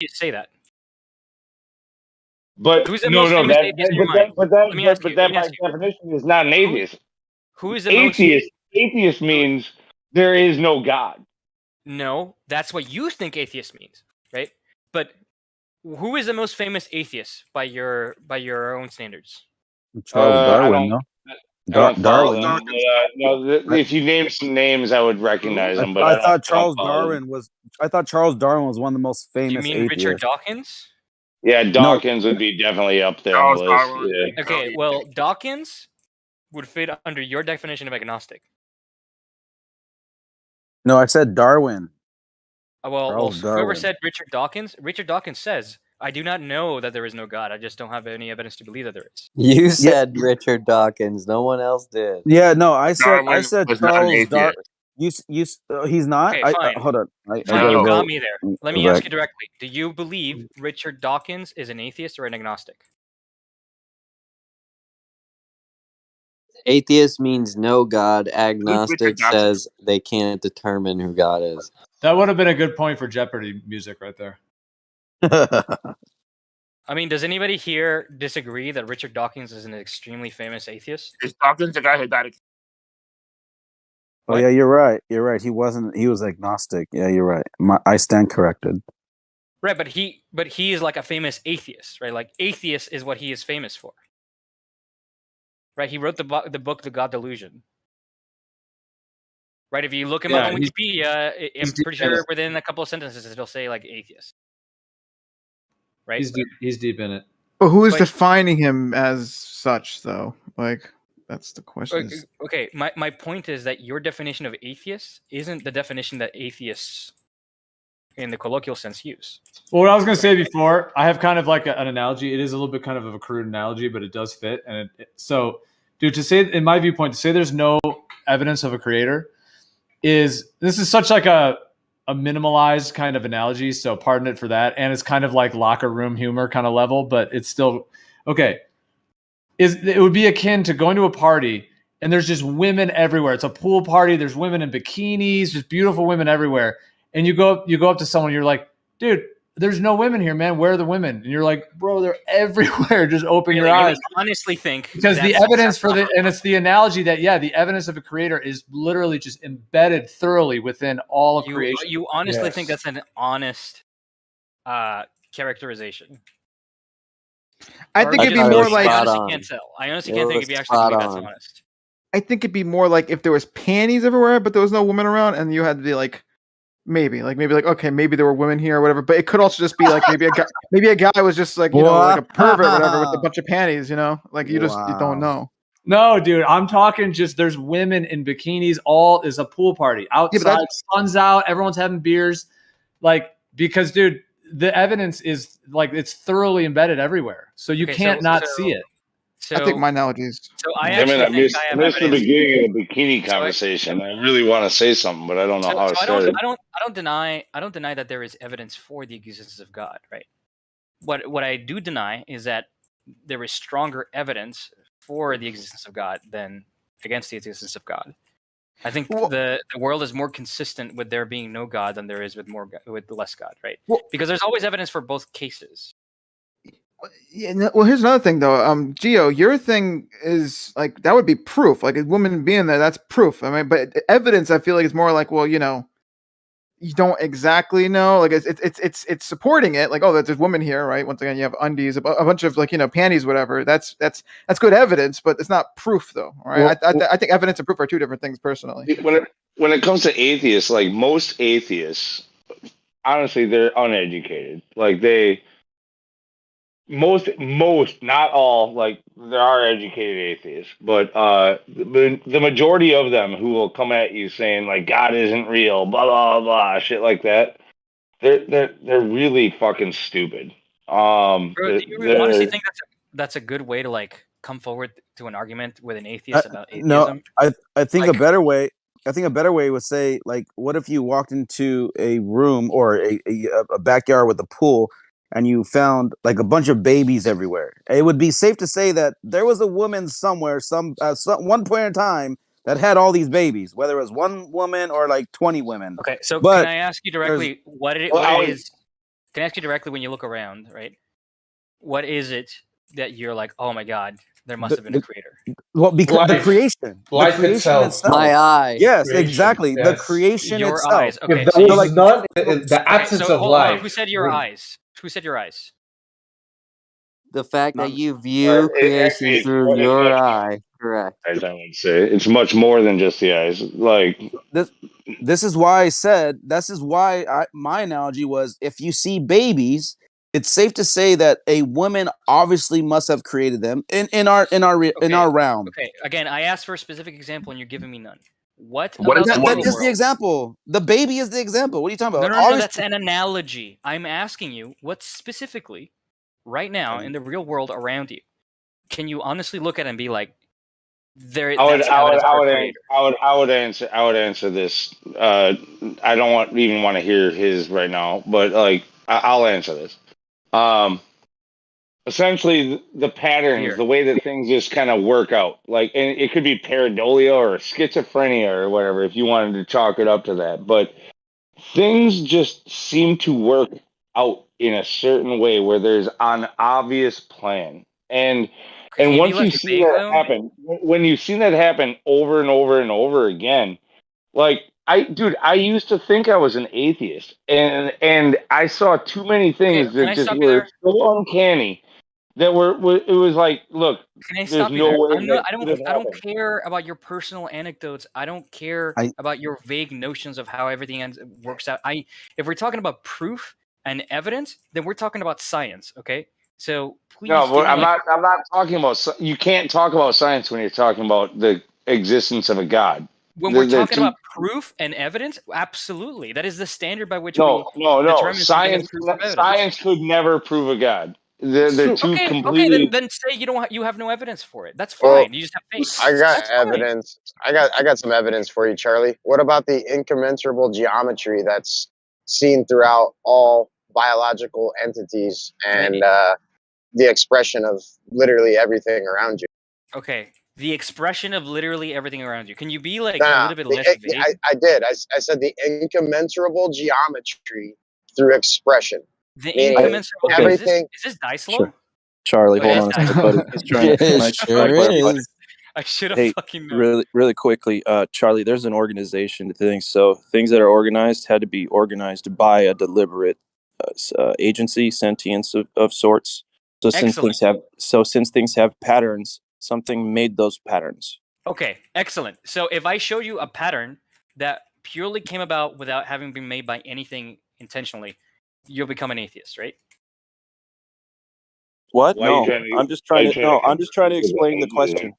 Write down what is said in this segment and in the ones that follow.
atheists say that? But who's the most famous atheist in your mind? but that by definition is not an atheist. Who is the most atheist means there is no God. No, that's what you think atheist means, right? But who is the most famous atheist by your own standards? Charles Darwin, no? Darwin. No, if you name some names, I would recognize them. But I thought Charles Darwin was one of the most famous. You mean atheists. Richard Dawkins? Yeah, Dawkins would be definitely up there on the list. Yeah. Okay, well, Dawkins would fit under your definition of agnostic. No, I said Darwin. Well, whoever said Richard Dawkins says, I do not know that there is no God. I just don't have any evidence to believe that there is. You said Richard Dawkins. No one else did. Yeah, no, I said Charles Darwin. He's not. Okay, fine. Hold on. You got me there. Let me ask you directly. Do you believe Richard Dawkins is an atheist or an agnostic? Atheist means no God. Agnostic says they can't determine who God is. That would have been a good point for Jeopardy music right there. I mean, does anybody here disagree that Richard Dawkins is an extremely famous atheist? Is Dawkins the guy who died? Oh yeah, you're right. You're right. He was agnostic. Yeah, you're right. I stand corrected. Right, but he is like a famous atheist, right? Like atheist is what he is famous for. Right? He wrote the book The God Delusion. Right? If you look him up on Wikipedia, I'm pretty sure within a couple of sentences it'll say like atheist. Right? He's deep in it. But who is defining him as such, though? Like, that's the question. Okay, my point is that your definition of atheist isn't the definition that atheists in the colloquial sense use. Well, what I was going to say before, I have kind of like an analogy. It is a little bit kind of a crude analogy, but it does fit. And so, dude, to say, in my viewpoint, to say there's no evidence of a creator this is such like a minimalized kind of analogy. So pardon it for that. And it's kind of like locker room humor kind of level, but it's still okay. It would be akin to going to a party and there's just women everywhere. It's a pool party. There's women in bikinis, just beautiful women everywhere. And you go up to someone, you're like, dude, there's no women here, man. Where are the women? And you're like, bro, they're everywhere. Just open your eyes. I honestly think because the evidence and it's the analogy that the evidence of a creator is literally just embedded thoroughly within all of creation. You honestly think that's an honest characterization? I think it'd be more like I honestly can't tell. I honestly can't think it'd be actually that's honest. I think it'd be more like if there was panties everywhere, but there was no women around, and you had to be like. Maybe okay, maybe there were women here or whatever, but it could also just be like maybe a guy was just like like a pervert or whatever with a bunch of panties, like you don't know. No, dude, I'm talking just there's women in bikinis. All is a pool party outside, sun's out, everyone's having beers, like because dude, the evidence is like it's thoroughly embedded everywhere, so you can't see it. So, I think my analogy is. So I missed the beginning of the bikini conversation. I really want to say something, but I don't know how to start it. I don't deny that there is evidence for the existence of God, right? What I do deny is that there is stronger evidence for the existence of God than against the existence of God. I think the world is more consistent with there being no God than there is with less God, right? Because there's always evidence for both cases. Yeah, well, here's another thing, though. Gio, your thing is like that would be proof. Like a woman being there, that's proof. I mean, but evidence, I feel like is more like, well, you don't exactly know. Like it's supporting it. Like, oh, there's women here, right? Once again, you have undies, a bunch of like panties, whatever. That's good evidence, but it's not proof, though. Right? I think evidence and proof are two different things, personally. When it comes to atheists, like most atheists, honestly, they're uneducated. Like most, not all, like there are educated atheists, but the majority of them who will come at you saying like God isn't real, blah blah blah, shit like that. They're really fucking stupid. Bro, do you honestly think that's a good way to like come forward to an argument with an atheist about atheism? No, I think a better way. I think a better way would say like, what if you walked into a room or a backyard with a pool? And you found like a bunch of babies everywhere. It would be safe to say that there was a woman somewhere, some one point in time that had all these babies, whether it was one woman or like 20 women. Okay, so can I ask you directly what it is? can I ask you directly, when you look around, right? What is it that you're like, oh my God, there must have been a creator? Well, because the Life. creation, Life itself. My eye. Yes, Creation, exactly. The yes. creation Your itself. eyes. Okay, If so there you, was none, the okay, absence so of hold on. life. Who said your eyes? Who said your eyes? The fact that None. you view creation Actually, through it's your much eye. Correct. eyes, I would say it's much more than just the eyes. Like, This is why I said, my analogy was, if you see babies, it's safe to say that a woman obviously must have created them in our realm. Okay, again, I asked for a specific example, and you're giving me none. What What about is the That real is the world? example. The baby is the example. What are you talking No, about? no, no, Obviously, that's an analogy. I'm asking you, what specifically, right now, in the real world around you, can you honestly look at it and be like, that's evidence for a creator? I would answer this. I don't even want to hear his right now, but like, I'll answer this. Essentially, the patterns, Here. the way that things just kind of work out, like, and it could be pareidolia or schizophrenia or whatever, if you wanted to chalk it up to that, but things just seem to work out in a certain way where there's an obvious plan. And Okay, can you be once you less see vague, that though? happen, when you've seen that happen over and over and over again, like, I used to think I was an atheist, and I saw too many Okay, things can that I just stop you were there? so uncanny that it was like, look, Can I there's stop you no there? way I'm that not. I could don't. have I don't happened. care about your personal anecdotes. I don't care I about your vague notions of how everything works out. If we're talking about proof and evidence, then we're talking about science. Okay, so please No, give but me like I'm not talking about. You can't talk about science when you're talking about the existence of a god. when we're They're talking two. about proof and evidence. Absolutely, that is the standard by which we No. determine something as proof of evidence. Science could never prove a god. They're So, two Okay, then completely. say you have no evidence for it. That's Well, fine. You just have faith. I got That's fine. evidence. I got some evidence for you, Charlie. What about the incommensurable geometry that's seen throughout all biological entities and the expression of literally everything around you? Okay, the expression of literally everything around you. Can you be like a Nah, little bit less vague? I did. I said the incommensurable geometry through expression, The meaning incommensurable. Okay. Is everything. this dice law? Sure. Charlie, Oh, hold yeah, on it's a dice second, law. buddy. He's trying to. It I sure clarify. is. I should have Hey, fucking known. really quickly, Charlie. There's an organization to things. So things that are organized had to be organized by a deliberate agency, sentience of sorts. So Excellent. since things have patterns, something made those patterns. Okay, excellent. So if I show you a pattern that purely came about without having been made by anything intentionally, you'll become an atheist, right? What? Why are you No, trying to? I'm just Why are trying you to. trying No, to I'm just trying to confuse explain the atheism? question.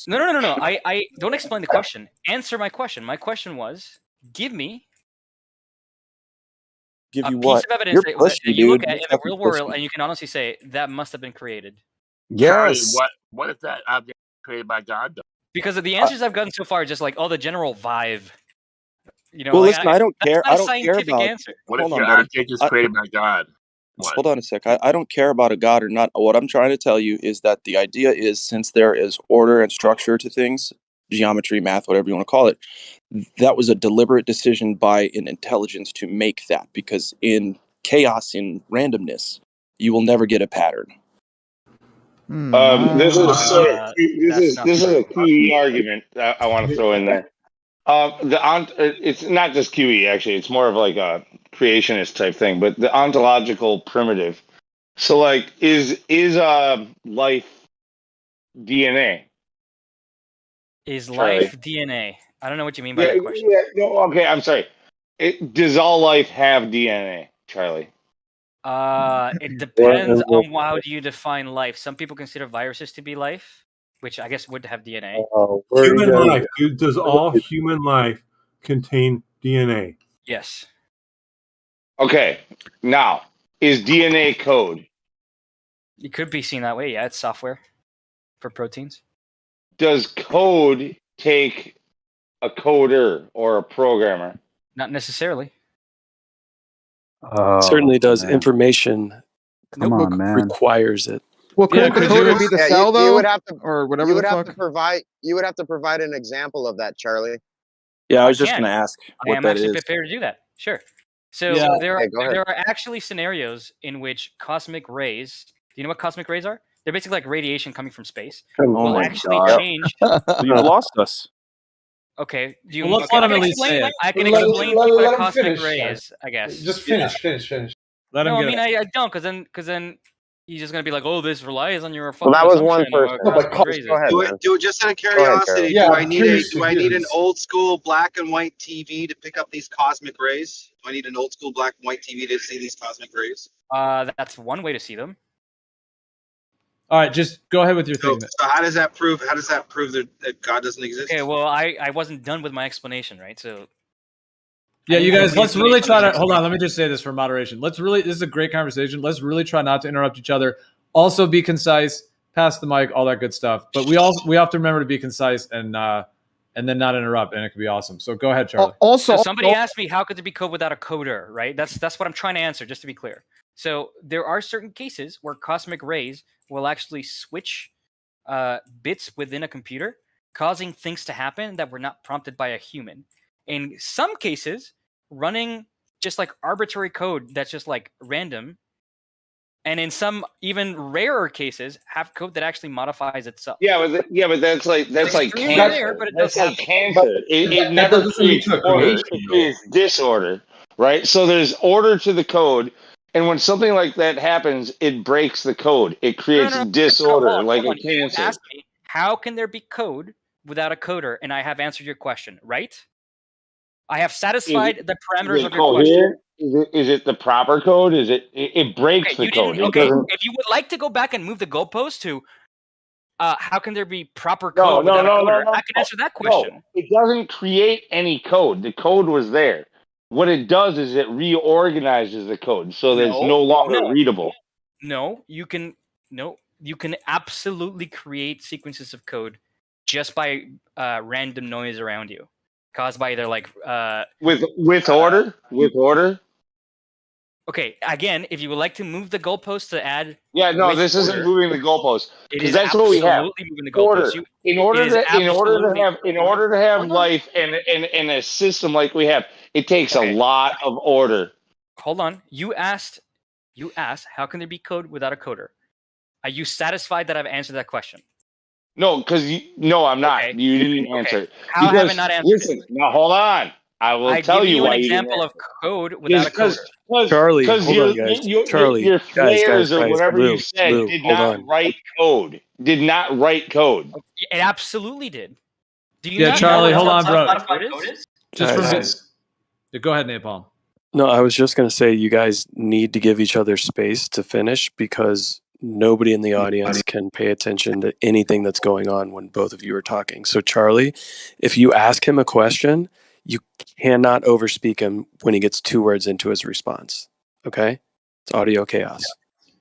No. I don't explain the question. Answer my question. My question was, give me Give a you piece what? of evidence You're that pushy, you look dude. at You're in the fucking real world pushy. and you can honestly say that must have been created. Charlie, yes. what if that object was created by God, though? Because of the answers I've gotten so far are just like, oh, the general vibe. Well, listen, I don't that's care. not I a don't care scientific about. answer. What if your object is created by God? Hold on a sec. I don't care about a God or not. What I'm trying to tell you is that the idea is, since there is order and structure to things, geometry, math, whatever you want to call it, that was a deliberate decision by an intelligence to make that, because in chaos, in randomness, you will never get a pattern. This That's not is true. a QE argument I want to throw in there. It's not just QE actually. It's more of like a creationist type thing. But the ontological primitive. So like, is life DNA? Is Charlie? life DNA? I don't know what you mean by that question. No. Okay, I'm sorry. Does all life have DNA, Charlie? It depends on how do you define life. Some people consider viruses to be life, which I guess would have DNA. human life. Does all human life contain DNA? Yes. Okay. Now, is DNA code? It could be seen that way. Yeah, it's software for proteins. Does code take a coder or a programmer? Not necessarily. Certainly does. man. Information Come on, man. requires it. Well, couldn't the could coder you? be the Yeah, cell though, you would have to. or whatever You the would have fuck? to provide. You would have to provide an example of that, Charlie. Yeah, I was I just can. going to ask I what am that actually is. prepared to do that. Sure. So Yeah. there Hey, go ahead. are actually scenarios in which cosmic rays. Do you know what cosmic rays are? They're basically like radiation coming from space. Oh Will my actually God. change. You've lost us. Okay. Do you? Well, let's okay, let I him can at least explain. say it. I can Let- explain let- what let a him cosmic finish, ray guys. is. I guess. Just finish. Let him No, I get mean it. I don't, because then he's just gonna be like, oh, this relies on your Well, fucking that was one assumption of person. what No, but cosmic rays Go is. ahead, man. Do it just out of Go ahead, curiosity. Yeah, do I'm curious to I hear need an this. old school black and white TV to pick up these cosmic rays? Do I need an old school black and white TV to see these cosmic rays? That's one way to see them. All right, just go ahead with your So, thing. so how does that prove? How does that prove that God doesn't exist? Okay, well, I wasn't done with my explanation, right? So Yeah, I you didn't guys, complete let's really explanation try of to the hold on. story. Let me just say this for moderation. This is a great conversation. Let's really try not to interrupt each other. Also, be concise, pass the mic, all that good stuff. But we have to remember to be concise and then not interrupt, and it could be awesome. So go ahead, Charlie. Also, So somebody asked me, how could there be code without a coder, right? That's what I'm trying to answer, just to be clear. So there are certain cases where cosmic rays will actually switch bits within a computer, causing things to happen that were not prompted by a human. In some cases, running just like arbitrary code that's just like random, and in some even rarer cases, have code that actually modifies itself. Yeah, but that's like extremely cancer. rare, but it That's does like happen. cancer. It That never doesn't lead creates to a order. creation, It though. creates disorder, right? So there's order to the code, and when something like that happens, it breaks the code. It creates No, disorder, hold like a on. You cancer. asked me, how can there be code without a coder? And I have answered your question, right? I have satisfied the parameters of your question. Coherent? Is it the proper code? Is it breaks Okay, the you code? didn't. It Okay, doesn't. if you would like to go back and move the goalpost to, how can there be proper No, code no, without a no, coder? no, no, I can answer that no. question. It doesn't create any code. The code was there. What it does is it reorganizes the code so that it's no longer readable. No, you can absolutely create sequences of code just by random noise around you, caused by either like With order. Okay, again, if you would like to move the goalpost to add, Yeah, no, with this isn't order, moving the goalpost it because is that's what we have. absolutely moving the Order. goalpost. In order to have life and a system like we have, it takes a lot of order. Hold on. You asked, how can there be code without a coder? Are you satisfied that I've answered that question? No, I'm not. Okay. You didn't answer it. How have I not answered listen, now hold on. I will tell give you you why an you didn't example of answer. code without a coder. Charlie, Because hold on, guys. Charlie, your flares or guys, whatever Lou, you said Lou, did hold not on. write code. Did not write code. It absolutely did. Do you Yeah, not Charlie, know hold on, bro. what code is? Just from Guys. go ahead, Napalm. No, I was just going to say you guys need to give each other space to finish because nobody in the audience can pay attention to anything that's going on when both of you are talking. So, Charlie, if you ask him a question, you cannot overspeak him when he gets 2 words into his response. Okay? It's audio chaos.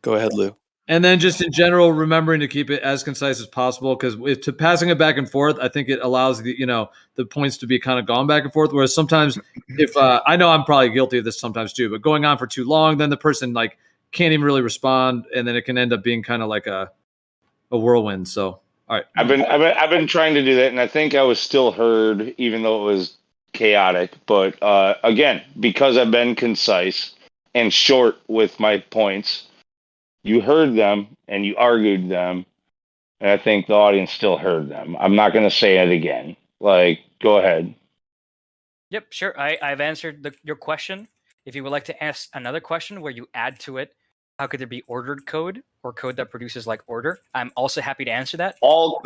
Go ahead, Lou. And then just in general, remembering to keep it as concise as possible, because to passing it back and forth, I think it allows the points to be kind of gone back and forth. Whereas sometimes, if I know I'm probably guilty of this sometimes too, but going on for too long, then the person like can't even really respond, and then it can end up being kind of like a whirlwind. So, all right, I've been trying to do that, and I think I was still heard, even though it was chaotic. But again, because I've been concise and short with my points, you heard them and you argued them, and I think the audience still heard them. I'm not going to say it again. Like, go ahead. Yep, sure. I've answered your question. If you would like to ask another question where you add to it, how could there be ordered code or code that produces like order? I'm also happy to answer that. All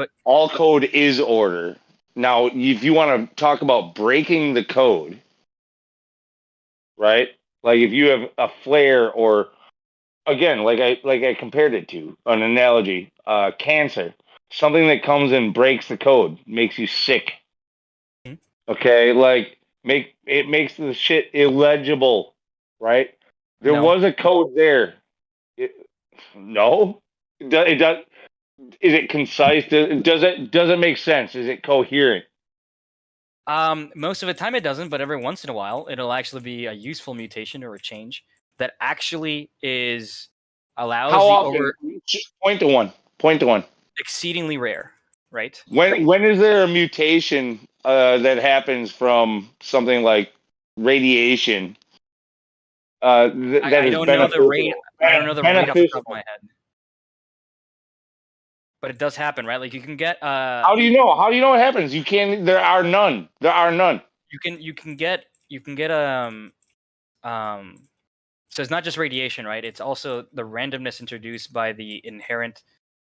code is order. Now, if you want to talk about breaking the code, right? Like if you have a flare or again, like I compared it to an analogy, cancer, something that comes and breaks the code, makes you sick. Okay, like it makes the shit illegible, right? There was a code there. No, it does. Is it concise? Does it make sense? Is it coherent? Most of the time it doesn't, but every once in a while it'll actually be a useful mutation or a change that actually allows How the often? Point to one. Exceedingly rare, right? When is there a mutation that happens from something like radiation that I is don't know the rate. I don't know the rate off the beneficial. top of my head. But it does happen, right? Like you can get. How do you know? How do you know it happens? You can't. There are none. There are none. You can get So it's not just radiation, right? It's also the randomness introduced by the inherent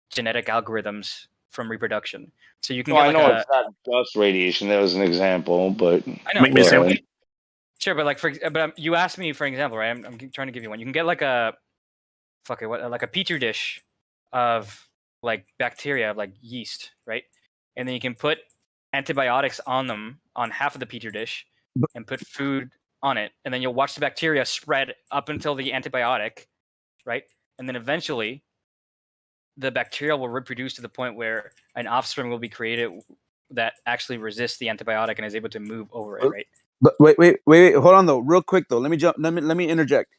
genetic algorithms from reproduction. So you can Well, get I like know it's not just radiation. That was an example, but I know. go ahead. Sure, but you asked me for an example, right? I'm trying to give you one. You can get like a like a petri dish of like bacteria, like yeast, right? And then you can put antibiotics on them on half of the petri dish, and put food on it, and then you'll watch the bacteria spread up until the antibiotic, right? And then eventually, the bacteria will reproduce to the point where an offspring will be created that actually resists the antibiotic and is able to move over it, right? But wait, hold on though, real quick though. Let me interject.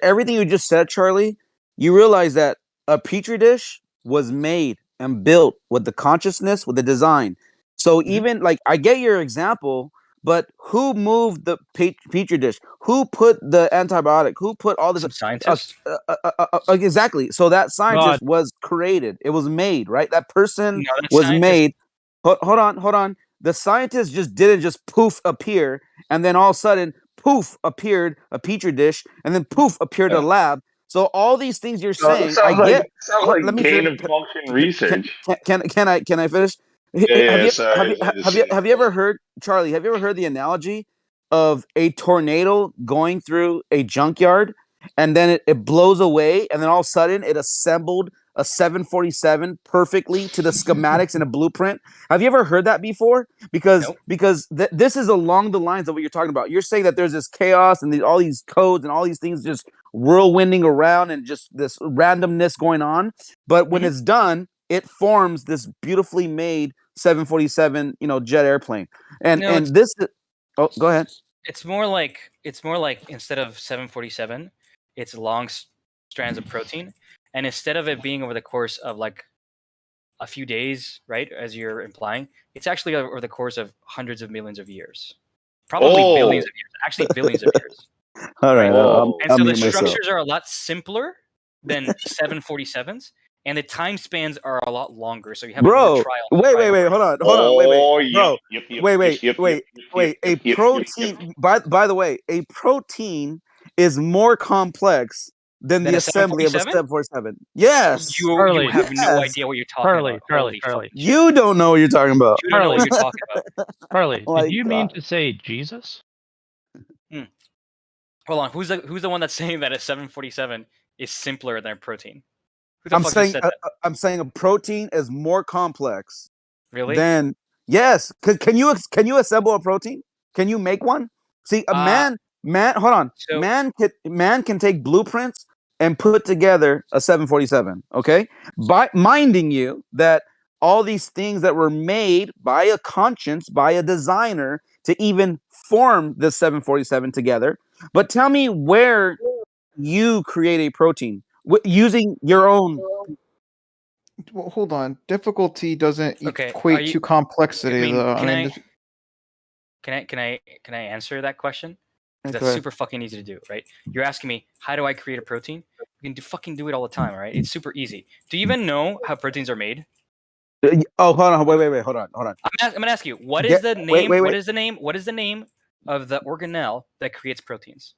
Everything you just said, Charlie, you realize that a petri dish was made and built with the consciousness, with the design. So even like I get your example, but who moved the petri dish? Who put the antibiotic? Who put all this? Some scientist. Exactly. So that scientist was created. It was made, right? That person No, that was scientist- made. Hold on. The scientist just didn't just poof appear, and then all of a sudden poof appeared a petri dish, and then poof appeared a lab. So all these things you're saying, I get. Let me gain finish. of function research. Can I finish? Yeah, Have you ever heard, Charlie? Have you ever heard the analogy of a tornado going through a junkyard, and then it blows away, and then all of a sudden it assembled a 747 perfectly to the schematics and a blueprint? Have you ever heard that before? Because this is along the lines of what you're talking about. You're saying that there's this chaos and all these codes and all these things just whirlwinding around and just this randomness going on. But when it's done, it forms this beautifully made 747, jet airplane. And No, this. Oh, go ahead. It's more like instead of 747, it's long strands of protein, and instead of it being over the course of like a few days, right, as you're implying, it's actually over the course of hundreds of millions of years, probably billions of years, actually billions of years. All right. And so the structures are a lot simpler than 747s, and the time spans are a lot longer. So you have more trial. Wait, hold on, wait. A protein. By the way, a protein is more complex than the assembly of a 747. Yes. You have no idea what you're talking about. Charlie. You don't know what you're talking about. You don't know what you're talking about. Charlie, did you mean to say Jesus? Hold on. Who's the one that's saying that a 747 is simpler than a protein? Who the I'm fuck saying said that? I'm saying a protein is more complex. Really? Then yes. Can you assemble a protein? Can you make one? See, a man. Hold on. So, man can take blueprints and put together a 747. Okay, by minding you that all these things that were made by a conscience, by a designer to even form the 747 together. But tell me where you create a protein using your own. Well, hold on. Difficulty doesn't Okay, equate to complexity, though. Can I answer that question? Because Okay. that's super fucking easy to do, right? You're asking me, how do I create a protein? You can fucking do it all the time, right? It's super easy. Do you even know how proteins are made? Oh, hold on. Wait. Hold on. I'm gonna ask you, what is the name? Wait. What is the name? What is the name of the organelle that creates proteins?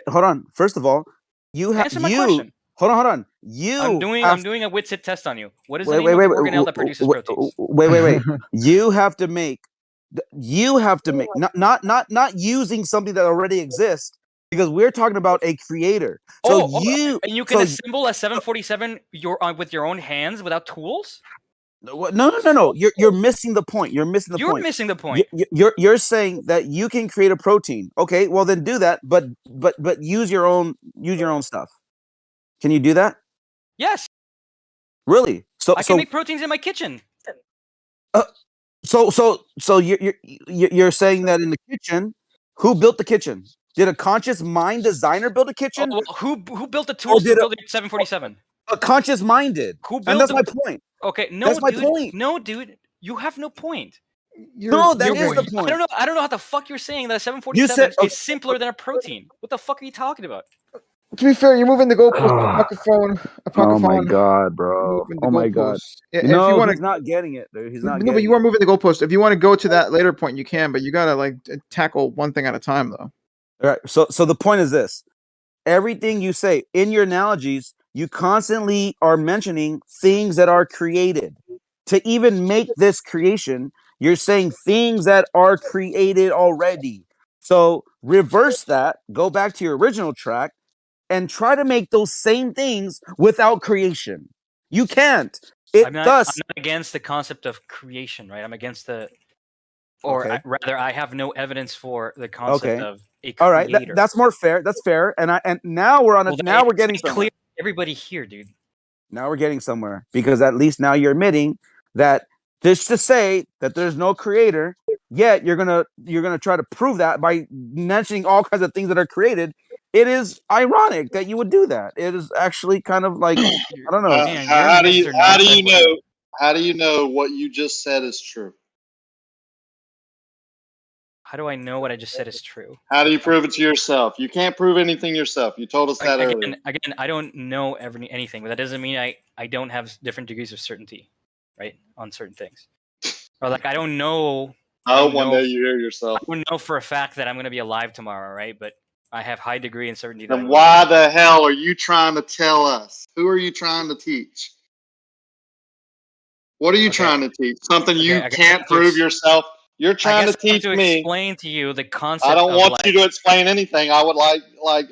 Hold on. First of all, you have Answer my question. Hold on. I'm doing a wit-sit test on you. What is the name of the organelle that produces proteins? Wait. You have to make not using something that already exists, because we're talking about a creator. So and you can assemble a 747 with your own hands without tools? No. You're missing the point. You're missing the point. You're saying that you can create a protein. Okay, well then do that, but use your own stuff. Can you do that? Yes. Really? I can make proteins in my kitchen. So you're saying that in the kitchen, who built the kitchen? Did a conscious mind designer build a kitchen? Who built the tools to build a 747? A conscious mind did. Who built and that's my point. Okay, no, that's my dude. point. No, dude. You have no point. No, that is the point. I don't know how the fuck you're saying that a 747 You said- is simpler than a protein. What the fuck are you talking about? To be fair, you're moving the goalpost. A pocket phone. Oh my god, bro! Oh my god! If No, you want he's not getting it, dude. He's not. No, getting but you are moving the goalpost. If you want to go to that later point, you can. But you gotta like tackle one thing at a time, though. All right. So the point is this: everything you say in your analogies, you constantly are mentioning things that are created. To even make this creation, you're saying things that are created already. So reverse that. Go back to your original track and try to make those same things without creation. You can't. I'm not against the concept of creation, right? I'm against Okay. rather, I have no evidence for the concept of a creator. All right, that's more fair. That's fair. And now we're on a. Now we're getting somewhere. Clear everybody here, dude. Now we're getting somewhere because at least now you're admitting that just to say that there's no creator, yet you're gonna try to prove that by mentioning all kinds of things that are created. It is ironic that you would do that. It is actually kind of like I don't know. How do you know what you just said is true? How do I know what I just said is true? How do you prove it to yourself? You can't prove anything yourself. You told us that earlier. Again, I don't know anything, but that doesn't mean I don't have different degrees of certainty, right, on certain things. Or like I don't know. One day you hear yourself. I don't know for a fact that I'm going to be alive tomorrow, right? But I have high degree of certainty. Then why the hell are you trying to tell us? Who are you trying to teach? What are you trying to teach? Something you can't prove yourself? You're trying to teach me. Explain to you the concept. I don't want you to explain anything. I would like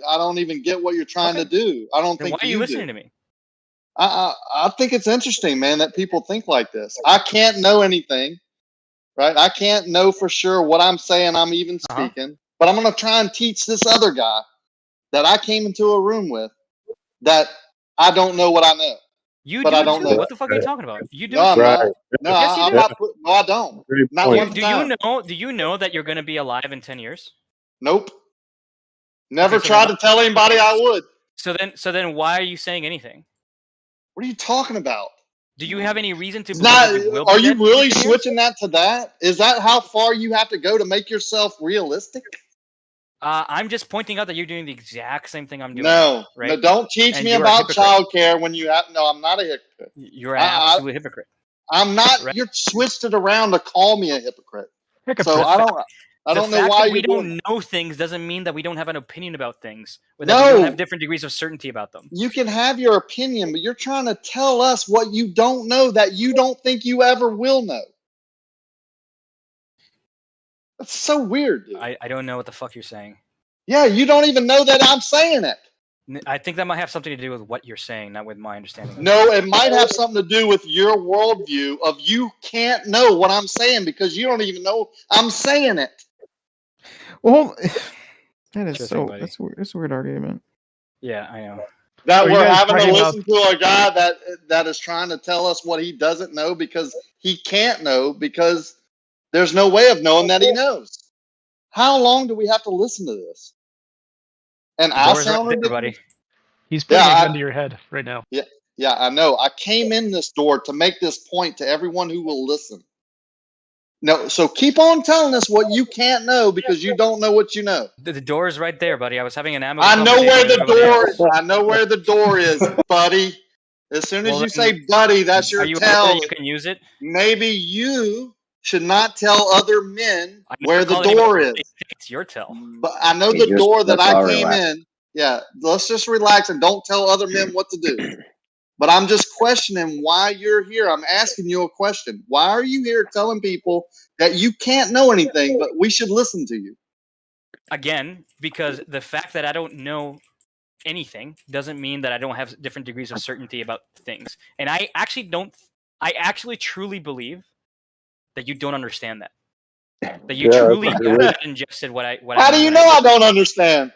I don't even get what you're trying to do. I don't think why are you listening to me? I think it's interesting, man, that people think like this. I can't know anything, right? I can't know for sure what I'm saying. I'm even speaking, but I'm going to try and teach this other guy that I came into a room with that I don't know what I know. You but do I don't too. know. What the fuck are you talking about? You do. No, I'm not. No, yes, you do. No, I don't. Not one time. Do you know that you're going to be alive in 10 years? Nope. Never tried to tell anybody I would. So then, why are you saying anything? What are you talking about? Do you have any reason to? Are you really switching that to that? Is that how far you have to go to make yourself realistic? I'm just pointing out that you're doing the exact same thing I'm doing. No, right? No, don't teach me about childcare when you have. No, I'm not a hypocrite. You're an absolute hypocrite. I'm not. Right? You're twisted it around to call me a hypocrite. So I don't know why we don't know things doesn't mean that we don't have an opinion about things. Or that we don't have different degrees of certainty about them. You can have your opinion, but you're trying to tell us what you don't know that you don't think you ever will know. That's so weird, dude. I don't know what the fuck you're saying. Yeah, you don't even know that I'm saying it. I think that might have something to do with what you're saying, not with my understanding. No, it might have something to do with your worldview of you can't know what I'm saying because you don't even know I'm saying it. Well, that is that's weird. It's a weird argument. Yeah, I know. That we're having to listen to a guy that is trying to tell us what he doesn't know because he can't know because there's no way of knowing that he knows. How long do we have to listen to this? And I sound right there, buddy. He's putting a gun to your head right now. Yeah, I know. I came in this door to make this point to everyone who will listen. No, so keep on telling us what you can't know because you don't know what you know. The door is right there, buddy. I was having an ammo. I know where the door is. I know where the door is, buddy. As soon as you say buddy, that's your tell. You can use it. Maybe you should not tell other men where the door is. It's your tell. But I know the door that I came in. Yeah, let's just relax and don't tell other men what to do. But I'm just questioning why you're here. I'm asking you a question. Why are you here telling people that you can't know anything, but we should listen to you? Again, because the fact that I don't know anything doesn't mean that I don't have different degrees of certainty about things. And I actually truly believe that you don't understand that. That you truly ingested what I. How do you know I don't understand?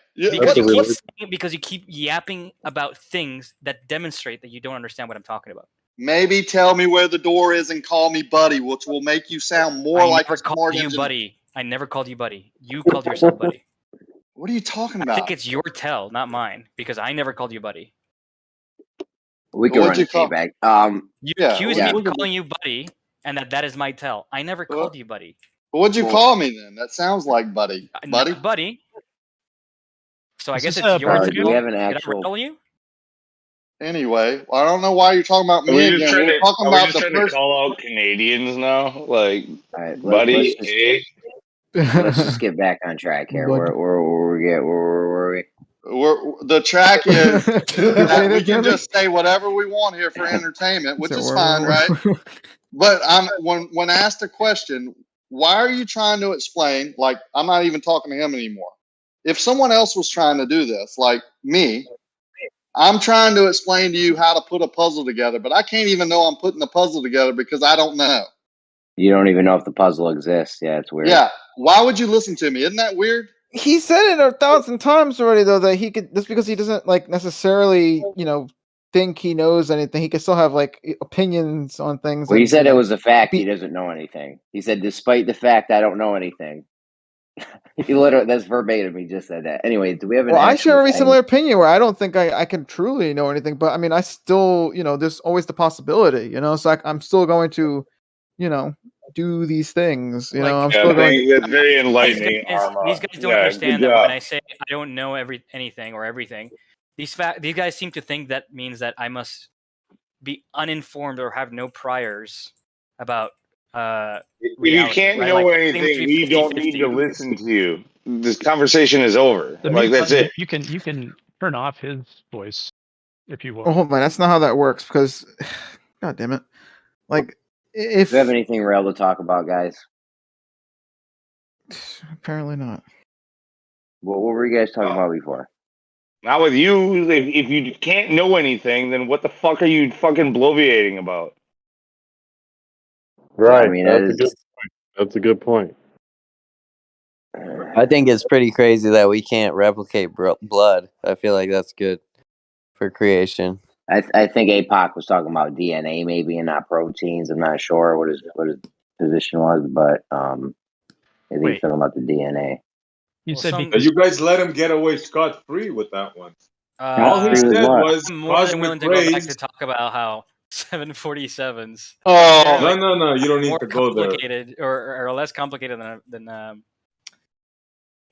Because you keep yapping about things that demonstrate that you don't understand what I'm talking about. Maybe tell me where the door is and call me buddy, which will make you sound more like a smart engineer. Buddy. I never called you buddy. You called yourself buddy. What are you talking about? I think it's your tell, not mine, because I never called you buddy. We can run a teabag. You accused me of calling you buddy, and that is my tell. I never called you buddy. What'd you call me then? That sounds like buddy. Buddy? Buddy. So I Is guess this it's a your bird? tell. Do we have an Did I actual? rattle you? Anyway, I don't know why you're talking about Are me we just again. trying We're to, talking are we about just the trying to person. call out Canadians now? Like, Alright, buddy, let's just hey? let's just get back on track here. Where were we? The track is Say that that, we can Jeremy? just say whatever we want here for entertainment, which is fine, right? But when asked a question, why are you trying to explain? Like, I'm not even talking to him anymore. If someone else was trying to do this, like me, I'm trying to explain to you how to put a puzzle together, but I can't even know I'm putting the puzzle together because I don't know. You don't even know if the puzzle exists. Yeah, it's weird. Yeah. Why would you listen to me? Isn't that weird? He said it 1,000 times already, though, that he could, just because he doesn't like necessarily, think he knows anything, he could still have like opinions on things. Well, he and, said it was a fact. He doesn't know anything. He said, despite the fact I don't know anything. He literally, that's verbatim. He just said that. Anyway, do we have an? Well, I share a very thing? similar opinion where I don't think I can truly know anything, but I mean, I still, there's always the possibility, so I'm still going to, do these things, I'm still going. That's very enlightening. These guys don't understand that when I say I don't know anything or everything, these guys seem to think that means that I must be uninformed or have no priors about If you can't know anything, we don't need to listen to you. This conversation is over. Like, that's it. You can turn off his voice if you want. Oh, hold on, that's not how that works because, God damn it, like if do you have anything real to talk about, guys? Apparently not. What were you guys talking about before? Not with you. If you can't know anything, then what the fuck are you fucking bloviating about? Right. I mean, That's a good point. I think it's pretty crazy that we can't replicate blood. I feel like that's good for creation. I think APOC was talking about DNA maybe and not proteins. I'm not sure what his position was, but I think he's talking about the DNA. You said you guys let him get away scot-free with that one. All he Free with said what? was I'm more than willing cosmic to go back rays. to talk about how 747s No, you don't need more to go there. complicated or less complicated than a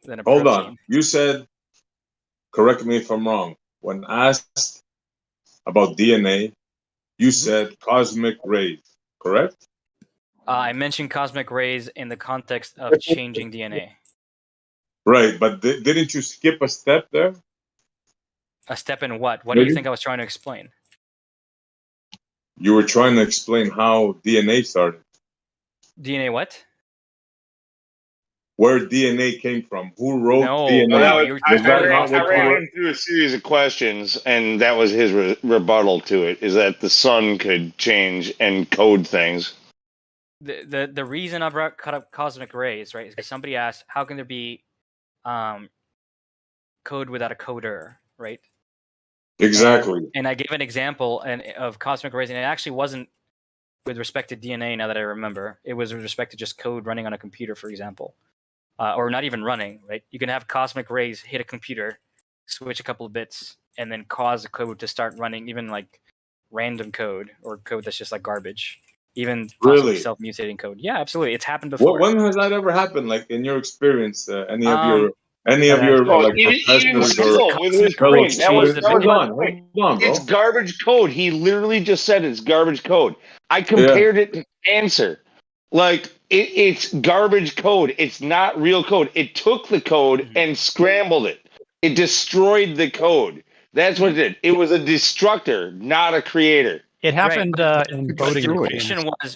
Hold protein. on. You said, correct me if I'm wrong, when asked about DNA, you said cosmic rays, correct? I mentioned cosmic rays in the context of changing DNA. Right, but didn't you skip a step there? A step in what? What do you think I was trying to explain? You were trying to explain how DNA started. DNA what? Where DNA came from. Who wrote No, DNA? no, Was that not I what you ran were... him through a series of questions, and that was his rebuttal to it, is that the sun could change and code things. The reason I brought up cosmic rays, right, is because somebody asked, how can there be code without a coder, right? Exactly. And I gave an example of cosmic rays, and it actually wasn't with respect to DNA, now that I remember. It was with respect to just code running on a computer, for example. Or not even running, right? You can have cosmic rays hit a computer, switch a couple of bits, and then cause the code to start running, even like random code or code that's just like garbage. Even possibly Really? self-mutating code. Yeah, absolutely. It's happened before. When has that ever happened? Like in your experience, any of your like professors or with his fellow point, students? Hold on, bro. It's garbage code. He literally just said it's garbage code. I compared it to cancer. Like it's garbage code. It's not real code. It took the code and scrambled it. It destroyed the code. That's what it did. It was a destructor, not a creator. It happened in voting.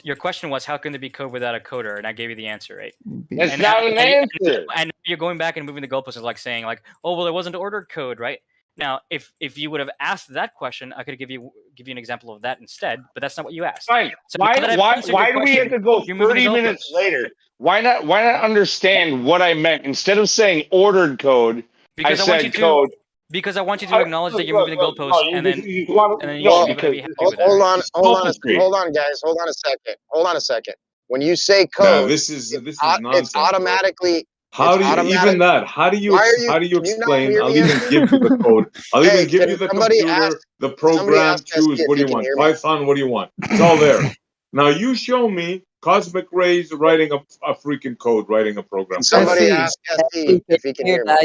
Your question was, how can there be code without a coder? And I gave you the answer, right? That's not an answer. And you're going back and moving the goalposts, like saying, like, oh, well, there wasn't ordered code, right? Now, if you would have asked that question, I could give you an example of that instead. But that's not what you asked. Fine. So Why do we have to go 30 minutes later? Why not understand what I meant? Instead of saying ordered code, I said code. Because I want you to acknowledge that you're moving the goalposts, and then you should be happy with hold on, guys. Hold on a second. When you say code, this is nonsense, it's automatically. How do you even that? How do you explain? I'll even give you the code. I'll even give you the computer, the program. Choose what do you want? Python. What do you want? It's all there. Now you show me cosmic rays writing a freaking code, writing a program. Can somebody SE. ask SE if he can hear me?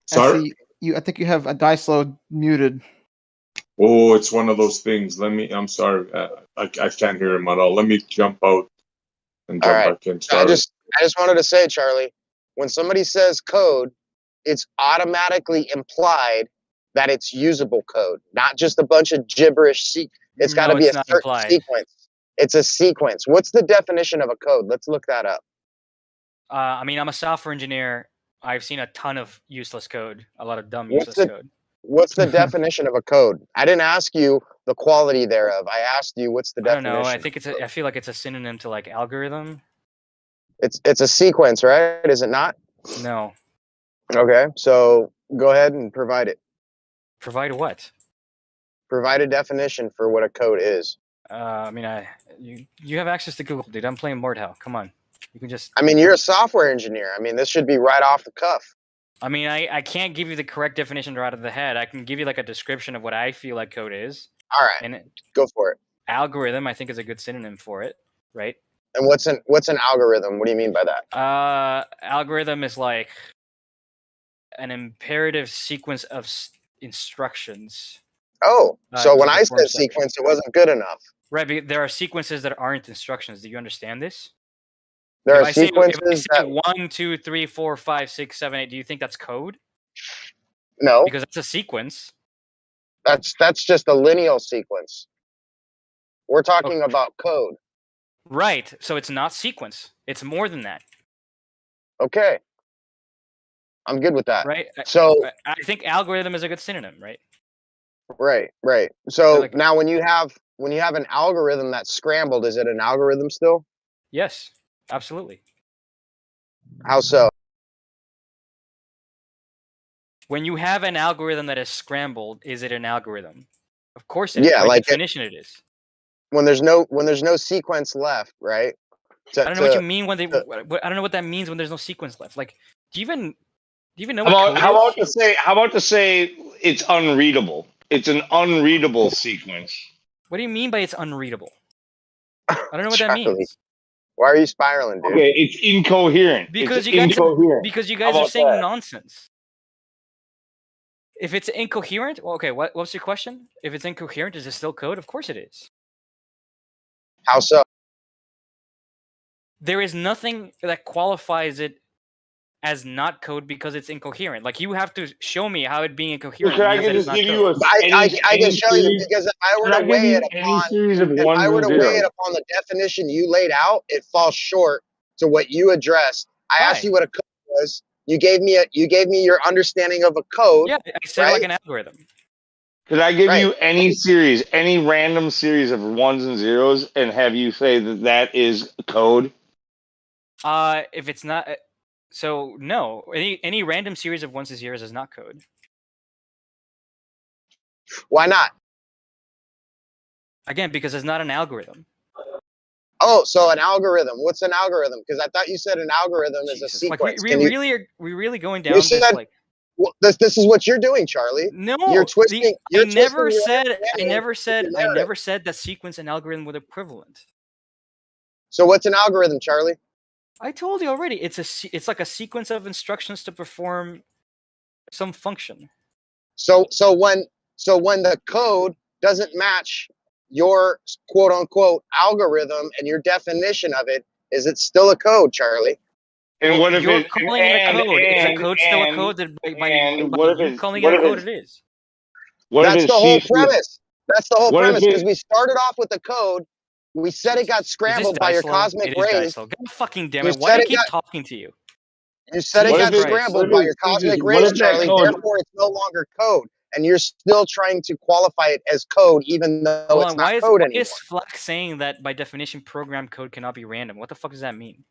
Sorry? SE, I think you have a dice load muted. Oh, it's one of those things. I'm sorry. I can't hear him at all. Let me jump out and All jump right. back in. So I Sorry. just wanted to say, Charlie, when somebody says code, it's automatically implied that it's usable code, not just a bunch of gibberish. It's got to No, be it's a not certain implied. sequence. It's a sequence. What's the definition of a code? Let's look that up. I mean, I'm a software engineer. I've seen a ton of useless code, a lot of dumb What's useless the code. What's the definition of a code? I didn't ask you the quality thereof. I asked you what's the I don't definition. know. I think I feel like it's a synonym to like algorithm. It's a sequence, right? Is it not? No. Okay, so go ahead and provide it. Provide what? Provide a definition for what a code is. I mean, you have access to Google, dude. I'm playing Mordhau. Come on, you can just. I mean, you're a software engineer. I mean, this should be right off the cuff. I mean, I can't give you the correct definition right out of the head. I can give you like a description of what I feel like code is. All right, and go for it. Algorithm, I think, is a good synonym for it, right? And what's an algorithm? What do you mean by that? Algorithm is like an imperative sequence of instructions. Oh, so when to I perform said something. sequence, it wasn't good enough. Right, there are sequences that aren't instructions. Do you understand this? There if are sequences if I say that 1, 2, 3, 4, 5, 6, 7, 8, do you think that's code? No, because it's a sequence. That's just a lineal sequence. We're talking about code. Right. So it's not sequence. It's more than that. Okay. I'm good with that. Right. So I think algorithm is a good synonym, right? Right. So like, now when you have an algorithm that's scrambled, is it an algorithm still? Yes, absolutely. How so? When you have an algorithm that is scrambled, is it an algorithm? Of course it is. Yeah, By like definition it is. When there's no sequence left, right? I don't know what you mean when they. I don't know what that means when there's no sequence left. Like, do you even know what code is? How about to say it's unreadable? It's an unreadable sequence. What do you mean by it's unreadable? I don't know what that means. Why are you spiraling, dude? Okay, it's incoherent. Because it's you guys incoherent. because you guys are saying nonsense. If it's incoherent, well, okay. What's your question? If it's incoherent, is it still code? Of course it is. How so? There is nothing that qualifies it as not code because it's incoherent. Like, you have to show me how it being incoherent means that it's not code. I can show you, because if I were to weigh it upon the definition you laid out, it falls short to what you addressed. I asked you what a code was. You gave me your understanding of a code. Yeah, I said like an algorithm. Could I give you any random series of ones and zeros, and have you say that is code? If it's not, so no, any random series of ones and zeros is not code. Why not? Again, because it's not an algorithm. Oh, so an algorithm. What's an algorithm? Because I thought you said an algorithm is a sequence. Like, we really going down this like. Well, this is what you're doing, Charlie. No, you're twisting. I never said that sequence and algorithm were equivalent. So what's an algorithm, Charlie? I told you already. It's like a sequence of instructions to perform some function. So when the code doesn't match your quote unquote algorithm and your definition of it, is it still a code, Charlie? And what if you're calling it a code? Is a code still a code? By you calling it a code, it is. That's the whole premise. That's the whole premise, because we started off with the code. We said it got scrambled by your cosmic rays. God fucking damn it! Why do I keep talking to you? You said it got scrambled by your cosmic rays, Charlie. Therefore, it's no longer code, and you're still trying to qualify it as code, even though it's not code anymore. Why is Flack saying that by definition program code cannot be random? What the fuck does that mean?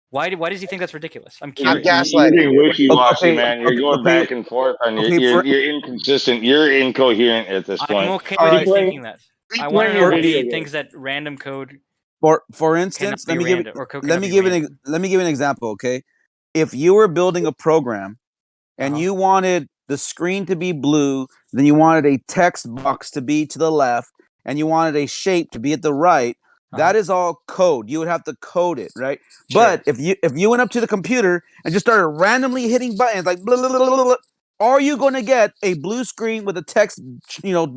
Why does he think that's ridiculous? I'm curious. You're being wishy-washy, man. You're going back and forth on you're inconsistent. You're incoherent at this point. I'm okay with you thinking that. I want to know if he thinks that random code. For instance, let me give an example. Okay, if you were building a program and you wanted the screen to be blue, then you wanted a text box to be to the left, and you wanted a shape to be at the right, that is all code. You would have to code it, right? Sure. But if you went up to the computer and just started randomly hitting buttons like blah, blah, blah, blah, blah, are you going to get a blue screen with a text,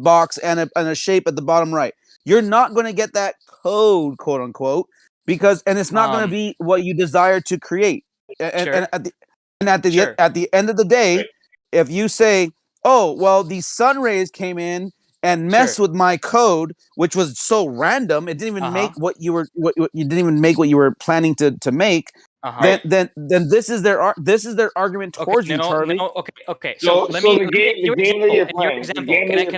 box and a shape at the bottom right? You're not going to get that code, quote unquote, because it's not going to be what you desire to create. And at the end of the day, if you say, "Oh, well, these sun rays came in and messed with my code, which was so random, it didn't even make what you were planning to make," then this is their argument towards you, Charlie. Okay. So let me. The game that you're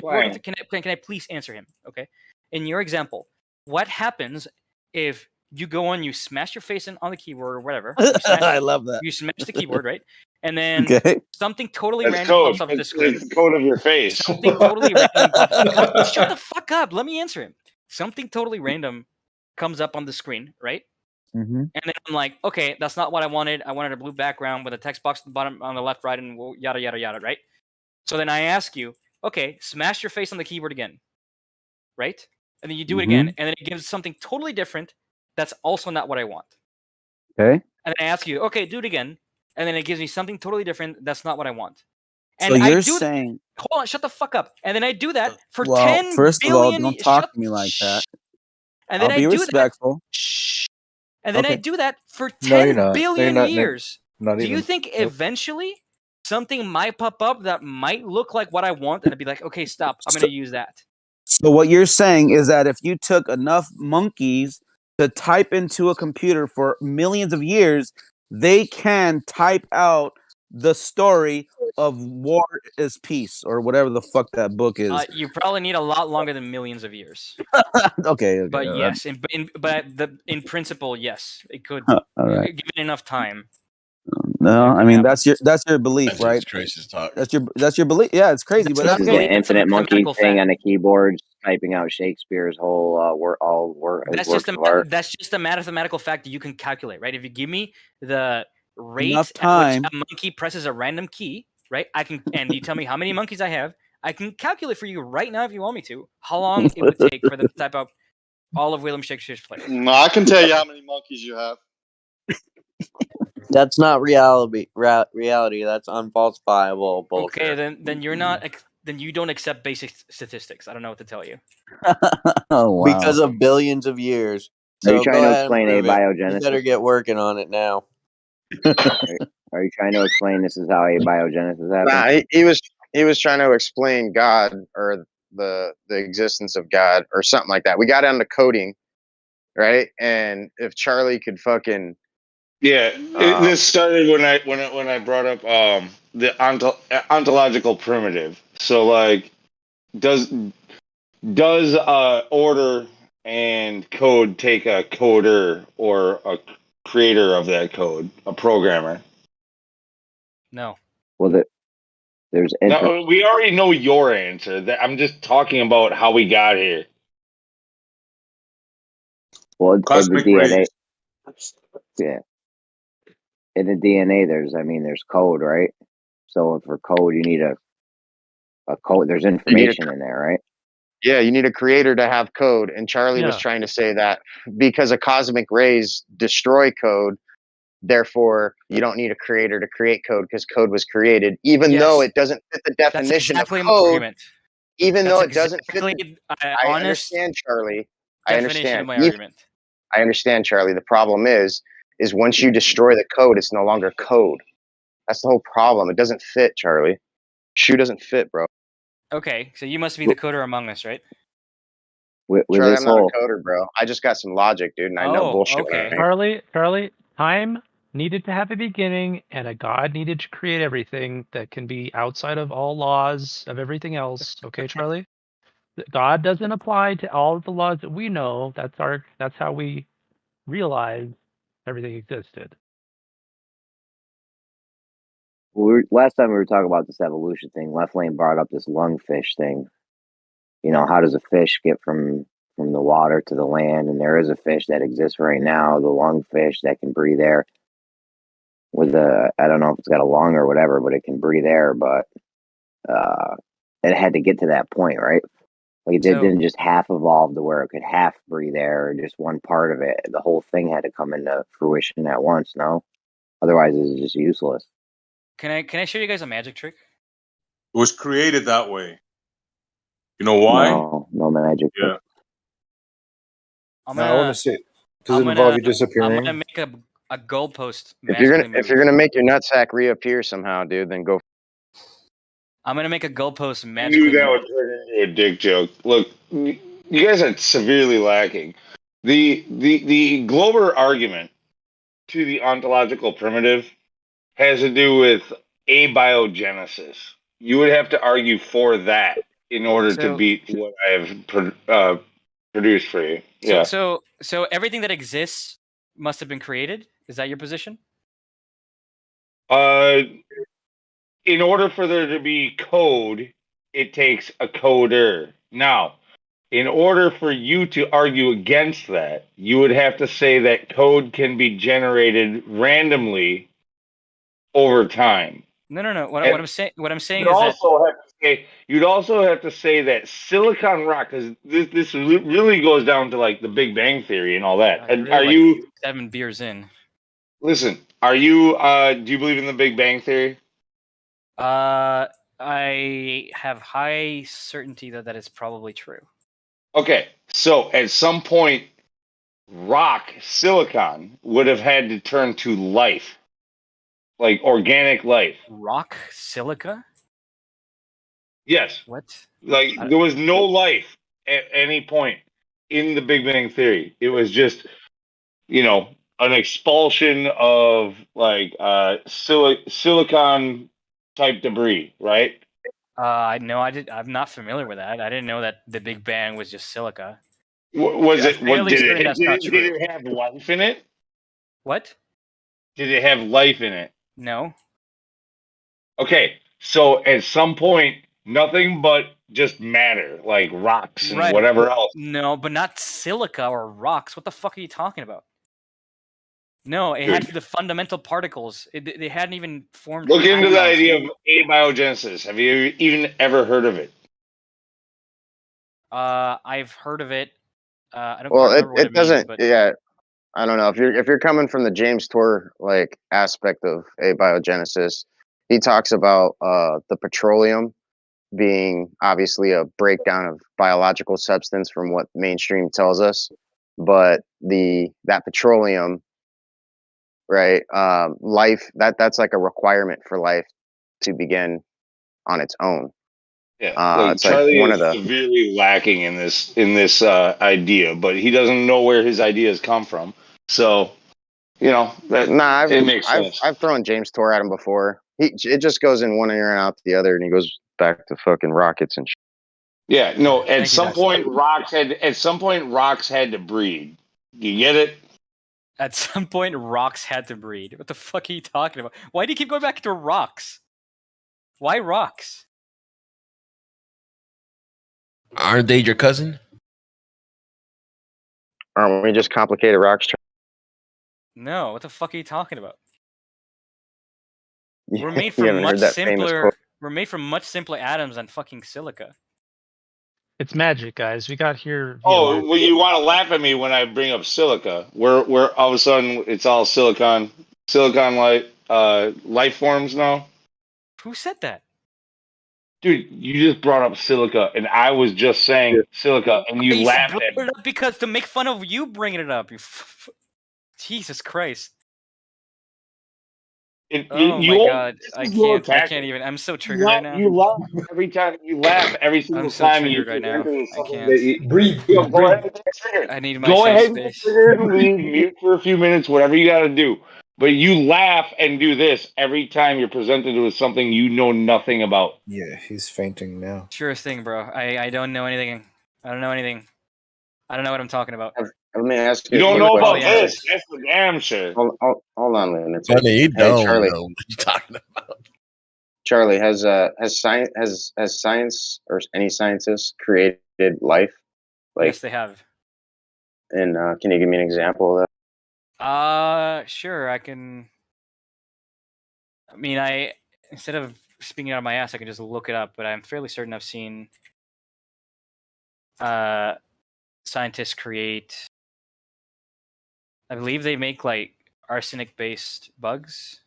playing. Can I please answer him? Okay. In your example, what happens if you go on, you smash your face on the keyboard or whatever? I love that. You smash the keyboard, right? And then something totally That's random code. pops up on the It's screen. the code of your face. Something totally random pops up. Shut the fuck up. Let me answer him. Something totally random comes up on the screen, right? Mm-hmm. And then I'm like, okay, that's not what I wanted. I wanted a blue background with a text box at the bottom, on the left, right, and yada, yada, yada, right? So then I ask you, okay, smash your face on the keyboard again, right? And then you do it again, and then it gives something totally different that's also not what I want. Okay. And then I ask you, okay, do it again, and then it gives me something totally different that's not what I want. And so you're I do saying... Hold on, shut the fuck up. And then I do that for 10 billion... first of all, don't talk to me like that. And then I'll be respectful. And then I do that for No, you're 10 not. billion No, you're not, years. not Do even. you think eventually something might pop up that might look like what I want, and I'd be like, okay, stop. I'm going to use that. So what you're saying is that if you took enough monkeys to type into a computer for millions of years, they can type out the story of War is Peace or whatever the fuck that book is. You probably need a lot longer than millions of years. Okay. But yes, in principle, yes, it could. All right. Given enough time. No, I mean that's your belief, That's right? Trace's talk. That's your belief. Yeah, it's crazy, but that's This is the infinite monkey thing on a keyboard, typing out Shakespeare's whole That's just a mathematical fact that you can calculate, right? If you give me the rate at which a monkey presses a random key, right? And you tell me how many monkeys I have, I can calculate for you right now if you want me to how long it would take for them to type out all of William Shakespeare's plays. No, I can tell you how many monkeys you have. That's not reality. Reality. That's unfalsifiable bullshit. Okay, then you're not. Then you don't accept basic statistics. I don't know what to tell you. Oh, wow. Because of billions of years. Are you So trying go to ahead and explain prove it. abiogenesis? You better get working on it now. Are you trying to explain this is how abiogenesis happens? Nah, he was trying to explain God or the existence of God or something like that. We got onto coding, right? And if Charlie could fucking this started when I brought up the ontological primitive. So like, does order and code take a coder or a creator of that code, a programmer? No. Well, there's no, we already know your answer. I'm just talking about how we got here. Well, in the Cosmic DNA, rays. yeah. In the DNA, there's code, right? So for code, you need a code. There's information in there, right? Yeah, you need a creator to have code. And Charlie was trying to say that because of cosmic rays destroy code, therefore you don't need a creator to create code because code was created, even though it doesn't fit the definition That's exactly of my code. argument. Even That's though it doesn't fit. I honest understand, Charlie. I definition understand. of my argument. I understand, Charlie. The problem is once you destroy the code, it's no longer code. That's the whole problem. It doesn't fit, Charlie. Shoe doesn't fit, bro. Okay, so you must be the coder among us, right? Charlie, I'm not a coder, bro. I just got some logic, dude, and I know bullshit. Okay. Charlie, time needed to have a beginning, and a god needed to create everything that can be outside of all laws of everything else. Okay, Charlie? God doesn't apply to all of the laws that we know. That's how we realize everything existed. Last time we were talking about this evolution thing, Left Lane brought up this lungfish thing. You know, how does a fish get from the water to the land? And there is a fish that exists right now, the lungfish that can breathe air with I don't know if it's got a lung or whatever, but it can breathe air. But it had to get to that point, right? Like it didn't just half evolve to where it could half breathe air or just one part of it. The whole thing had to come into fruition at once. No, otherwise it's just useless. Can I show you guys a magic trick? It was created that way. You know why? No magic. Yeah. I'm No, I want to see. Does I'm it involve you I'm disappearing? gonna make a goalpost If you're magically gonna move. make your nutsack reappear somehow, dude, then go. I'm gonna make a goalpost I magically knew that move. would turn into a dick joke. Look, you guys are severely lacking. The Glober argument to the ontological primitive has to do with abiogenesis. You would have to argue for that in order to So beat what I have produced for you. so Yeah. so everything that exists must have been created. Is that your position? In order for there to be code, it takes a coder. Now, in order for you to argue against that, you would have to say that code can be generated randomly over time. No. What I'm saying You'd is that also have to say that silicon rock, because this really goes down to like the Big Bang Theory and all that. you're And really are like you 7 beers in. listen? Are you do you believe in the Big Bang Theory? I have high certainty that is probably true. Okay, so at some point, rock, silicon, would have had to turn to life, like organic life. Rock silica? Yes. What? Like there was no life at any point in the Big Bang Theory. It was just, an expulsion of like silicon type debris, right? No, I'm not familiar with that. I didn't know that the Big Bang was just silica. Was I'm it? What fairly did certain it? that's not Did true. it have life in it? What? Did it have life in it? No. Okay, so at some point, nothing but just matter, like rocks and Right. whatever else. No, but not silica or rocks. What the fuck are you talking about? No, it had Dude. the fundamental particles. They hadn't even formed. Look into the compounds idea yet. of abiogenesis. Have you even ever heard of it? I've heard of it. I don't Well, quite remember what it it means, doesn't. but Yeah, I don't know if you're coming from the James Tour like aspect of abiogenesis. He talks about the petroleum being obviously a breakdown of biological substance from what mainstream tells us, but that petroleum, right? Life that's like a requirement for life to begin on its own. Yeah, It's like Charlie one is of the severely lacking in this idea, but he doesn't know where his ideas come from. So, that Nah, it makes sense. I've thrown James Tour at him before. It just goes in one ear and out the other, and he goes back to fucking rockets and shit. Yeah, no. At Thank you, some Dustin. point, rocks had to breed. You get it? At some point, rocks had to breed. What the fuck are you talking about? Why do you keep going back to rocks? Why rocks? Aren't they your cousin? Aren't we just complicated rocks? No, what the fuck are you talking about? You We're made you from haven't much heard that famous simpler. quote? We're made from much simpler atoms than fucking silica. It's magic, guys. We got here. Oh, well, you want to laugh at me when I bring up silica? Where all of a sudden it's all silicon life forms now. Who said that? Dude, you just brought up silica, and I was just saying silica, and you I laughed brought at me. it up because to make fun of you bringing it up. Jesus Christ. Oh my god, I can't even. I'm so triggered right now. You laugh every time. You laugh every single I'm so time you triggered right now. I can't. Go ahead and get triggered. I need my Go safe ahead and get space. triggered and leave, mute for a few minutes, whatever you got to do. But you laugh and do this every time you're presented with something you know nothing about. Yeah, he's fainting now. Surest thing, bro. I don't know anything. I don't know anything. I don't know what I'm talking about. Let me ask You you. don't a know quick about question. this. That's for damn sure. Hold on, Lunatic. Sonny, you Hey, don't Charlie. know what you talking about. Charlie, has science or any scientists created life? Yes, they have. And can you give me an example of that? Sure. I can. I mean, instead of speaking out of my ass, I can just look it up. But I'm fairly certain I've seen scientists create. I believe they make like arsenic-based bugs.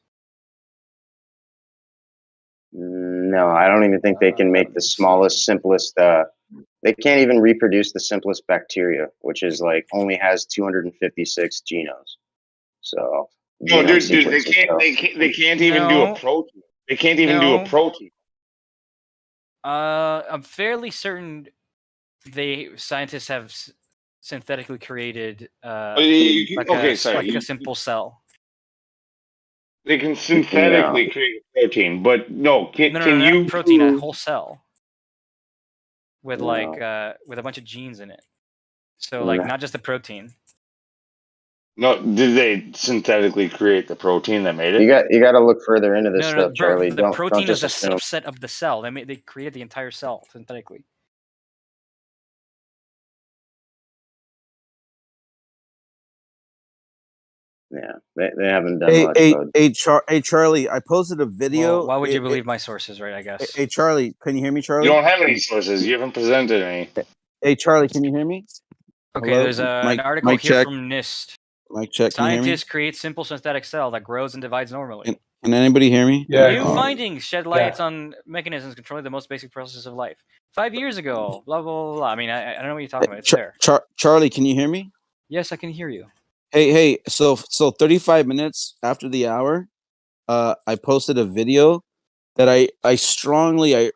No, I don't even think they can make the smallest, simplest. They can't even reproduce the simplest bacteria, which is like only has 256 genomes. So No, genome dude, they sequences. can't. So They can't even do a No. protein. They can't even do a No. protein. I'm fairly certain scientists have synthetically created Okay, a sorry. simple cell. They can synthetically create a protein, but no, can No, can not you a protein, a prove- whole cell with with a bunch of genes in it. So like No. not just the protein. No, did they synthetically create the protein that made it? you got to look further into this No, stuff, bro, Charlie. the Don't protein just is a assume. subset of the cell. They created the entire cell synthetically. Yeah, they haven't done much. Hey, Charlie, I posted a video. Well, why would you believe my sources, right? I guess. Hey, Charlie, can you hear me, Charlie? You don't have any sources. You haven't presented any. Hey, Charlie, can you hear me? Okay, Hello? there's an article mic here check. from NIST. Mic check. Can you hear me? Scientists create simple synthetic cell that grows and divides normally. Can anybody hear me? New findings shed light on mechanisms controlling the most basic processes of life. 5 years ago, blah, blah, blah, blah. I mean, I don't know what you're talking about. It's there. Charlie, can you hear me? Yes, I can hear you. Hey, so 35 minutes after the hour, I posted a video that I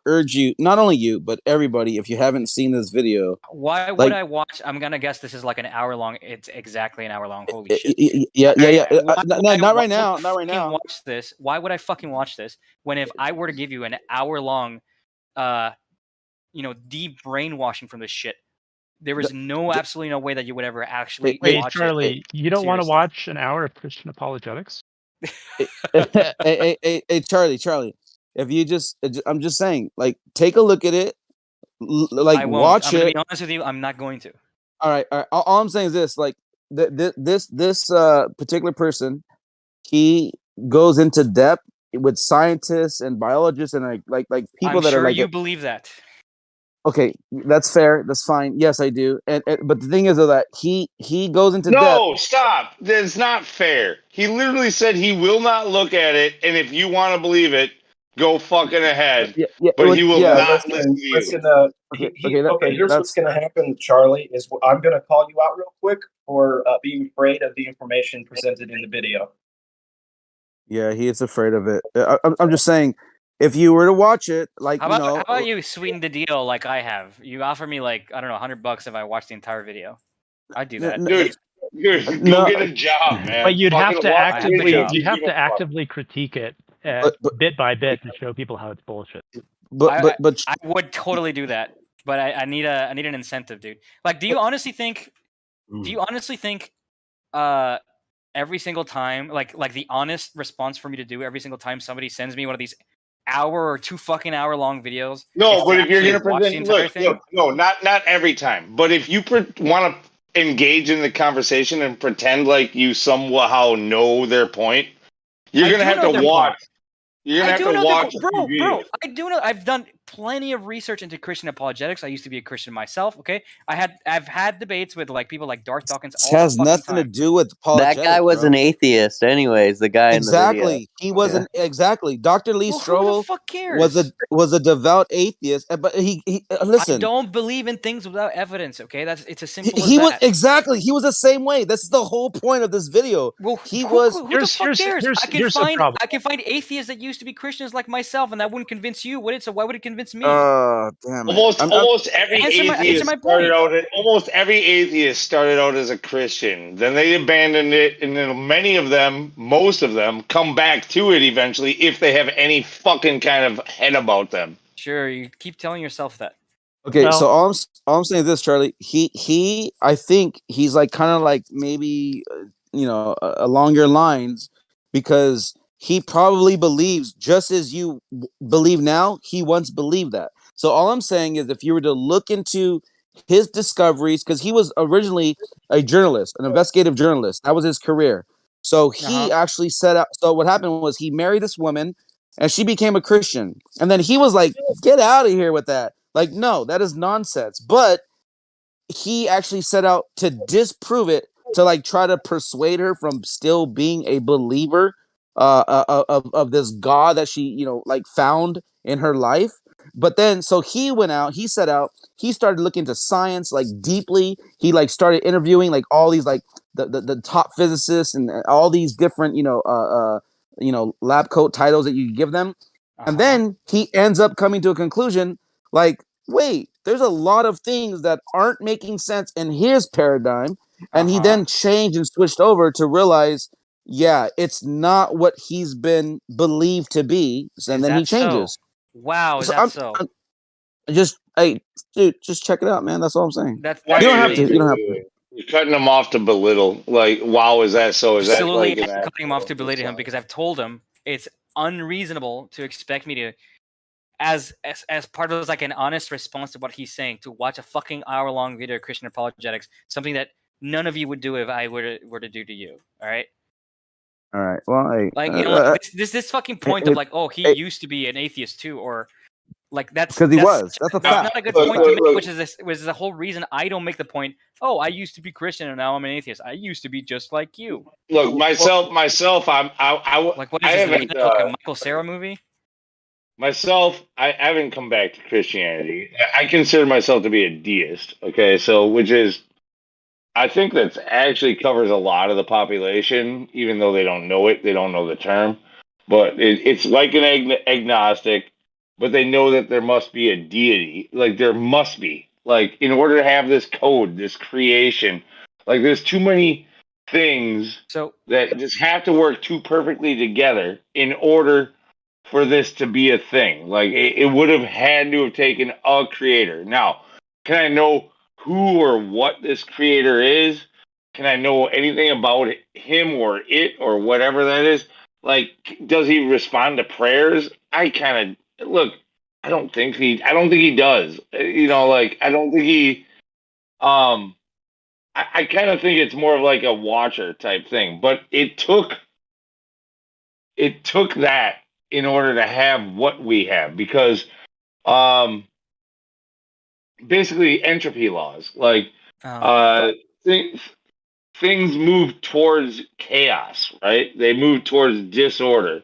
urge you, not only you, but everybody, if you haven't seen this video. Why would I watch? I'm gonna guess this is like an hour long. It's exactly an hour long. Holy shit! Yeah. Not right now. Not right now. Watch this. Why would I fucking watch this when if I were to give you an hour long, deep brainwashing from this shit, there is absolutely no way that you would ever actually watch Charlie, it. you don't want to watch an hour of Christian apologetics? hey, Charlie. If you I'm just saying, like, take a look at it, like, I won't. watch I'm gonna it. be honest with you. I'm not going to. All right. All I'm saying is this: like, this particular person, he goes into depth with scientists and biologists and like people that sure are like. You believe that. Okay, that's fair. That's fine. Yes, I do. And but the thing is, though, that he goes into depth. No, stop. That's not fair. He literally said he will not look at it, and if you want to believe it, go fucking ahead. But he will not listen to you. Here's what's going to happen, Charlie, is I'm going to call you out real quick for being afraid of the information presented in the video. Yeah, he is afraid of it. I'm just saying, if you were to watch it, like, how about you sweeten the deal like I have? You offer me like, I don't know, $100 if I watch the entire video. I'd do that. Dude, go get a job, man. But you'd have to actively critique it bit by bit to show people how it's bullshit. But I would totally do that. But I need an incentive, dude. Like, do you honestly think every single time, like the honest response for me to do every single time somebody sends me one of these hour or 2 fucking hour long videos? No, but if you're gonna present, not every time. But if you want to engage in the conversation and pretend like you somehow know their point, you're gonna have to watch. You're gonna have to watch. Bro, I do know. I've done plenty of research into Christian apologetics. I used to be a Christian myself. Okay, I've had debates with like people like Darth Dawkins. This has nothing to do with apologetics. That guy was an atheist, anyways. The guy in the video. He wasn't exactly. Dr. Lee Strobel cares? was a devout atheist, but he listen. I don't believe in things without evidence. Okay, it's as simple as he was that. exactly. He was the same way. That's the whole point of this video. Well, who the fuck cares? I can find atheists that used to be Christians like myself, and that wouldn't convince you, would it? So why would it convince me? Damn it. Almost every atheist started out as a Christian. Then they abandoned it, and then most of them, come back to it eventually if they have any fucking kind of head about them. Sure, you keep telling yourself that. Okay, so all I'm saying is this, Charlie. I think he's like kind of like maybe along your lines, because he probably believes just as you believe now. He once believed that. So all I'm saying is, if you were to look into his discoveries, because he was originally a journalist, an investigative journalist, that was his career. So he actually set out. So what happened was he married this woman, and she became a Christian, and then he was like, "Get out of here with that! Like, no, that is nonsense." But he actually set out to disprove it, to like try to persuade her from still being a believer of this God that she like found in her life. But then so he went out, he set out, he started looking into science like deeply. He like started interviewing like all these like the top physicists and all these different lab coat titles that you give them. And then he ends up coming to a conclusion like, wait, there's a lot of things that aren't making sense in his paradigm. And he then changed and switched over to realize, yeah, it's not what he's been believed to be. And then he changes. So? Wow, is So that so? Hey, dude, just check it out, man. That's all I'm saying. That's you don't have to. amazing. You don't have to. You're cutting him off to belittle. Like, wow, is that so? Is that Absolutely like an cutting him off to belittle him because I've told him it's unreasonable to expect me to, as part of like an honest response to what he's saying, to watch a fucking hour-long video of Christian apologetics, something that none of you would do if I were to do to you. All right. All right. Well, hey, Like, like this fucking point of like, oh, he used to be an atheist too, or like because he was. That's a fact. Not a good point to make, which is the whole reason I don't make the point. Oh, I used to be Christian and now I'm an atheist. I used to be just like you. Look, myself, I like what is I this? haven't Like a Michael Cera movie? Myself, I haven't come back to Christianity. I consider myself to be a deist. Okay, so which is, I think that's actually covers a lot of the population, even though they don't know it. They don't know the term, but it's like an agnostic, but they know that there must be a deity. Like there must be, like in order to have this code, this creation, like there's too many things that just have to work too perfectly together in order for this to be a thing. Like it would have had to have taken a creator. Now, can I know who or what this creator is? Can I know anything about him or it or whatever that is? Like, does he respond to prayers? I kind of look. I don't think he does. Like I don't think he. I kind of think it's more of like a watcher type thing. But it took that in order to have what we have, because basically entropy laws, like things move towards chaos, right? They move towards disorder.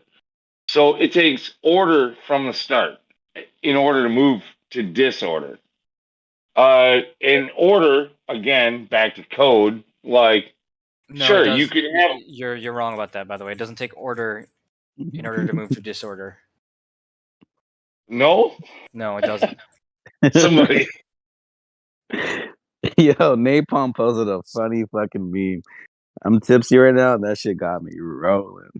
So it takes order from the start in order to move to disorder. In order, again, back to code, like No, sure, it does. you could have. You're wrong about that, by the way. It doesn't take order in order to move to disorder. No, it doesn't. Somebody. Yo, Napalm posted a funny fucking meme. I'm tipsy right now, and that shit got me rolling.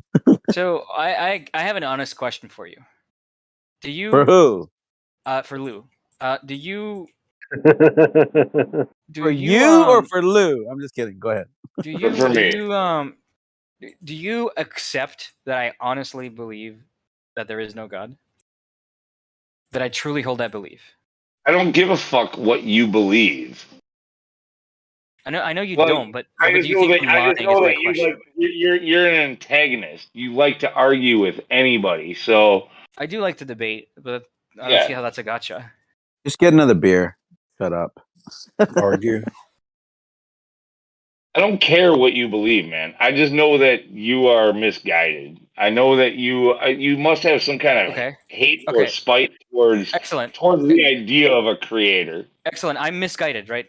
So I have an honest question for you. Do you For who? For Lou. Do you for you or for Lou? I'm just kidding. Go ahead. Do you For me. do you accept that I honestly believe that there is no God? That I truly hold that belief? I don't give a fuck what you believe. I know you Like, don't, but I do just you know think that, I'm lying is my you question. like you're an antagonist. You like to argue with anybody, so I do like to debate, but I don't Yeah. see how that's a gotcha. Just get another beer. Shut up. Argue. I don't care what you believe, man. I just know that you are misguided. I know that you must have some kind of hate or spite towards the idea of a creator. Excellent. I'm misguided, right?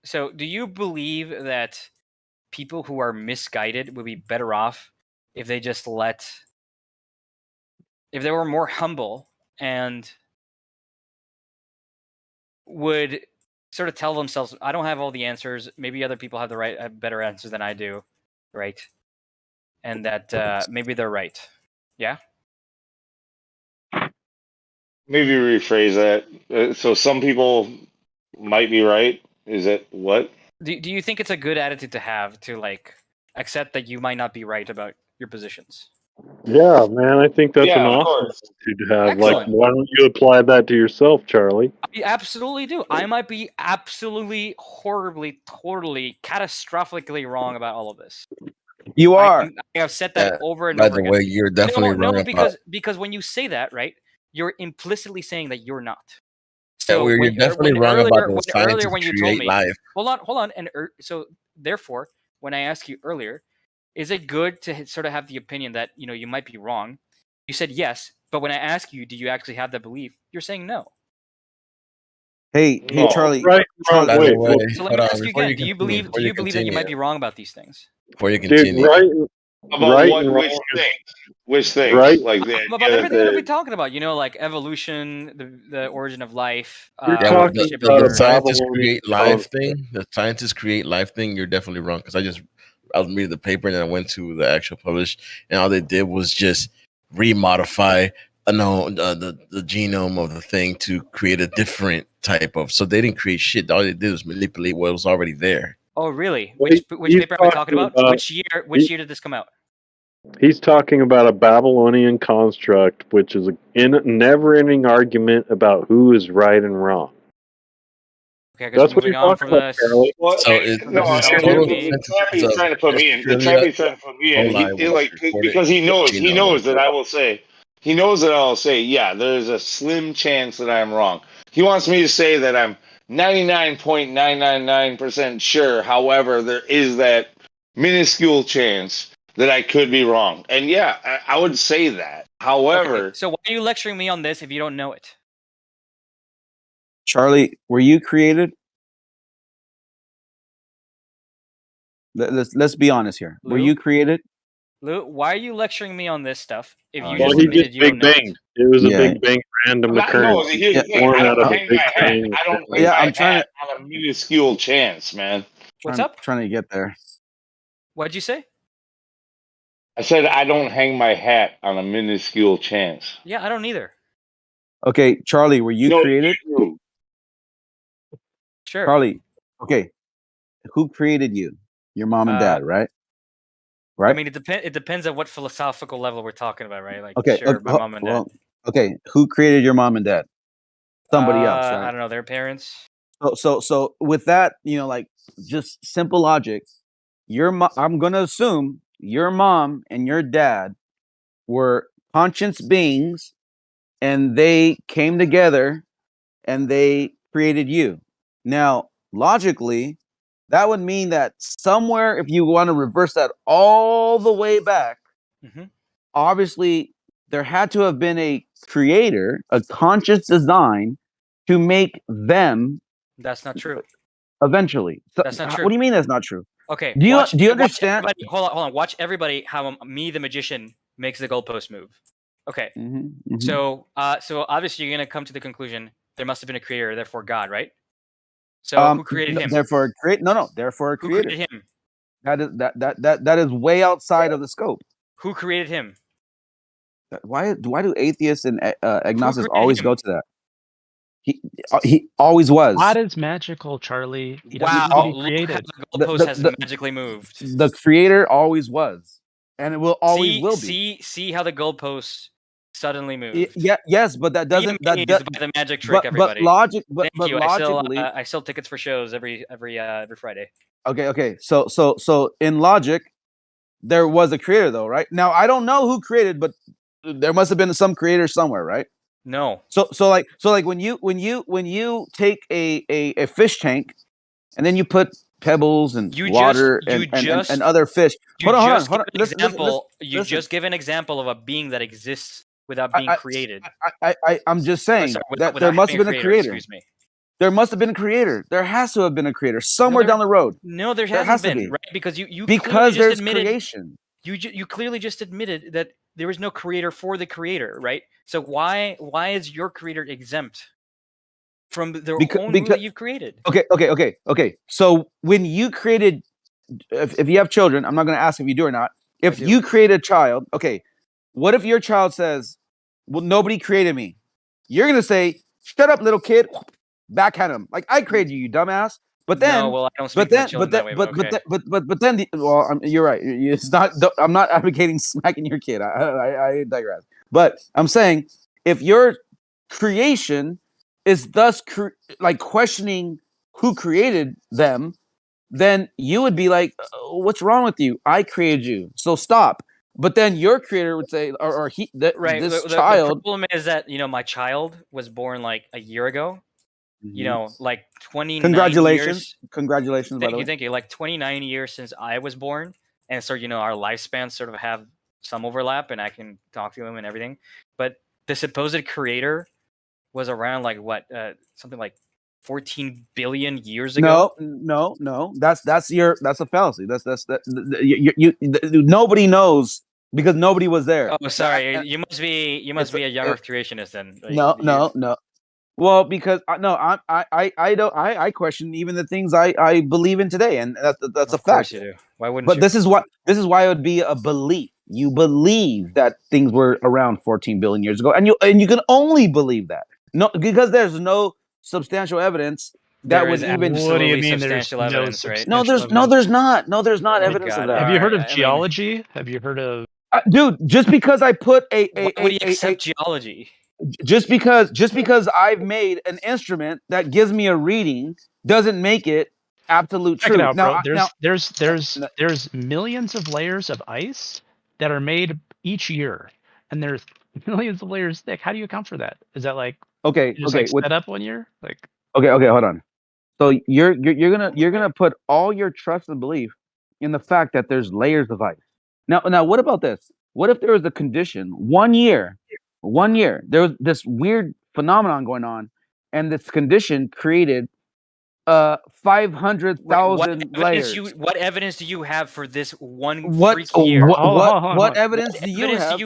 So, do you believe that people who are misguided would be better off if they just if they were more humble and would sort of tell themselves, I don't have all the answers. Maybe other people have have better answers than I do, right? And that maybe they're right. Yeah? Maybe rephrase that. So some people might be right. Is it what? Do you think it's a good attitude to have, to like accept that you might not be right about your positions? Yeah, man, I think that's an Yeah, of awesome course. attitude to have. Excellent. Like, why don't you apply that to yourself, Charlie? I absolutely do. I might be absolutely, horribly, totally, catastrophically wrong about all of this. You are. I have said that over and by over the again. way, you're definitely no, wrong about. because when you say that, right, you're implicitly saying that you're not. So well, you're definitely wrong about the scientists when you told create me, life. hold on, and so therefore, when I asked you earlier, is it good to sort of have the opinion that you might be wrong? You said yes, but when I ask you, do you actually have that belief? You're saying no. Hey, Charlie. Right, wrong. By the Wait, way, So let me ask you before again: you Do you continue, believe that you might be wrong about these things? Before you dude, continue, About right what? and Which wrong is things? Which things? right. Like the About idea everything that we've that been talking about, like evolution, the origin of life, You're yeah, well, talking ship about the a Earth. scientists Babylonian create life construct. thing. The scientists create life thing. You're definitely wrong because I was reading the paper and then I went to the actual published, and all they did was just remodify the genome of the thing to create a different type of. So they didn't create shit. All they did was manipulate what was already there. Oh, really? Well, Which he's paper am I talking about? about Which year did this come out? he's talking about a Babylonian construct, which is a never-ending argument about who is right and wrong. Okay, I guess That's we're what moving you're on talking from about, this. Charlie. Well, So no, this is Here's total the synthesis Chappie's of trying to put just me in. The trivia. Chappie's trying to put me in. Whole lie was recorded Because he knows genome. that I will say, yeah, there's a slim chance that I'm wrong. He wants me to say that I'm 99.999% sure. However, there is that minuscule chance that I could be wrong, and yeah, I would say that. Okay, However, so why are you lecturing me on this if you don't know it? Charlie, were you created? Let's be honest here. Were Lou? you created? Lou, why are you lecturing me on this stuff if you Well, just he admitted just you don't Big know Bang. it? It was a Yeah, Big Bang random no. occurrence. Here's the thing: Born I out don't of a hang Big my hat. Bang. I don't hang yeah. my I'm trying hat to on a minuscule chance, man. What's up? trying to get there. What'd you say? I said I don't hang my hat on a minuscule chance. Yeah, I don't either. Okay, Charlie, were you No, created? you. Sure. Charlie, okay, who created you? Your mom and dad, right? I Right? mean, it depends on what philosophical level we're talking about, right? Like, Okay, sure, my mom and dad. well, okay, who created your mom and dad? Somebody else, I right? don't know, their parents. So with that, like just simple logic, I'm gonna assume your mom and your dad were conscious beings, and they came together and they created you. Now, logically, that would mean that somewhere, if you want to reverse that all the way back, obviously there had to have been a creator, a conscious design to make them That's not true. eventually. So, That's not true. what do you mean that's not true? Okay, Do you watch understand? everybody, hold on. Watch everybody how me, the magician, makes the goalpost move. Okay. So obviously you're gonna come to the conclusion there must have been a creator, therefore God, right? So who created him? Therefore, therefore a Who creator. created him? That is way outside of the scope. Who created him? Why do atheists and agnostics created always him? go to that? He always was. God is magical, Charlie. He doesn't Wow, need to be created. the goalpost has magically moved. The creator always was, and it will always will be. See how the goalpost suddenly moved. Yes, but that doesn't. Be amazed by the magic trick, everybody. But Thank you. logically, I sell tickets for shows every Friday. Okay. So in logic, there was a creator, though, right? Now I don't know who created, but there must have been some creator somewhere, right? No. So like when you take a fish tank and then you put pebbles and water and other fish. Hold on. You just give an example of a being that exists without being created. I'm just saying that there must have been a creator. Excuse me. There must have been a creator. There has to have been a creator somewhere down the road. No, there hasn't been, right? Because because there's creation. You clearly just admitted that there was no creator for the creator, right? So why is your creator exempt from the own rule that you've created? Okay. So when you created, if you have children, I'm not going to ask if you do or not. If you create a child, okay, what if your child says, "Well, nobody created me"? You're going to say, "Shut up, little kid." Backhand him like I created you, dumbass. But then, no, well, I don't speak to my children that way. But then, you're right. It's not. I'm not advocating smacking your kid. I digress. But I'm saying if your creation is thus questioning who created them, then you would be like, "What's wrong with you? I created you, so stop." But then your creator would say, or he, right. This the child. problem is that my child was born like a year ago. you know, like 29 Congratulations. years. Congratulations, by the way. Thank you. Like 29 years since I was born, and so, you know, our lifespans sort of have some overlap, and I can talk to him and everything. But the supposed creator was around like what, something like 14 billion years ago. No. That's a fallacy. Nobody knows because nobody was there. Oh, sorry. You must be a younger creationist then. Like, No. Well, because I question even the things I believe in today, and that's a Of course fact. you do. Why wouldn't But you? this is why it would be a belief. You believe that things were around 14 billion years ago, and you can only believe that. No, because there's no substantial evidence that There would is even. What do you absolutely mean there's substantial no evidence, right? No, substantial there's evidence? not Oh evidence of God! that. Have you heard of I mean, geology? Have you heard of Dude, just because I put why would he accept geology? just because I've made an instrument that gives me a reading doesn't make it absolute Check it truth. out, bro. Now, There's millions of layers of ice that are made each year, and there's millions of layers thick. How do you account for that? Is that like okay, you just like with sped up 1 year? Like okay, hold on. So you're gonna put all your trust and belief in the fact that there's layers of ice. Now what about this? What if there was a condition 1 year, there was this weird phenomenon going on, and this condition created What 500,000 layers. what evidence do you have for this one What freak year? what evidence do you have?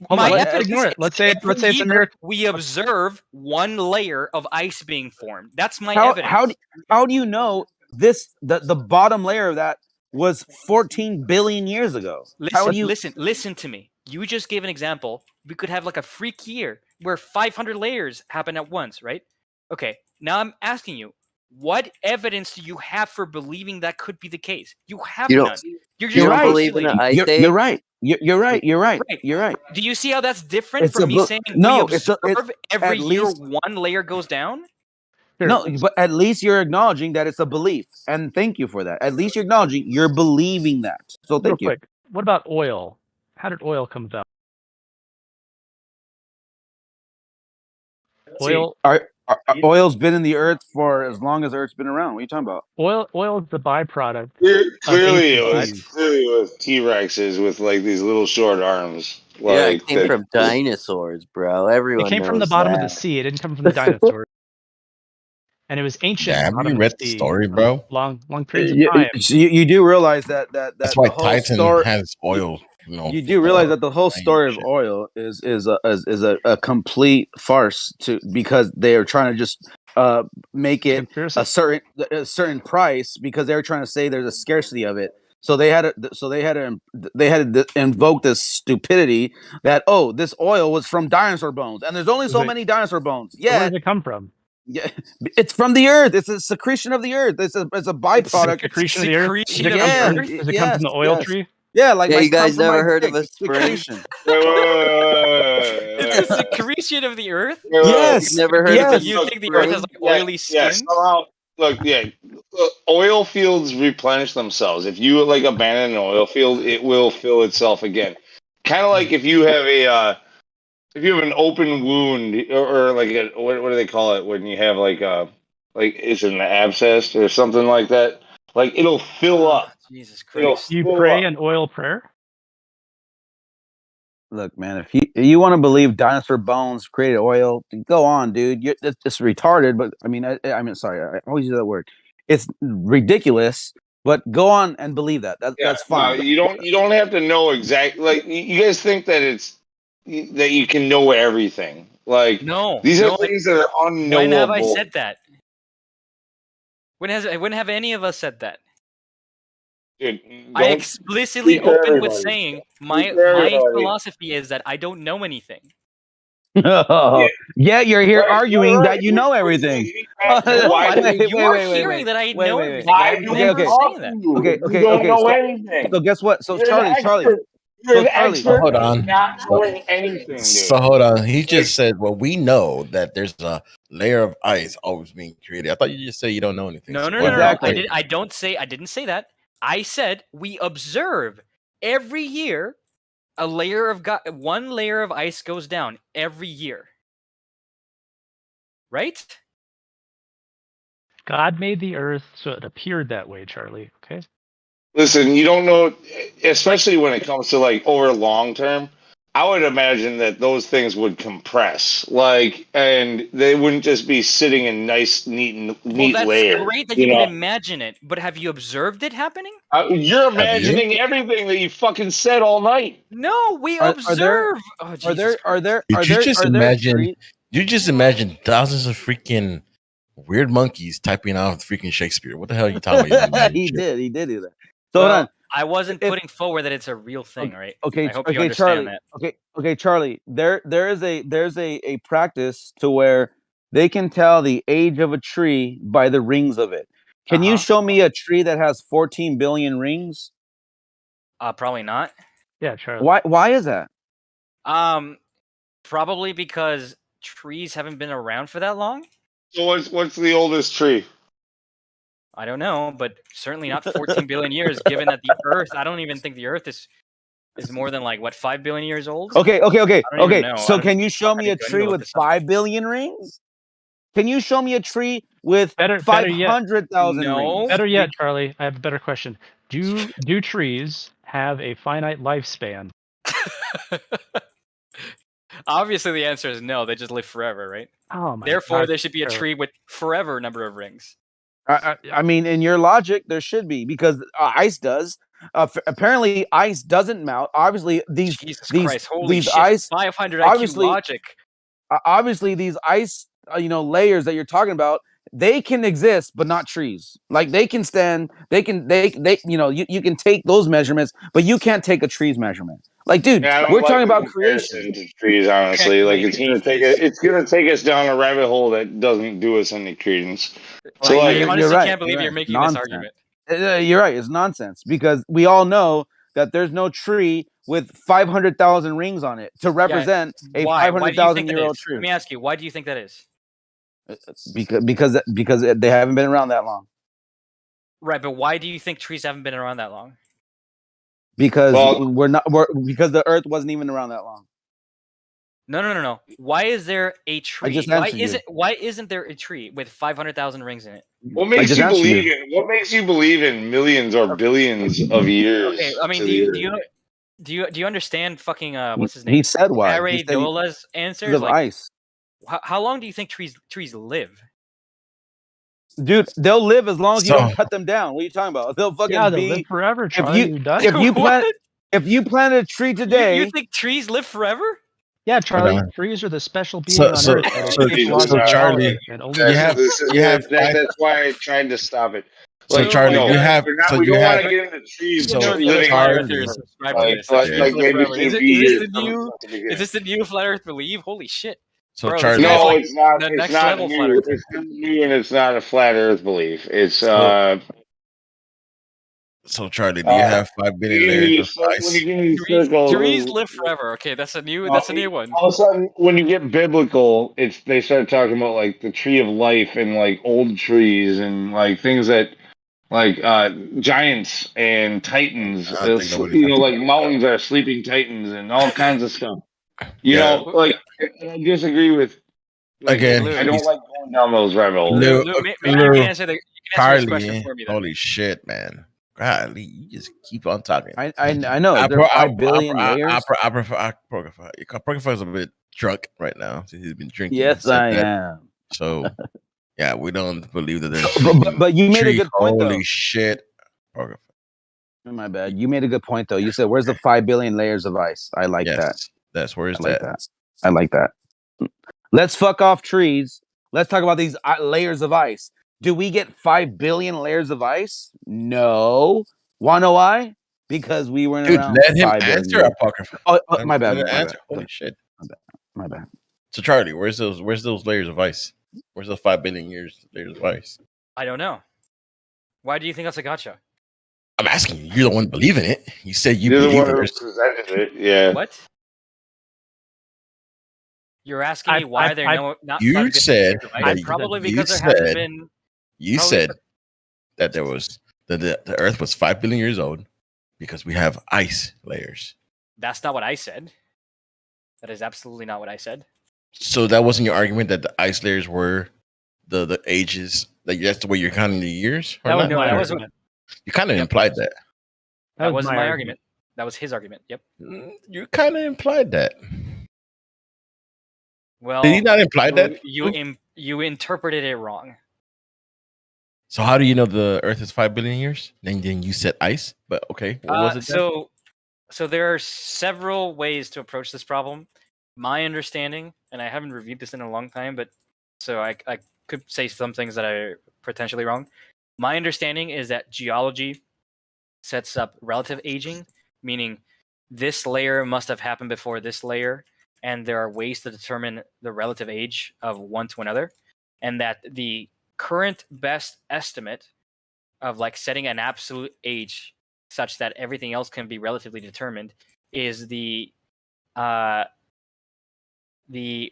Hold My on, let's evidence ignore it. is Let's say every it's a year miracle. we observe one layer of ice being formed. That's my How evidence. how do you know the bottom layer of that was 14 billion years ago? How do you Listen to me. You just gave an example. We could have like a freak year where 500 layers happen at once, right? Okay. Now I'm asking you, what evidence do you have for believing that could be the case? You have You none. don't. You're You just don't believe in postulating. an ice age? You're right. You're right. Do you see how that's different It's from a me book. saying we No, observe every at year least one layer goes down? no, but at least you're acknowledging that it's a belief, and thank you for that. At least you're acknowledging you're believing that. So Real thank you. quick, what about oil? How did oil come about? Oil Oil's been in the earth for as long as Earth's been around. What are you talking about? oil is the byproduct of Clearly, ancient it seas. was T-Rexes with like these little short arms. Yeah, it Like came that. from dinosaurs, bro. It Everyone came from the knows bottom of the that. sea. It didn't come from the dinosaurs. And it was ancient Damn, bottom you of the read the sea story, for bro. long periods of You, time. you do realize that That's the why whole Titan story. has oil. You know, You do realize that the whole story of oil is a complete farce because they are trying to just make it a certain price because they're trying to say there's a scarcity of it. So they had to invoke this stupidity that this oil was from dinosaur bones and there's only so many dinosaur bones. So where Yet does it come from? yeah, it's from the earth. It's a secretion of the earth. It's a byproduct. Secretion of the earth? Does it come from the oil tree? Yeah, like Yeah, my you guys from my never heard of dick. a spring? Secretion. It's a secretion of the earth? Yes. You've never heard of a You think the earth has like oily skin? Somehow, look, oil fields replenish themselves. If you like abandon an oil field, it will fill itself again. Kind of like if you have an open wound or like what do they call it when you have like is it an abscess or something like that? Like it'll fill up. Jesus It'll Christ. You fill pray up. an oil prayer? Look, man, if you want to believe dinosaur bones created oil, go on, dude. It's just retarded, but I mean, I mean, sorry, I always use that word. It's ridiculous, but go on and believe that. That's fine. You don't have to know exactly. Like you guys think that that you can know everything. Like these are things that are unknowable. When have I said that? When have any of us said that? Dude, I explicitly opened with saying my philosophy is that I don't know anything. Yeah, you're here arguing that you know everything. You're hearing that I know everything. I'm never saying that. Okay. So guess what? So Charlie. You're an expert hold at on. not knowing anything, dude. So hold on. He just said, "Well, we know that there's a layer of ice always being created." I thought you just said you don't know anything. No. Exactly. I didn't say that. I said we observe every year one layer of ice goes down every year. Right? God made the earth so it appeared that way, Charlie. Okay. Listen, you don't know, especially when it comes to like over long term. I would imagine that those things would compress, like, and they wouldn't just be sitting in nice, neat Well, that's layers. great that you You can know, imagine it, but have you observed it happening? you're Have you? imagining everything that you fucking said all night. No, we Are there observe. Oh, are Jesus there are Christ. there Did are you there just are there imagine? trees? You just imagine thousands of freaking weird monkeys typing out freaking Shakespeare. What the hell are you talking about? You don't imagine he shit. did do that. So hold on. Well, I wasn't If putting forward that it's a real thing, right? okay, I hope you okay, understand Charlie. that. Okay, Charlie. There's a practice to where they can tell the age of a tree by the rings of it. Can you show me a tree that has 14 billion rings? Probably not. Yeah, Charlie. Why is that? Probably because trees haven't been around for that long. So what's the oldest tree? I don't know, but certainly not 14 billion years. Given that the Earth, I don't even think the Earth is more than like what 5 billion years old. Okay. I don't even know. So can you show me a tree with 5 billion rings? Can you show me a tree with Better 500,000 No. rings? Better yet, Charlie, I have a better question. Do trees have a finite lifespan? Obviously, the answer is no. They just live forever, right? Oh my Therefore, God, there should be a Charlie. tree with forever number of rings. I mean, in your logic, there should be because ice does. Apparently, ice doesn't melt. Obviously, Jesus Christ! Holy these shit! ice 500 obviously IQ logic. Obviously these ice layers that you're talking about, they can exist but not trees. Like they can stand, they you can take those measurements, but you can't take a tree's measurement. Like, dude, Yeah, I don't we're like talking the about creation. comparison to trees. Honestly, like it's gonna take us down a rabbit hole that doesn't do us any credence. So I like, honestly can't believe you're making this Nonsense. argument. You're right. It's nonsense because we all know that there's no tree with 500,000 rings on it to represent a Why? Why do you think 500,000-year-old that is? tree. Let me ask you. Why do you think that is? Because they haven't been around that long. Right, but why do you think trees haven't been around that long? Because because the Earth wasn't even around that long. No. Why is there a tree? just Why answered you. Why isn't there a tree with 500,000 rings in it? what makes you believe in millions or billions of years? Okay, I mean, to the Earth? do you understand fucking what's his name? He said why. He said Areola's answers of like ice. How long do you think trees live? Dude, they'll live as long as you don't cut them down. What are you talking about? They'll fucking Yeah, they'll live forever, Charlie. If you plant a tree today, you think trees live forever? Yeah, Charlie. Trees are the special being on Earth. Charlie, that's why I tried to stop it. So Charlie, we don't want to get into trees living on Is this the new flat Earth belief? Holy shit! So Bro, Charlie, no, it's not. The It's next not level flat new. Earth. It's not new, and it's not a flat Earth belief. It's So Charlie, do you have 5 billion layers of ice? Trees live forever. Okay, that's a new one. All of a sudden, when you get biblical, they start talking about like the tree of life and like old trees and like things that like giants and titans. Like mountains are sleeping titans and all kinds of stuff. You know, like I disagree with. Again, I don't like going down those rabbit holes. Maybe you can answer this question for me then. Holy shit, man! God, you just keep on talking. I know. There are 5 billion layers. I prefer Prokofiev is a bit drunk right now. So he's been drinking. Yes, I am. So, yeah, we don't believe that there's. But you made a good point, though. Holy shit, Prokofiev. My bad. You made a good point, though. You said, "Where's the 5 billion layers of ice?" I like that. That's where's that. I like that. Let's fuck off trees. Let's talk about these layers of ice. Do we get 5 billion layers of ice? No. Wanna know why? Because we weren't around. Let him answer a Apocrypha. Oh, my bad. Holy shit. My bad. So Charlie, where's those layers of ice? Where's those 5 billion layers of ice? I don't know. Why do you think that's a gotcha? I'm asking you. You're the one believing it. You said you believe it. Yeah. What? You're asking me why they're not. You said probably because there hasn't been. You said that there was the Earth was 5 billion years old because we have ice layers. That's not what I said. That is absolutely not what I said. So that wasn't your argument that the ice layers were the ages Like that's the way you're counting the years? Or That was not? my that was argument. You kind of implied that. that was wasn't my my argument. argument. That was his argument. Yep. You kind of implied that. Well, Did he not imply that? you interpreted it wrong. So how do you know the Earth is 5 billion years? And then you said ice. But okay, what was it? Then? So there are several ways to approach this problem. My understanding, and I haven't reviewed this in a long time, but so I could say some things that are potentially wrong. My understanding is that geology sets up relative aging, meaning this layer must have happened before this layer, and there are ways to determine the relative age of one to another, and that the current best estimate of like setting an absolute age such that everything else can be relatively determined is the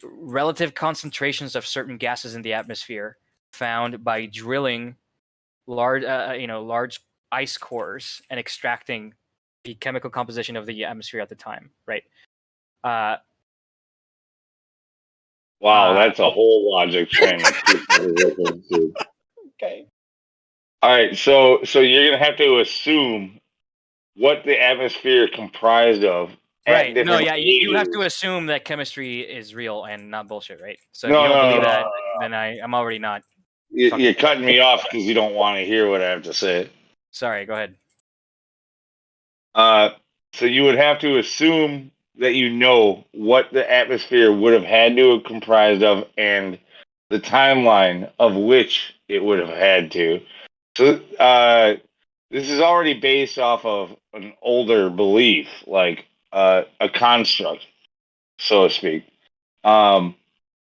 relative concentrations of certain gases in the atmosphere found by drilling large ice cores and extracting the chemical composition of the atmosphere at the time, right? Wow, that's a whole logic train. Okay. All right, so you're gonna have to assume what the atmosphere comprised of. Right. No, yeah, you have to assume that chemistry is real and not bullshit, right? So if No, you don't no, believe no, that, no, then I'm already not. You're cutting me off because you don't want to hear what I have to say. Sorry, go ahead. So you would have to assume that you know what the atmosphere would have had to have comprised of and the timeline of which it would have had to. So this is already based off of an older belief, like a construct, so to speak, of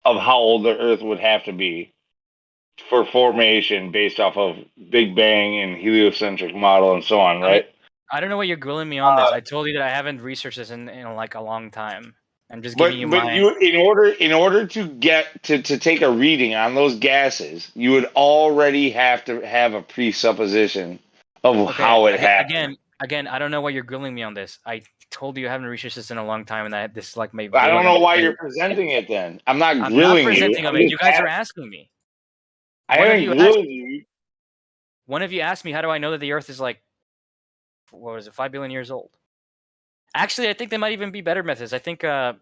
how old the Earth would have to be for formation based off of Big Bang and heliocentric model and so on, right? I don't know what you're grilling me on this. I told you that I haven't researched this in like a long time. I'm just giving you my. In order to get to take a reading on those gases, you would already have to have a presupposition of how it happened. Again, I don't know why you're grilling me on this. I told you I haven't researched this in a long time, and that this is like my. I don't know why you're presenting it. Then I'm not grilling you. Presenting of it. You guys are asking me. I haven't grilled you. One of you asked me, how do I know that the Earth is like, what was it, 5 billion years old? Actually, I think there might even be better methods. I think there's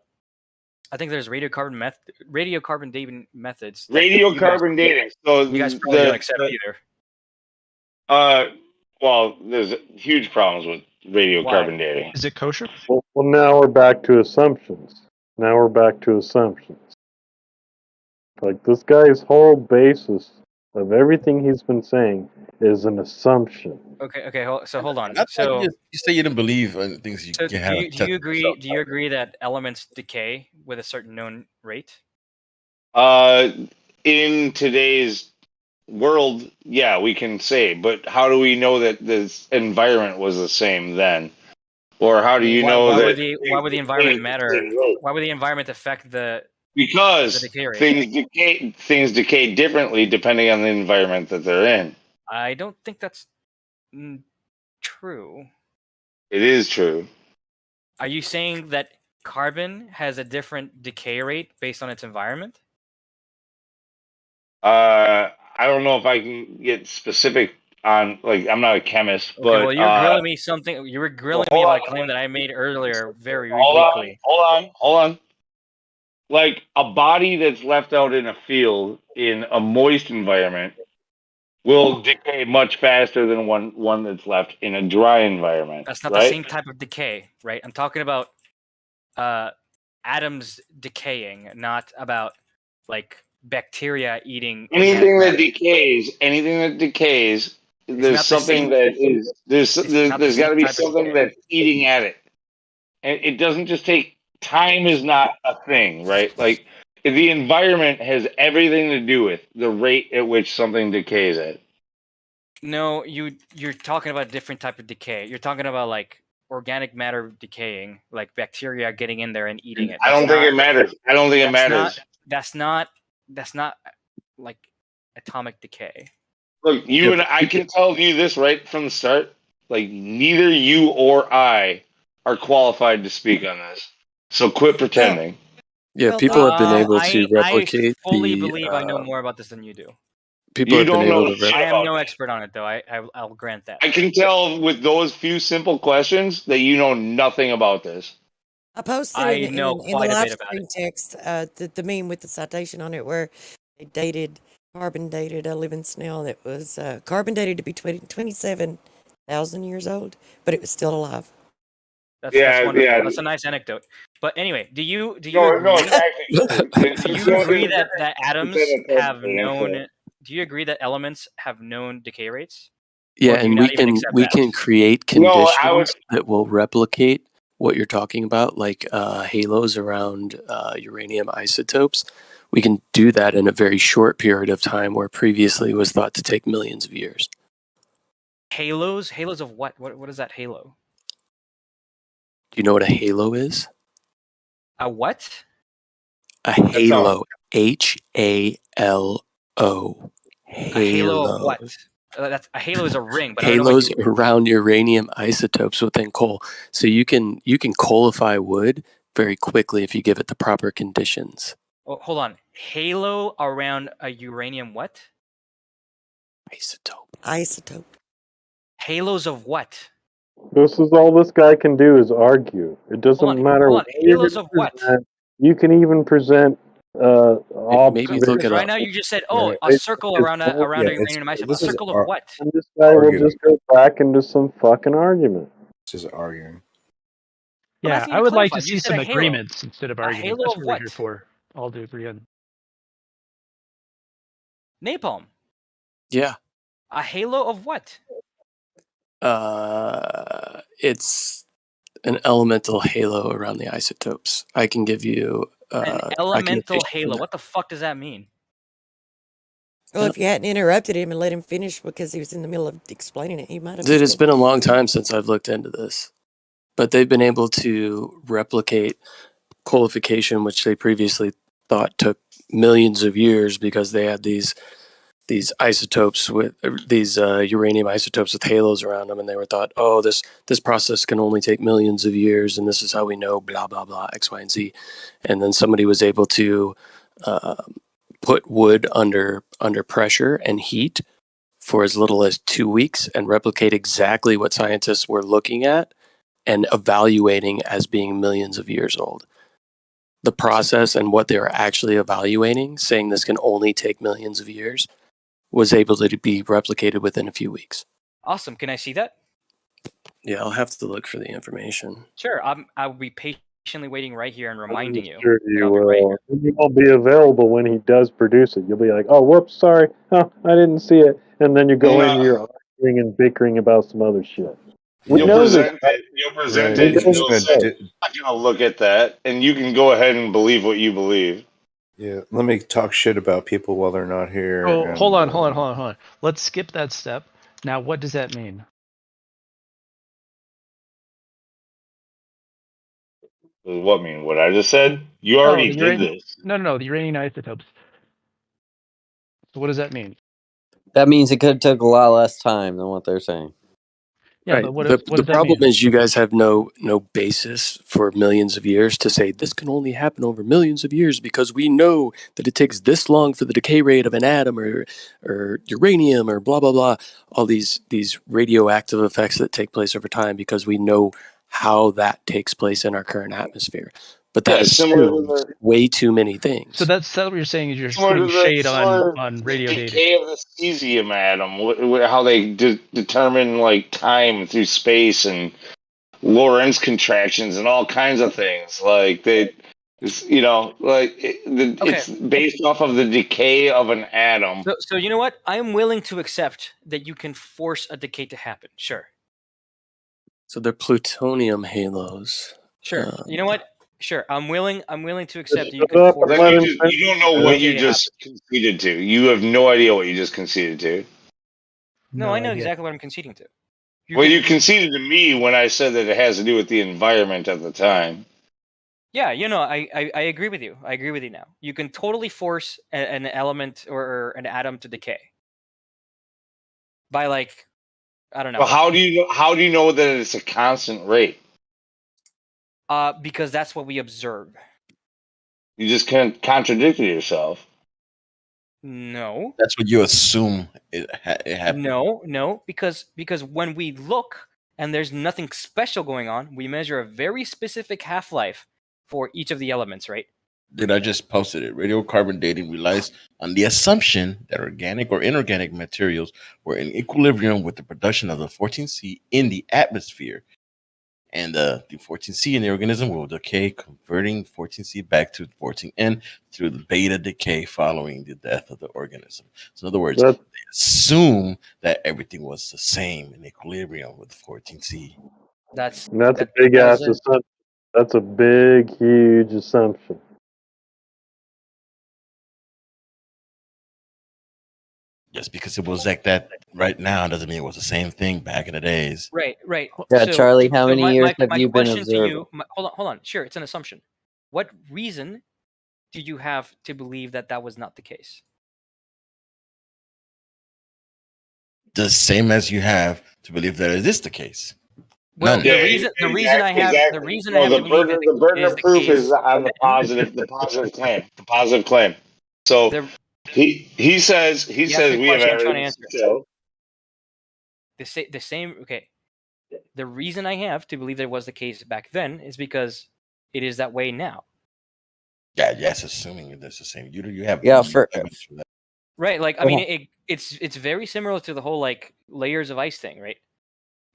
radiocarbon dating methods. Radiocarbon dating. So you guys probably don't accept either. Well, there's huge problems with radiocarbon dating. Is it kosher? Well, now we're back to assumptions. Like this guy's whole basis of everything he's been saying is an assumption. Okay. So hold on. So you say you didn't believe in things you can have. Do you agree? Do you agree that elements decay with a certain known rate? In today's world, yeah, we can say, but how do we know that this environment was the same then? Or how do you know that? Why would the environment matter? Why would the environment affect the? Because the decay rate? things decay differently depending on the environment that they're in. I don't think that's true. It is true. Are you saying that carbon has a different decay rate based on its environment? I don't know if I can get specific on, like, I'm not a chemist, but well, you're grilling me something. You were grilling me on a claim that I made earlier very weakly. Hold on. Like a body that's left out in a field in a moist environment will decay much faster than one that's left in a dry environment. That's not the same type of decay, right? I'm talking about atoms decaying, not about like bacteria eating anything that decays. There's something that is there's got to be something that's eating at it, and it doesn't just take. Time is not a thing, right? Like the environment has everything to do with the rate at which something decays at. No, you're talking about a different type of decay. You're talking about like organic matter decaying, like bacteria getting in there and eating it. I don't think it matters. That's not like atomic decay. Look, you and I can tell you this right from the start. Like neither you or I are qualified to speak on this. So quit pretending. Yeah, people have been able to replicate I fully believe I know more about this than you do. People You have been don't know able to. shit I am about no it. expert on it, though. I'll grant that. I can tell with those few simple questions that you know nothing about this. I posted I know in the quite a live bit about stream text the meme with the citation on it where they carbon dated a living snail that was carbon dated to be 27,000 years old, but it was still alive. That's wonderful. That's a nice anecdote. But anyway, do you No, agree? it's actually true. Do you agree that atoms have known? Do you agree that elements have known decay rates? Yeah, Or do you and not even accept we that? can create No, I would. conditions that will replicate what you're talking about, like halos around uranium isotopes. We can do that in a very short period of time, where previously was thought to take millions of years. Halos? Halos of what? What is that halo? Do you know what a halo is? A what? A halo. HALO. A halo of what? That's a halo is a ring, but I don't know what Halos you. around uranium isotopes within coal. So you can coalify wood very quickly if you give it the proper conditions. Oh, hold on. Halo around a uranium what? Isotope. Halos of what? This is all this guy can do is argue. It doesn't matter Hold on. what you're Halos going of to what? present. You can even present Maybe look Because it right up. now you just said, "Oh, Right. a circle around a Yeah, uranium isotope." A this is circle of what? And this guy will arguing. just go back into some fucking argument. This is arguing. I'm Yeah, asking you I to would like clarify. to You see said some a halo. agreements instead of A arguments. halo That's of what we're what? here for. All to agree on. Napalm. Yeah. A halo of what? It's an elemental halo around the isotopes. I can give you An elemental documentation for halo. that. What the fuck does that mean? Well, if you hadn't interrupted him and let him finish because he was in the middle of explaining it, he might have. Dude, it's been a long time since I've looked into this, but they've been able to replicate coalification, which they previously thought took millions of years because they had these isotopes with these uranium isotopes with halos around them, and they were thought, oh, this process can only take millions of years, and this is how we know blah blah blah X, Y, and Z. And then somebody was able to put wood under pressure and heat for as little as 2 weeks and replicate exactly what scientists were looking at and evaluating as being millions of years old. The process and what they were actually evaluating, saying this can only take millions of years, was able to be replicated within a few weeks. Awesome. Can I see that? Yeah, I'll have to look for the information. Sure. I'll be patiently waiting right here and reminding you. Sure that you I'll be right will. And you won't be available when he does produce it. You'll be like, oh, whoops, sorry. Huh, I didn't see it. And then you go in, you're arguing and bickering about some other shit. We You'll know this. present We it, and know you'll this say, stuff. I'm not going to look at that. And you can go ahead and believe what you believe. Yeah, let me talk shit about people while they're not here. Oh, and, hold on. Let's skip that step. Now, what does that mean? What mean? What I just said? You already the did this. No, the uranium isotopes. So what does that mean? That means it could have took a lot less time than what they're saying. Yeah, right. but what the does that problem mean? is you guys have no basis for millions of years to say this can only happen over millions of years because we know that it takes this long for the decay rate of an atom or uranium or blah blah blah, all these radioactive effects that take place over time because we know how that takes place in our current atmosphere. But that assumes way too many things. So that's what you're saying is you're Similar putting to shade similar on to radio the dating. decay of the cesium atom, how they determine like time through space and Lorentz contractions and all kinds of things. Like it's based off of the decay of an atom. So you know what? I'm willing to accept that you can force a decay to happen. Sure. So they're plutonium halos. Sure. You know what? Sure. I'm willing to accept that you Shut can up force. and let him You don't know what you just conceded to. You have no idea what you just conceded to. No, I know exactly what I'm conceding to. You conceded to me when I said that it has to do with the environment at the time. Yeah, I agree with you. I agree with you now. You can totally force an element or an atom to decay by I don't know. Well, how do you know that it's a constant rate? Because that's what we observe. You just can't contradict yourself. No. That's what you assume it happened. No, because when we look and there's nothing special going on, we measure a very specific half-life for each of the elements, right? Dude, I just posted it. Radiocarbon dating relies on the assumption that organic or inorganic materials were in equilibrium with the production of the 14C in the atmosphere. And the 14C in the organism will decay, converting 14C back to 14N through the beta decay following the death of the organism. So in other words, That- they assume that everything was the same in equilibrium with 14C. That's a big ass assumption. That's a big, huge assumption. Just because it was like that right now doesn't mean it was the same thing back in the days. Right. Yeah, Charlie, how many years have my you been question to observing? you, hold on. Sure, it's an assumption. What reason do you have to believe that that was not the case? The same as you have to believe that it is the case. Well, None. the reason I have to believe the burden of proof case is on the positive claim. The positive claim. So he says You asked me a we have question, I'm trying to evidence answer to show. the same. Okay, the reason I have to believe that it was the case back then is because it is that way now. Yeah, yes, assuming that's the same. You have Yeah, for evidence for that. Right, like I mean, it's very similar to the whole like layers of ice thing, right?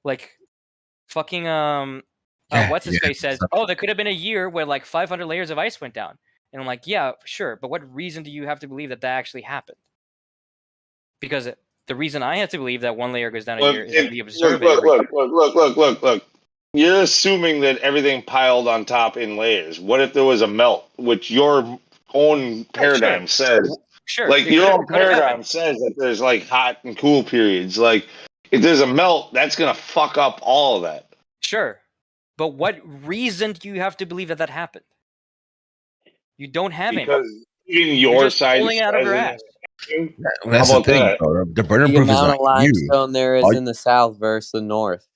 Like, fucking what's his face says, oh, there could have been a year where like 500 layers of ice went down, and I'm like, yeah, sure, but what reason do you have to believe that that actually happened? Because the reason I have to believe that one layer goes down a year is that we observe it. Look. You're assuming that everything piled on top in layers. What if there was a melt, which your own paradigm says? Sure. Like it your could- own could have paradigm happened. says that there's like hot and cool periods. Like if there's a melt, that's gonna fuck up all of that. Sure, but what reason do you have to believe that that happened? You don't have any. Because even You're your just side pulling it out of your says ass. it. Well, that's How the about thing, that? bro. The burden the proof is on amount of you. limestone there is in the south versus the north.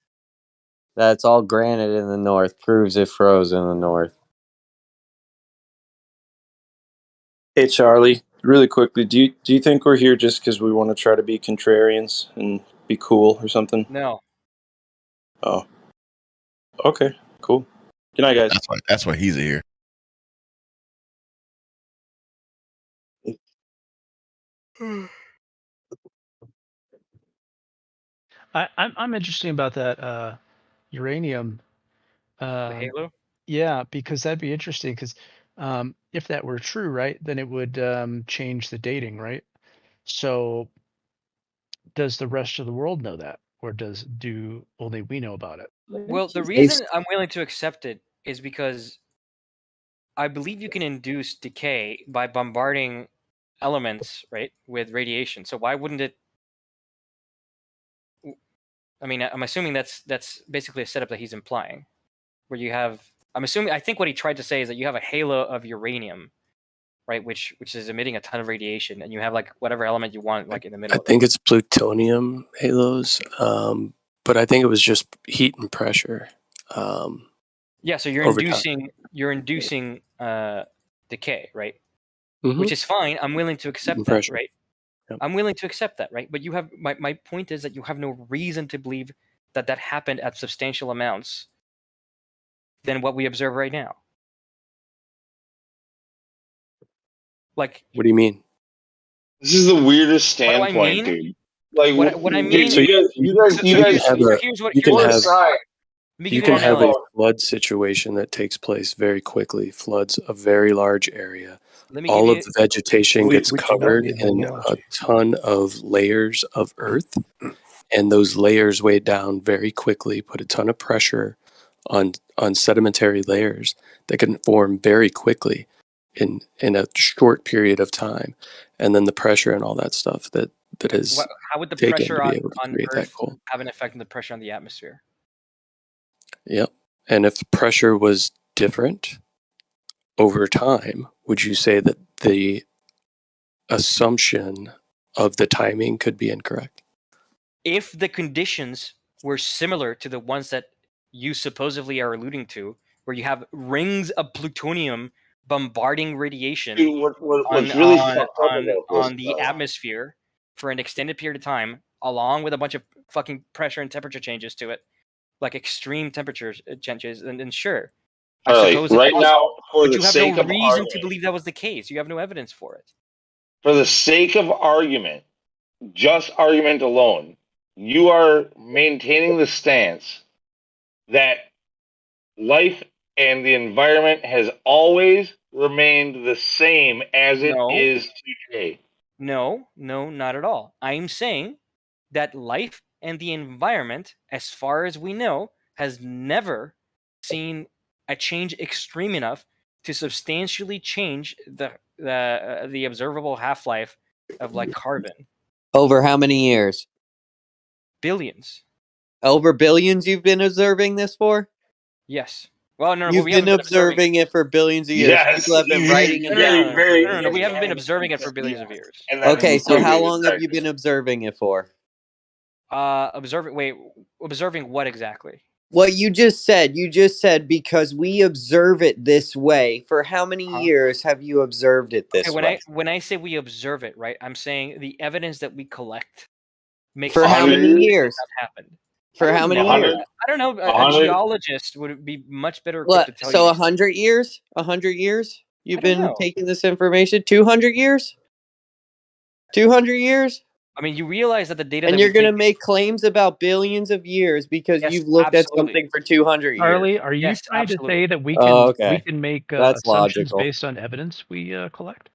That's all granite in the north proves it froze in the north. Hey Charlie, really quickly, do you think we're here just because we want to try to be contrarians and be cool or something? No. Oh. Okay, cool. Good night, guys. That's why he's here. I'm interested about that uranium. The halo? Yeah, because that'd be interesting. Because if that were true, right, then it would change the dating, right? So, does the rest of the world know that, or do only we know about it? Well, the reason I'm willing to accept it is because I believe you can induce decay by bombarding elements, right, with radiation. So why wouldn't it? I mean, I'm assuming that's basically a setup that he's implying, where you have. I'm assuming. I think what he tried to say is that you have a halo of uranium, right, which is emitting a ton of radiation, and you have like whatever element you want, like in the middle. I think it's plutonium halos, but I think it was just heat and pressure. Yeah, so you're over time. inducing decay, right? Mhm. Which is fine. I'm willing to accept And that, pressure. right? Yep. I'm willing to accept that, right? But you have my point is that you have no reason to believe that that happened at substantial amounts than what we observe right now. Like, What do you mean? This is the weirdest What do I standpoint, mean? dude. Like What I mean. So you guys, here's what. you Here's can what have Let me you give you can an have a analogy. flood situation that takes place very quickly, floods a very large area. Let me give All you. of the vegetation We gets do not covered need an in a analogy. ton of layers of earth, and those layers weigh down very quickly, put a ton of pressure on sedimentary layers that can form very quickly in a short period of time, and then the pressure and all that stuff that is How would the taken pressure to be on able to create that Earth cold. have an effect on the pressure on the atmosphere? Yep. And if pressure was different over time, would you say that the assumption of the timing could be incorrect? If the conditions were similar to the ones that you supposedly are alluding to, where you have rings of plutonium bombarding radiation Dude, on what's really fucked up about this, on the atmosphere for an extended period of time, along with a bunch of fucking pressure and temperature changes to it, like extreme temperature changes, and then sure, I Charlie, suppose it's right possible, now, for but the you have no sake of reason to argument, believe that was the case. You have no evidence for it. for the sake of argument, just argument alone, you are maintaining the stance that life and the environment has always remained the same as it No. is today. No, not at all. I'm saying that life and the environment, as far as we know, has never seen a change extreme enough to substantially change the observable half-life of like carbon. Over how many years? Billions. Over billions you've been observing this for? Yes. Well, no, You've we been haven't been observing. observing it for billions of years. Yes, People have been writing it down. No. We haven't been observing it for billions of years. Okay, so how long have you been observing it for? Observing what exactly? What you just said. You just said because we observe it this way. For how many years have you observed it this way? When I say we observe it, right, I'm saying the evidence that we collect makes For how many years? that happened. For how many years? I don't know. A geologist would be much better equipped to What? tell So you. 100 years? 100 years? You've I don't been know. taking this information? 200 years? 200 years? I mean, you realize that the data And that you're we going to take, make claims about billions of years because Yes, you've looked absolutely. at something for 200 years. Charlie, are you Yes, trying to absolutely. say that we Oh, can okay. make That's assumptions logical. based on evidence we collect?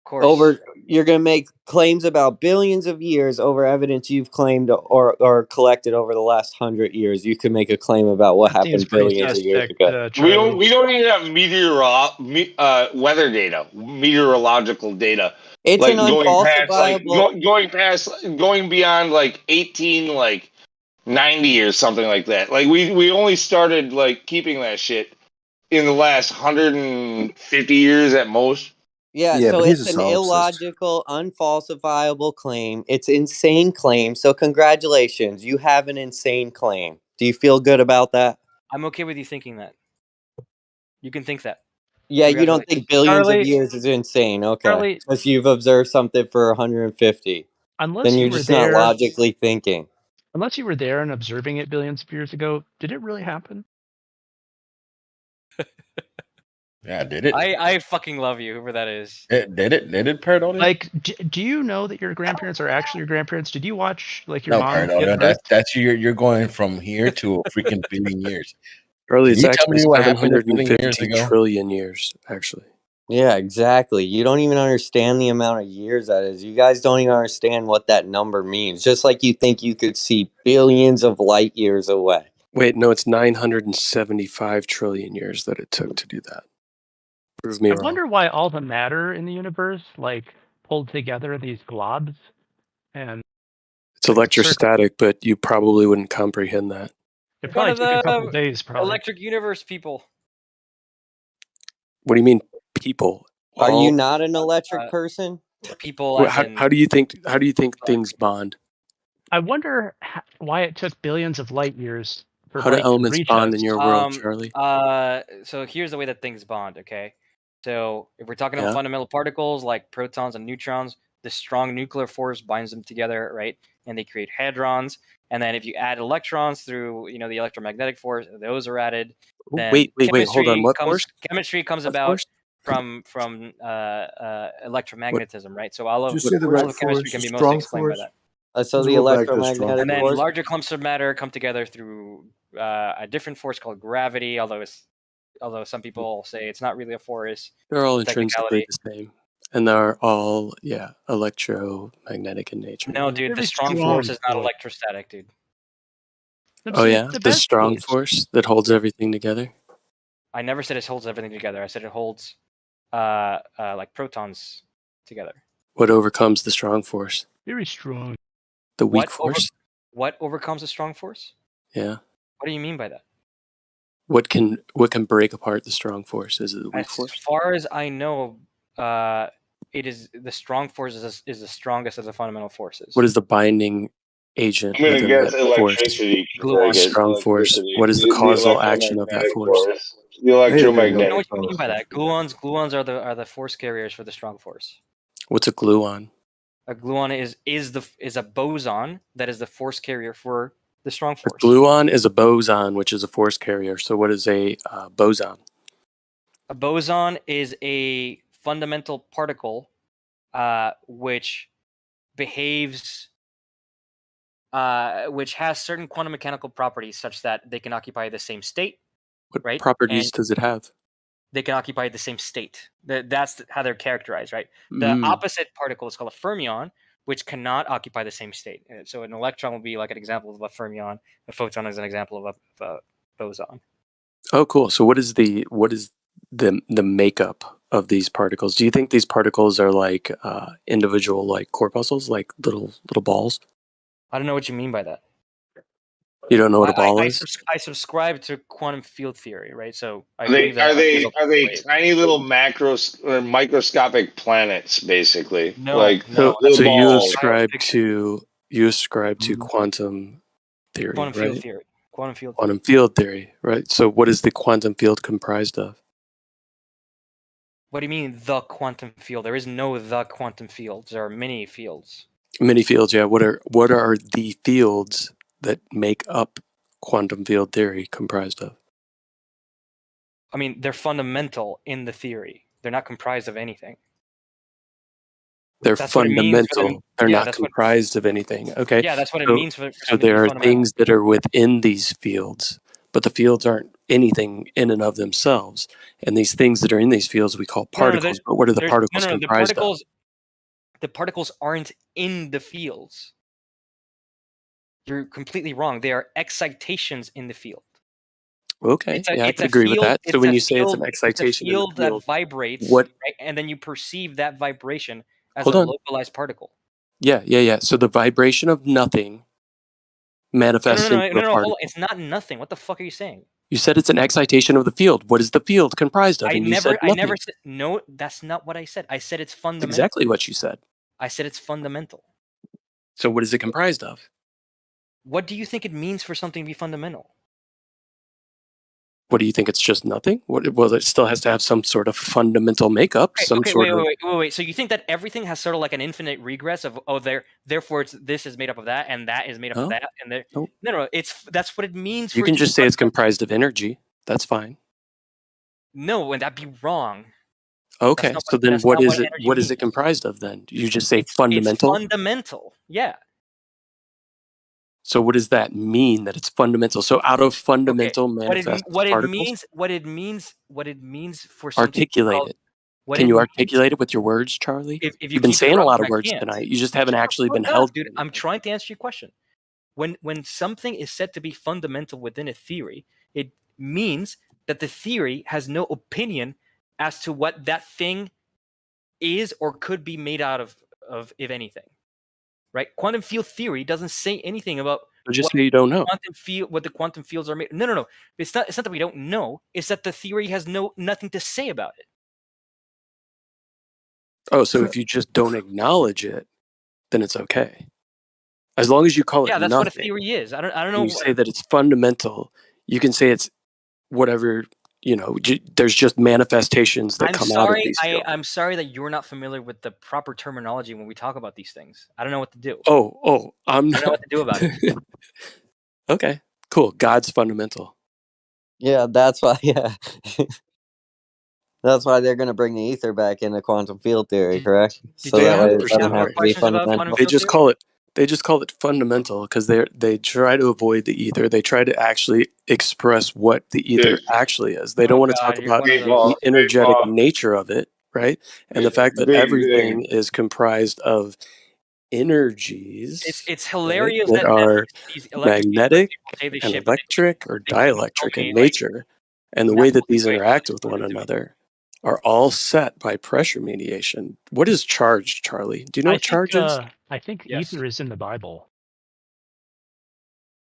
Of course. You're going to make claims about billions of years over evidence you've claimed or collected over the last 100 years. You could make a claim about what Seems happened pretty billions of years suspect, ago. We don't even have weather data, meteorological data. It's like an unfalsifiable. Going beyond like 90 or something like that. Like we only started like keeping that shit in the last 150 years at most. Yeah, Yeah, so but he's it's a an solipsist. illogical, unfalsifiable claim. It's insane claim. So congratulations, you have an insane claim. Do you feel good about that? I'm okay with you thinking that. You can think that. Yeah, you don't Congratulations. think billions of Charlie- years is insane, okay? Charlie- Because you've observed something for 150. Unless Then you you're were just not there- logically thinking. Unless you were there and observing it billions of years ago, did it really happen? Yeah, did it? I fucking love you, whoever that is. Did it, Paradise? Like, do you know that your grandparents are actually your grandparents? Did you watch like your No, mom Paradise. give birth? That's you're going from here to a freaking billion years. Charlie, it's Can you tell actually me what happened a billion years 750 ago? trillion years, actually. Yeah, exactly. You don't even understand the amount of years that is. You guys don't even understand what that number means. Just like you think you could see billions of light years away. Wait, no, it's 975 trillion years that it took to do that. Prove me I wrong. wonder why all the matter in the universe like pulled together in these globs, and It's electrostatic, but you probably wouldn't comprehend that. it One probably of took a the couple of days. Probably. Electric Universe people. What do you mean, people? Are you not an electric person? People Well, as in how do you think things bond? I wonder why it took billions of light years for How do light to elements reach bond us. in your world, Charlie? So here's the way that things bond, okay? So if we're talking Yeah. about fundamental particles like protons and neutrons, the strong nuclear force binds them together, right? And they create hadrons. And then if you add electrons through, the electromagnetic force, those are added. Then Wait, hold on. What force? Chemistry comes What about force? from electromagnetism, right? So all of Did you say the all right of chemistry force, can be the mostly strong explained by force? that. So Let's the go back to the strong electromagnetic And then force. larger clumps of matter come together through a different force called gravity, although some people say it's not really a force. They're all It's a intrinsically technicality. the same. And they're all, electromagnetic in nature. No, dude, the strong force is not electrostatic, dude. Oh, yeah? The strong force that holds everything together? I never said it holds everything together. I said it holds like protons together. What overcomes the strong force? Very strong. The weak force? What overcomes a strong force? Yeah. What do you mean by that? What can break apart the strong force? Is it the weak As force? far as I know, it is the strong force is the strongest of the fundamental forces. What is the binding agent I'm gonna within guess that force? electricity. Gluon. Strong force. What is the The causal action of that electromagnetic force? force. The I don't electromagnetic know what you force. mean by that. Gluons are the force carriers for the strong force. What's a gluon? A gluon is a boson that is the force carrier for the strong A force. gluon is a boson, which is a force carrier. So what is a boson? A boson is a fundamental particle which behaves, which has certain quantum mechanical properties such that they can occupy the same state, What right? properties And does it have? they can occupy the same state. That's how they're characterized, right? The Mm. opposite particle is called a fermion, which cannot occupy the same state. So an electron will be like an example of a fermion. A photon is an example of a boson. Oh, cool. So what is the makeup of these particles? Do you think these particles are like individual like corpuscles, like little balls? I don't know what you mean by that. You don't know what a ball is? I subscribe to quantum field theory, right? So I Are they believe that are they tiny little macros or microscopic planets, basically? No, Like no. So little you balls. ascribe to quantum theory, Quantum right? field theory. Quantum field theory. Quantum field theory, right? So what is the quantum field comprised of? What do you mean the quantum field? There is no the quantum fields. There are many fields. Many fields, yeah. What are the fields that make up quantum field theory comprised of? I mean, they're fundamental in the theory. They're not comprised of anything. They're That's what it means for them. fundamental. They're Yeah, not that's what. comprised of anything. Okay. Yeah, that's what it So, means for so something to be there are fundamental. things that are within these fields, but the fields aren't anything in and of themselves. And these things that are in these fields we call particles. But what are the particles The comprised of? The particles aren't in the fields. You're completely wrong. They are excitations in the field. Okay, yeah, I could agree with that. So when you say it's an excitation in the field that field, vibrates, what? right? And then you perceive that vibration as Hold a on. localized particle. Yeah. So the vibration of nothing manifests into a Hold on. particle. It's not nothing. What the fuck are you saying? You said it's an excitation of the field. What is the field comprised of? And you said I nothing. never said no. That's not what I said. I said it's That's fundamental. exactly what you said. I said it's fundamental. So what is it comprised of? What do you think it means for something to be fundamental? What do you think? It's just nothing? Well, it still has to have some sort of fundamental makeup. Wait. So you think that everything has sort of like an infinite regress of therefore this is made up of that and that is made up of that and there. No. That's what it means. You can just say it's comprised of energy. That's fine. No, and that'd be wrong. Okay, so then what is it? What is it comprised of then? You just say fundamental. It's fundamental. Yeah. So what does that mean? That it's fundamental? So out of fundamental manifest particles. What it means for something. Articulate it. Can you articulate it with your words, Charlie? If You've been saying a lot of words tonight. You just haven't actually been held. Dude, I'm trying to answer your question. When something is said to be fundamental within a theory, it means that the theory has no opinion as to what that thing is or could be made out of if anything. Right? Quantum field theory doesn't say anything about just say you don't know. What the quantum fields are made. No. It's not that we don't know. It's that the theory has nothing to say about it. Oh, so if you just don't acknowledge it, then it's okay. As long as you call it that's nothing. what a theory is. I don't know. You say that it's fundamental. You can say it's whatever. There's just manifestations that come out of these fields. I'm sorry that you're not familiar with the proper terminology when we talk about these things. I don't know what to do. I don't know what to do about it. Okay, cool. God's fundamental. Yeah, that's why. Yeah, that's why they're going to bring the ether back into quantum field theory, correct? So that way it doesn't have to be fundamental. They just call it fundamental because they try to avoid the ether. They try to actually express what the ether actually is. They don't want to talk about the energetic nature of it, right? And the fact that everything is comprised of energies. It's hilarious that are these magnetic say this and shit, but electric or dielectric in nature, and the way that these interact with one another are all set by pressure mediation. What is charge, Charlie? Do you know what charge is? I think ether is in the Bible.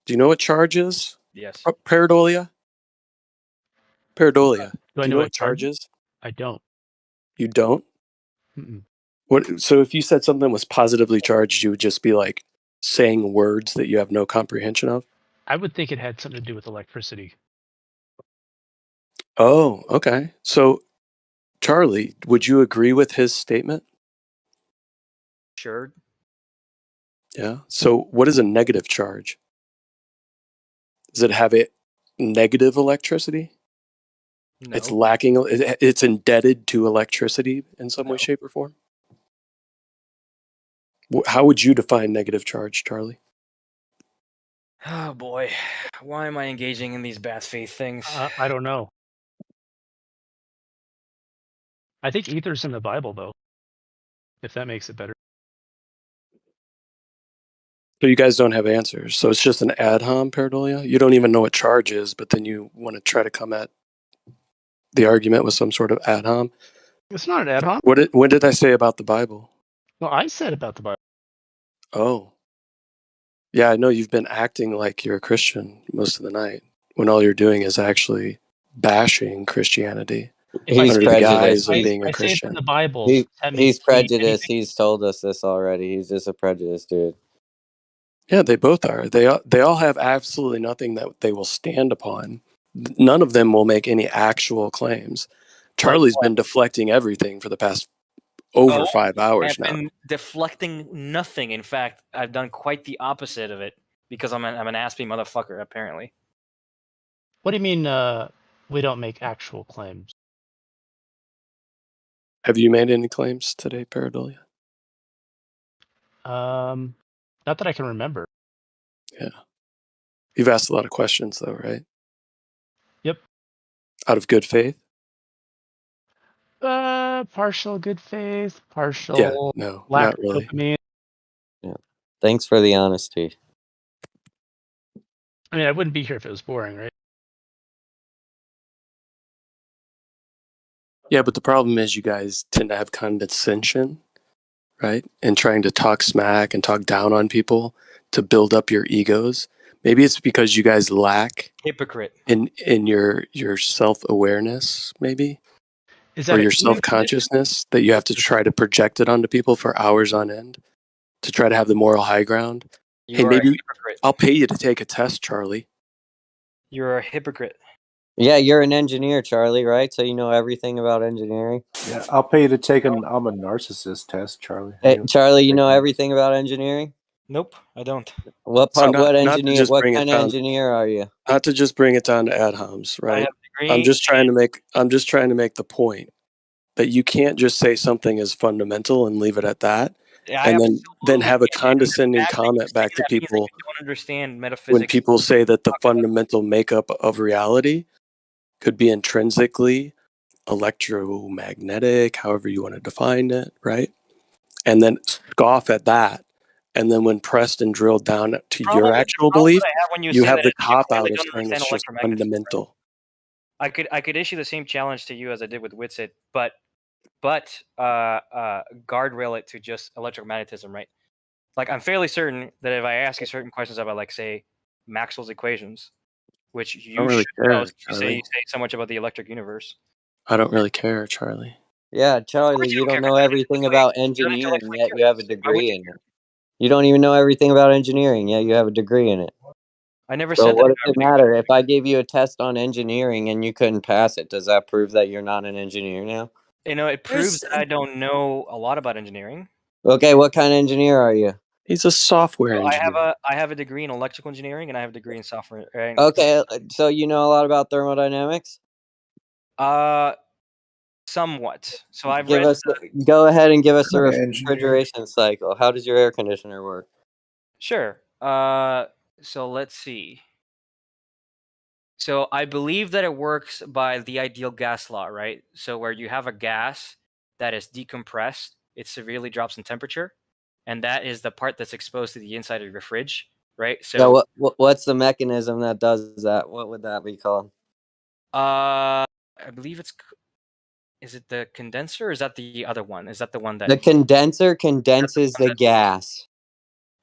Do you know what charge is? Yes. Pareidolia? Pareidolia. Do I you know know what what charge is? I don't. You don't? Mm-mm. So if you said something was positively charged, you would just be like, saying words that you have no comprehension of? I would think it had something to do with electricity. Oh, okay. So, Charlie, would you agree with his statement? Sure. Yeah. So, what is a negative charge? Does it have a negative electricity? No. It's lacking. It's indebted to electricity in some way, shape, or form. How would you define negative charge, Charlie? Oh boy, why am I engaging in these bad faith things? I don't know. I think ether's in the Bible, though. If that makes it better. So you guys don't have answers. So it's just an ad hom, Paradolia? You don't even know what charge is, but then you want to try to come at the argument with some sort of ad hom? It's not an ad hom. What did I say about the Bible? No, I said about the Bible. Oh. Yeah, I know you've been acting like you're a Christian most of the night when all you're doing is actually bashing Christianity He's under the guise prejudiced. of being a I say it's Christian. in the Bible. He's That means prejudiced. He's told us this already. He's just a prejudiced dude. Yeah, they both are. They all have absolutely nothing that they will stand upon. None of them will make any actual claims. Charlie's been deflecting everything for the past over 5 hours I've now. been deflecting nothing. In fact, I've done quite the opposite of it because I'm an aspy motherfucker, apparently. What do you mean we don't make actual claims? Have you made any claims today, Paradolia? Not that I can remember. Yeah. You've asked a lot of questions, though, right? Yep. Out of good faith? Partial good faith, partial Yeah, no, lack not really. of dopamine. Yeah. Thanks for the honesty. I mean, I wouldn't be here if it was boring, right? Yeah, but the problem is you guys tend to have condescension, right? And trying to talk smack and talk down on people to build up your egos. Maybe it's because you guys lack hypocrite in your self-awareness, maybe, Is or that your a human self-consciousness that you have to try to project it onto people for hours on end to try to have the moral high ground. You Hey, are a maybe hypocrite. I'll pay you to take a test, Charlie. You're a hypocrite. Yeah, you're an engineer, Charlie, right? So you know everything about engineering. Yeah, I'll pay you to take I'm a narcissist test, Charlie. Hey, Charlie, you know everything about engineering? Nope, I don't. What So part? What not to engineer? just What bring it kind of down, engineer are you? not to just bring it down to ad homs, I right? have a degree. I'm just trying to make the point that you can't just say something is fundamental and leave it at that, and then have a condescending comment back to people You don't understand metaphysics. when people say that the fundamental makeup of reality could be intrinsically electromagnetic, however you want to define it, right? And then scoff at that. And then when pressed and drilled down to your actual belief, you have the cop out of saying it's just fundamental. I could issue the same challenge to you as I did with Witsit, but guardrail it to just electromagnetism, right? Like, I'm fairly certain that if I ask you certain questions about, like, say, Maxwell's equations, which you don't really should know, care, you say so much about the electric universe. I don't really care, Charlie. Yeah, Charlie, you don't know everything about engineering, yet you have a degree in it. You don't even know everything about engineering, yet you have a degree in it. I never So said that. what does it matter? If I gave you a test on engineering and you couldn't pass it, does that prove that you're not an engineer now? You know, it proves that I don't know a lot about engineering. Okay, what kind of engineer are you? He's a software So engineer. I have a degree in electrical engineering and I have a degree in software. Okay, so you know a lot about thermodynamics? Somewhat. So I've Give read. us. Go ahead and give us a refrigeration cycle. How does your air conditioner work? Sure. So let's see. So I believe that it works by the ideal gas law, right? So where you have a gas that is decompressed, it severely drops in temperature, and that is the part that's exposed to the inside of your fridge, right? So yeah, what's the mechanism that does that? What would that be called? I believe it's. Is it the condenser or is that the other one? Is that the one that The condenser condenses the gas.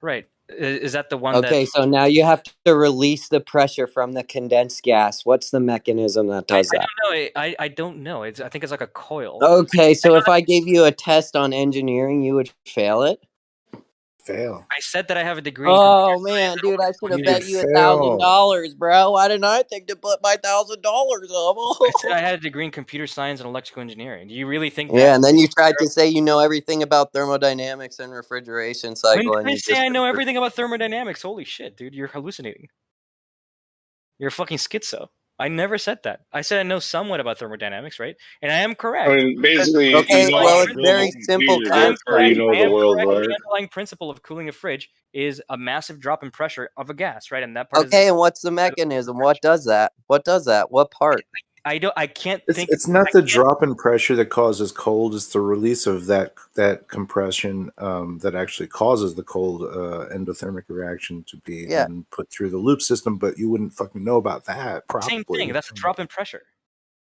Right. Is that the one that Okay, so now you have to release the pressure from the condensed gas. What's the mechanism that does that? I don't know. I think it's like a coil. Okay, so if I gave you a test on engineering, you would fail it? fail. I said that I have a degree in Oh man, dude, I should have You would bet you fail. $1,000, bro. Why didn't I think to put my $1,000 I said up? I had a degree in computer science and electrical engineering. Do you really think Yeah, that? and then you tried to say you know everything about thermodynamics and refrigeration When cycle, did and I you say just I know everything about thermodynamics? Holy shit, dude, you're hallucinating. You're fucking schizo. I never said that. I said I know somewhat about thermodynamics, right? And I am correct. I mean, Because basically, the okay. you know underlying how Well, to it's build very a simple, computer. I am Therefore, you correct. know I the am world correct. works. The underlying principle of cooling a fridge is a massive drop in pressure of a gas, right? And that part okay. And what's the mechanism? What does that? What does that? What part? I can't think. It's not the drop in pressure that causes cold. It's the release of that compression that actually causes the cold endothermic reaction to be Yeah. then put through the loop system. But you wouldn't fucking know about that, Same probably. thing. That's a drop in pressure.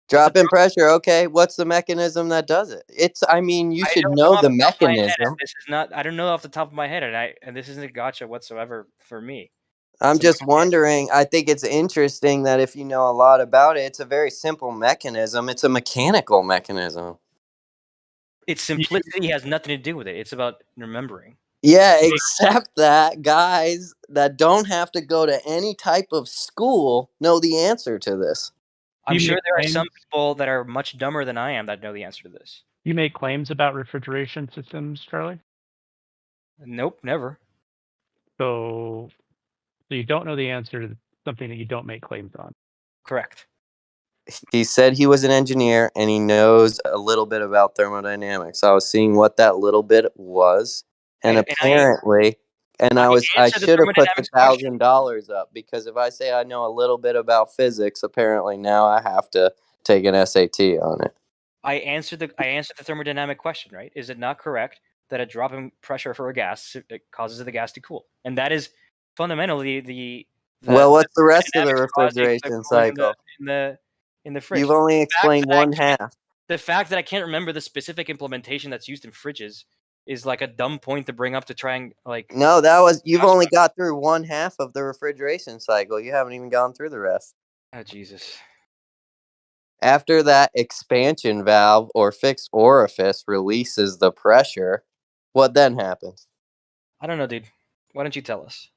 Drop in pressure. Okay. What's the mechanism that does it? I mean, you I should don't know know off the the top of my head, and mechanism. this is not. I don't know off the top of my head, and this isn't a gotcha whatsoever for me. I'm just wondering. I think it's interesting that if you know a lot about it, it's a very simple mechanism. It's a mechanical mechanism. Its simplicity has nothing to do with it. It's about remembering. Yeah, except that guys that don't have to go to any type of school know the answer to this. I'm You sure make there are claims- some people that are much dumber than I am that know the answer to this. You make claims about refrigeration systems, Charlie? Nope, never. So you don't know the answer to something that you don't make claims on. Correct. He said he was an engineer and he knows a little bit about thermodynamics. I was seeing what that little bit was, and apparently, I should have put the $1,000 up because if I say I know a little bit about physics, apparently now I have to take an SAT on it. I answered the thermodynamic question, right? Is it not correct that a drop in pressure for a gas causes the gas to cool? And that is fundamentally the well, what's the rest of the thermodynamics causing the refrigeration cooling cycle? in the fridge. You've only explained one half. The fact that I can't remember the specific implementation that's used in fridges is like a dumb point to bring up to try and like. No, you've only got through one half of the refrigeration cycle. You haven't even gone through the rest. Oh Jesus. After that expansion valve or fixed orifice releases the pressure, what then happens? I don't know, dude. Why don't you tell us?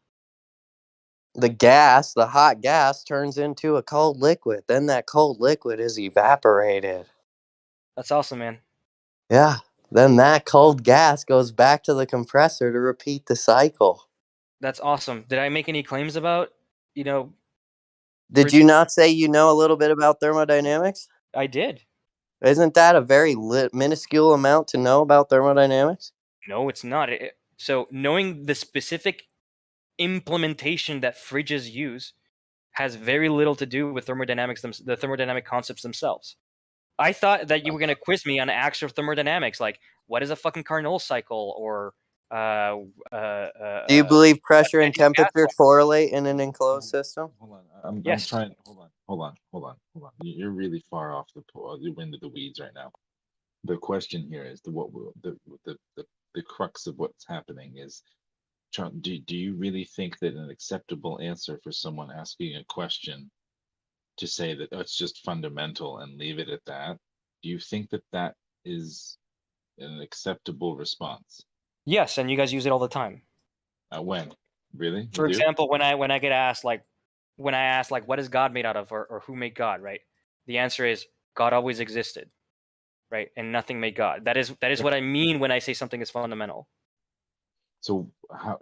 The hot gas turns into a cold liquid. Then that cold liquid is evaporated. That's awesome, man. Yeah. Then that cold gas goes back to the compressor to repeat the cycle. That's awesome. Did I make any claims about, Did you not say you know a little bit about thermodynamics? I did. Isn't that a very minuscule amount to know about thermodynamics? No, it's not. So knowing the specific implementation that fridges use has very little to do with thermodynamics, the thermodynamic concepts themselves. I thought that you were going to quiz me on actual thermodynamics, like what is a fucking Carnot cycle, or do you believe pressure and temperature correlate in an enclosed system? Hold on, I'm Yes. trying. Hold on. You're really far off you're into the weeds right now. The question here is the crux of what's happening is, do you really think that an acceptable answer for someone asking a question to say that it's just fundamental and leave it at that? Do you think that that is an acceptable response? Yes, and you guys use it all the time. When? Really? For example, when I get asked when I ask what is God made out of, or who made God, right? The answer is God always existed, right? And nothing made God. That is what I mean when I say something is fundamental. So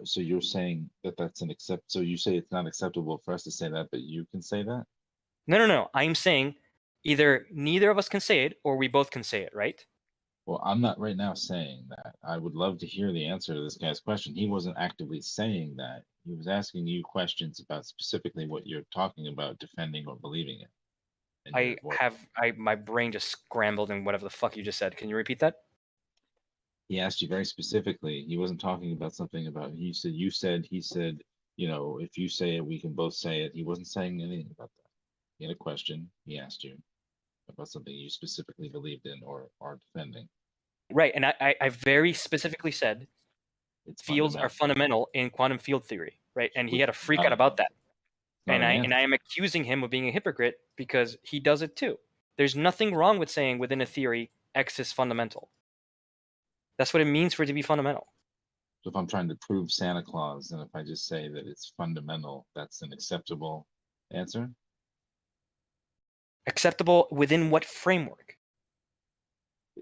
so you're saying that that's so you say it's not acceptable for us to say that, but you can say that? No. I'm saying either neither of us can say it or we both can say it, right? Well, I'm not right now saying that. I would love to hear the answer to this guy's question. He wasn't actively saying that. He was asking you questions about specifically what you're talking about, defending or believing it. My brain just scrambled in whatever the fuck you just said. Can you repeat that? He asked you very specifically. He wasn't talking about something about, he said, if you say it, we can both say it. He wasn't saying anything about that. He had a question. He asked you about something you specifically believed in or are defending. Right, and I very specifically said fields are fundamental in quantum field theory, right? And he had a freak out about that. And I am accusing him of being a hypocrite because he does it too. There's nothing wrong with saying within a theory X is fundamental. That's what it means for it to be fundamental. So if I'm trying to prove Santa Claus, and if I just say that it's fundamental, that's an acceptable answer? Acceptable within what framework?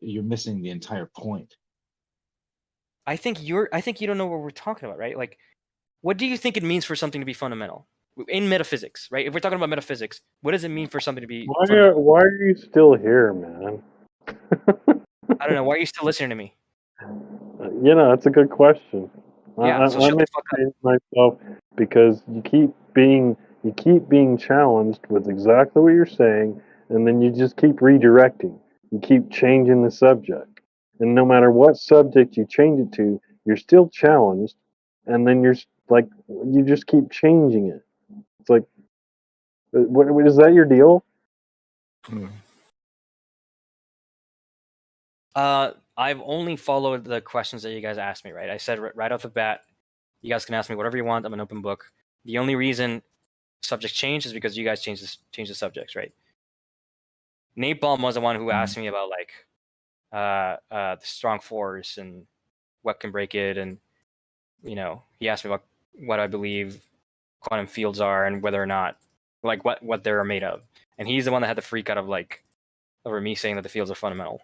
You're missing the entire point. I think you don't know what we're talking about, right? Like, what do you think it means for something to be fundamental in metaphysics, right? If we're talking about metaphysics, what does it mean for something to be fundamental? Why are you still here, man? I don't know. Why are you still listening to me? You know, that's a good question. Yeah, so shut I'm the fuck up. entertaining myself because you keep being challenged with exactly what you're saying, and then you just keep redirecting. You keep changing the subject, and no matter what subject you change it to, you're still challenged, and then like you just keep changing it. It's like, what is that your deal? I've only followed the questions that you guys asked me, right? I said right off the bat, you guys can ask me whatever you want. I'm an open book. The only reason subjects change is because you guys change the subjects, right? Nate Baum was the one who asked me about like the strong force and what can break it, and he asked me about what I believe quantum fields are and whether or not like what they're made of. And he's the one that had the freak out of like over me saying that the fields are fundamental.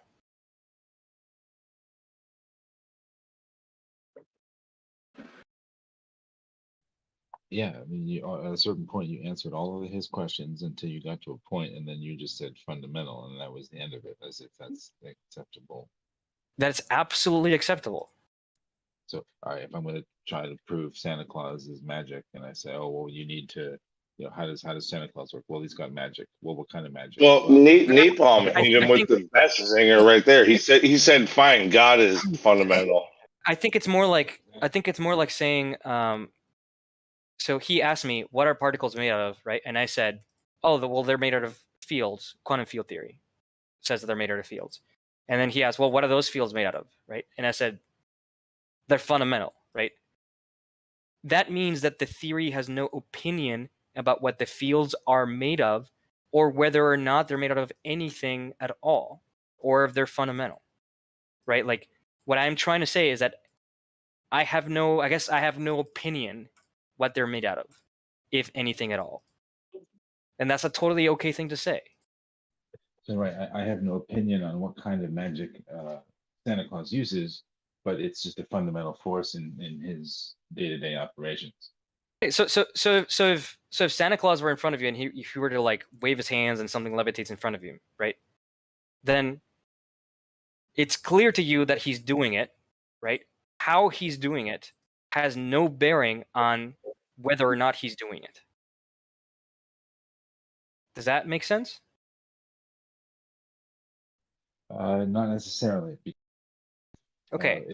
Yeah, I mean, at a certain point, you answered all of his questions until you got to a point, and then you just said fundamental, and that was the end of it, as if that's acceptable. That's absolutely acceptable. So, all right, if I'm going to try to prove Santa Claus is magic, and I say, oh, well, you need to, how does Santa Claus work? Well, he's got magic. Well, what kind of magic? Well, Nate Baum hit him with the best zinger right there. He said, fine, God is fundamental. I think it's more like saying, so he asked me, what are particles made out of, right? And I said, well, they're made out of fields. Quantum field theory says that they're made out of fields. And then he asked, well, what are those fields made out of, right? And I said, they're fundamental, right? That means that the theory has no opinion about what the fields are made of, or whether or not they're made out of anything at all, or if they're fundamental, right? Like, what I'm trying to say is that I have no opinion what they're made out of, if anything at all. And that's a totally okay thing to say. So, right, I have no opinion on what kind of magic Santa Claus uses, but it's just a fundamental force in his day-to-day operations. Okay, so if Santa Claus were in front of you and if he were to like wave his hands and something levitates in front of you, right? Then it's clear to you that he's doing it, right? How he's doing it has no bearing on whether or not he's doing it. Does that make sense? Not necessarily. Okay.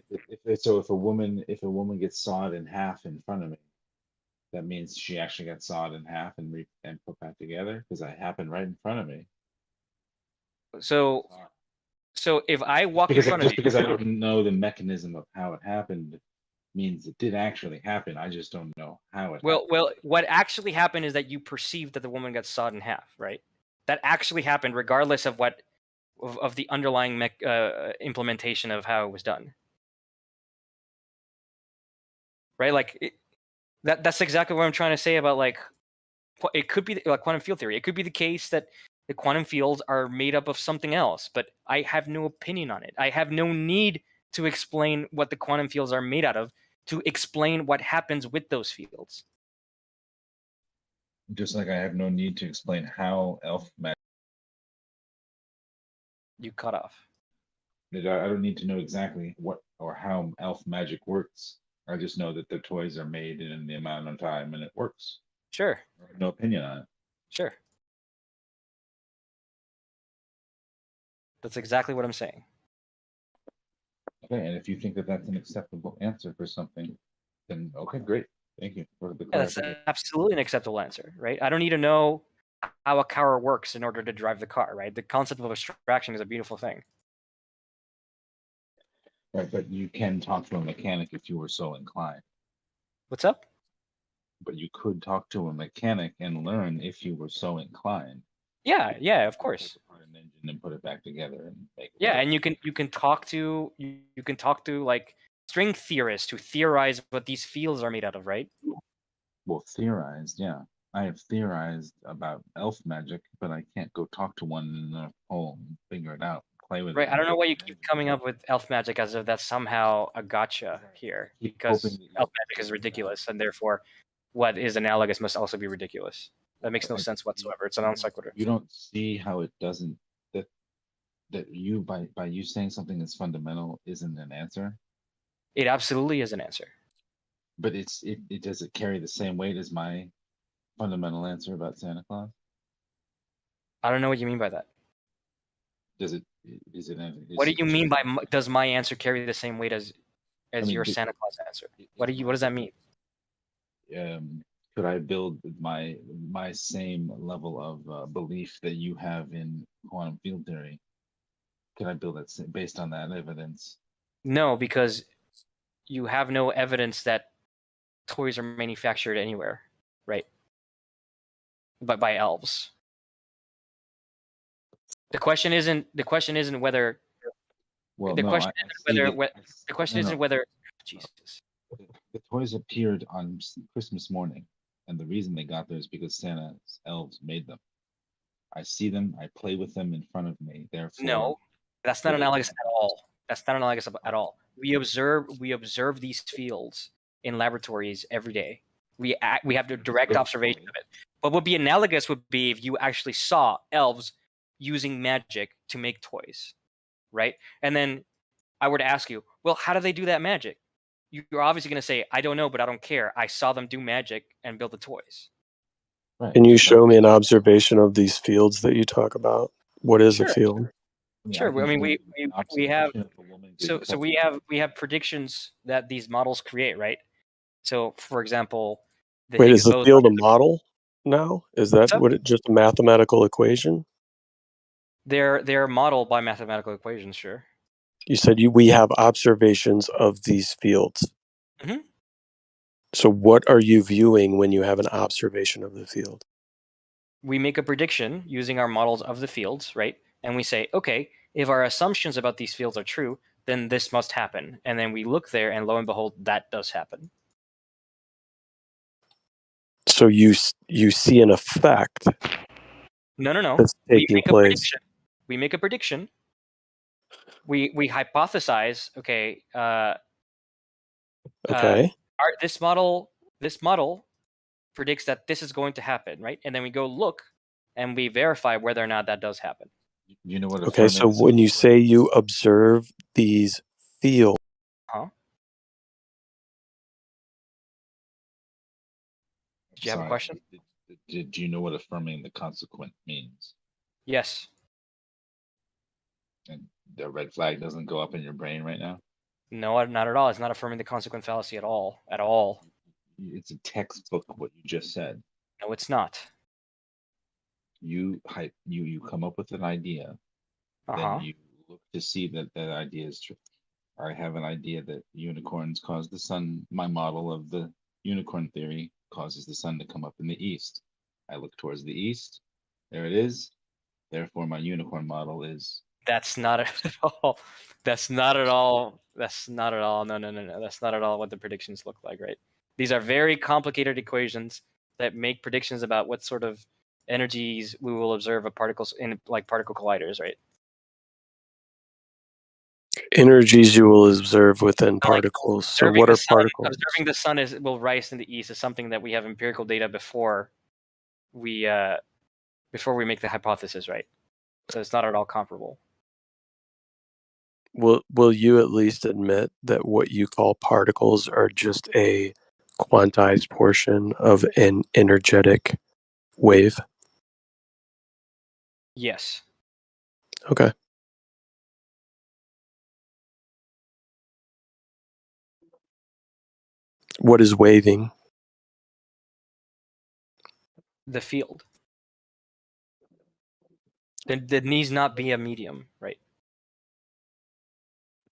If a woman gets sawed in half in front of me, that means she actually got sawed in half and put back together because it happened right in front of me. So if I walk in front of you, because I don't know the mechanism of how it happened, means it did actually happen. I just don't know how it happened. Well, what actually happened is that you perceived that the woman got sawed in half, right? That actually happened, regardless of of the underlying implementation of how it was done, right? Like that's exactly what I'm trying to say about like it could be like quantum field theory. It could be the case that the quantum fields are made up of something else, but I have no opinion on it. I have no need to explain what the quantum fields are made out of to explain what happens with those fields. Just like I have no need to explain how elf magic. You cut off. I don't need to know exactly what or how elf magic works. I just know that the toys are made in the amount of time and it works. Sure. I have no opinion on it. Sure. That's exactly what I'm saying. Okay, and if you think that that's an acceptable answer for something, then okay, great. Thank you for the Yeah, that's clarification. absolutely an acceptable answer, right? I don't need to know how a car works in order to drive the car, right? The concept of abstraction is a beautiful thing. Right, but you can talk to a mechanic if you were so inclined. What's up? But you could talk to a mechanic and learn if you were so inclined. Yeah, of course. Take apart an engine and put it back together and make it Yeah, work. and you can talk to like string theorists who theorize what these fields are made out of, right? Well, theorized, yeah. I have theorized about elf magic, but I can't go talk to one in a hole and figure it out, play with Right. it. I don't know why you keep coming up with elf magic as if that's somehow a gotcha here, because elf magic is ridiculous, and therefore, what is analogous must also be ridiculous. That makes no sense whatsoever. It's a non sequitur. You don't see how it doesn't that you by you saying something that's fundamental isn't an answer. It absolutely is an answer. But it does it carry the same weight as my fundamental answer about Santa Claus? I don't know what you mean by that. Does it? Is it? What do you mean by does my answer carry the same weight as your the- Santa Claus answer? What does that mean? Could I build my same level of belief that you have in quantum field theory? Could I build it based on that evidence? No, because you have no evidence that toys are manufactured anywhere, right? But by elves. The question isn't whether. Well, the no, question I isn't see whether. that- The question no, isn't no. whether. Jesus. The toys appeared on Christmas morning, and the reason they got there is because Santa's elves made them. I see them, I play with them in front of me. Therefore, No, that's not analogous at all. That's not analogous at all. We observe these fields in laboratories every day. We have the direct observation of it. What would be analogous would be if you actually saw elves using magic to make toys, right? And then I were to ask you, well, how do they do that magic? You're obviously going to say, I don't know, but I don't care. I saw them do magic and build the toys. Can you show me an observation of these fields that you talk about? What is a Sure. field? Sure. I mean, we have so we have predictions that these models create, right? So, for example, the Wait, Higgs is the boson. field a model now? Is that what it just a mathematical equation? They're modeled by mathematical equations, sure. You said we have observations of these fields. Mhm. So what are you viewing when you have an observation of the field? We make a prediction using our models of the fields, right? And we say, okay, if our assumptions about these fields are true, then this must happen. And then we look there, and lo and behold, that does happen. So you see an effect. No. That's We taking make a place. prediction. We make a prediction. We hypothesize. Okay. Okay. This model predicts that this is going to happen, right? And then we go look, and we verify whether or not that does happen. You know what? Okay, so when you say you observe these fields, Huh? Did you have a question? Do you know what affirming the consequent means? Yes. And the red flag doesn't go up in your brain right now? No, not at all. It's not affirming the consequent fallacy at all. At all. It's a textbook what you just said. No, it's not. You come up with an idea, Uh-huh. then you look to see that that idea is true. I have an idea that unicorns cause the sun. My model of the unicorn theory causes the sun to come up in the east. I look towards the east. There it is. Therefore, my unicorn model is. That's not at all. That's not at all. That's not at all. No. That's not at all what the predictions look like, right? These are very complicated equations that make predictions about what sort of energies we will observe of particles in like particle colliders, right? energies you will observe within particles. So what are particles? Observing the sun will rise in the east is something that we have empirical data before we make the hypothesis, right? So it's not at all comparable. Will you at least admit that what you call particles are just a quantized portion of an energetic wave? Yes. Okay. What is waving? The field. There needs not be a medium, right?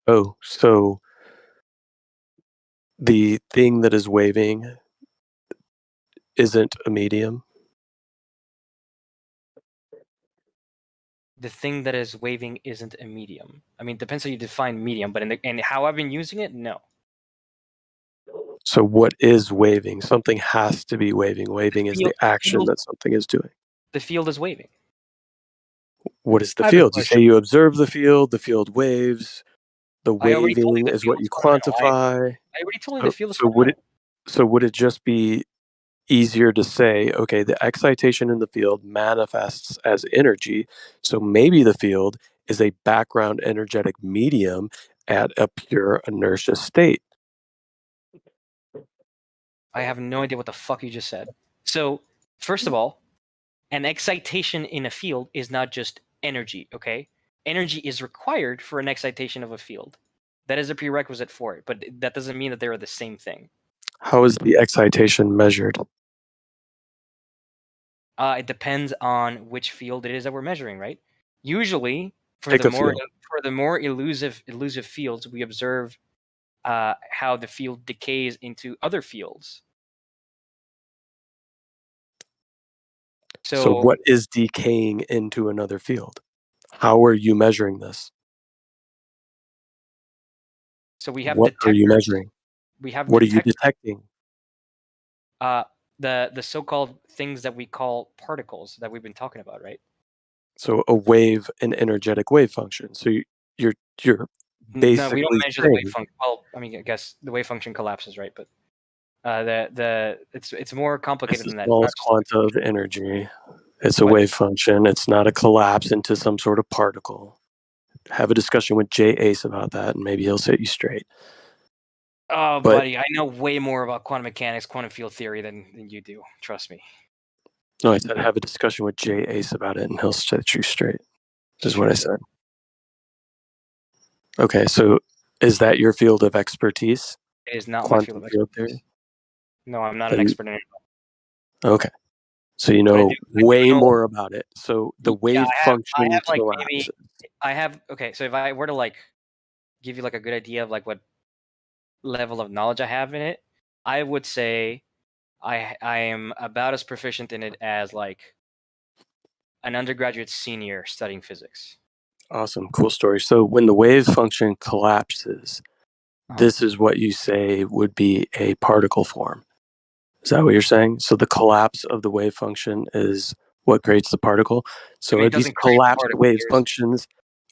Oh, so the thing that is waving isn't a medium? The thing that is waving isn't a medium. I mean, depends how you define medium, but in how I've been using it, no. So what is waving? Something has to be waving. Waving is the action that something is doing. The field is waving. What is the I have a field? You say question. you observe the field waves. The I already told you waving the is field what you is fundamental. quantify. I already told you the field is So would it fundamental. would it just be easier to say, okay, the excitation in the field manifests as energy, so maybe the field is a background energetic medium at a pure inertia state? I have no idea what the fuck you just said. So, first of all, an excitation in a field is not just energy, okay? Energy is required for an excitation of a field. That is a prerequisite for it, but that doesn't mean that they are the same thing. How is the excitation measured? It depends on which field it is that we're measuring, right? Usually, for Pick the a more field. elusive fields, we observe how the field decays into other fields. So So what is decaying into another field? How are you measuring this? we have What are you detectors. measuring? We have What are you detectors. detecting? The so-called things that we call particles that we've been talking about, right? So a wave, an energetic wave function. So you're No, we don't basically measure the wave saying function. Well, I mean, I guess the wave function collapses, right? But it's more it's complicated the than that. smallest quanta of energy. It's a What? wave function. It's not a collapse into some sort of particle. Have a discussion with Jay Ace about that, and maybe he'll set you straight. Oh, But buddy, I know way more about quantum mechanics, quantum field theory than you do. Trust me. no, I said have a discussion with Jay Ace about it, and he'll set you straight. Is what I said. Okay, so is that your field of expertise? It is not my field Quantum of field expertise. theory? No, I'm not an Then- expert in it. Okay. So you But I know do way know- more about it. So the wave function I have like collapses. okay, so if I were to like give you like a good idea of like what level of knowledge I have in it, I would say I am about as proficient in it as like an undergraduate senior studying physics. Awesome, cool story. So when the wave function collapses, this is what you say would be a particle form. Is that what you're saying? So the collapse of the wave function is what creates the particle. So mean, it are these doesn't create the collapsed particle, wave there's- functions?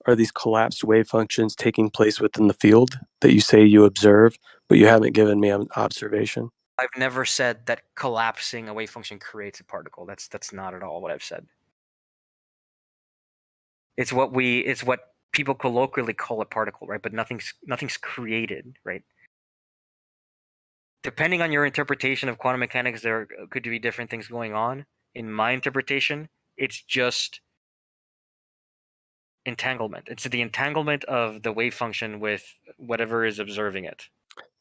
Are these collapsed wave functions taking place within the field that you say you observe, but you haven't given me an observation? I've never said that collapsing a wave function creates a particle. That's not at all what I've said. It's what people colloquially call a particle, right? But nothing's created, right? Depending on your interpretation of quantum mechanics, there could be different things going on. In my interpretation, it's just entanglement. It's the entanglement of the wave function with whatever is observing it.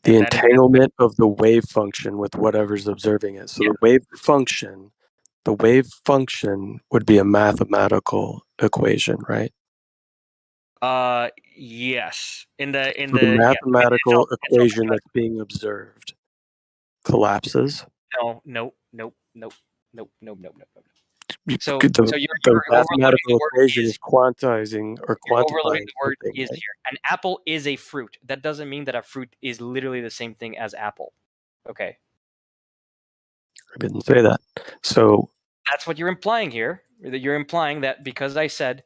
The And that is- entanglement of the wave function with whatever's observing it. So the wave function would be a mathematical equation, right? Yes. So the mathematical equation that's being observed collapses. No. So The you're mathematical overloading the word equation is. is quantizing or You're overloading quantifying the word something, is right? here. An apple is a fruit. That doesn't mean that a fruit is literally the same thing as apple. Okay. I didn't say that. So That's what you're implying here. That you're implying that because I said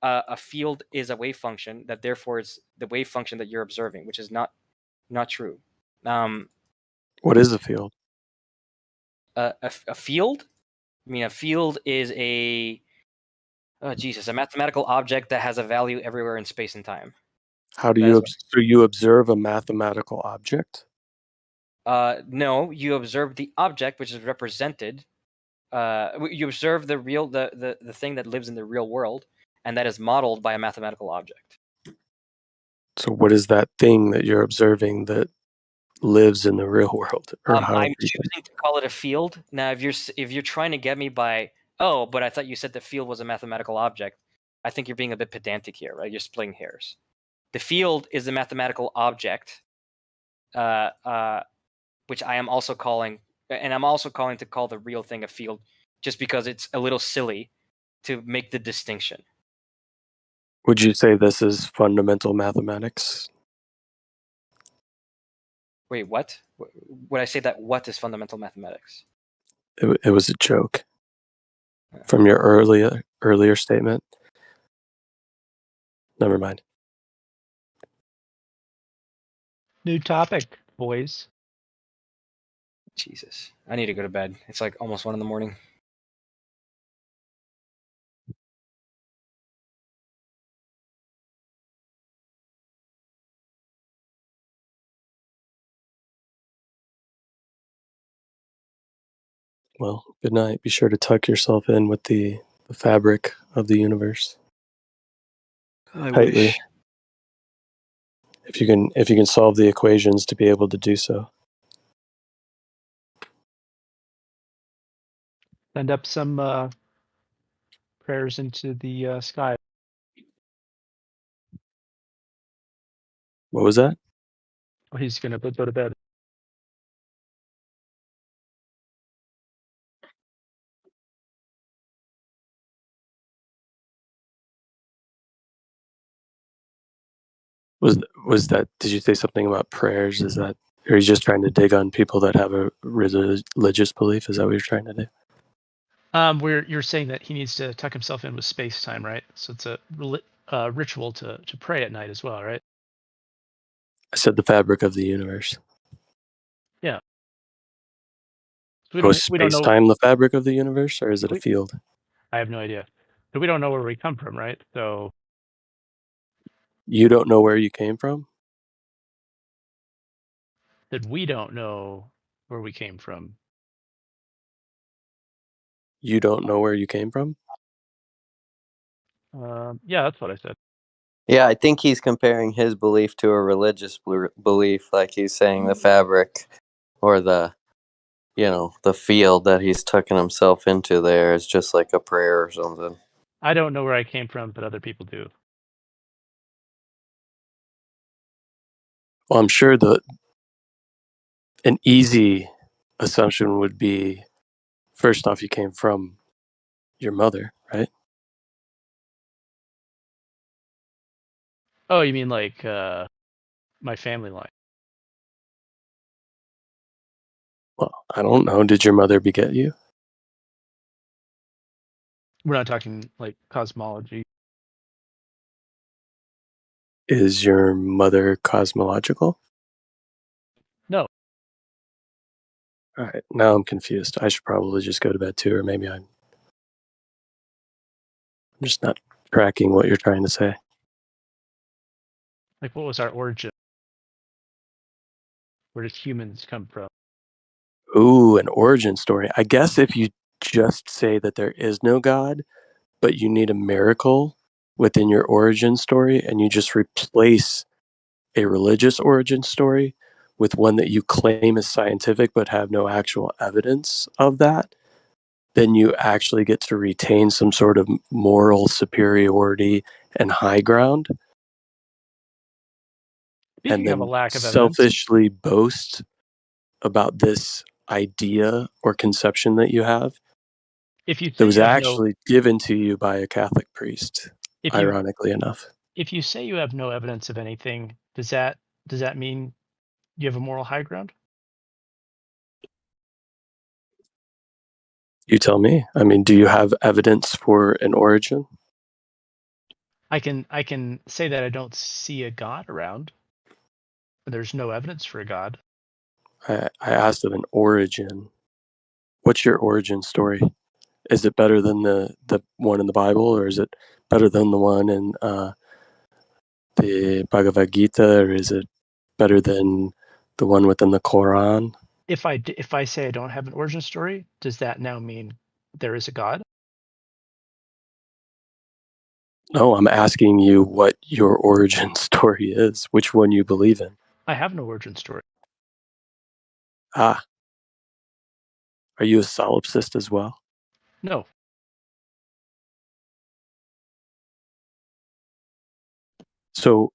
a field is a wave function, that therefore it's the wave function that you're observing, which is not true. what is a field? A field? I mean, a field is a mathematical object that has a value everywhere in space and time. How do That you is so you observe a mathematical object? No, you observe the object which is represented. You observe the thing that lives in the real world, and that is modeled by a mathematical object. So what is that thing that you're observing that lives in the real world? Or I'm choosing to call it a field. Now, if you're trying to get me by, oh, but I thought you said the field was a mathematical object, I think you're being a bit pedantic here, right? You're splitting hairs. The field is a mathematical object, which I am also calling, and I'm also calling to call the real thing a field, just because it's a little silly to make the distinction. Would you say this is fundamental mathematics? Wait, what? Would I say that what is fundamental mathematics? It was a joke from your earlier statement. Never mind. New topic, boys. Jesus, I need to go to bed. It's like almost 1 a.m. Well, good night. Be sure to tuck yourself in with the fabric of the universe I tightly. wish. If you can solve the equations to be able to do so. Send up some prayers into the sky. What was that? Oh, he's gonna go to bed. Was that? Did you say something about prayers? Is that? Or are you just trying to dig on people that have a religious belief? Is that what you're trying to do? Where you're saying that he needs to tuck himself in with space time, right? So it's a ritual to pray at night as well, right? I said the fabric of the universe. Yeah. So Was we don't know. space-time the fabric of the universe, or is it a field? I have no idea. So we don't know where we come from, right? So You don't know where you came from? that we don't know where we came from. You don't know where you came from? Yeah, that's what I said. Yeah, I think he's comparing his belief to a religious belief, like he's saying the fabric or the field that he's tucking himself into there is just like a prayer or something. I don't know where I came from, but other people do. Well, I'm sure an easy assumption would be, first off, you came from your mother, right? Oh, you mean like my family line? Well, I don't know. Did your mother beget you? We're not talking like cosmology. Is your mother cosmological? No. All right, now I'm confused. I should probably just go to bed too, or maybe I'm just not tracking what you're trying to say. Like, what was our origin? Where did humans come from? Ooh, an origin story. I guess if you just say that there is no God, but you need a miracle within your origin story, and you just replace a religious origin story with one that you claim is scientific but have no actual evidence of that, then you actually get to retain some sort of moral superiority and high ground. Speaking And of a then lack of evidence, selfishly boast about this idea or conception that you have if you that say was you have no, actually given to you by a Catholic priest, ironically enough. if you say you have no evidence of anything, does that mean you have a moral high ground? You tell me. I mean, do you have evidence for an origin? I can say that I don't see a God around. There's no evidence for a God. I asked of an origin. What's your origin story? Is it better than the one in the Bible, or is it better than the one in the Bhagavad Gita, or is it better than the one within the Quran? If I say I don't have an origin story, does that now mean there is a God? No, I'm asking you what your origin story is, which one you believe in. I have no origin story. Ah. Are you a solipsist as well? No. So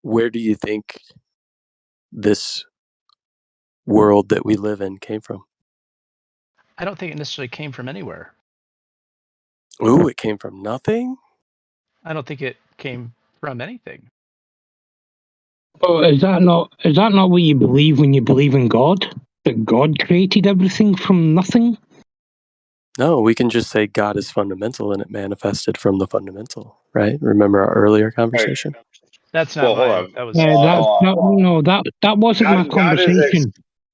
where do you think this world that we live in came from? I don't think it necessarily came from anywhere. Ooh, it came from nothing? I don't think it came from anything. Oh, is that not what you believe when you believe in God? That God created everything from nothing? No, we can just say God is fundamental and it manifested from the fundamental, right? Remember our earlier conversation? That's not hold mine. on. That was That wasn't my conversation.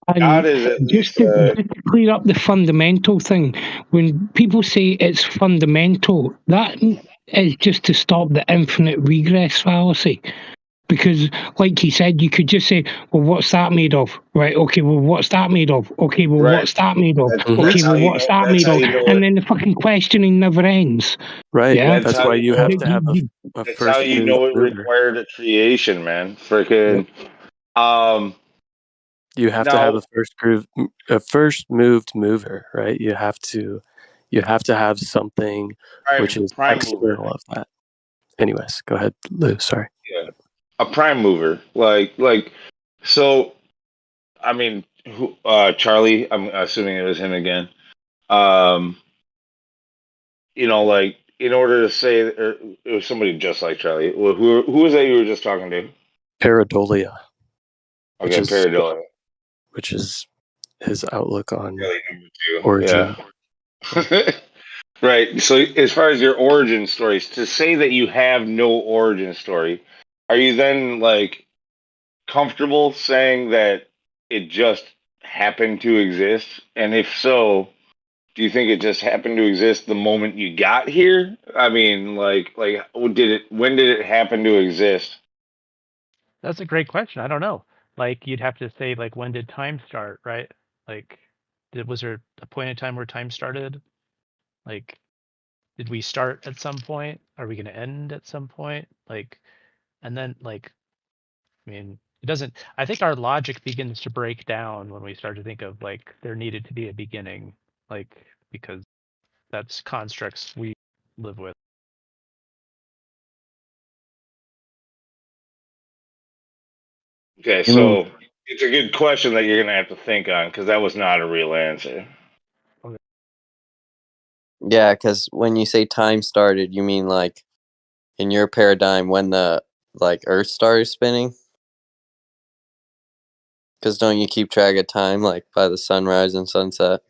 God And is at just least to clear up the fundamental thing, when people say it's fundamental, that is just to stop the infinite regress fallacy. Because, like he said, you could just say, well, what's that made of? Right, okay, well, what's that made of? Okay, well, Right. what's that made of? That's Okay, how well, you what's know. that That's made how of? you know And it. then the fucking questioning never ends. Right. Yeah? That's why you have to have a That's how first you move know it mover. required a creation, man. Freaking. You have to have a first moved mover, right? You have to have something which is prime mover. external of that. Anyways, go ahead, Lou. Sorry. Yeah, a prime mover. So. I mean, Charlie. I'm assuming it was him again. In order to say, or it was somebody just like Charlie. Who was that you were just talking to? Pareidolia. Okay, Pareidolia. Which is his outlook on Charlie number 2. origin. Yeah. Right. So, as far as your origin stories, to say that you have no origin story, are you then comfortable saying that it just happened to exist? And if so, do you think it just happened to exist the moment you got here? I mean, when did it happen to exist? That's a great question. I don't know. Like, you'd have to say, like, when did time start, right? Like, was there a point in time where time started? Like, did we start at some point? Are we going to end at some point? Like, and then, like, I mean, it doesn't. I think our logic begins to break down when we start to think of like there needed to be a beginning, like, because that's constructs we live with. Okay, so it's a good question that you're gonna have to think on because that was not a real answer. Yeah, because when you say time started, you mean like in your paradigm when the Earth started spinning? Because don't you keep track of time like by the sunrise and sunset?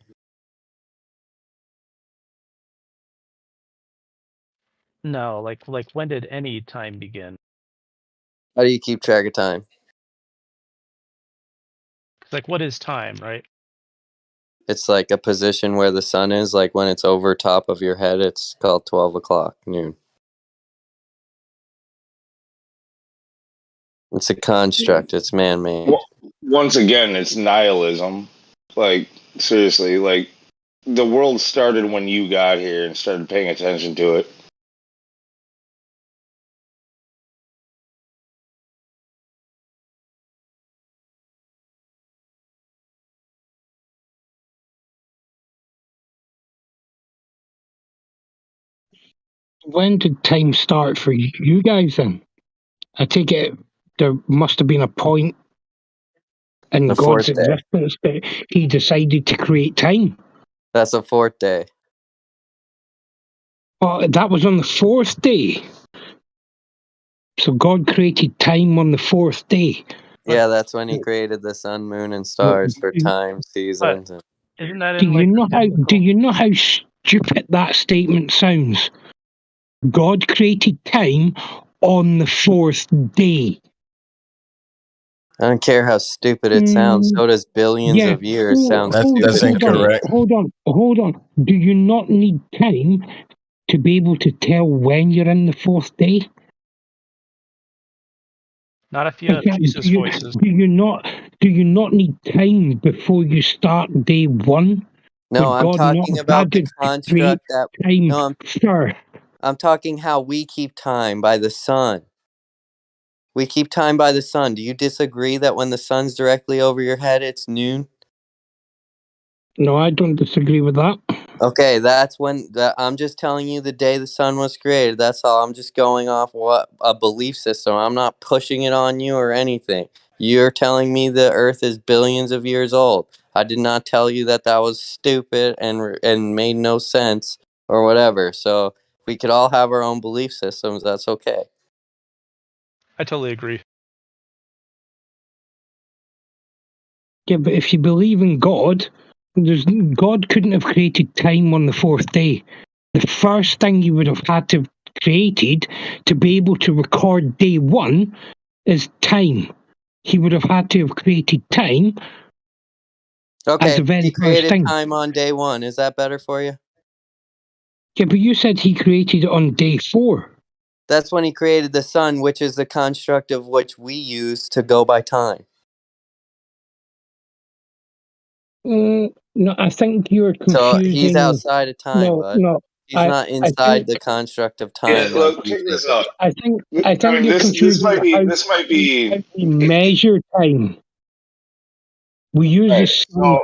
No, like when did any time begin? How do you keep track of time? Like, what is time, right? It's like a position where the sun is. Like when it's over top of your head, it's called 12 o'clock noon. It's a construct. It's man-made. Once again, it's nihilism. Seriously, the world started when you got here and started paying attention to it. When did time start for you guys then? I take it there must have been a point in The God's fourth day. existence that he decided to create time. That's the fourth day. Oh, that was on the fourth day. So God created time on the fourth day. Yeah, that's when he created the sun, moon, and stars for time, seasons. And... Isn't that Do in you like know the how? biblical? Do you know how stupid that statement sounds? God created time on the fourth day. I don't care how stupid it sounds. So does billions Yeah. of years sound stupid. That's incorrect. Hold on. Do you not need time to be able to tell when you're in the fourth day? Not if you have Jesus voices. Do you not need time before you start day one? No, Would I'm God not talking have about had the to create construct that. time No, I'm talking how we keep time by the sun. We keep time by the sun. Do you disagree that when the sun's directly over your head, it's noon? No, I don't disagree with that. Okay, that's when I'm just telling you the day the sun was created. That's all. I'm just going off what a belief system. I'm not pushing it on you or anything. You're telling me the Earth is billions of years old. I did not tell you that that was stupid and made no sense or whatever. So we could all have our own belief systems. That's okay. I totally agree. Yeah, but if you believe in God, God couldn't have created time on the fourth day. The first thing you would have had to have created to be able to record day one is time. He would have had to have created time as Okay, the very he first created thing. time on day one. Is that better for you? Yeah, but you said he created it on day 4. That's when he created the sun, which is the construct of which we use to go by time. No, I think you're So confusing. he's outside of time, bud. No, He's not inside the construct of time like look, we check this think. out. I think I mean, you're this confusing might be how this we measure time. We use the right. sun.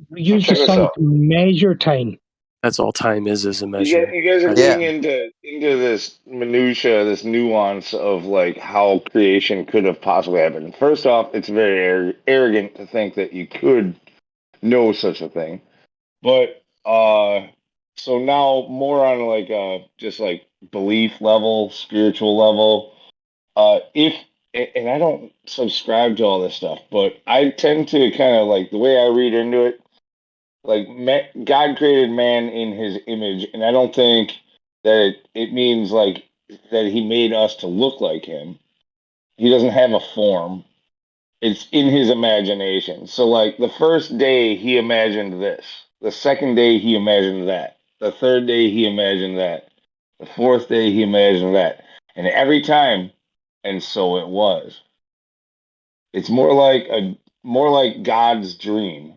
We use the Check this sun out. to measure time. That's all time is a You measure. guys are Yeah. getting into this minutia, this nuance of like how creation could have possibly happened. First off, it's very arrogant to think that you could know such a thing. But so now more on like just like belief level, spiritual level. If and I don't subscribe to all this stuff, but I tend to kind of like the way I read into it. Like God created man in His image, and I don't think that it means like that He made us to look like Him. He doesn't have a form. It's in His imagination. So like the first day He imagined this. The second day He imagined that. The third day He imagined that. The fourth day He imagined that. And every time, and so it was. It's more like God's dream.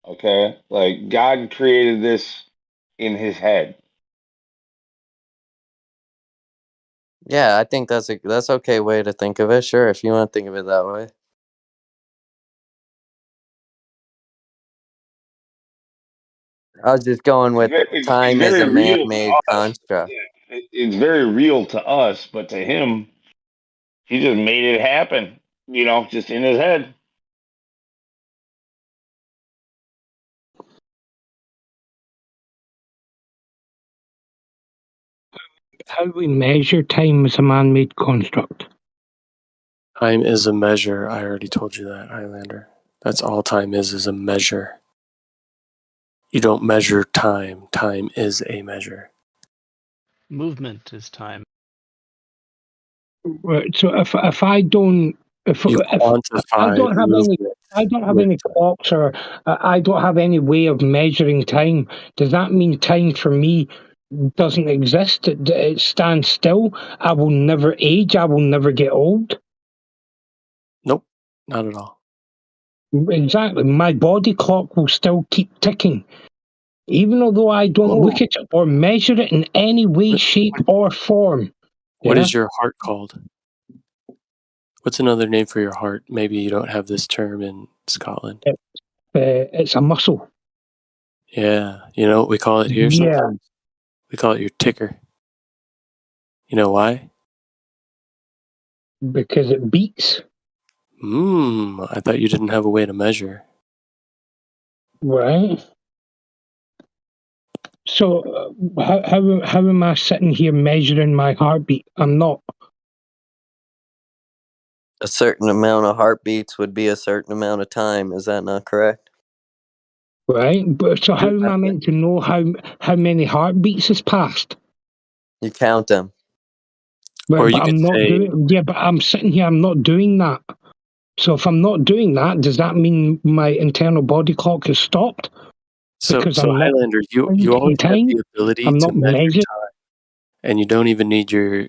Okay? Like God created this in His head. Yeah, I think that's okay way to think of it. Sure, if you want to think of it that way. I was just going with It's time as very a real to man-made us. construct. Yeah, it's very real to us, but to him, he just made it happen. You know, just in his head. How we measure time is a man-made construct. Time is a measure. I already told you that, Highlander. That's all time is a measure. You don't measure time. Time is a measure. Movement is time. Right. So if I don't if You I quantify don't have any movement. I don't have with any clocks or I don't have any way of measuring time. Does that mean time for me doesn't exist? It stands still. I will never age. I will never get old. Nope, not at all. Exactly. My body clock will still keep ticking. Even although I don't look at it or measure it in any way, shape, or form. What Yeah? is your heart called? What's another name for your heart? Maybe you don't have this term in Scotland. It's a muscle. Yeah, you know what we call it here Yeah. sometimes? We call it your ticker. You know why? Because it beats. I thought you didn't have a way to measure. Right. So how am I sitting here measuring my heartbeat? I'm not. A certain amount of heartbeats would be a certain amount of time. Is that not correct? Right. But so how am I meant to know how many heartbeats has passed? You count them. Or But you I'm could not say, doing. Yeah, but I'm sitting here. I'm not doing that. So if I'm not doing that, does that mean my internal body clock has stopped? Because so I'm not Highlander, you counting always have time. the ability I'm to not measure measuring. time, and you don't even need your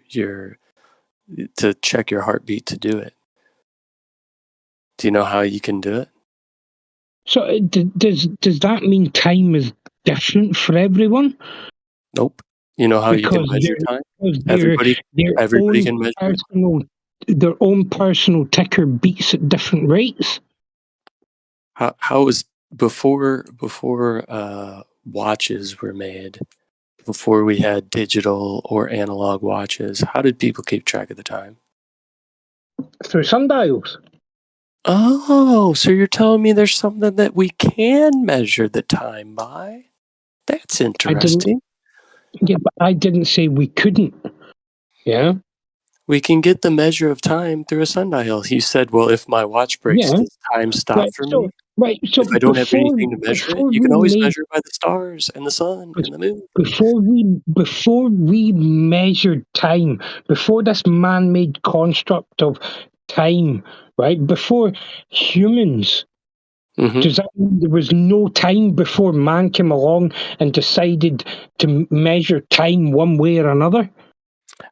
to check your heartbeat to do it. Do you know how you can do it? So does that mean time is different for everyone? Nope. You know how you can Because measure time? their Everybody own can measure it. their own personal ticker beats at different rates. How was before watches were made, before we had digital or analog watches, how did people keep track of the time? Through sundials. Oh, so you're telling me there's something that we can measure the time by? That's interesting. I didn't say we couldn't. Yeah. We can get the measure of time through a sundial. You said, well, if my watch breaks, Yeah. does time stop for me? Right. So If I don't have anything to measure it, you can always measure by the stars and the sun and the moon. Before we measured time, before this man-made construct of time, right? Before humans, does that mean there was no time before man came along and decided to measure time one way or another?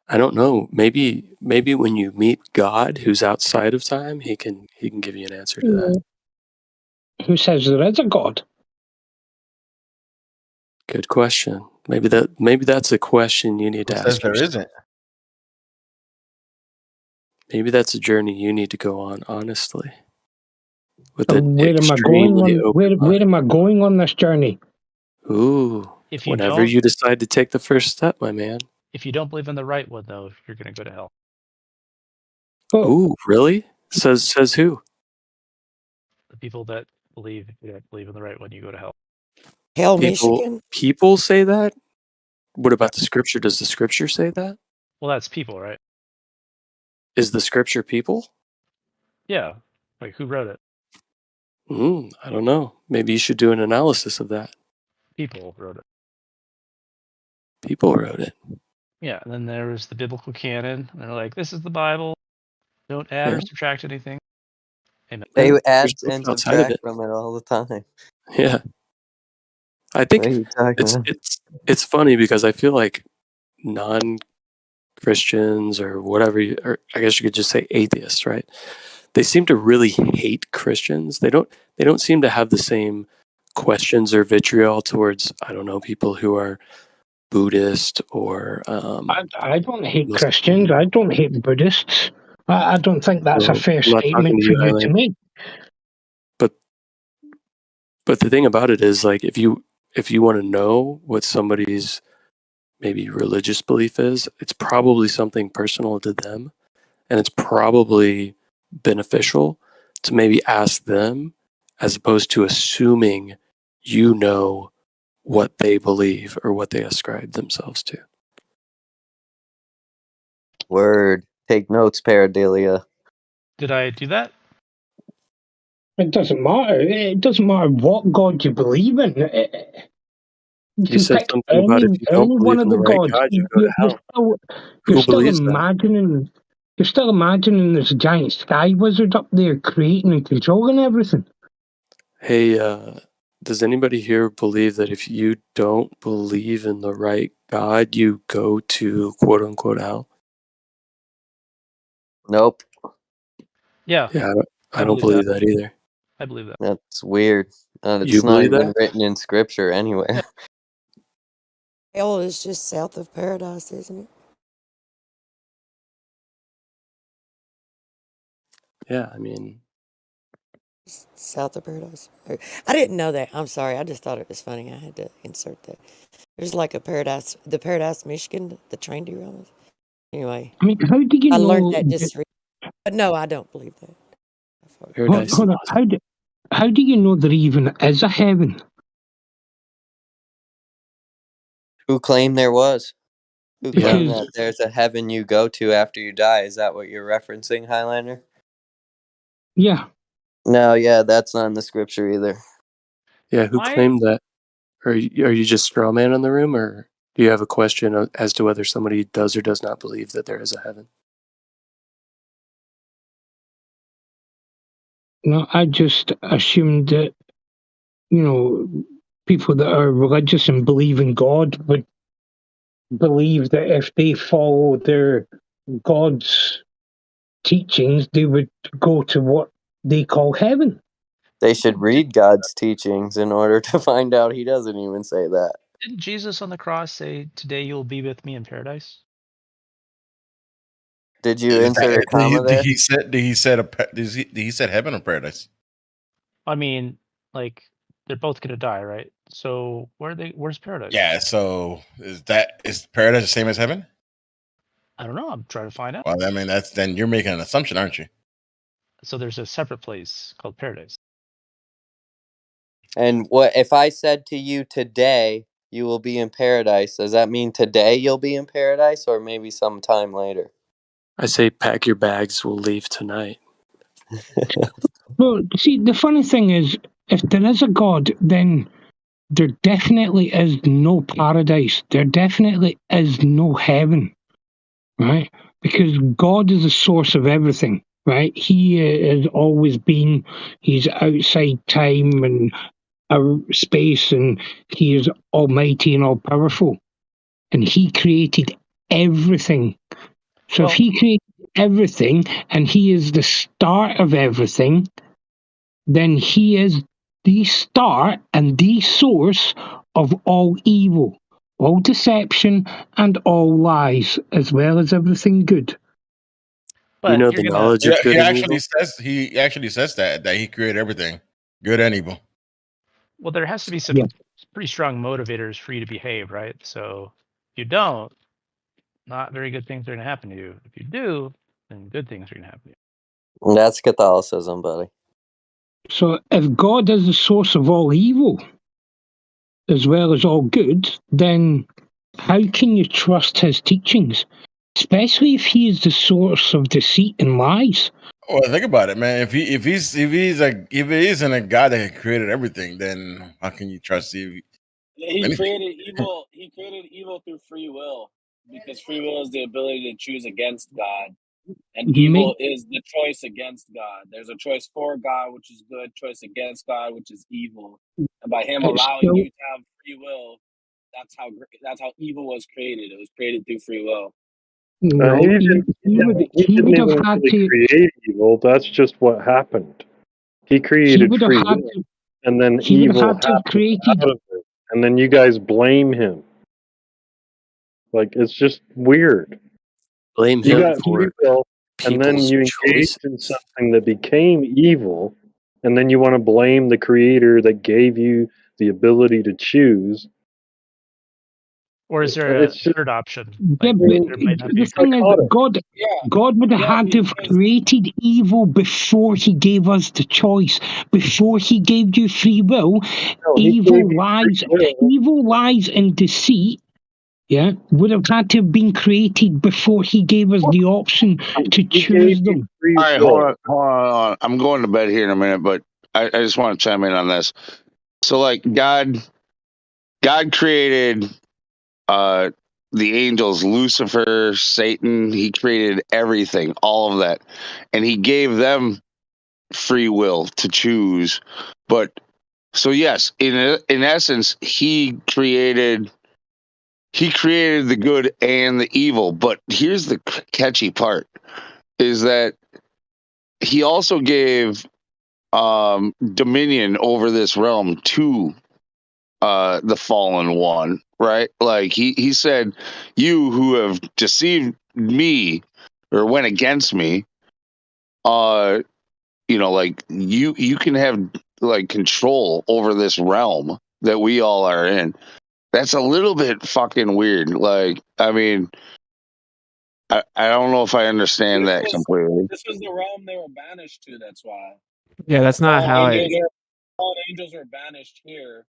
I don't know. Maybe when you meet God, who's outside of time, he can give you an answer to that. Who says there is a God? Good question. Maybe that's a question you need to ask Says there yourself. isn't. Maybe that's a journey you need to go on, honestly. With So an where am I going extremely on? open Where mind. am I going on this journey? Ooh, If you whenever don't, you decide to take the first step, my man. if you don't believe in the right one, though, you're going to go to hell. Ooh, really? Says who? The people that believe if you don't believe in the right one, you go to hell. Hell, People Michigan. people say that? What about the scripture? Does the scripture say that? Well, that's people, right? Is the scripture people? Yeah. Like, who wrote it? I don't know. Maybe you should do an analysis of that. People wrote it. People wrote it. Yeah, and then there was the biblical canon. And they're like, this is the Bible. Don't add or subtract anything. Amen. They There's add stuff and outside of subtract it. from it all the time. Yeah. I What think are you talking about? it's funny because I feel like non-Christians or whatever, or I guess you could just say atheists, right? They seem to really hate Christians. They don't seem to have the same questions or vitriol towards, I don't know, people who are Buddhist or I don't hate Muslim. Christians. I don't hate Buddhists. I don't think that's a Well, fair I'm not talking statement to for you, you to Eileen. make. But the thing about it is, like, if you want to know what somebody's maybe religious belief is, it's probably something personal to them, and it's probably beneficial to maybe ask them as opposed to assuming you know what they believe or what they ascribe themselves to. Word. Take notes, Paradelia. Did I do that? It doesn't matter. It doesn't matter what God you believe in. You You can said pick something about if any you don't one believe of in the the right gods. God, you go to hell. You're Who still believes that? imagining. You're still imagining this giant sky wizard up there creating and controlling everything. Hey, does anybody here believe that if you don't believe in the right God, you go to quote unquote hell? Nope. Yeah. Yeah, I don't believe that either. I believe that. That's weird. You It's not believe even that? written in scripture anywhere. Hell is just south of paradise, isn't it? Yeah, I mean, South of paradise. I didn't know that. I'm sorry. I just thought it was funny. I had to insert that. There's like a paradise, the Paradise, Michigan, the train derailment. Anyway, I mean, how do you I learned know? that just but no, I don't believe that. Hold on. How do you know there even is a heaven? Who claimed there was? Who claimed Because that there's a heaven you go to after you die? Is that what you're referencing, Highlander? yeah, No, yeah, that's not in the scripture either. yeah, who claimed that? Are you just straw man in the room, or do you have a question as to whether somebody does or does not believe that there is a heaven? no, I just assumed that people that are religious and believe in God would believe that if they follow their God's teachings, they would go to what they call heaven. They should read God's teachings in order to find out he doesn't even say that. Didn't Jesus on the cross say, "Today you'll be with me in paradise"? Did you insert a comma there? He said heaven or paradise? I mean, like, they're both gonna die, right? So where's paradise? Yeah. So is paradise the same as heaven? I don't know. I'm trying to find out. Well, I mean, then you're making an assumption, aren't you? So there's a separate place called paradise. And what if I said to you today you will be in paradise? Does that mean today you'll be in paradise or maybe sometime later? I say pack your bags, we'll leave tonight. Well, see, the funny thing is, if there is a God, then there definitely is no paradise. There definitely is no heaven, right? Because God is the source of everything, right? He has always been, he's outside time and space, and he is almighty and all powerful. And he created everything. So if he created everything and he is the start of everything, then he is the start and the source of all evil, all deception, and all lies, as well as everything good. You know the knowledge of good He and actually evil? says that he created everything, good and evil. Well, there has to be some pretty strong motivators for you to behave, right? So if you don't, not very good things are going to happen to you. If you do, then good things are going to happen to you. That's Catholicism, buddy. So if God is the source of all evil, as well as all good, then how can you trust his teachings? Especially if he is the source of deceit and lies. Well, think about it, man. If he isn't a God that created everything, then how can you trust He anything? created evil. He created evil through free will, because free will is the ability to choose against God, and evil is the choice against God. There's a choice for God, which is good; choice against God, which is evil. And by Him allowing you to have free will, that's how evil was created. It was created through free will. No, he didn't even had really to create evil. That's just what happened. He created would have free had will, to- and then he would have evil had to have happened created- out of it, and then you guys blame him. Like, it's just weird. Blame You him got free for will, and then people's you engaged in something that became evil, and then you want to blame the creator that gave you the ability to choose. Or is there a It's just, third option? Yeah, Like, but there might not the be. thing is, God would have had to have created evil before he gave us the choice, before he gave you free will. Evil lies and deceit, would have had to have been created before he gave us the option to choose them. All right, hold on. I'm going to bed here in a minute, but I just want to chime in on this. So, like, God created the angels, Lucifer, Satan. He created everything, all of that, and he gave them free will to choose. But so yes, in essence, he created the good and the evil. But here's the catchy part: is that he also gave dominion over this realm to the fallen one, right? Like he said, you who have deceived me or went against me, like you can have like control over this realm that we all are in. That's a little bit fucking weird. Like, I mean, I don't know if I understand that completely. This was the realm they were banished to. That's why. Yeah, that's not how it. Fallen angels were banished here,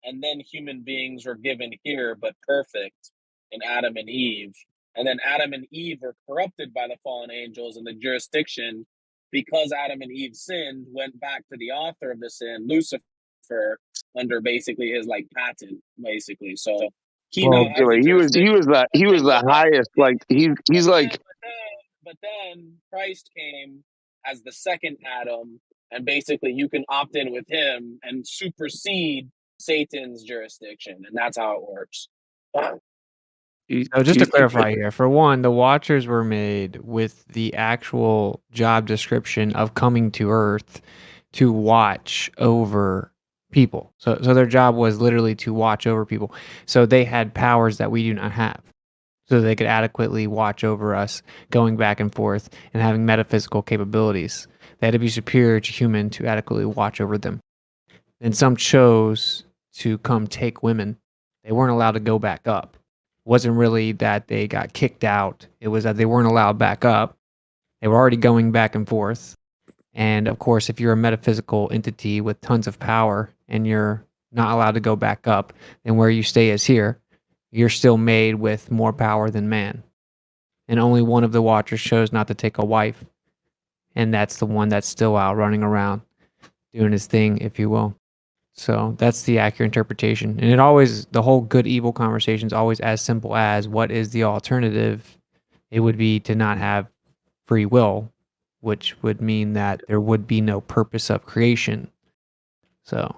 and then human beings were given here, but perfect in Adam and Eve. And then Adam and Eve were corrupted by the fallen angels, and the jurisdiction, because Adam and Eve sinned, went back to the author of the sin, Lucifer, under basically his like patent, basically. So he now has the jurisdiction. He was the highest. Like he's like. But then Christ came as the second Adam, and basically you can opt in with him and supersede Satan's jurisdiction, and that's how it works. So just to clarify here, for one, the Watchers were made with the actual job description of coming to Earth to watch over people. So their job was literally to watch over people. So they had powers that we do not have. So they could adequately watch over us, going back and forth and having metaphysical capabilities. They had to be superior to human to adequately watch over them. And some chose to come take women. They weren't allowed to go back up. It wasn't really that they got kicked out. It was that they weren't allowed back up. They were already going back and forth. And of course, if you're a metaphysical entity with tons of power and you're not allowed to go back up, then where you stay is here. You're still made with more power than man. And only one of the Watchers chose not to take a wife. And that's the one that's still out running around doing his thing, if you will. So that's the accurate interpretation. And the whole good evil conversation is always as simple as what is the alternative? It would be to not have free will, which would mean that there would be no purpose of creation. So.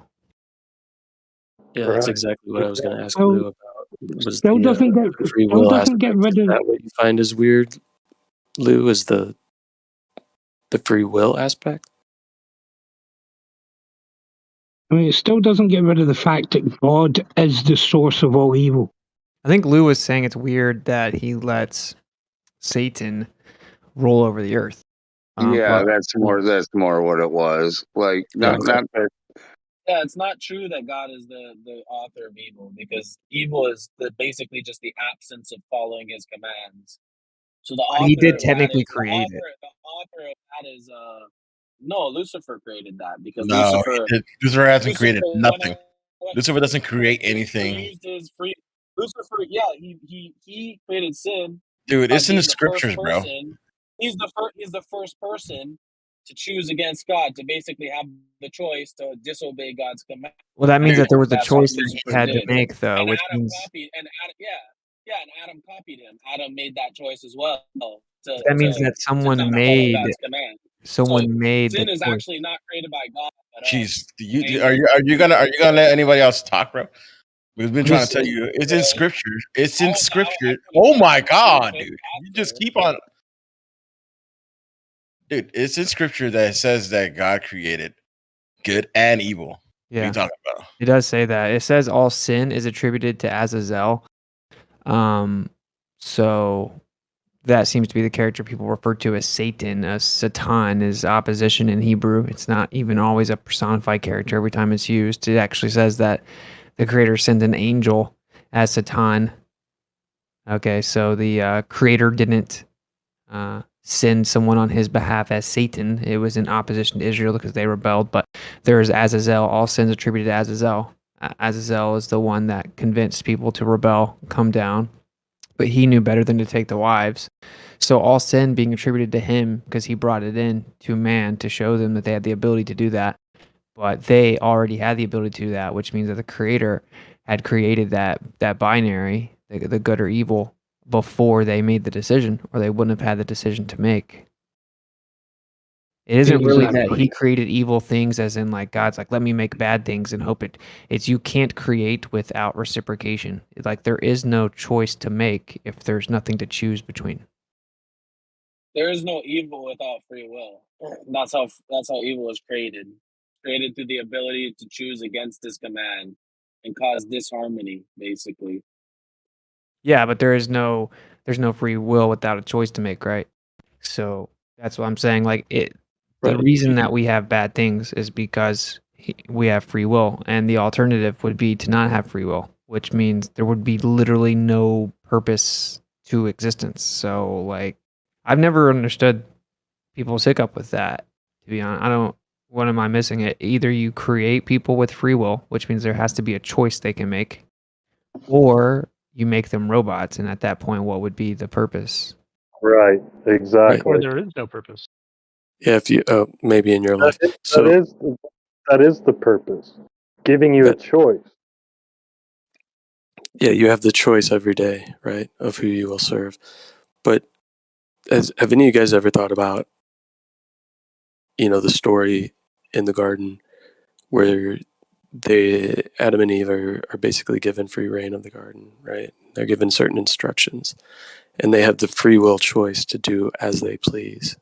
Yeah, that's exactly what I was going to ask So, Lou about. Was still doesn't get free still will doesn't aspect? get rid Is of. that what you find is weird, Lou? Is the free will aspect? I mean, it still doesn't get rid of the fact that God is the source of all evil. I think Lou was saying it's weird that he lets Satan roll over the earth. Yeah, But that's more what it was. Like Yeah, not Yeah, it's not true that God is the author of evil, because evil is basically just the absence of following His commands. So the he author did of that technically is create it. the author of that is no, Lucifer created that, because No, Lucifer hasn't created nothing. when Lucifer doesn't create he anything. used his free Lucifer, yeah, he created sin Dude, by it's in the being the first scriptures, bro. person. He's the first person to choose against God, to basically have the choice to disobey God's command. Well, that means that there was a That's what choice that he Lucifer had to did. make, though, And which Adam means copied, and Adam copied him. Adam made that choice as well to that means that not follow God's command. So made the sin is choice. actually not created by God at all. Jeez, are you gonna let anybody else talk, bro? We've been I'm trying just to tell you it's in scripture. It's in scripture. I Oh my couldn't god, say dude! You just keep on, dude. It's in scripture that says that God created good and evil. What are Yeah, you talking about? it does say that. It says all sin is attributed to Azazel. So that seems to be the character people refer to as Satan. Satan is opposition in Hebrew. It's not even always a personified character every time it's used. It actually says that the creator sent an angel as Satan. Okay, so the creator didn't send someone on his behalf as Satan. It was in opposition to Israel because they rebelled. But there is Azazel. All sins attributed to Azazel. Azazel is the one that convinced people to rebel, come down. But he knew better than to take the wives. So all sin being attributed to him because he brought it in to man to show them that they had the ability to do that. But they already had the ability to do that, which means that the creator had created that binary, the good or evil, before they made the decision, or they wouldn't have had the decision to make. It isn't really that he created evil things as in like God's like, let me make bad things and hope it's you can't create without reciprocation. Like there is no choice to make if there's nothing to choose between. There is no evil without free will. That's how evil is created. Created through the ability to choose against His command and cause disharmony, basically. Yeah, but there's no free will without a choice to make, right? So that's what I'm saying. Like the reason that we have bad things is because we have free will, and the alternative would be to not have free will, which means there would be literally no purpose to existence. So like I've never understood people's hiccup with that, to be honest. What am I missing? It either you create people with free will, which means there has to be a choice they can make, or you make them robots, and at that point what would be the purpose? Right, exactly. Or there is no purpose. Yeah, if you maybe in your life. That is the purpose. Giving you a choice. Yeah, you have the choice every day, right, of who you will serve. But have any of you guys ever thought about, the story in the garden where Adam and Eve are basically given free reign of the garden, right? They're given certain instructions, and they have the free will choice to do as they please,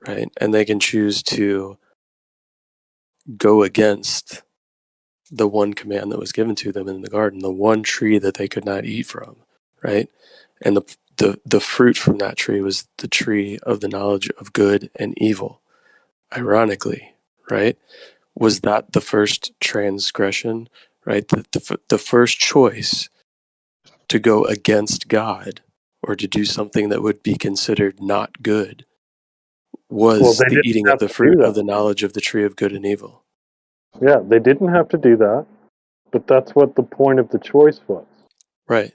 right? And they can choose to go against the one command that was given to them in the garden, the one tree that they could not eat from, right? And the fruit from that tree was the tree of the knowledge of good and evil. Ironically, right? Was that the first transgression, right? The first choice to go against God or to do something that would be considered not good was the eating of the fruit of the knowledge of the tree of good and evil. Yeah, they didn't have to do that, but that's what the point of the choice was. Right.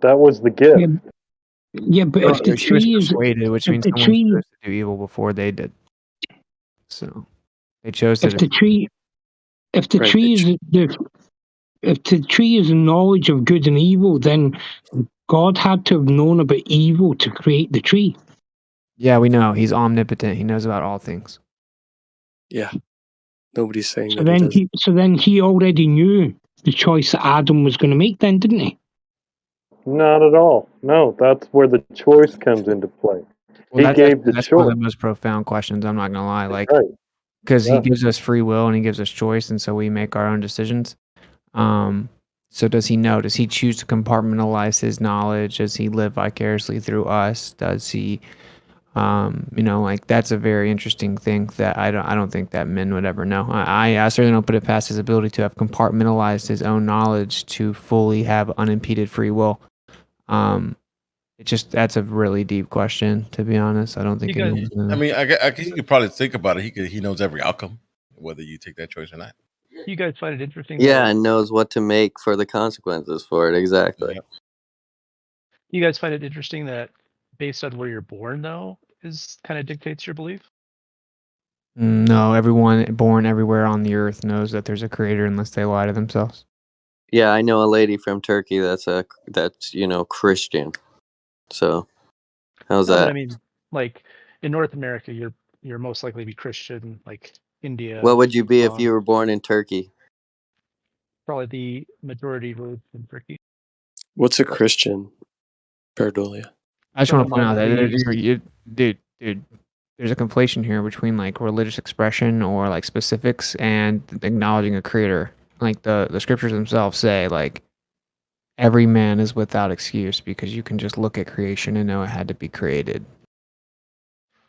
That was the gift. Yeah, but if the she was tree is persuaded, which means someone chose to do evil before they did. So They chose to. If the tree, if the Right, tree is if the tree is a knowledge of good and evil, then God had to have known about evil to create the tree. Yeah, we know he's omnipotent. He knows about all things. Yeah. Nobody's saying So that he then doesn't. he already knew the choice that Adam was going to make, then, didn't he? Not at all. No, that's where the choice comes into play. Well, He gave the that's one of choice. the most profound questions. I'm not gonna lie, like, Right. because he Yeah. gives us free will and he gives us choice, and so we make our own decisions. So does he know? Does he choose to compartmentalize his knowledge? Does he live vicariously through us? Does he, like that's a very interesting thing that I don't think that men would ever know. I certainly don't put it past his ability to have compartmentalized his own knowledge to fully have unimpeded free will. That's a really deep question, to be honest. I don't think anyone's I mean, I guess you could probably think about it. He knows every outcome, whether you take that choice or not. You guys find it interesting? Yeah, though? and knows what to make for the consequences for it. Exactly. You guys find it interesting that based on where you're born, though, is kind of dictates your belief. No, everyone born everywhere on the earth knows that there's a creator unless they lie to themselves. Yeah, I know a lady from Turkey that's Christian. So, how's No, that? but I mean, like in North America, you're most likely to be Christian. Like India. What would you be if you were born in Turkey? Probably the majority vote in Turkey. What's a Christian, Paradolia? I just want to Someone point out that that believes- dude, there's a conflation here between like religious expression or like specifics and acknowledging a creator. Like the scriptures themselves say, like every man is without excuse because you can just look at creation and know it had to be created.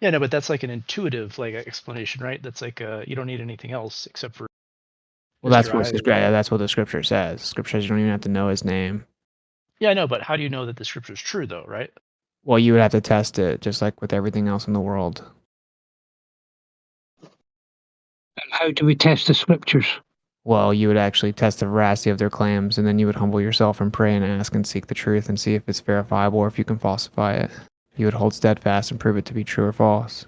Yeah, no, but that's like an intuitive like explanation, right? That's like you don't need anything else except for. Well, that's what the scripture says. Scripture says you don't even have to know his name. Yeah, I know, but how do you know that the scripture is true, though, right? Well, you would have to test it, just like with everything else in the world. And how do we test the scriptures? Well, you would actually test the veracity of their claims, and then you would humble yourself and pray and ask and seek the truth and see if it's verifiable or if you can falsify it. You would hold steadfast and prove it to be true or false.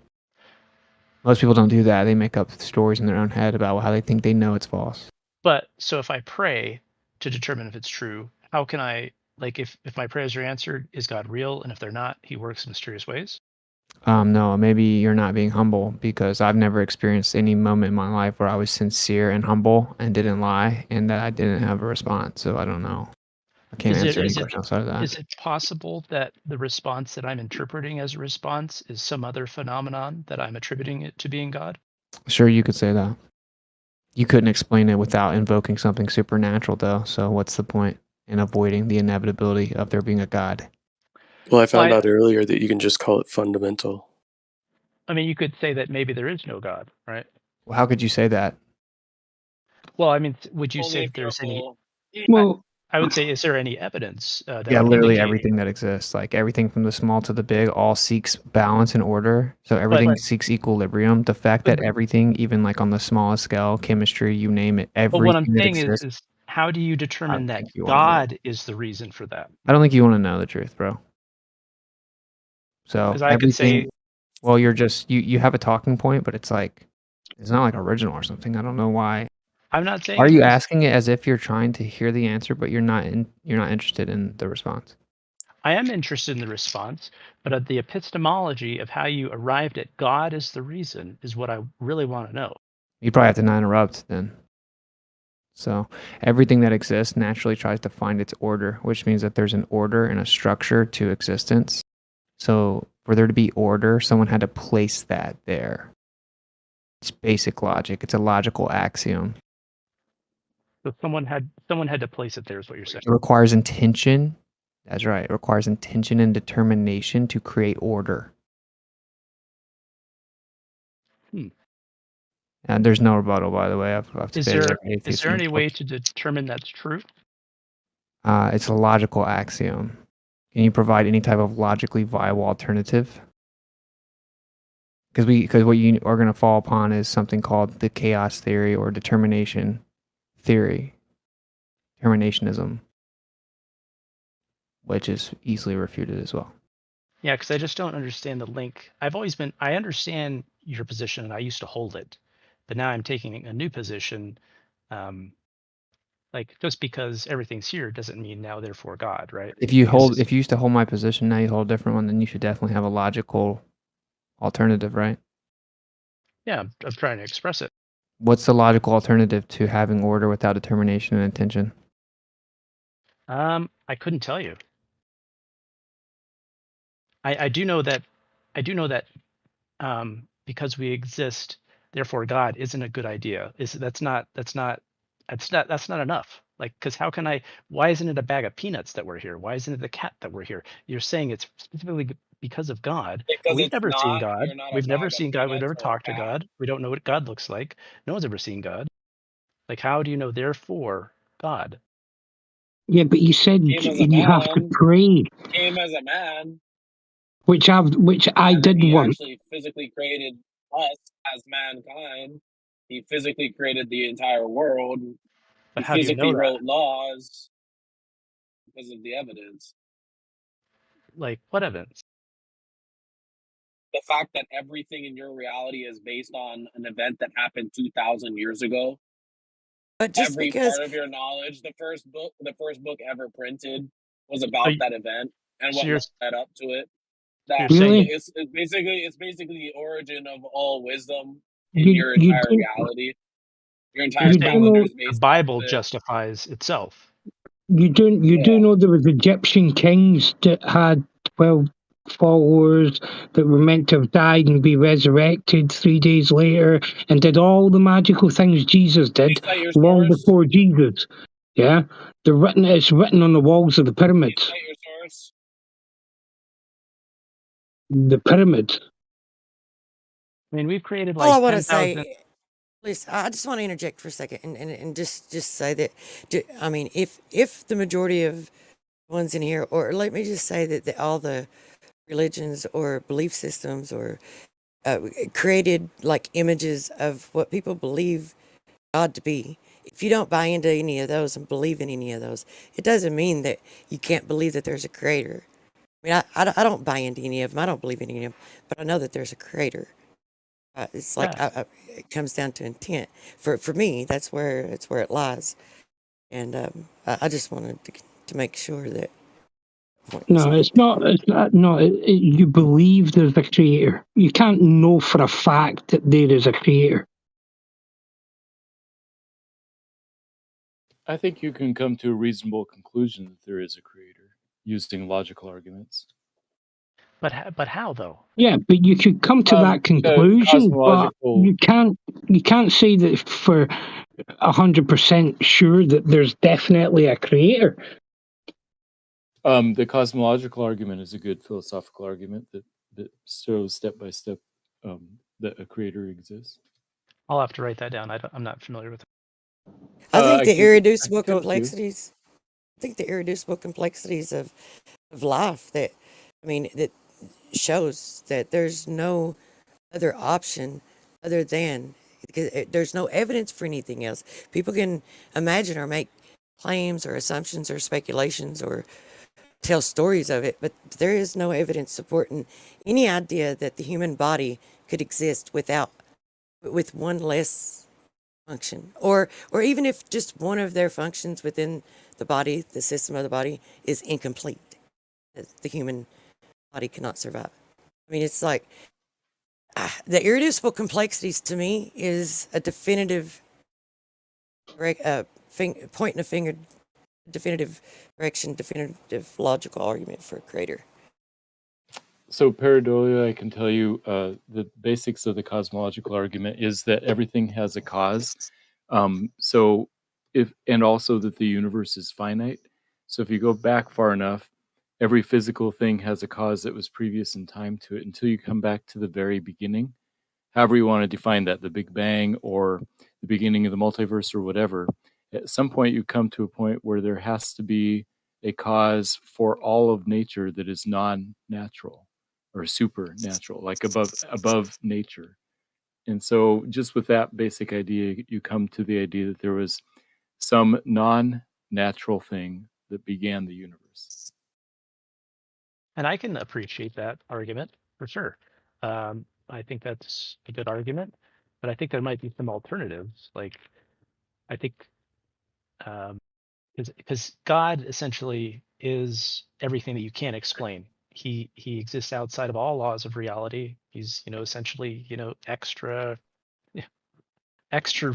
Most people don't do that. They make up stories in their own head about how they think they know it's false. But so if I pray to determine if it's true, how can I, like, if my prayers are answered, is God real? And if they're not, he works in mysterious ways? No, maybe you're not being humble because I've never experienced any moment in my life where I was sincere and humble and didn't lie and that I didn't have a response. So I don't know. I can't answer any question outside of that. Is it possible that the response that I'm interpreting as a response is some other phenomenon that I'm attributing it to being God? Sure, you could say that. You couldn't explain it without invoking something supernatural, though. So what's the point in avoiding the inevitability of there being a God? Well, I found out earlier that you can just call it fundamental. I mean, you could say that maybe there is no God, right? Well, how could you say that? Well, I mean, would you say if there's any? Well, I would say, is there any evidence? That Yeah, would literally indicate- everything that exists, like everything from the small to the big, all seeks balance and order. So everything seeks equilibrium. The fact that everything, even like on the smallest scale, chemistry, you name it, But what I'm everything that saying exists. is how do you determine that you wanna know. God is the reason for that? I don't think you want to know the truth, bro. So 'Cause I could say- everything. Well, you're just you have a talking point, but it's like it's not like original or something. I don't know why. I'm not saying. Are it you is. asking it as if you're trying to hear the answer, but you're not interested in the response? I am interested in the response, but the epistemology of how you arrived at God as the reason is what I really want to know. You probably have to not interrupt then. So everything that exists naturally tries to find its order, which means that there's an order and a structure to existence. So for there to be order, someone had to place that there. It's basic logic. It's a logical axiom. So someone had to place it there, is what you're saying. It requires intention. That's right. It requires intention and determination to create order. And there's no rebuttal, by the way. I've Is debated there every atheist any in the way book. to determine that's true? It's a logical axiom. Can you provide any type of logically viable alternative? Because what you are going to fall upon is something called the chaos theory or determination theory, determinationism, which is easily refuted as well. Yeah, because I just don't understand the link. I understand your position and I used to hold it, But now I'm taking a new position. Like, just because everything's here doesn't mean now therefore God, right? If you used to hold my position, now you hold a different one, then you should definitely have a logical alternative, right? Yeah, I'm trying to express it. What's the logical alternative to having order without determination and intention? I couldn't tell you. I do know that because we exist, therefore God isn't a good idea. That's not enough. Like, because why isn't it a bag of peanuts that we're here? Why isn't it the cat that we're here? You're saying it's specifically because of God. But Because we've it's never seen not. God. You're not a We've never bag of seen God. We've peanuts never or a talked to cat. God. We don't know what God looks like. No one's ever seen God. Like, how do you know therefore God? Yeah, but you said Came as a you have to man. pray, Came as a man, which I and then did he once. actually physically created us as mankind. He physically created the entire world. But He how do you know physically that? wrote laws because of the evidence. Like, what evidence? The fact that everything in your reality is based on an event that happened 2,000 years ago. But just Every because part of your knowledge, the first book ever printed was about that event and so what you're led up to it. you're That saying it's basically the origin of all wisdom in You your you entire do reality. Your entire you're you do saying calendar know is the based off Bible of it. justifies itself. you do Yeah. know there was Egyptian kings that had 12 followers that were meant to have died and be resurrected 3 days later and did all the magical things Jesus Can you did cite your long source? before Jesus. Yeah, it's written on the walls of the Can you pyramids. cite your source? The pyramids. I mean, we've created all I like want to 10,000. say, please, I just want to interject for a second and just say that, I mean, if the majority of ones in here, or let me just say that all the religions or belief systems or created like images of what people believe God to be. If you don't buy into any of those and believe in any of those, it doesn't mean that you can't believe that there's a creator. I mean, I don't buy into any of them. I don't believe in any of them, but I know that there's a creator. It's like Yeah. it comes down to intent. For me, that's where it lies. And I just wanted to make sure that point was No, made. it's not. It's not. No, you believe there's a creator. You can't know for a fact that there is a creator. I think you can come to a reasonable conclusion that there is a creator using logical arguments. But how though? Yeah, but you could come to that conclusion, but Cosmological. you can't say that for 100% sure that there's definitely a creator. The cosmological argument is a good philosophical argument that shows step by step that a creator exists. I'll have to write that down. I'm not familiar with it. I think the I can irreducible tell it to you. complexities. I think the irreducible complexities of life that, I mean, that shows that there's no other option other than, because there's no evidence for anything else. People can imagine or make claims or assumptions or speculations or tell stories of it, but there is no evidence supporting any idea that the human body could exist with one less function, or even if just one of their functions within the body, the system of the body, is incomplete, that the human body cannot survive. I mean, it's like the irreducible complexities to me is a definitive pointing a finger, definitive direction, definitive logical argument for a creator. So pareidolia, I can tell you the basics of the cosmological argument is that everything has a cause. And also that the universe is finite. So if you go back far enough, every physical thing has a cause that was previous in time to it until you come back to the very beginning. However you want to define that, the Big Bang or the beginning of the multiverse or whatever. At some point you come to a point where there has to be a cause for all of nature that is non-natural or supernatural, like above nature. And so just with that basic idea, you come to the idea that there was some non-natural thing that began the universe. And I can appreciate that argument for sure. I think that's a good argument. but I think there might be some alternatives. Like, I think, because God essentially is everything that you can't explain. He exists outside of all laws of reality. He's, essentially, extra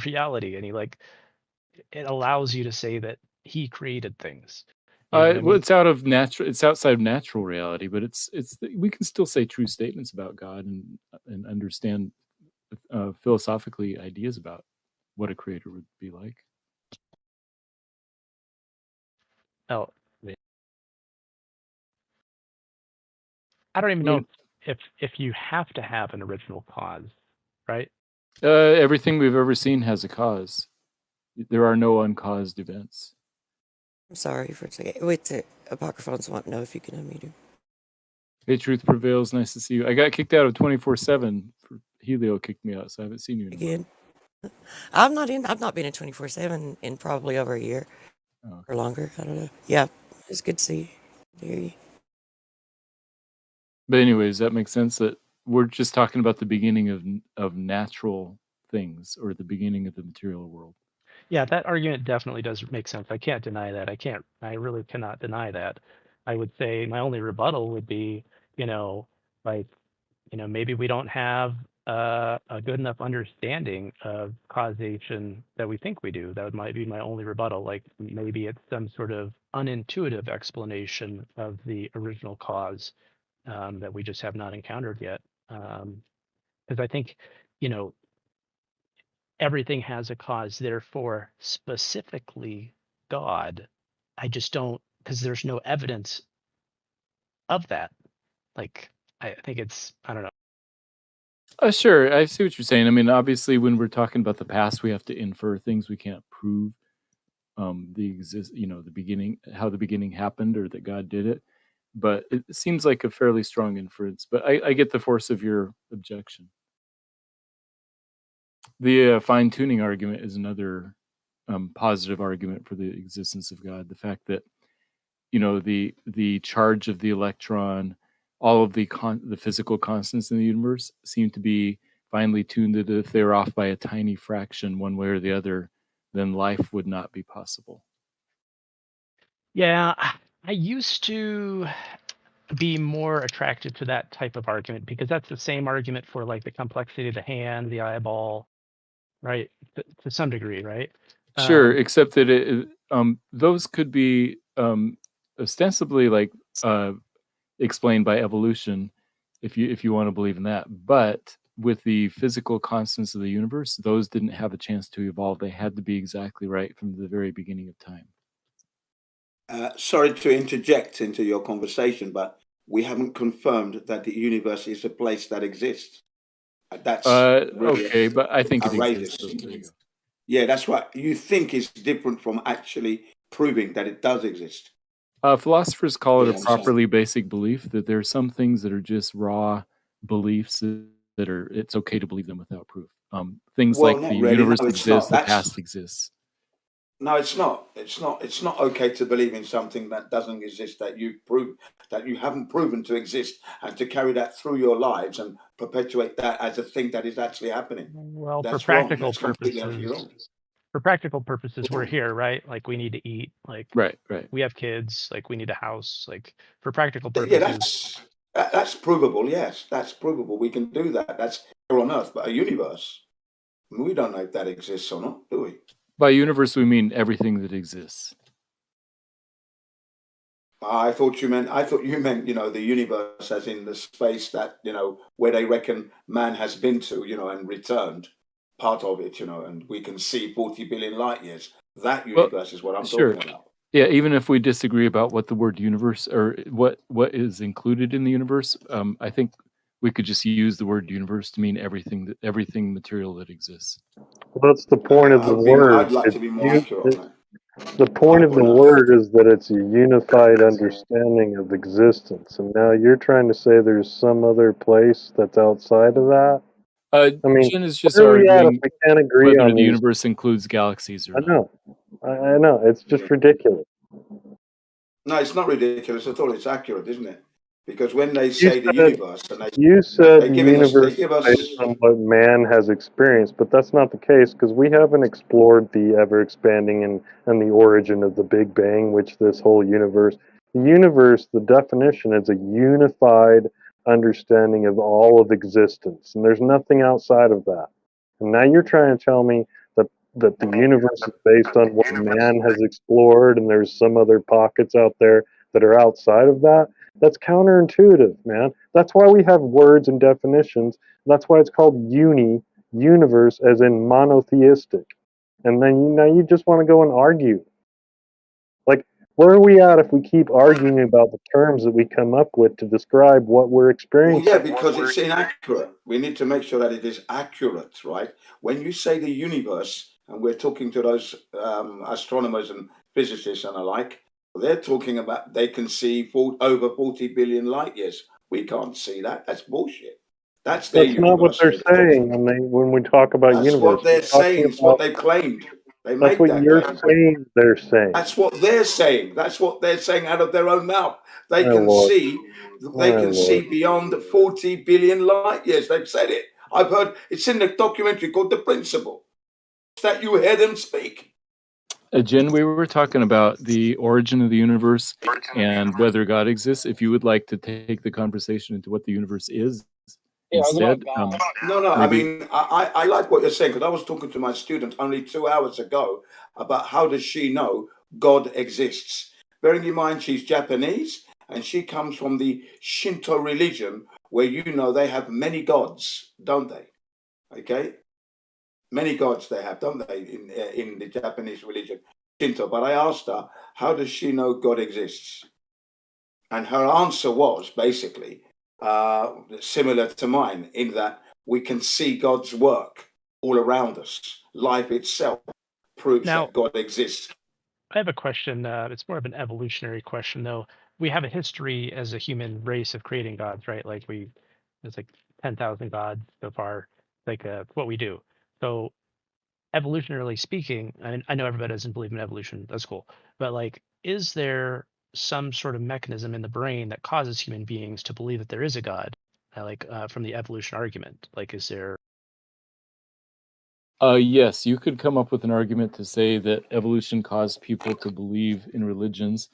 reality, and it allows you to say that he created things. You know what I Well, mean? it's outside of natural reality, but we can still say true statements about God and understand philosophically ideas about what a creator would be like. Oh, I don't even know if you have to have an original cause, right? Everything we've ever seen has a cause. There are no uncaused events. I'm sorry for a second. Wait, the Apocryphons want to know if you can unmute him. Hey, truth prevails. Nice to see you. I got kicked out of 24/7. Helio kicked me out, so I haven't seen you in a while. Again. I've not been in 24/7 in probably over a year or longer. I don't know. Yeah, it's good to see you. To hear you. But anyways, that makes sense that we're just talking about the beginning of natural things, or the beginning of the material world. Yeah, that argument definitely does make sense. I can't deny that. I really cannot deny that. I would say my only rebuttal would be, maybe we don't have a good enough understanding of causation that we think we do. That might be my only rebuttal. Like, maybe it's some sort of unintuitive explanation of the original cause that we just have not encountered yet. Because I think, everything has a cause, therefore specifically God. I just don't, because there's no evidence of that. Like, I think I don't know. Sure, I see what you're saying. I mean, obviously, when we're talking about the past, we have to infer things we can't prove. The beginning, how the beginning happened, or that God did it. But it seems like a fairly strong inference. But I get the force of your objection. The fine-tuning argument is another positive argument for the existence of God. The fact that the charge of the electron, all of the physical constants in the universe seem to be finely tuned that if they were off by a tiny fraction one way or the other, then life would not be possible. Yeah, I used to be more attracted to that type of argument, because that's the same argument for like the complexity of the hand, the eyeball, right? To some degree, right? Sure, except that those could be ostensibly like explained by evolution, if you want to believe in that. But with the physical constants of the universe, those didn't have a chance to evolve. They had to be exactly right from the very beginning of time. Sorry to interject into your conversation, but we haven't confirmed that the universe is a place that exists. That's really okay, but I think outrageous. it exists. So there you go. Yeah, that's what you think is different from actually proving that it does exist. Philosophers call it a properly basic belief, that there are some things that are just raw beliefs that are, it's okay to believe them without proof. Things Well, like not the really. universe No, it's exists, not. the past exists. No, it's not. It's not. It's not okay to believe in something that doesn't exist, that you haven't proven to exist, and to carry that through your lives and perpetuate that as a thing that is actually happening. Well, That's for practical wrong. That's completely purposes, wrong. for practical purposes, we're here, right? Like, we need to eat. Like, right. We have kids. Like, we need a house. Like, for practical Yeah, purposes. that's provable. Yes, that's provable. We can do that. That's here on Earth, but a universe, we don't know if that exists or not, do we? By universe, we mean everything that exists. I thought you meant, the universe as in the space that, where they reckon man has been to, and returned, part of it, and we can see 40 billion light years. That universe is what I'm talking about. Yeah, even if we disagree about what the word universe, or what is included in the universe, I think we could just use the word universe to mean everything material that exists. Well, that's the point of the word. I'd like to be more accurate on that. The point of the word is that it's a unified understanding of existence, and now you're trying to say there's some other place that's outside of that. I mean, Jen is just where are we at if arguing we can't agree whether on the these? universe includes galaxies or not. I know. It's just ridiculous. No, it's not ridiculous at all. It's accurate, isn't it? Because when they You say the said universe, and you said they're the giving us, they universe give is us. based on what man has experienced, but that's not the case because we haven't explored the ever expanding and the origin of the Big Bang, which this whole universe. The universe, the definition is a unified understanding of all of existence, and there's nothing outside of that. And now you're trying to tell me that the universe is based on what man has explored, and there's some other pockets out there that are outside of that. That's counterintuitive, man. That's why we have words and definitions. That's why it's called universe, as in monotheistic. And then now you just want to go and argue. Like, where are we at if we keep arguing about the terms that we come up with to describe what we're Well, experiencing? yeah, because it's inaccurate. We need to make sure that it is accurate, right? When you say the universe, and we're talking to those astronomers and physicists and alike, they're talking about they can see over 40 billion light years. We can't see that. That's bullshit. That's their That's not what universe they're they're talking saying when we talk about That's universe. what they're We're talking saying. It's about what they claimed. They that's make what that you're claim. saying they're saying. That's what they're saying. That's what they're saying out of their own mouth. They My can lord. see. They My can lord. see beyond 40 billion light years. They've said it. I've heard it's in the documentary called The Principle. That you hear them speak. Jen, we were talking about the origin of the universe and whether God exists. If you would like to take the conversation into what the universe is instead, No. I maybe. mean, I like what you're saying because I was talking to my student only 2 hours ago about how does she know God exists. Bearing in mind she's Japanese and she comes from the Shinto religion where they have many gods, don't they? Okay, many gods they have, don't they, in the Japanese religion, Shinto. But I asked her, how does she know God exists? And her answer was basically similar to mine in that we can see God's work all around us. Life itself proves Now, that God exists. I have a question. It's more of an evolutionary question, though. We have a history as a human race of creating gods, right? Like there's like 10,000 gods so far. Like what we do. So evolutionarily speaking, I know everybody doesn't believe in evolution. That's cool. But like, is there some sort of mechanism in the brain that causes human beings to believe that there is a God? From the evolution argument, like, is there? Yes, you could come up with an argument to say that evolution caused people to believe in religions.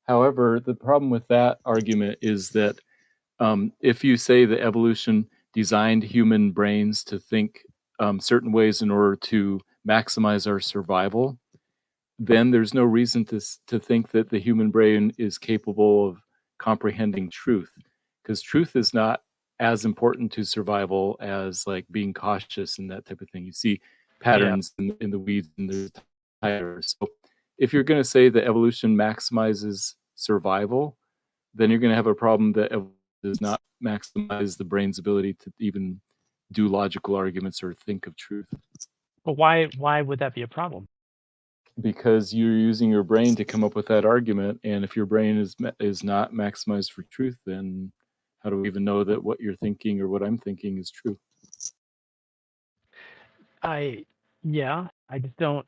However, the problem with that argument is that if you say that evolution designed human brains to think certain ways in order to maximize our survival, then there's no reason to think that the human brain is capable of comprehending truth, because truth is not as important to survival as like being cautious and that type of thing. You see patterns in the weeds and the tires. So if you're going to say that evolution maximizes survival, then you're going to have a problem that does not maximize the brain's ability to even do logical arguments or think of truth. But why would that be a problem? Because you're using your brain to come up with that argument, and if your brain is not maximized for truth, then how do we even know that what you're thinking or what I'm thinking is true? I just don't.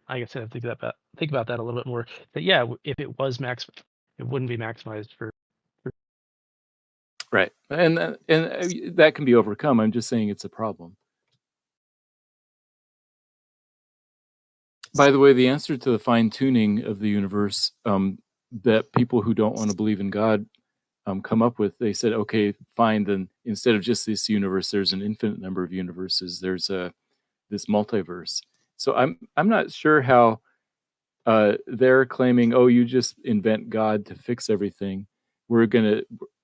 I guess I have to think about that a little bit more. But yeah, if it was it wouldn't be maximized for. Right, and that can be overcome. I'm just saying it's a problem. By the way, the answer to the fine-tuning of the universe that people who don't want to believe in God come up with, they said, okay, fine, then instead of just this universe, there's an infinite number of universes. There's this multiverse. So I'm not sure how they're claiming, oh, you just invent God to fix everything.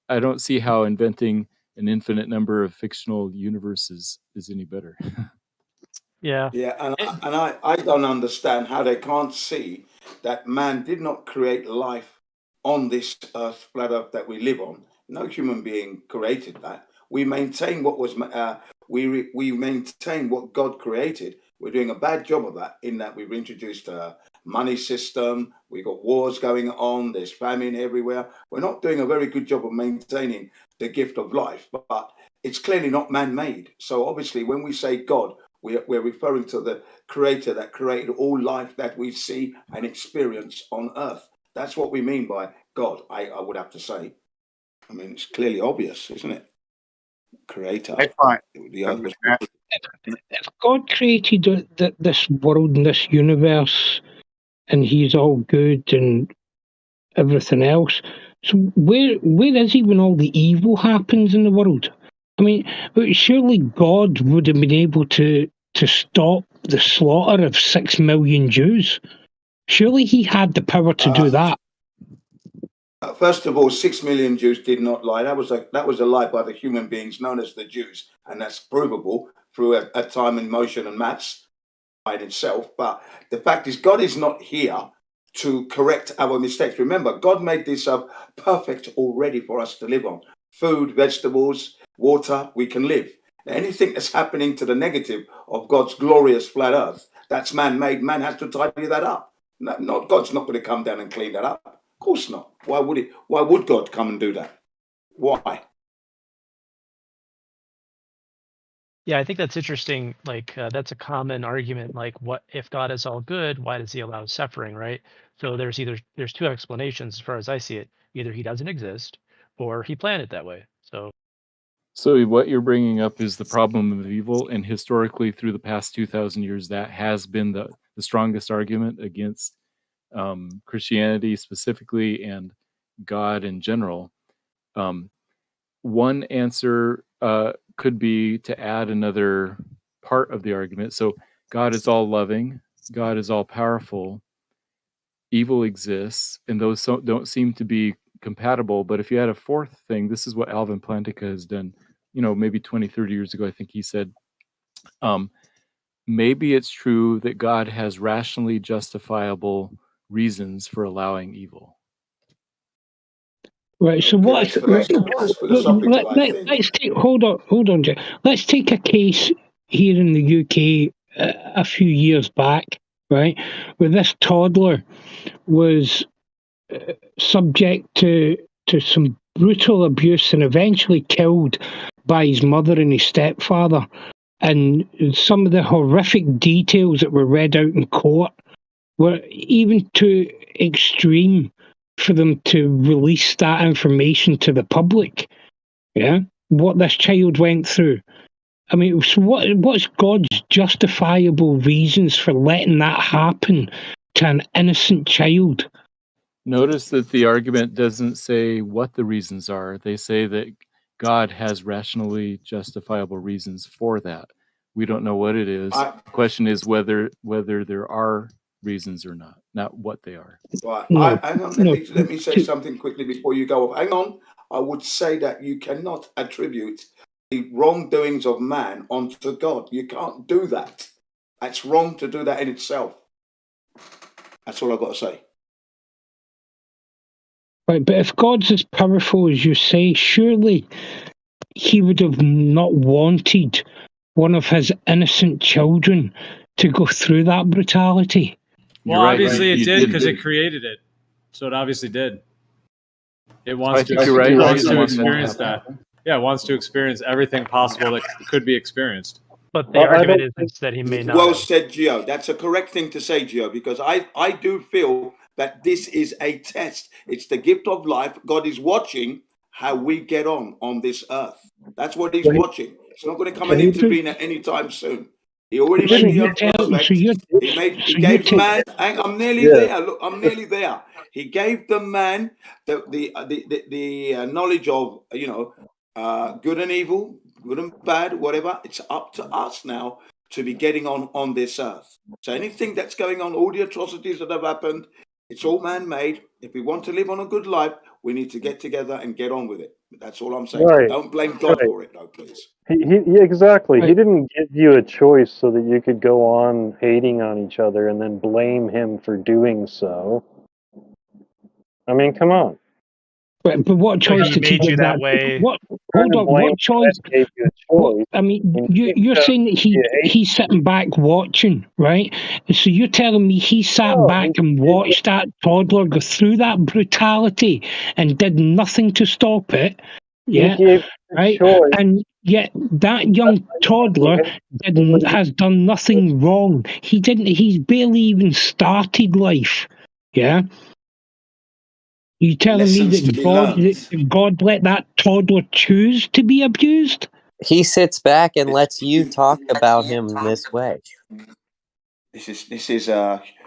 I don't see how inventing an infinite number of fictional universes is any better. Yeah. And I don't understand how they can't see that man did not create life on this earth, flat earth that we live on. No human being created that. We maintain what was we maintain what God created. We're doing a bad job of that in that we've introduced a money system. We've got wars going on. There's famine everywhere. We're not doing a very good job of maintaining the gift of life, but it's clearly not man-made. So obviously when we say God, we're referring to the creator that created all life that we see and experience on earth. That's what we mean by God, I would have to say. I mean, it's clearly obvious, isn't it? Creator. I find the earth was if God created this world and this universe, and He's all good and everything else, so where is He when all the evil happens in the world? I mean, surely God would have been able to stop the slaughter of 6 million Jews. Surely He had the power to do that. First of all, 6 million Jews did not lie. That was a lie by the human beings known as the Jews, and that's provable through a time and motion and maths in itself. But the fact is, God is not here to correct our mistakes. Remember, God made this earth perfect already for us to live on. Food, vegetables, water, we can live. Anything that's happening to the negative of God's glorious flat earth, that's man-made. Man has to tidy that up. No, God's not going to come down and clean that up. Of course not. Why would he? Why would God come and do that? Why? Yeah, I think that's interesting. Like, that's a common argument. Like, what if God is all good? Why does He allow suffering? Right. So there's two explanations as far as I see it. Either He doesn't exist, or He planned it that way. So what you're bringing up is the problem of evil, and historically, through the past 2,000 years, that has been the strongest argument against Christianity specifically and God in general. One answer could be to add another part of the argument. So God is all loving, God is all powerful, evil exists, and those don't seem to be compatible. But if you add a fourth thing, this is what Alvin Plantinga has done, maybe 20, 30 years ago, I think he said, maybe it's true that God has rationally justifiable reasons for allowing evil. Right. So let's take hold on, Jack. Let's take a case here in the UK a few years back, right, where this toddler was subject to some brutal abuse and eventually killed by his mother and his stepfather. And some of the horrific details that were read out in court were even too extreme for them to release that information to the public. Yeah, what this child went through. I mean, so what's God's justifiable reasons for letting that happen to an innocent child? Notice that the argument doesn't say what the reasons are. They say that God has rationally justifiable reasons for that. We don't know what it is. The question is whether there are reasons or not what they are. Right. Hang on. Let me say something quickly before you go off. Hang on. I would say that you cannot attribute the wrongdoings of man onto God. You can't do that. That's wrong to do that in itself. That's all I've got to say. Right, but if God's as powerful as you say, surely He would have not wanted one of His innocent children to go through that brutality. Well, obviously it did because it created it. So it obviously did. It wants to experience that. Yeah, it wants to experience everything possible that could be experienced. But the argument is that He may not. Well said, Gio. That's a correct thing to say, Gio, because I do feel that this is a test. It's the gift of life. God is watching how we get on this earth. That's what He's watching. It's not going to come and intervene at any time soon. He already made the earth perfect. He gave man. I'm nearly there. Look, I'm nearly there. He gave the man the knowledge of good and evil, good and bad, whatever. It's up to us now to be getting on this earth. So anything that's going on, all the atrocities that have happened, it's all man-made. If we want to live on a good life, we need to get together and get on with it. That's all I'm saying. Right. Don't blame God for it, though, please. Exactly. He didn't give you a choice so that you could go on hating on each other and then blame Him for doing so. I mean, come on. But what choice did He give that way? Hold on. What choice? I mean, you're saying that he's sitting back watching, right? So you're telling me he sat back and watched that toddler go through that brutality and did nothing to stop it? Yeah, right. And yet that young toddler has done nothing wrong. He didn't. He's barely even started life. Yeah. You telling me lessons to that be learned. God let that toddler choose to be abused? He sits back and lets you talk about him this way. This is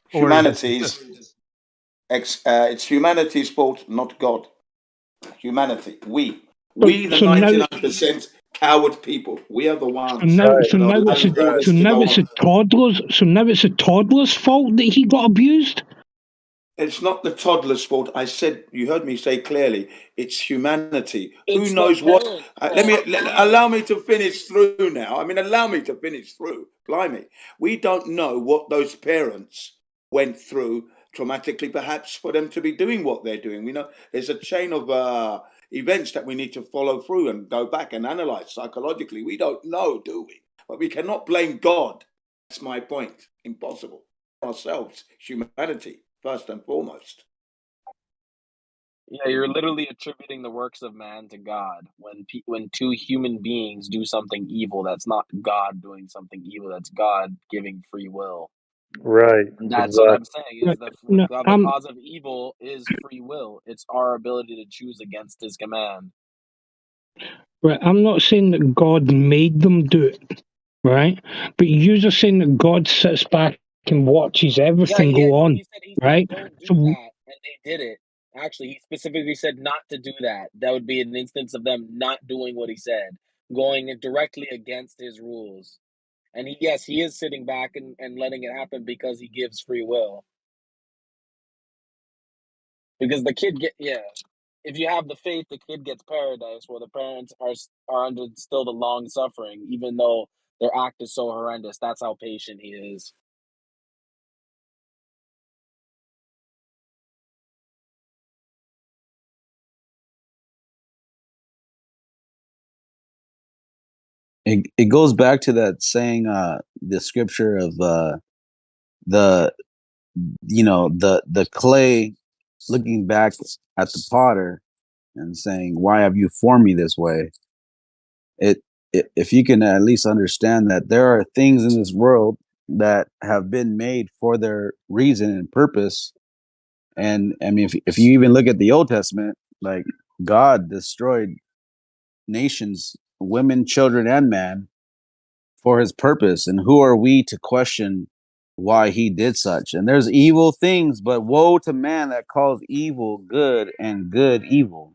humanity's it's humanity's fault, not God. Humanity, we the So now, 99% coward people. We are the ones. so now it's a toddler's. So now it's a toddler's fault that he got abused. It's not the toddler's fault. I said, you heard me say clearly, it's humanity. Who knows what? Allow me to finish through now. I mean, allow me to finish through. Blimey. We don't know what those parents went through traumatically, perhaps, for them to be doing what they're doing. We know there's a chain of events that we need to follow through and go back and analyze psychologically. We don't know, do we? But we cannot blame God. That's my point. Impossible. Ourselves, humanity. First and foremost. Yeah, you're literally attributing the works of man to God. When two human beings do something evil, that's not God doing something evil. That's God giving free will. Right. And that's what I'm saying is the cause of evil is free will. It's our ability to choose against His command. Right. I'm not saying that God made them do it, right? But you're just saying that God sits back and watches everything go on, he said, right? Don't do that, and they did it. Actually, he specifically said not to do that. That would be an instance of them not doing what he said, going directly against his rules. And he is sitting back and letting it happen because he gives free will. Because the kid if you have the faith, the kid gets paradise, where the parents are under still the long suffering, even though their act is so horrendous. That's how patient he is. It goes back to that saying, the scripture of the the clay looking back at the potter and saying, "Why have you formed me this way?" If you can at least understand that there are things in this world that have been made for their reason and purpose, and I mean, if you even look at the Old Testament, like God destroyed nations, women, children, and man for his purpose, and who are we to question why he did such? And there's evil things, but woe to man that calls evil good and good evil.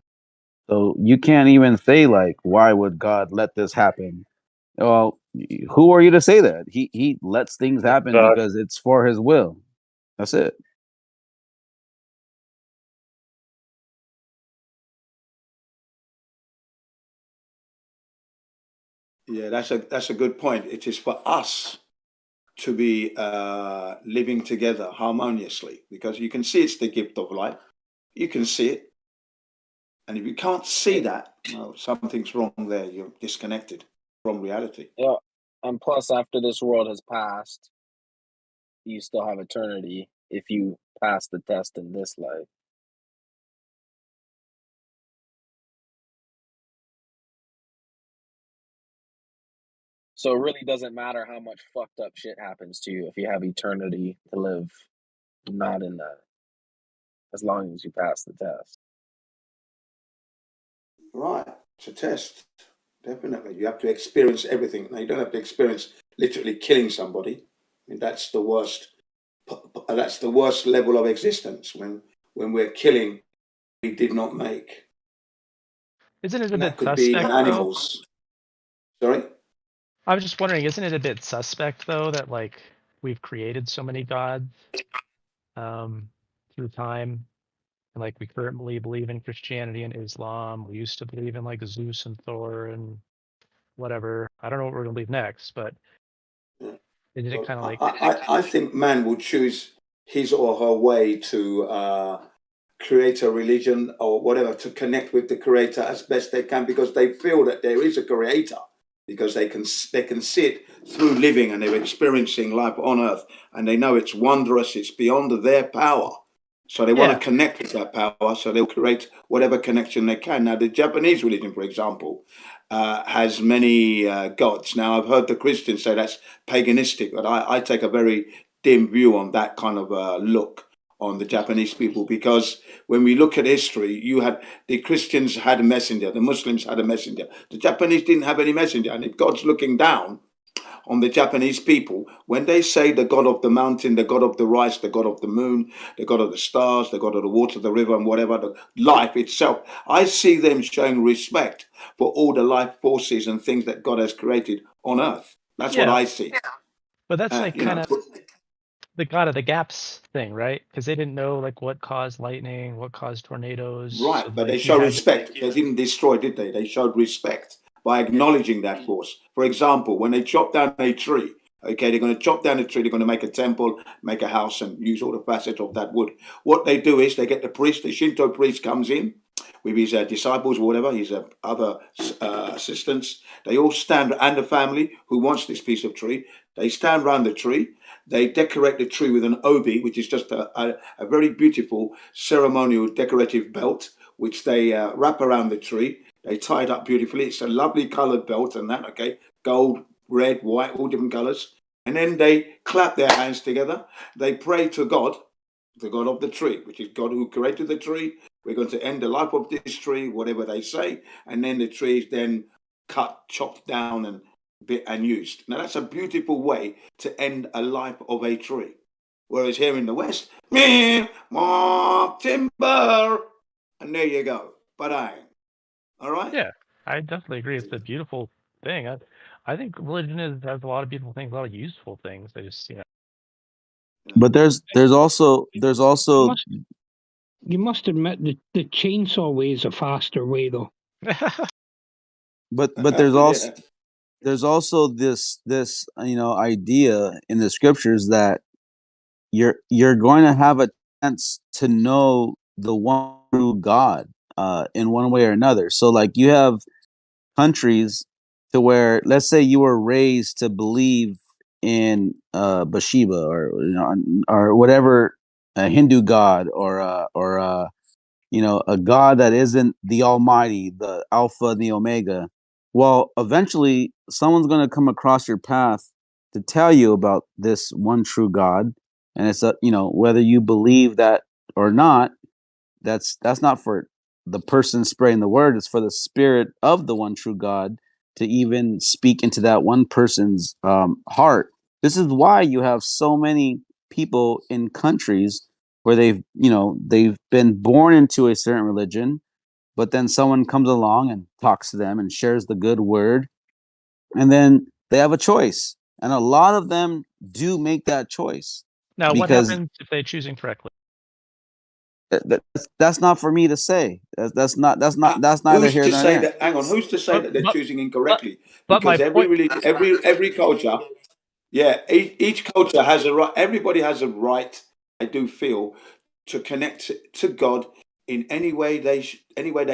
So you can't even say, like, why would God let this happen? Well, who are you to say that? He lets things happen because it's for his will. That's it. Yeah, that's a good point. It is for us to be living together harmoniously, because you can see it's the gift of life. You can see it. And if you can't see that, well, something's wrong there. You're disconnected from reality. Yeah. And plus, after this world has passed, you still have eternity if you pass the test in this life. So it really doesn't matter how much fucked up shit happens to you if you have eternity to live not in that, as long as you pass the test. Right. It's a test. Definitely. You have to experience everything. Now, you don't have to experience literally killing somebody. I mean, that's the worst. That's the worst level of existence, when we're killing we did not make. Isn't it a And bit that could be suspect, animals. Sorry? I was just wondering, isn't it a bit suspect, though, that, like, we've created so many gods through time? And, like, we currently believe in Christianity and Islam. We used to believe in, like, Zeus and Thor and whatever. I don't know what we're going to believe next, but isn't it kind of like... I think man will choose his or her way to create a religion or whatever, to connect with the creator as best they can, because they feel that there is a creator, because they can see it through living, and they're experiencing life on earth, and they know it's wondrous, it's beyond their power. So they want to connect with that power, so they'll create whatever connection they can. Now, the Japanese religion, for example, has many gods. Now, I've heard the Christians say that's paganistic, but I take a very dim view on that kind of look on the Japanese people, because when we look at history, the Christians had a messenger, the Muslims had a messenger. The Japanese didn't have any messenger. And if God's looking down on the Japanese people, when they say the God of the mountain, the God of the rice, the God of the moon, the God of the stars, the God of the water, the river, and whatever, the life itself, I see them showing respect for all the life forces and things that God has created on earth. That's what I see. But that's like kind of the God of the gaps thing, right? Because they didn't know like what caused lightning, what caused tornadoes. Right, so, but like, they show respect. They didn't destroy, did they? They showed respect by acknowledging that force. For example, when they chop down a tree, okay, they're going to chop down a tree, they're going to make a temple, make a house, and use all the facets of that wood. What they do is they get the priest, the Shinto priest comes in with his disciples or whatever, his other assistants. They all stand, and the family who wants this piece of tree, they stand around the tree. They decorate the tree with an obi, which is just a very beautiful ceremonial decorative belt, which they wrap around the tree. They tie it up beautifully. It's a lovely colored belt and that, okay? Gold, red, white, all different colors. And then they clap their hands together. They pray to God, the God of the tree, which is God who created the tree. We're going to end the life of this tree, whatever they say. And then the tree is then cut, chopped down, and used. Now that's a beautiful way to end a life of a tree. Whereas here in the West, timber, and there you go. But all right. Yeah, I definitely agree. It's a beautiful thing. I think religion has a lot of beautiful things, a lot of useful things. They just, But there's also You must admit the chainsaw way is a faster way, though. but there's also this idea in the scriptures that you're going to have a chance to know the one true God in one way or another. So like you have countries to where, let's say you were raised to believe in Bathsheba or whatever, a Hindu god or a god that isn't the Almighty, the Alpha and the Omega. Well, eventually someone's going to come across your path to tell you about this one true God, and it's whether you believe that or not. That's not for the person spreading the word. It's for the spirit of the one true God to even speak into that one person's heart. This is why you have so many people in countries where they've been born into a certain religion, but then someone comes along and talks to them and shares the good word, and then they have a choice. And a lot of them do make that choice. Now, what happens if they choose incorrectly? That's not for me to say. That's neither here nor there. Hang on, who's to say that they're choosing incorrectly? Because every culture, each culture has a right. Everybody has a right, I do feel, to connect to God in any way they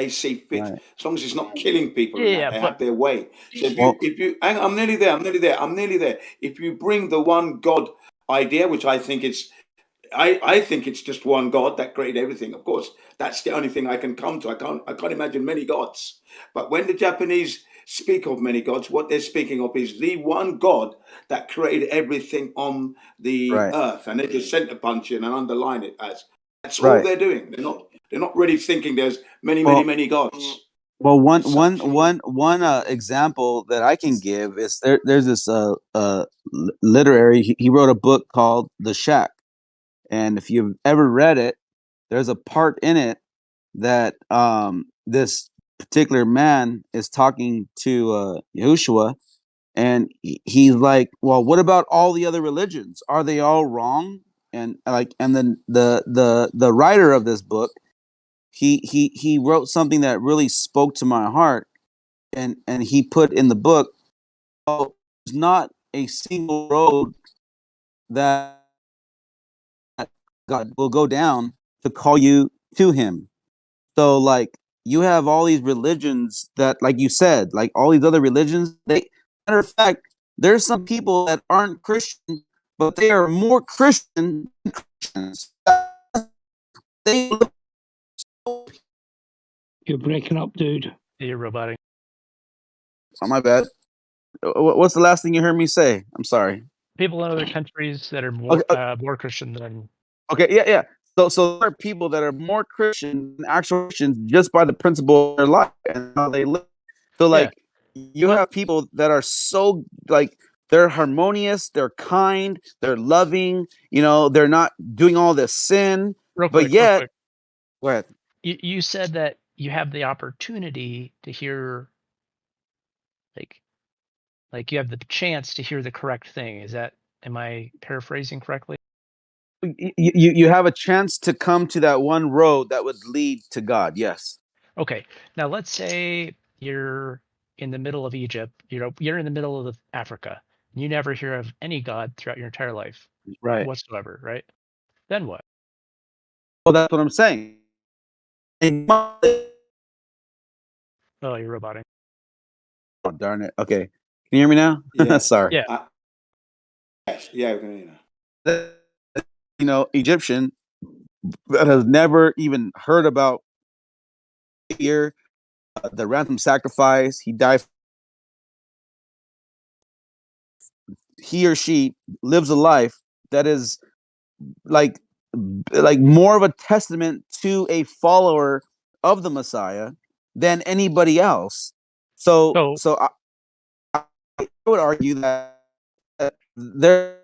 see fit, as long as it's not killing people. They have their way. So if you hang on, I'm nearly there. If you bring the one God idea, which I think I think it's just one God that created everything. Of course, that's the only thing I can come to. I can't imagine many gods. But when the Japanese speak of many gods, what they're speaking of is the one God that created everything on the earth, and they just center punch it and underline it as that's all they're doing. They're not really thinking there's many gods. Well, one example that I can give is there's this literary. He wrote a book called The Shack. And if you've ever read it, there's a part in it that this particular man is talking to Yahushua, and he's like, "Well, what about all the other religions? Are they all wrong?" And then the writer of this book, he wrote something that really spoke to my heart, and he put in the book, "Oh, there's not a single road that God will go down to call you to him." So like you have all these religions that, like you said, like all these other religions, matter of fact, there's some people that aren't Christian, but they are more Christian than Christians. You're breaking up, dude. You're roboting. Oh, my bad. What's the last thing you heard me say? I'm sorry. People in other countries that are more Christian than. Okay, yeah. So there are people that are more Christian than actual Christians just by the principle of their life and how they live. So like you have people that are so like they're harmonious, they're kind, they're loving, they're not doing all this sin, but yet go ahead. You said that you have the opportunity to hear, like you have the chance to hear the correct thing. Am I paraphrasing correctly? You have a chance to come to that one road that would lead to God. Yes. Okay. Now let's say you're in the middle of Egypt. You're in the middle of Africa. You never hear of any God throughout your entire life, Right? Whatsoever, right? Then what? Well, that's what I'm saying. Oh, you're roboting. Oh, darn it. Okay. Can you hear me now? Yeah. Sorry. Yeah. Yes. Yeah. Egyptian that has never even heard about here the ransom sacrifice. He died. He or she lives a life that is like more of a testament to a follower of the Messiah than anybody else. So I would argue that there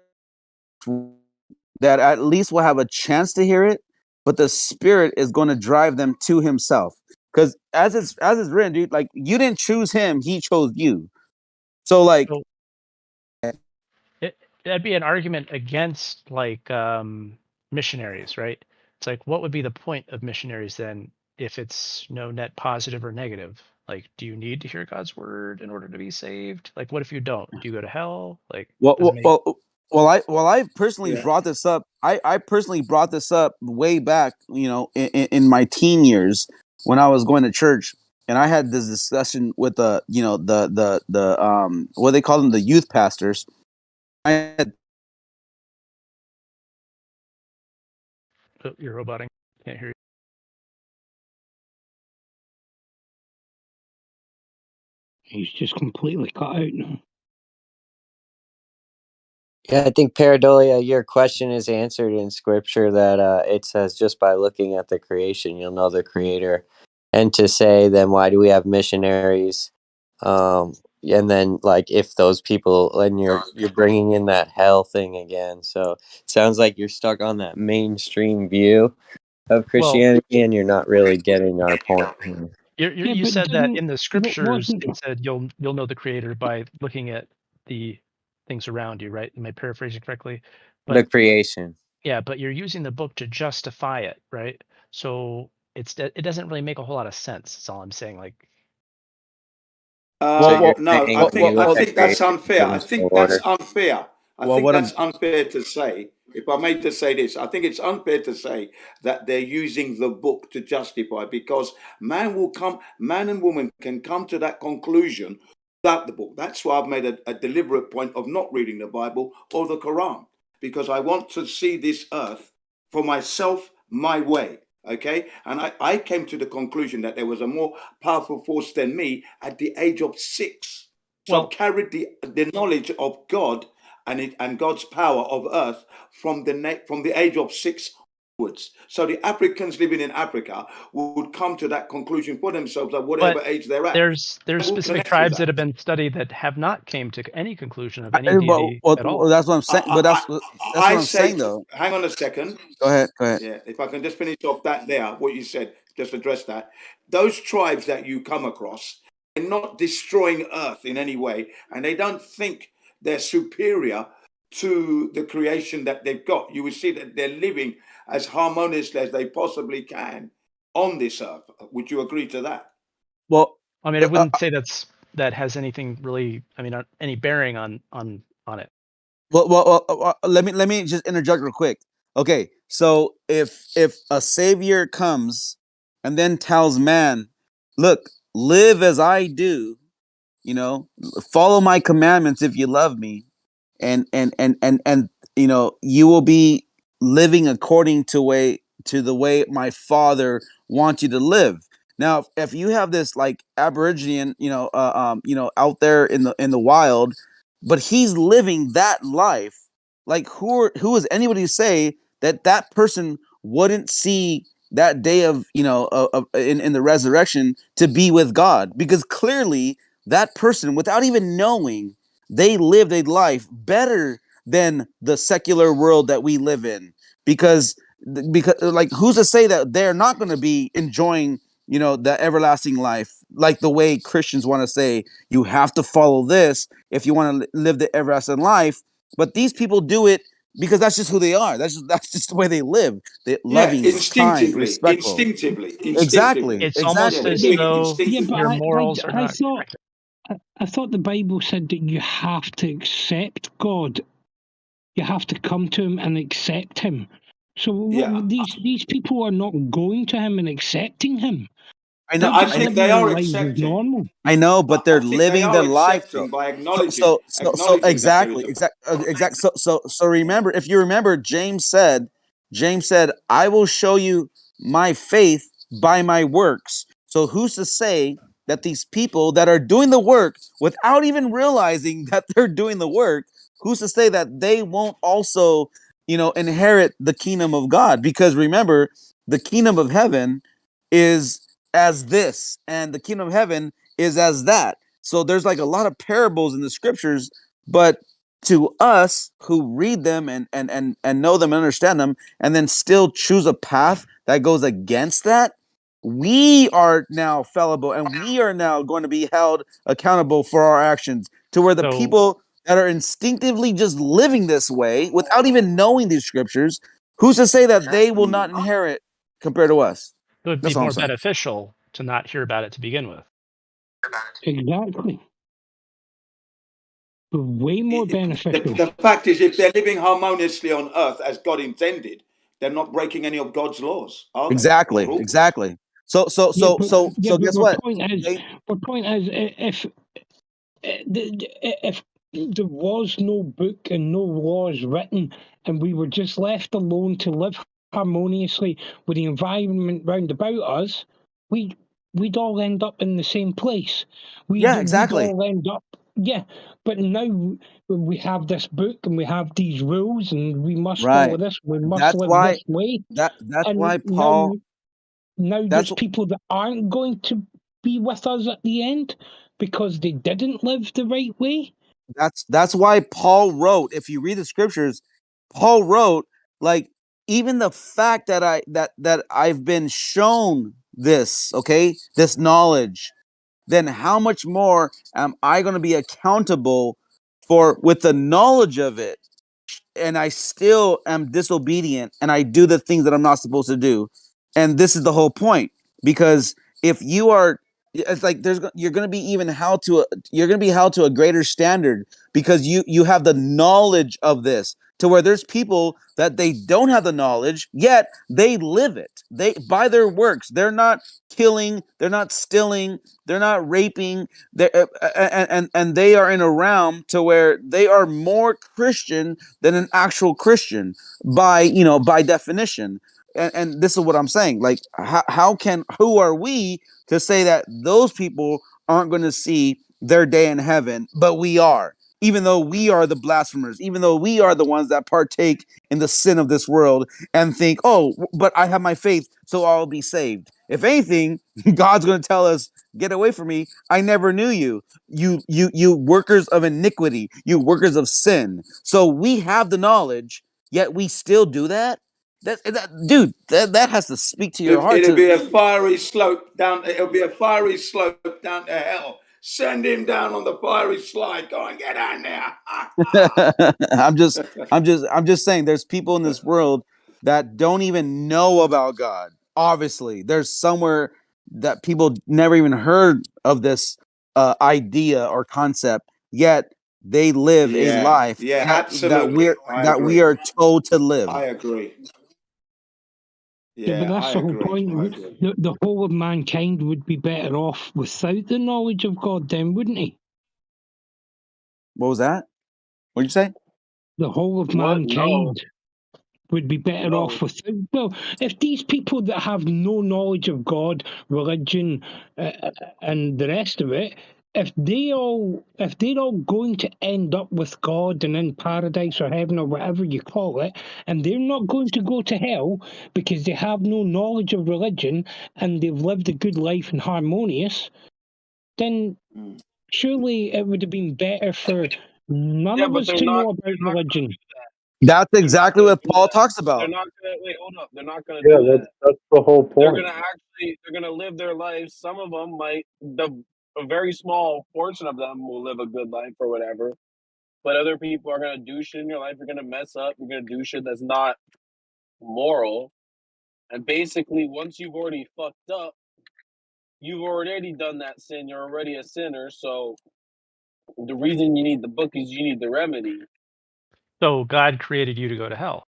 that at least will have a chance to hear it, but the Spirit is going to drive them to Himself. Because as it's written, dude, like you didn't choose Him, He chose you. So like, that'd be an argument against like missionaries, right? It's like, what would be the point of missionaries then if it's no net positive or negative? Like, do you need to hear God's word in order to be saved? Like, what if you don't? Do you go to hell? Like, I personally brought this up. I personally brought this up way back, in my teen years when I was going to church, and I had this discussion with the what they call them, the youth pastors. You're roboting. Can't hear you. He's just completely cut out now. Yeah, I think Paradolia, your question is answered in scripture that it says just by looking at the creation, you'll know the creator. And to say, then why do we have missionaries? And then like if those people, and you're bringing in that hell thing again. So it sounds like you're stuck on that mainstream view of Christianity and you're not really getting our point here. You said that in the scriptures it said you'll know the creator by looking at the things around you, right? Am I paraphrasing correctly? The creation. Yeah, but you're using the book to justify it, right? So it doesn't really make a whole lot of sense. That's all I'm saying. Like, No, I think that's unfair. I think that's unfair. I think that's unfair to say. If I may to say this, I think it's unfair to say that they're using the book to justify, because man and woman can come to that conclusion without the book. That's why I've made a deliberate point of not reading the Bible or the Quran, because I want to see this earth for myself, my way. Okay, and I came to the conclusion that there was a more powerful force than me at the age of 6. So I carried the knowledge of God and God's power of earth from the age of 6 onwards. So the Africans living in Africa would come to that conclusion for themselves at whatever age they're at. There's specific tribes that have been studied that have not came to any conclusion of any deity at all. That's what I'm saying. But that's what I'm saying, though. Hang on a second. Go ahead. Yeah, if I can just finish off that there, what you said, just address that. Those tribes that you come across, they're not destroying earth in any way, and they don't think they're superior to the creation that they've got. You will see that they're living as harmoniously as they possibly can on this earth. Would you agree to that? Well, I mean, I wouldn't say that has anything really, any bearing on it. Well, let me just interject real quick. Okay, so if a savior comes and then tells man, look, live as I do, follow my commandments if you love me, and you will be living according to the way my Father wants you to live. Now, if you have this like Aborigine, out there in the wild, but he's living that life, like who is anybody to say that person wouldn't see that day of, you know, in the resurrection to be with God, because clearly that person, without even knowing, they lived a life better than the secular world that we live in. Because like, who's to say that they're not going to be enjoying, you know, the everlasting life, like the way Christians want to say you have to follow this if you want to live the everlasting life. But these people do it because that's just who they are. That's just the way they live. They loving, kind, respectful. Instinctively. Exactly. It's almost Exactly. as They're doing it though Yeah, but your instinctively. morals are not. I thought the Bible said that you have to accept God. You have to come to him and accept him. So Yeah. these people are not going to him and accepting him. I know. They're I just think living they their are lives as accepting. normal. I know, but they're I think they living are their life though. accepting by So acknowledging that there is exactly. So remember, if you remember, James said, I will show you my faith by my works. So who's to say that these people that are doing the work without even realizing that they're doing the work, who's to say that they won't also, you know, inherit the kingdom of God? Because remember, the kingdom of heaven is as this, and the kingdom of heaven is as that. So there's like a lot of parables in the scriptures, but to us who read them and know them and understand them, and then still choose a path that goes against that, we are now fallible, and we are now going to be held accountable for our actions. To where the So people that are instinctively just living this way without even knowing these scriptures, who's to say that they will not inherit compared to us? it would be That's all I'm more saying. beneficial to not hear about it to begin with. Exactly. Way more beneficial. The fact is, if they're living harmoniously on earth as God intended, they're not breaking any of God's laws, are they? Exactly. Exactly. So But guess my what? point is, if there was no book and no laws written, and we were just left alone to live harmoniously with the environment round about us, we'd all end up in the same place. We'd all end up, yeah. But now we have this book and we have these rules, and we must follow Right. this. We must That's live why this way. that's And why Paul now that's there's people that aren't going to be with us at the end because they didn't live the right way. that's why Paul wrote, if you read the scriptures, Paul wrote, like, even the fact that I've been shown this, okay, this knowledge, then how much more am I going to be accountable for with the knowledge of it? And I still am disobedient and I do the things that I'm not supposed to do. And this is the whole point, because if you are, it's like you're going to be even held to a greater standard, because you have the knowledge of this, to where there's people that they don't have the knowledge, yet they live it. They, by their works, they're not killing, they're not stealing, they're not raping, and they are in a realm to where they are more Christian than an actual Christian by definition. And this is what I'm saying. Like, who are we to say that those people aren't going to see their day in heaven, but we are, even though we are the blasphemers, even though we are the ones that partake in the sin of this world and think, oh, but I have my faith, so I'll be saved. If anything, God's going to tell us, get away from me. I never knew you. You workers of iniquity, you workers of sin. So we have the knowledge, yet we still do that. Dude, that has to speak to your heart. It'll be a fiery slope down. It'll be a fiery slope down to hell. Send him down on the fiery slide. Go and get down there. I'm just saying, there's people in this world that don't even know about God. Obviously, there's somewhere that people never even heard of this idea or concept, yet they live a life absolutely. that we are told to live. I agree. Yeah, but that's the whole point. The whole of mankind would be better off without the knowledge of God, then, wouldn't he? What was that? What did you say? The whole of mankind would be better off without. Well, if these people that have no knowledge of God, religion, and the rest of it, if they're all going to end up with God and in paradise or heaven or whatever you call it, and they're not going to go to hell because they have no knowledge of religion and they've lived a good life and harmonious, then surely it would have been better for none of but us they're to not. know about religion. That's They're not exactly gonna what do Paul that. talks They're about. not gonna wait. Hold up. They're not gonna Yeah, do that. that's the whole They're point. gonna live their lives. Some of them might. A very small portion of them will live a good life or whatever. But other people are gonna do shit in your life. You're gonna mess up. You're gonna do shit that's not moral. And basically, once you've already fucked up, you've already done that sin. You're already a sinner. So the reason you need the book is you need the remedy. So God created you to go to hell.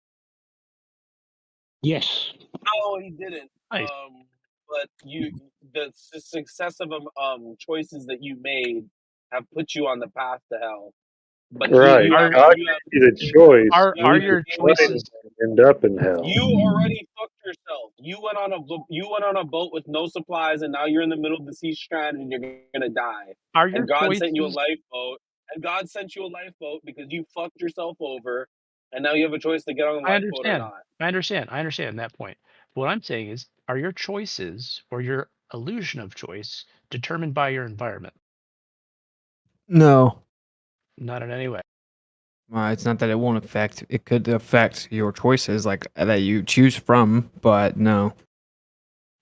Yes. No, he didn't. Nice. But the successive choices that you made have put you on the path to hell. But Right. you have God you have gave you the choice. Are You your decide choices? to end up in hell. You already fucked yourself. You went on a boat with no supplies, and now you're in the middle of the sea stranded, and you're gonna die. Are your And God sent you a choices? lifeboat, and God sent you a lifeboat because you fucked yourself over, and now you have a choice to get on the I lifeboat or understand. not. I understand that point. What I'm saying is, are your choices or your illusion of choice determined by your environment? No. Not in any way. It's not that it won't affect. It could affect your choices, like that you choose from, but no,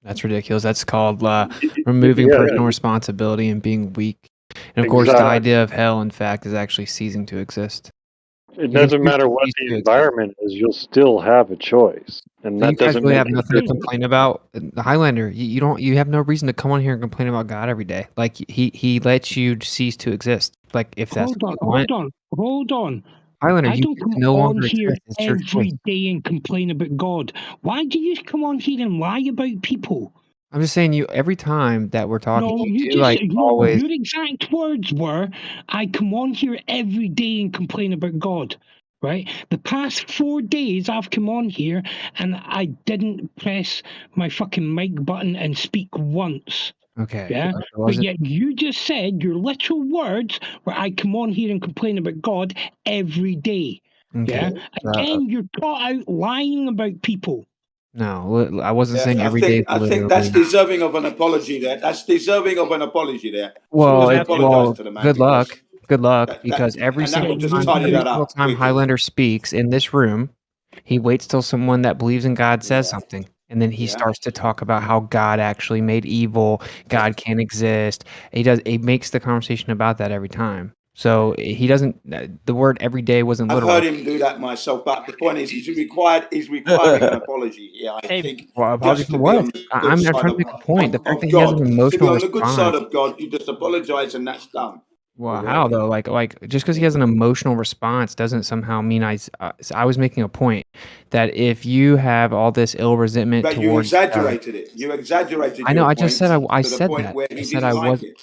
that's ridiculous. That's called removing Yeah. personal responsibility and being weak. And of course, the Exactly. idea of hell, in fact, is actually ceasing to exist. It You can doesn't choose matter to what cease the to exist. environment is, you'll still have a choice, and So you that guys doesn't really make have nothing to complain about. The Highlander, you have no reason to come on here and complain about God every day. Like he lets you cease to exist. Like if that's what you want. Hold on. Highlander, I you don't get come to no on longer here exist. It's your choice. every day and complain about God. Why do you come on here and lie about people? I'm just saying, you every time that we're talking, No, you do like always. your exact words were, I come on here every day and complain about God, right? The past 4 days I've come on here and I didn't press my fucking mic button and speak once. Okay. Yeah, but yet you just said your literal words where I come on here and complain about God every day. Okay. Yeah, again, you're caught out lying about people. No, I wasn't saying I every day. think that's deserving of an apology there. That's deserving of an apology there. Well, Just apologize to the man. good luck. Good luck, that- because every and that single will just time, tidy that up quickly. Highlander speaks in this room, he waits till someone that believes in God says something, and then he starts to talk about how God actually made evil, God can't exist. He makes the conversation about that every time. So he doesn't. The word "every day" wasn't I've literal. heard him do that myself, but the point is, he's requiring an apology. Yeah, I think. Well, apology Just for to be what? on the good I'm side trying to make a point. The fact that he has an God. To be emotional on the good side response. of God, you just apologize and that's done. Well, how though? Like just because he has an emotional response doesn't somehow mean I was making a point that if you have all this ill resentment But you towards exaggerated it. You exaggerated I know. your I just point said I to the said point that. where I he said didn't I like was. it.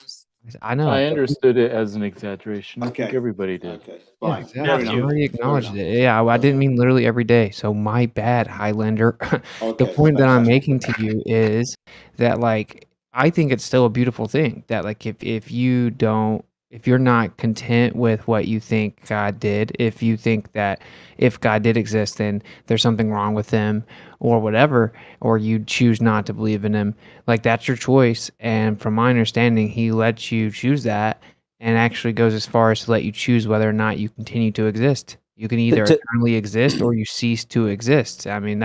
I know. I understood it as an exaggeration. I think Okay. everybody did. Okay. Yeah, Fine. exactly. Fair I enough. already Fair acknowledged enough. it. Yeah, I didn't mean literally every day. So my bad, Highlander. The Okay. point that I'm Fantastic. making to you is that like I think it's still a beautiful thing that like if you don't if you're not content with what you think God did, if you think that if God did exist, then there's something wrong with him or whatever, or you choose not to believe in him, like that's your choice. And from my understanding, he lets you choose that and actually goes as far as to let you choose whether or not you continue to exist. You can either eternally exist or you cease to exist. I mean,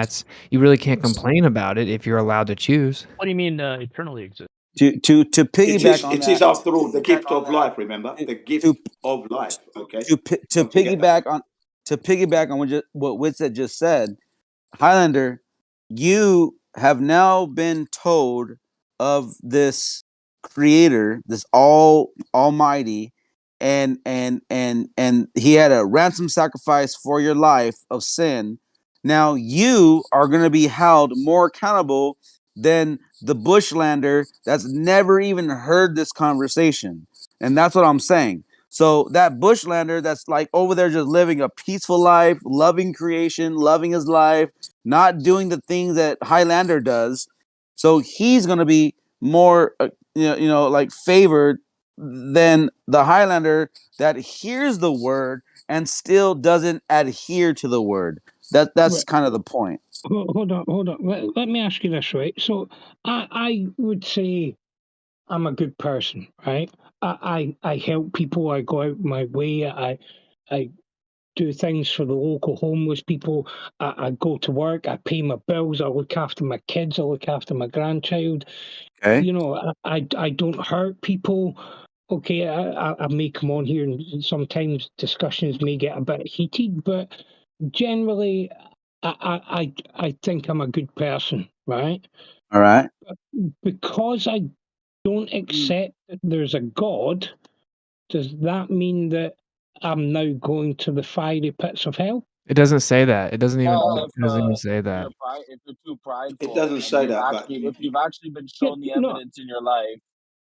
you really can't complain about it if you're allowed to choose. What do you mean eternally exist? To piggyback on It that, is after all the gift of life. Remember the gift of life. Okay. to Don't forget that. piggyback on what Witset just said, Highlander, you have now been told of this creator, this almighty, and he had a ransom sacrifice for your life of sin. Now you are going to be held more accountable than the Bushlander that's never even heard this conversation. And that's what I'm saying. So that Bushlander that's like over there just living a peaceful life, loving creation, loving his life, not doing the things that Highlander does. So he's going to be more, like favored than the Highlander that hears the word and still doesn't adhere to the word. That's Right. kind of the point. Hold on. Let me ask you this, right? So I would say I'm a good person, right? I help people. I go out my way. I do things for the local homeless people. I go to work. I pay my bills. I look after my kids. I look after my grandchild. Okay. You know, I don't hurt people. Okay, I may come on here and sometimes discussions may get a bit heated, but generally, I think I'm a good person, right? All right. Because I don't accept that there's a God, does that mean that I'm now going to the fiery pits of hell? It doesn't say that. It doesn't even say If that. if you're too prideful, It doesn't and say that, but if you've actually been shown the No, evidence in your life,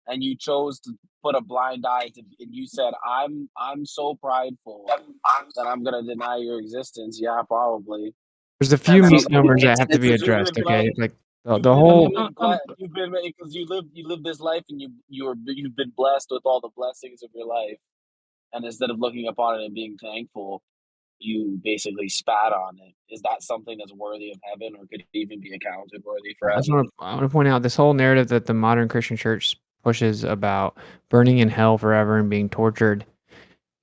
and you chose to put a blind eye to, and you said, I'm so prideful that I'm gonna deny your existence. Yeah, probably. There's a few And so misnomers that have to be because you've addressed. been Okay, blessed, like the whole. you've been because you live this life, and you've been blessed with all the blessings of your life, and instead of looking upon it and being thankful, you basically spat on it. Is that something that's worthy of heaven, or could it even be accounted worthy for heaven? I want to point out this whole narrative that the modern Christian church pushes about burning in hell forever and being tortured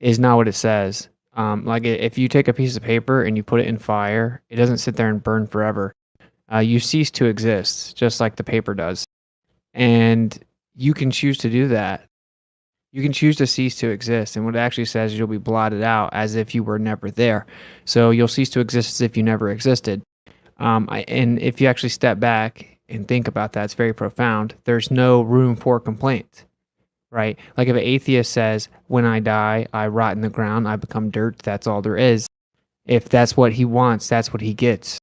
is not what it says. Like if you take a piece of paper and you put it in fire, it doesn't sit there and burn forever. You cease to exist, just like the paper does, and you can choose to do that. You can choose to cease to exist, and what it actually says is you'll be blotted out as if you were never there. So you'll cease to exist as if you never existed. And if you actually step back and think about that, it's very profound. There's no room for complaint, right? Like if an atheist says, "When I die, I rot in the ground, I become dirt," that's all there is. If that's what he wants, that's what he gets.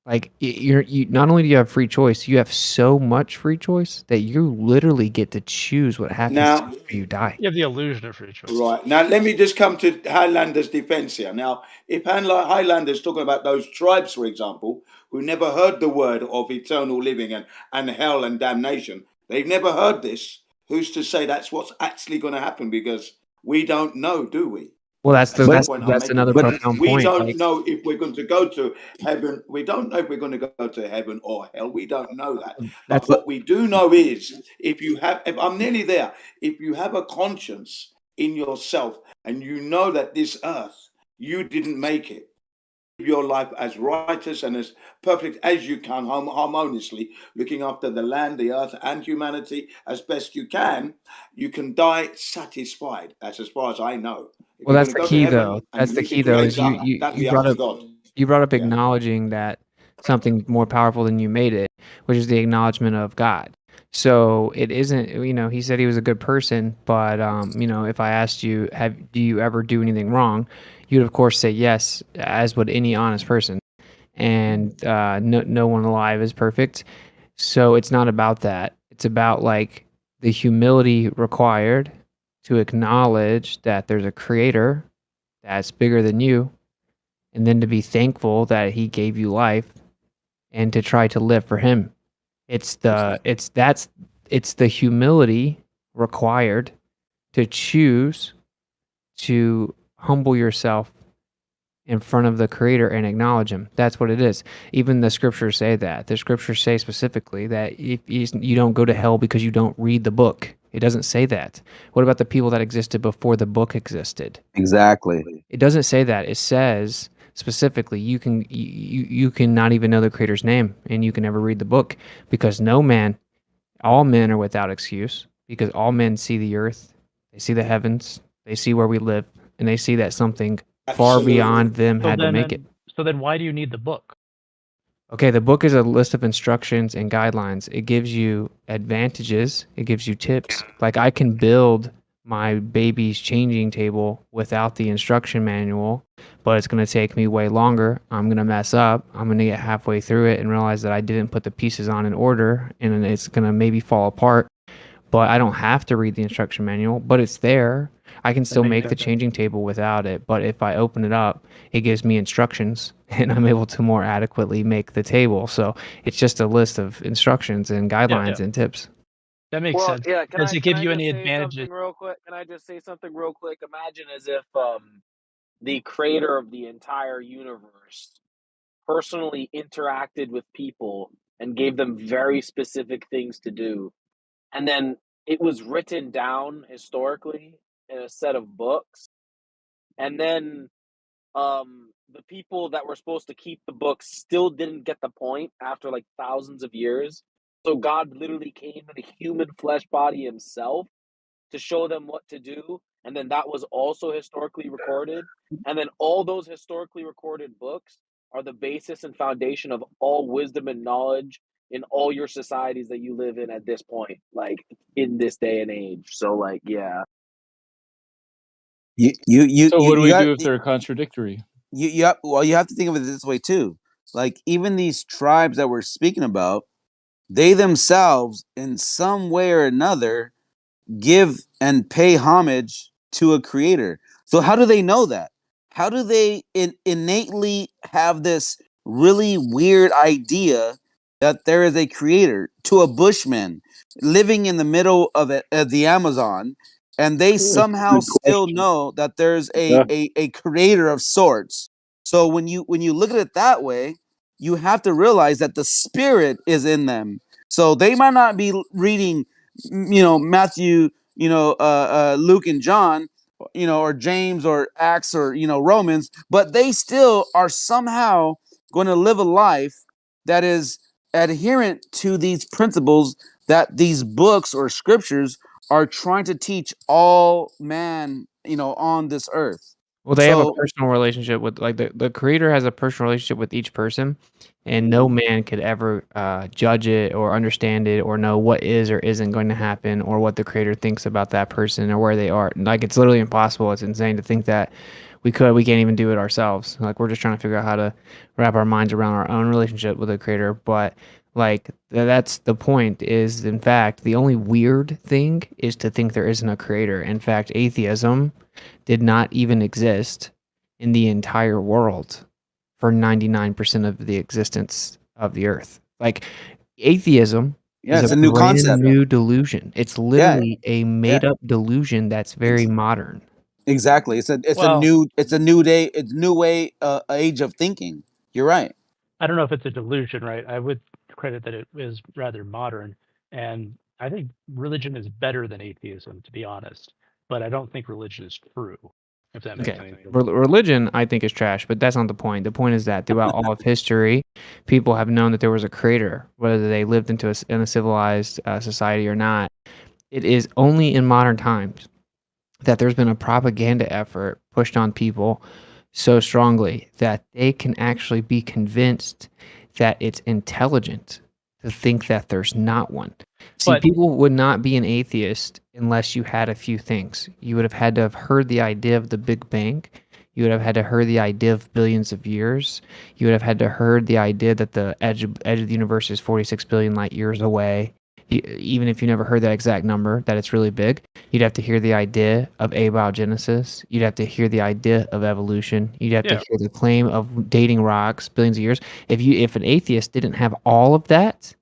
Like you not only do you have free choice, you have so much free choice that you literally get to choose what happens now, to you after you die. You have the illusion of free choice. right. Now, let me just come to Highlander's defense here. Now, if Highlander's talking about those tribes, for example, who never heard the word of eternal living and hell and damnation, they've never heard this. Who's to say that's what's actually going to happen? Because we don't know, do we? Well, that's another profound We point. don't Like, know if we're going to go to heaven. We don't know if we're going to go to heaven or hell. We don't know that. But what we do know is if I'm nearly there, if you have a conscience in yourself and you know that this earth, you didn't make it, live your life as righteous and as perfect as you can, harmoniously, looking after the land, the earth, and humanity as best you can die satisfied. That's as far as I know. If well, you're that's going the to go to key, heaven though. and That's you the live the key, though. Is Creator, that'd be you up brought to up God. you brought up acknowledging that something more powerful than you made it, which is the acknowledgement of God. So it isn't, he said he was a good person, but if I asked you, do you ever do anything wrong? You'd of course say yes, as would any honest person. And no one alive is perfect. So it's not about that. It's about like the humility required to acknowledge that there's a creator that's bigger than you, and then to be thankful that he gave you life and to try to live for him. It's the humility required to choose to humble yourself in front of the creator and acknowledge him. That's what it is. Even the scriptures say that. The scriptures say specifically that if you don't go to hell because you don't read the book. It doesn't say that. What about the people that existed before the book existed? Exactly. It doesn't say that. It says specifically you can not even know the creator's name and you can never read the book because all men are without excuse because all men see the earth, they see the heavens, they see where we live, and they see that something far beyond them had to make it. So then why do you need the book? Okay, the book is a list of instructions and guidelines. It gives you advantages. It gives you tips. Like I can build my baby's changing table without the instruction manual, but it's going to take me way longer. I'm going to mess up. I'm going to get halfway through it and realize that I didn't put the pieces on in order, and it's going to maybe fall apart. But I don't have to read the instruction manual, but it's there. I can still make the changing table without it, but if I open it up, it gives me instructions and I'm able to more adequately make the table. So it's just a list of instructions and guidelines and tips. That makes Well, sense. yeah. Does it give you Just any say advantages? something real quick? Can I just say something real quick? Imagine as if the creator of the entire universe personally interacted with people and gave them very specific things to do, and then it was written down historically in a set of books, and then the people that were supposed to keep the books still didn't get the point after like thousands of years. So God literally came in a human flesh body himself to show them what to do, and then that was also historically recorded, and then all those historically recorded books are the basis and foundation of all wisdom and knowledge in all your societies that you live in at this point, like in this day and age. So like, yeah. So what do You we got do if they're contradictory? well, you have to think of it this way too. Like even these tribes that we're speaking about, they themselves, in some way or another, give and pay homage to a creator. So how do they know that? How do they innately have this really weird idea that there is a creator to a bushman living in the middle of the Amazon, and they somehow Good still question. know that there's Yeah. a creator of sorts? So when you look at it that way, you have to realize that the spirit is in them. So they might not be reading, Matthew, Luke and John, or James or Acts or, Romans, but they still are somehow going to live a life that is adherent to these principles that these books or scriptures are trying to teach all man, on this earth. Well, they have a So personal relationship with, like, the creator has a personal relationship with each person, and no man could ever judge it or understand it or know what is or isn't going to happen or what the creator thinks about that person or where they are. Like, it's literally impossible. It's insane to think that we can't even do it ourselves. Like, we're just trying to figure out how to wrap our minds around our own relationship with the creator. But like, that's the point, is in fact the only weird thing is to think there isn't a creator. In fact, atheism did not even exist in the entire world for 99% of the existence of the earth. Like, atheism is it's a a new brand concept. new delusion. It's Yeah, literally a yeah, made up delusion that's very modern. exactly. It's a Well, new day. It's a new way, age of thinking. You're right. I don't know if it's a delusion, right? I would credit that it is rather modern, and I think religion is better than atheism, to be honest. But I don't think religion is true, if that makes Okay. any sense. Religion, I think, is trash, but that's not the point. The point is that throughout all of history, people have known that there was a creator, whether they lived in a civilized society or not. It is only in modern times that there's been a propaganda effort pushed on people so strongly that they can actually be convinced that it's intelligent to think that there's not one. See, But people would not be an atheist unless you had a few things. You would have had to have heard the idea of the Big Bang. You would have had to heard the idea of billions of years. You would have had to heard the idea that the edge of the universe is 46 billion light years away. Even if you never heard that exact number, that it's really big, you'd have to hear the idea of abiogenesis. You'd have to hear the idea of evolution. You'd have to yeah, hear the claim of dating rocks billions of years. If an atheist didn't have all of that,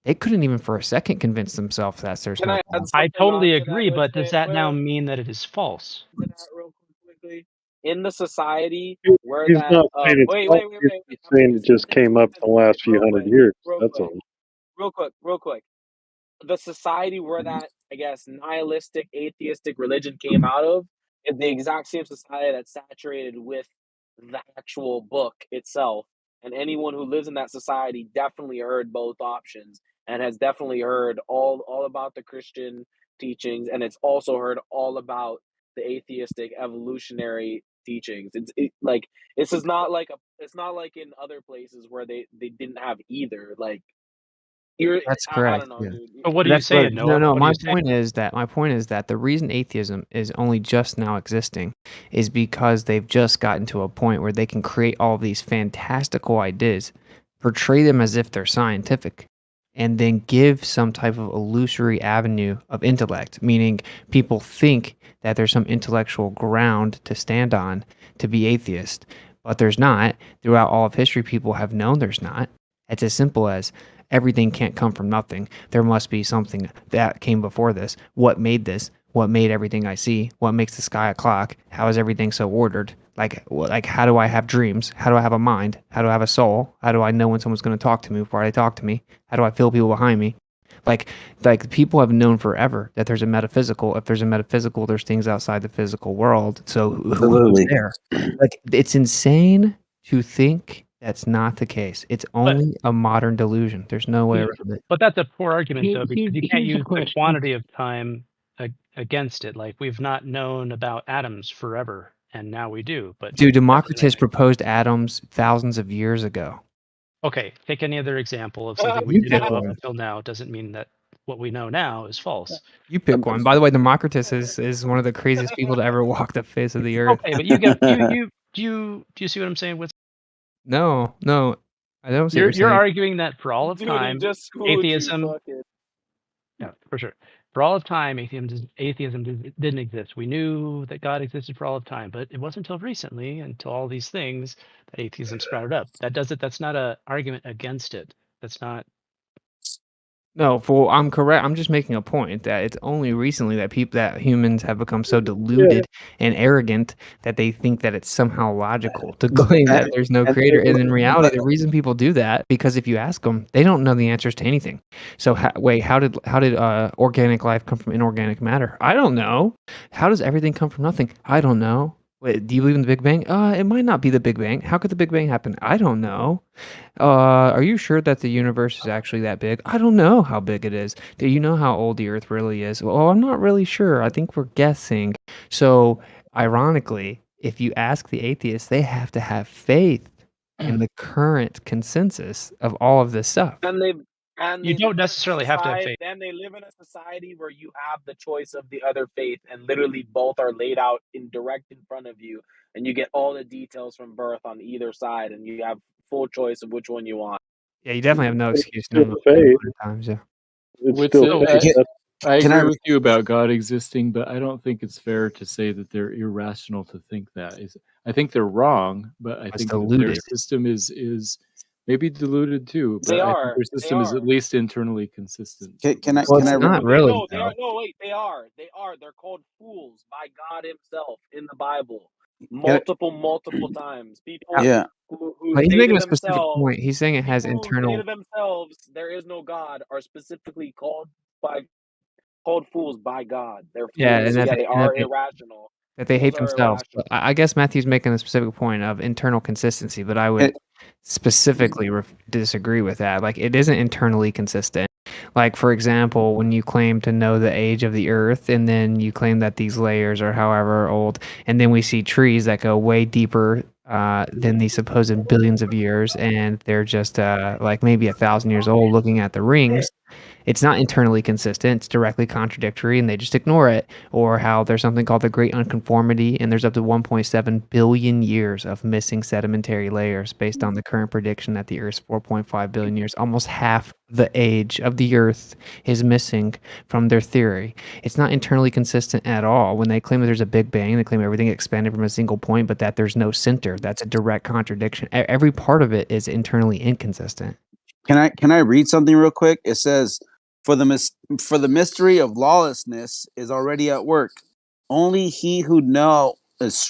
they couldn't even for a second convince themselves that there's Can no I add God. I something on totally to that? agree. But does that Wait, now wait, mean that it is false? to that real quickly. In the society where He's that not saying it's wait, false. wait, wait, He's wait, wait. just I'm gonna saying get it just something came up in the last few real hundred quick, years. real That's quick, all. real quick. The society where that, I guess, nihilistic atheistic religion came out of is the exact same society that's saturated with the actual book itself. And anyone who lives in that society definitely heard both options and has definitely heard all about the Christian teachings, and it's also heard all about the atheistic evolutionary teachings. Like this is not like it's not like in other places where they didn't have either. Like you're That's I correct. don't know, Yeah. dude. But what are you That's what. saying, No, Noah? no. What are My you saying? point is that the reason atheism is only just now existing is because they've just gotten to a point where they can create all these fantastical ideas, portray them as if they're scientific, and then give some type of illusory avenue of intellect, meaning people think that there's some intellectual ground to stand on to be atheist, but there's not. Throughout all of history, people have known there's not. It's as simple as everything can't come from nothing. There must be something that came before this. What made this? What made everything I see? What makes the sky a clock? How is everything so ordered? Like how do I have dreams? How do I have a mind? How do I have a soul? How do I know when someone's going to talk to me before they talk to me? How do I feel people behind me? Like people have known forever that there's a metaphysical. If there's a metaphysical, there's things outside the physical world. So who's there? Like it's insane to think that's not the case. It's only a modern delusion. There's no way around it. But that's a poor argument, though, because you can't Here's a use the question. quantity of time against it. Like, we've not known about atoms forever, and now we do. But Dude, Democritus proposed atoms thousands of years ago. okay, take any other example of something we didn't know up until now. Doesn't mean that what we know now is false. You pick one. By the way, Democritus is one of the craziest people to ever walk the face of the earth. Okay, but you get do you see what I'm saying? With No, I don't see. You're arguing that for all of Dude, he time, just schooled you, atheism. fuck it. Yeah, for sure. For all of time, atheism didn't exist. We knew that God existed for all of time, but it wasn't until recently, until all these things, that atheism sprouted up. That's not an argument against it. That's not. No, I'm correct. I'm just making a point that it's only recently that humans have become so deluded and arrogant that they think that it's somehow logical to claim that there's no creator. And in reality, the reason people do that, because if you ask them, they don't know the answers to anything. So how did organic life come from inorganic matter? I don't know. How does everything come from nothing? I don't know. Wait, do you believe in the Big Bang? It might not be the Big Bang. How could the Big Bang happen? I don't know. Are you sure that the universe is actually that big? I don't know how big it is. Do you know how old the Earth really is? Well, I'm not really sure. I think we're guessing. So, ironically, if you ask the atheists, they have to have faith in the current consensus of all of this stuff. You don't necessarily have to have faith. And they live in a society where you have the choice of the other faith, and literally both are laid out in front of you, and you get all the details from birth on either side, and you have full choice of which one you want. Yeah, you definitely have no excuse. No times, yeah. I agree with you about God existing, but I don't think it's fair to say that they're irrational to think that. I think they're wrong, but I think that their system is maybe deluded too. But I think their system is at least internally consistent. Can I not really? No, they are. No, wait, they are. They are. They're called fools by God Himself in the Bible, multiple times. People, who but he's say making to a specific themselves, point. He's saying it has people who internal. say to themselves, "There is no God," are specifically called fools by God. They're fools. Yeah, and So that they are irrational. That they hate Fools are themselves. irrational. I guess Matthew's making a specific point of internal consistency, but I would specifically disagree with that. Like, it isn't internally consistent. Like, for example, when you claim to know the age of the earth, and then you claim that these layers are however old, and then we see trees that go way deeper than these supposed billions of years, and they're just like maybe 1,000 years old looking at the rings. It's not internally consistent. It's directly contradictory, and they just ignore it. Or how there's something called the Great Unconformity, and there's up to 1.7 billion years of missing sedimentary layers based on the current prediction that the Earth's 4.5 billion years, almost half the age of the Earth, is missing from their theory. It's not internally consistent at all. When they claim that there's a Big Bang, they claim everything expanded from a single point, but that there's no center. That's a direct contradiction. Every part of it is internally inconsistent. Can I read something real quick? It says, for the mystery of lawlessness is already at work. Only he who now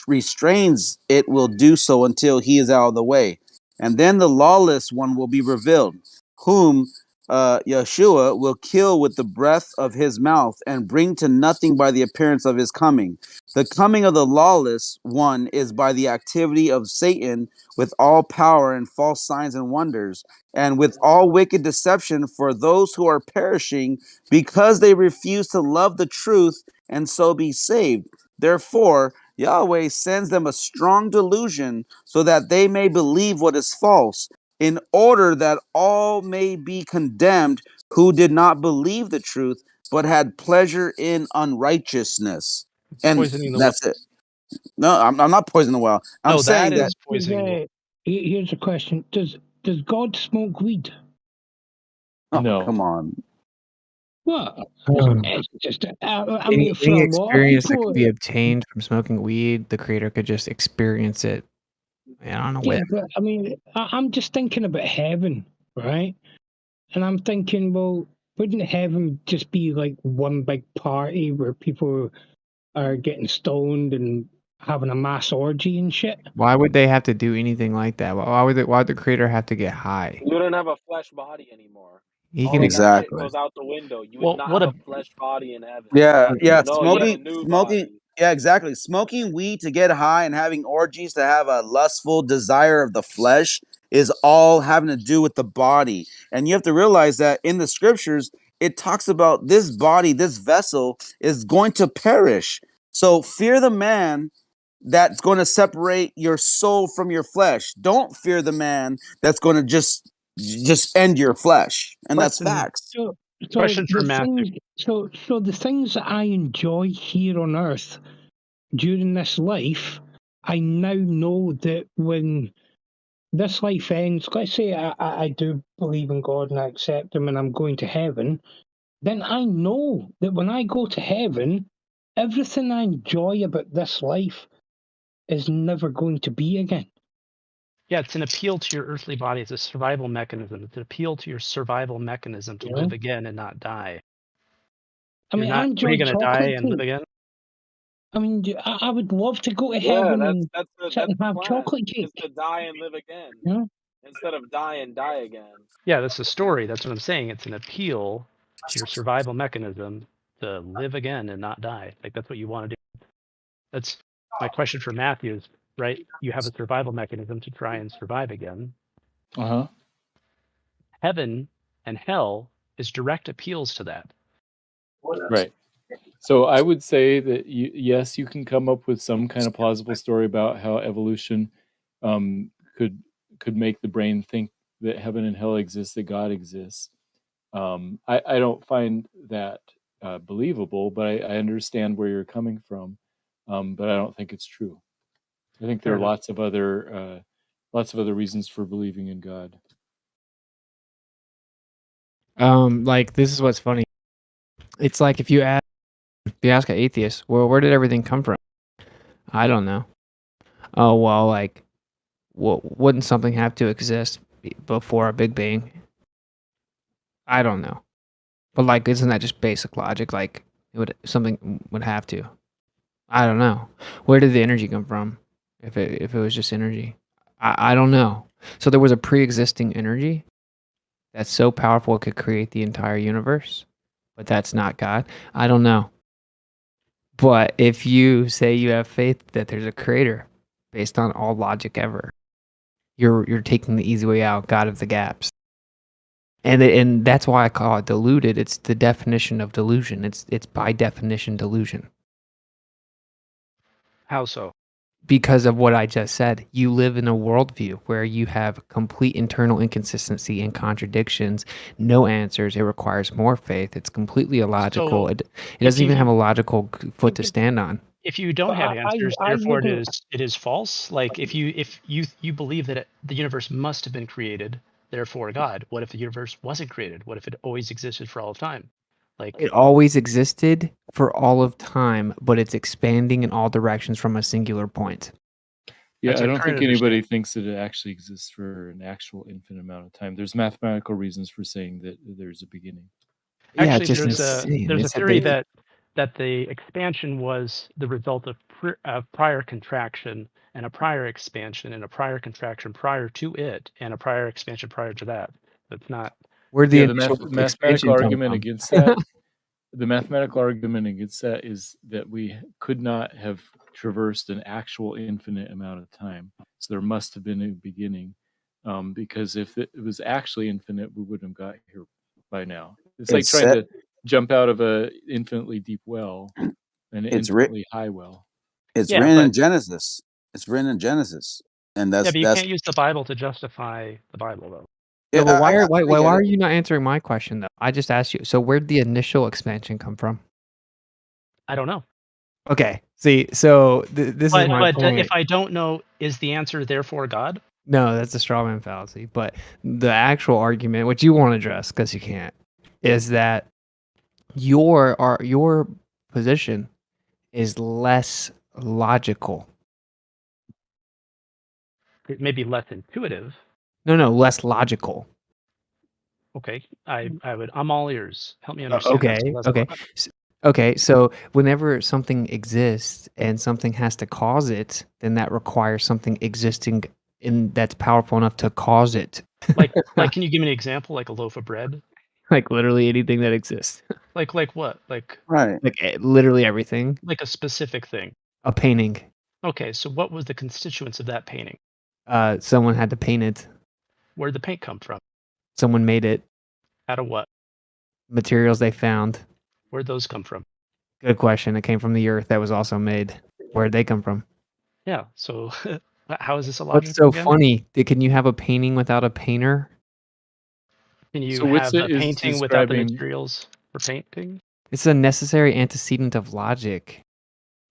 restrains it will do so until he is out of the way. And then the lawless one will be revealed, whom Yeshua will kill with the breath of his mouth and bring to nothing by the appearance of his coming. The coming of the lawless one is by the activity of Satan with all power and false signs and wonders, and with all wicked deception for those who are perishing because they refuse to love the truth and so be saved. Therefore, Yahweh sends them a strong delusion so that they may believe what is false, in order that all may be condemned who did not believe the truth, but had pleasure in unrighteousness. And that's it. No, I'm not poisoning the well. I'm saying that. Here's a question: Does God smoke weed? Oh, no. Come on. What? It's just Any experience that could be obtained from smoking weed, the creator could just experience it. I don't know. Yeah, but I mean, I'm just thinking about heaven, right? And I'm thinking, well, wouldn't heaven just be like one big party where people are getting stoned and having a mass orgy and shit? Why would they have to do anything like that? Why would the creator have to get high? You don't have a flesh body anymore. He All can of that shit Exactly. goes out the window. You would Well, not what have a a flesh body in heaven. Yeah, yeah. No, you have a Smoking, new smoking. body. Yeah, exactly. Smoking weed to get high and having orgies to have a lustful desire of the flesh is all having to do with the body. And you have to realize that in the scriptures, it talks about this body, this vessel is going to perish. So fear the man that's going to separate your soul from your flesh. Don't fear the man that's going to just end your flesh. And that's question. facts. So Question for the Matthew. things, so the things that I enjoy here on earth during this life, I now know that when this life ends, let's say I do believe in God and I accept Him and I'm going to heaven, then I know that when I go to heaven, everything I enjoy about this life is never going to be again. Yeah, it's an appeal to your earthly body. It's a survival mechanism. It's an appeal to your survival mechanism to live again and not die. I mean, I What are enjoy you going to die chocolate and live cake. again? I mean, I would love to go to Yeah, heaven that's and that's the sit that's and the have plan. chocolate Is cake. to die and live again Yeah. instead of die and die again. Yeah, that's the story. That's what I'm saying. It's an appeal to your survival mechanism to live again and not die. Like that's what you want to do. That's my question for Matthew is, right? You have a survival mechanism to try and survive again. Uh-huh. Heaven and hell is direct appeals to that. Right. So I would say that yes, you can come up with some kind of plausible story about how evolution um, could make the brain think that heaven and hell exist, that God exists. I don't find that believable, but I understand where you're coming from. But I don't think it's true. I think there Fair are enough. lots of other reasons for believing in God. Like this is what's funny. It's like if you ask an atheist, well, where did everything come from? I don't know. Oh well, like, wouldn't something have to exist before a Big Bang? I don't know. But like, isn't that just basic logic? Like, something would have to. I don't know. Where did the energy come from? If it was just energy, I don't know. So there was a pre-existing energy that's so powerful it could create the entire universe, but that's not God. I don't know. But if you say you have faith that there's a creator based on all logic ever, you're taking the easy way out, God of the gaps. And that's why I call it deluded. It's the definition of delusion. It's by definition delusion. How so? Because of what I just said. You live in a worldview where you have complete internal inconsistency and contradictions, no answers. It requires more faith. It's completely illogical. So It doesn't even have a logical foot to But stand on. if you don't but have answers, I therefore wouldn't. it is false. Like if you believe that the universe must have been created, therefore God. What if the universe wasn't created? What if it always existed for all of time? Like It always existed for all of time, but it's expanding in all directions from a singular point. Yeah, That's I our don't current think anybody understanding. thinks that it actually exists for an actual infinite amount of time. There's mathematical reasons for saying that there's a beginning. Yeah, Actually, it's just insane. there's a It's theory they, that the expansion was the result of prior contraction and a prior expansion and a prior contraction prior to it and a prior expansion prior to that. That's not. where'd the Yeah, the initial mathematical expansion come argument from? against that, the mathematical argument against that is that we could not have traversed an actual infinite amount of time. So there must have been a beginning, because if it was actually infinite, we wouldn't have got here by now. It's like It's trying set. to jump out of a infinitely deep well, an It's writ. infinitely high well. It's Yeah, written but in Genesis. It's written in Genesis, and yeah, but you that's can't use the Bible to justify the Bible, though. No, yeah. but I why get are it. you not answering my question though? I just asked you. So where'd the initial expansion come from? I don't know. Okay. See, so this is my But if point. I don't know, is the answer therefore God? No, that's a straw man fallacy. But the actual argument, which you won't address because you can't, is that your position is less logical. It may be less intuitive. No, less logical. Okay, I'm all ears. Help me understand that. So that's Okay. Okay, so whenever something exists and something has to cause it, then that requires something existing in that's powerful enough to cause it. like, can you give me an example, like a loaf of bread? Like literally anything that exists. Like what? Like Right. Like literally everything. like a specific thing. A painting. Okay, so what was the constituents of that painting? Someone had to paint it. Where'd the paint come from? Someone made it. Out of what? Materials they found. Where'd those come from? Good question. It came from the earth that was also made. Where'd they come from? Yeah, so how is this a What's logical so again? funny? Can you have a painting without a painter? Can you So have a Witsit is painting without the describing- materials for painting? It's a necessary antecedent of logic.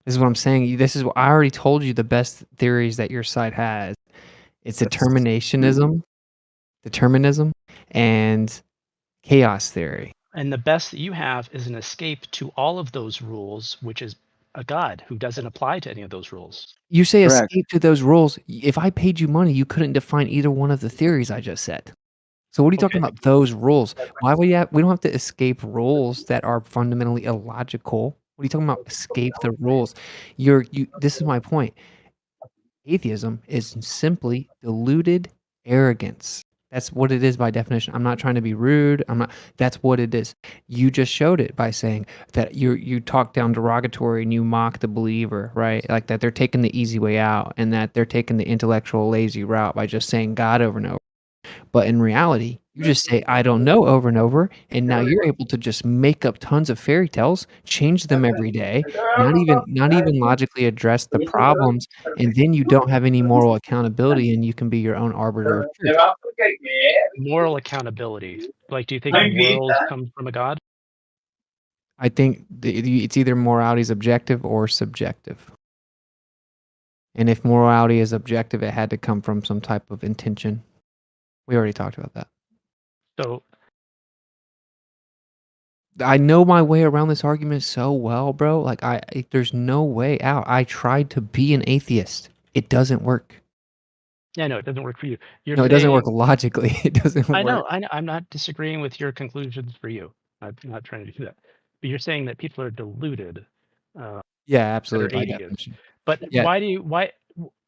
This is what I'm saying. This is what I already told you the best theories that your side has. It's determinism, and chaos theory. And the best that you have is an escape to all of those rules, which is a God who doesn't apply to any of those rules. You say Correct. escape to those rules. If I paid you money, you couldn't define either one of the theories I just said. So what are you talking about? Those rules? Why would you have? We don't have to escape rules that are fundamentally illogical. What are you talking about? Escape the rules? This is my point. Atheism is simply deluded arrogance. That's what it is by definition. I'm not trying to be rude. That's what it is. You just showed it by saying that you talk down derogatory and you mock the believer, right? Like that they're taking the easy way out and that they're taking the intellectual lazy route by just saying God over and over. But in reality, you just say I don't know over and over, and now you're able to just make up tons of fairy tales, change them every day, not even logically address the problems, and then you don't have any moral accountability and you can be your own arbiter of truth. Moral accountability. Like, do you think morals come from a God? I think it's either morality is objective or subjective. And if morality is objective, it had to come from some type of intention. We already talked about that. So I know my way around this argument so well, bro. Like there's no way out. I tried to be an atheist. It doesn't work. yeah, no, it doesn't work for you. No, it doesn't work logically. It doesn't work. I know. I'm not disagreeing with your conclusions for you. I'm not trying to do that. But you're saying that people are deluded. Yeah, absolutely. By definition. But yeah.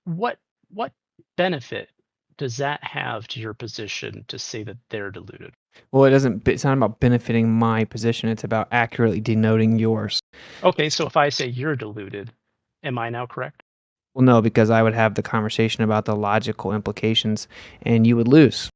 what benefit does that have to your position to say that they're deluded? Well, it's not about benefiting my position. It's about accurately denoting yours. Okay, so if I say you're deluded, am I now correct? Well, no, because I would have the conversation about the logical implications and you would lose.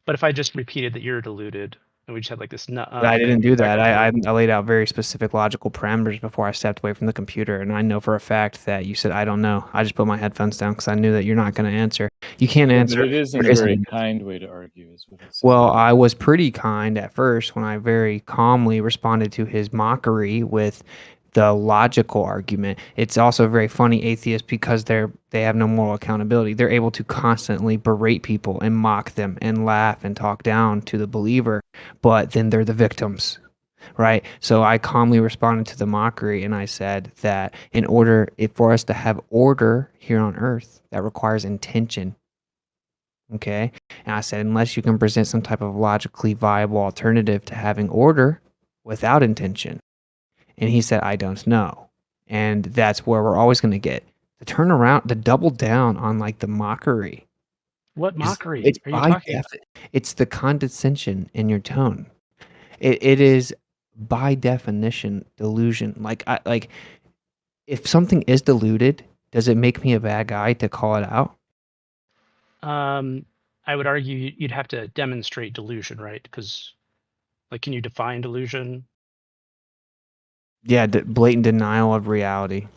But if I just repeated that you're deluded and we just had like this I didn't do that. I laid out very specific logical parameters before I stepped away from the computer, and I know for a fact that you said I don't know. I just put my headphones down because I knew that you're not going to answer. You can't answer. But it isn't a very kind way to argue, is what it's saying. Well, I was pretty kind at first when I very calmly responded to his mockery with the logical argument. It's also very funny, atheists, because they have no moral accountability. They're able to constantly berate people and mock them and laugh and talk down to the believer, but then they're the victims, right? So I calmly responded to the mockery and I said that in order for us to have order here on earth, that requires intention. Okay? And I said, unless you can present some type of logically viable alternative to having order without intention. And he said, I don't know. And that's where we're always going to get to turn around, to double down on like the mockery. What mockery It's are you talking about? It's the condescension in your tone. It is by definition delusion. Like if something is deluded, does it make me a bad guy to call it out? I would argue you'd have to demonstrate delusion, right? Because, like, can you define delusion? Yeah, blatant denial of reality.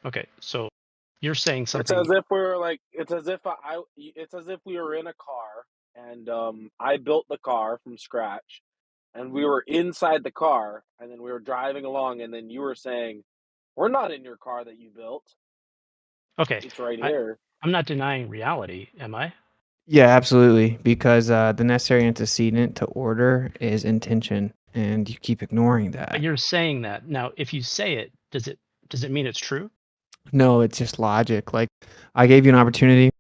Okay, so you're saying something. It's as if we're like, it's as if we were in a car and I built the car from scratch, and we were inside the car, and then we were driving along, and then you were saying, "We're not in your car that you built." Okay, it's right here. I'm not denying reality, am I? Yeah, absolutely. Because the necessary antecedent to order is intention, and you keep ignoring that. But you're saying that. Now, if you say it, does it mean it's true? No, it's just logic. Like I gave you an opportunity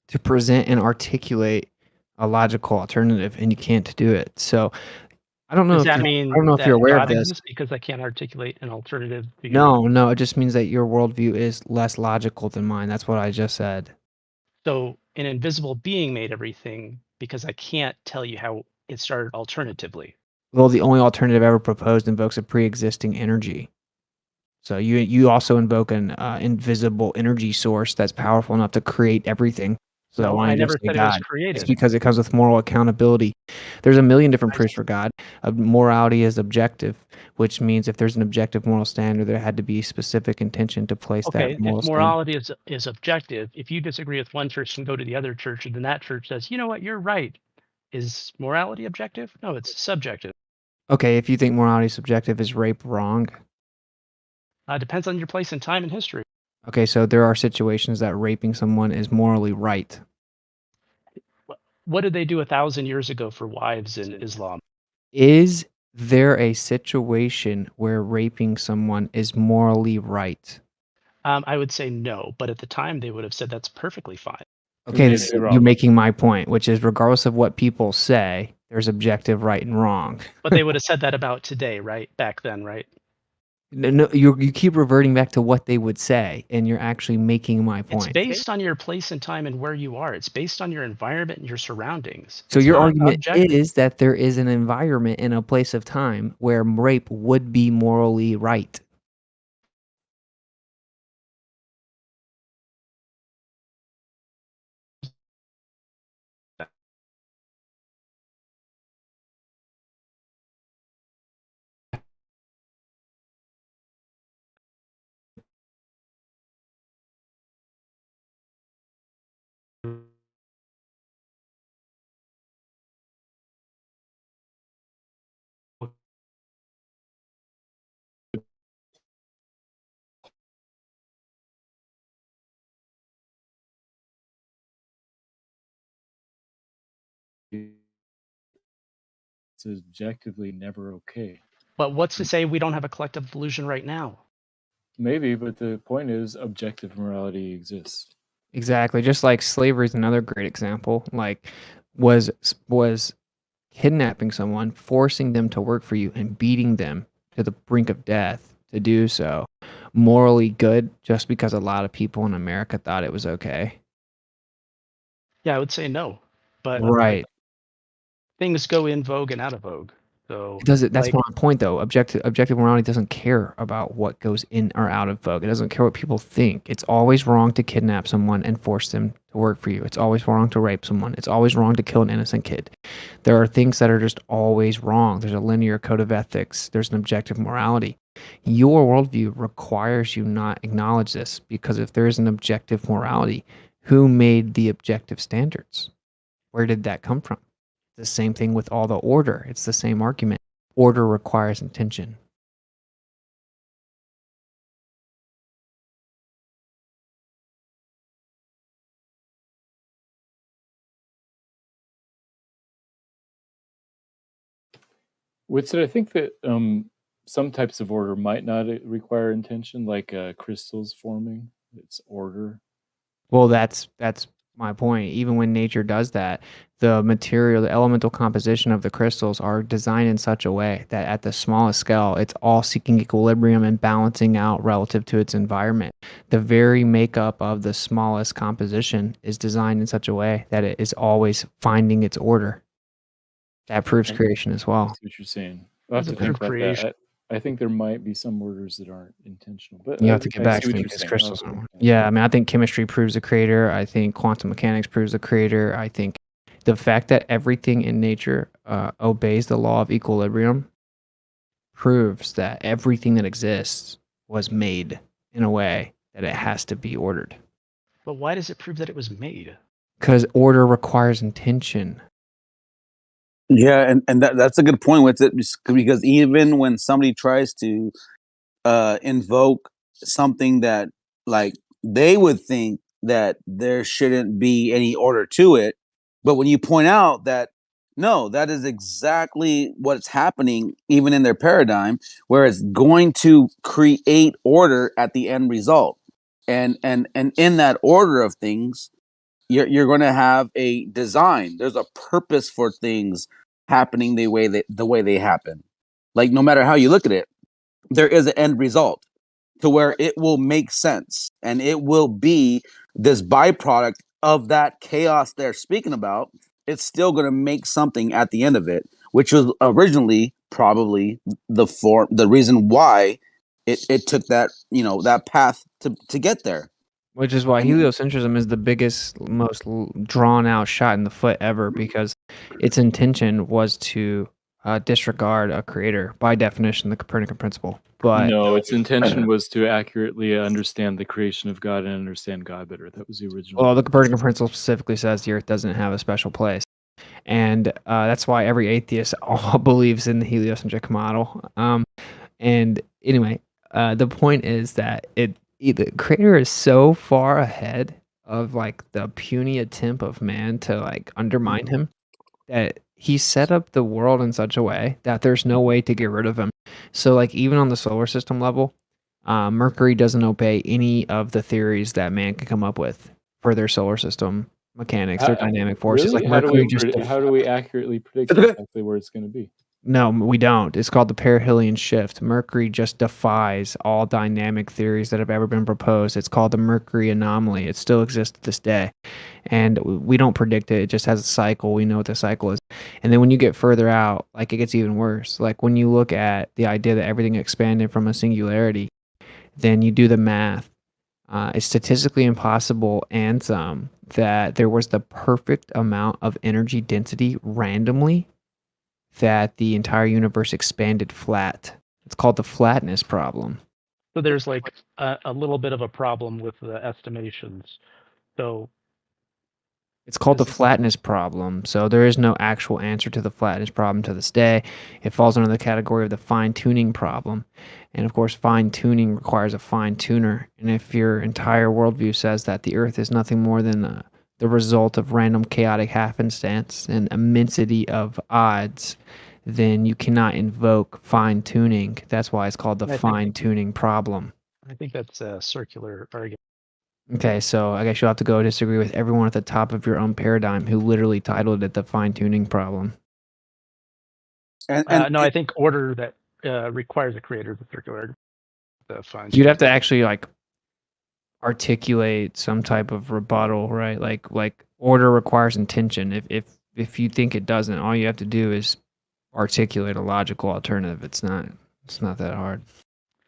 to present and articulate a logical alternative, and you can't do it. So I don't know Does if that you're, mean I don't know if that you're aware God of this. exists because I can't articulate an alternative view? No, it just means that your worldview is less logical than mine. That's what I just said. So an invisible being made everything because I can't tell you how it started alternatively. Well, the only alternative ever proposed invokes a pre-existing energy. So you also invoke an invisible energy source that's powerful enough to create everything. So No, why I don't you never just say said it was God? It's created. because it comes with moral accountability. There's a million different proofs for God. Morality is objective, which means if there's an objective moral standard, there had to be specific intention to place that Okay, moral if standard. morality is objective, if you disagree with one church and go to the other church, and then that church says, you know what, you're right. Is morality objective? No, it's subjective. Okay, if you think morality is subjective, is rape wrong? Depends on your place in time and history. Okay, so there are situations that raping someone is morally right. What did they do 1,000 years ago for wives in Islam? Is there a situation where raping someone is morally right? I would say no, but at the time they would have said that's perfectly fine. Okay, you're making my point, which is regardless of what people say, there's objective right and wrong. But they would have said that about today, right? Back then, right? No, you keep reverting back to what they would say, and you're actually making my It's point. based on your place in time and where you are. It's based on your environment and your surroundings. So It's your not argument objective. is that there is an environment in a place of time where rape would be morally right. It's objectively never okay. But what's to say we don't have a collective delusion right now? Maybe, but the point is objective morality exists. Exactly. Just like slavery is another great example. Like, was kidnapping someone, forcing them to work for you, and beating them to the brink of death to do so morally good just because a lot of people in America thought it was okay? Yeah, I would say no. But Right. things go in vogue and out of vogue. So It doesn't. That's like, my point, though. Objective morality doesn't care about what goes in or out of vogue. It doesn't care what people think. It's always wrong to kidnap someone and force them to work for you. It's always wrong to rape someone. It's always wrong to kill an innocent kid. There are things that are just always wrong. There's a linear code of ethics. There's an objective morality. Your worldview requires you not acknowledge this, because if there is an objective morality, who made the objective standards? Where did that come from? The same thing with all the order. It's the same argument. Order requires intention. Whitson, I think that some types of order might not require intention, like crystals forming. It's order. Well, that's my point. Even when nature does that, the material, the elemental composition of the crystals are designed in such a way that at the smallest scale, it's all seeking equilibrium and balancing out relative to its environment. The very makeup of the smallest composition is designed in such a way that it is always finding its order. That proves creation as well. That's what you're saying. I'll have to think about that. I think there might be some orders that aren't intentional, but You have to get I back see to what me you're because saying. crystals are. Yeah, I mean, I think chemistry proves the creator. I think quantum mechanics proves the creator. I think the fact that everything in nature obeys the law of equilibrium proves that everything that exists was made in a way that it has to be ordered. but why does it prove that it was made? Because order requires intention. Yeah, and that's a good point with it, because even when somebody tries to invoke something that, like, they would think that there shouldn't be any order to it, but when you point out that no, that is exactly what's happening even in their paradigm, where it's going to create order at the end result, and in that order of things, you're going to have a design. There's a purpose for things happening the way they happen. Like no matter how you look at it, there is an end result to where it will make sense, and it will be this byproduct of that chaos they're speaking about. It's still going to make something at the end of it, which was originally probably the reason why it took that, that path to get there. Which is why heliocentrism is the biggest, most drawn out shot in the foot ever, because its intention was to disregard a creator, by definition, the Copernican principle. But no, its intention was to accurately understand the creation of God and understand God better. That was the original. Well, the Copernican principle specifically says the Earth doesn't have a special place, and that's why every atheist all believes in the heliocentric model. And anyway, the point is that the creator is so far ahead of like the puny attempt of man to like undermine him, that he set up the world in such a way that there's no way to get rid of him. So like even on the solar system level, Mercury doesn't obey any of the theories that man can come up with for their solar system mechanics or dynamic forces. Really? Like Mercury How do we accurately predict exactly where it's going to be? No, we don't. It's called the perihelion shift. Mercury just defies all dynamic theories that have ever been proposed. It's called the Mercury anomaly. It still exists to this day. And we don't predict it. It just has a cycle. We know what the cycle is. And then when you get further out, like it gets even worse. Like when you look at the idea that everything expanded from a singularity, then you do the math. It's statistically impossible and that there was the perfect amount of energy density randomly that the entire universe expanded flat. It's called the flatness problem. So there's like a little bit of a problem with the estimations. So it's called the flatness problem. So there is no actual answer to the flatness problem to this day. It falls under the category of the fine-tuning problem. And of course, fine-tuning requires a fine-tuner. And if your entire worldview says that the Earth is nothing more than the result of random chaotic happenstance and immensity of odds, then you cannot invoke fine-tuning. That's why it's called the fine-tuning problem. I think that's a circular argument. Okay, so I guess you'll have to go disagree with everyone at the top of your own paradigm who literally titled it the fine-tuning problem. No, I think order that requires a creator is a circular argument. You'd have to actually like articulate some type of rebuttal, right? Like order requires intention. If you think it doesn't, all you have to do is articulate a logical alternative. It's not that hard.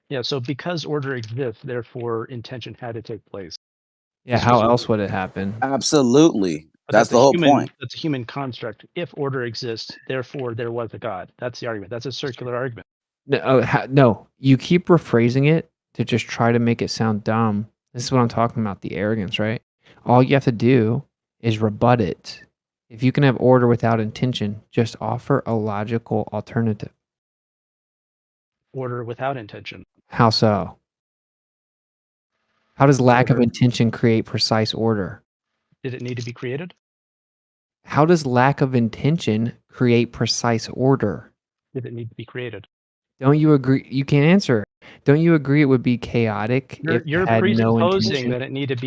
Yeah, so because order exists, therefore intention had to take place. Yeah, how else would it happen? Absolutely. But That's the whole point. That's a human construct. If order exists, therefore there was a God. That's the argument. That's a circular argument. No, you keep rephrasing it to just try to make it sound dumb. This is what I'm talking about, the arrogance, right? All you have to do is rebut it. If you can have order without intention, just offer a logical alternative. Order without intention. How so? How does lack of intention create precise order? Did it need to be created? How does lack of intention create precise order? Did it need to be created? Don't you agree? You can't answer. Don't you agree it would be chaotic if You're it had no presupposing intention? that it needed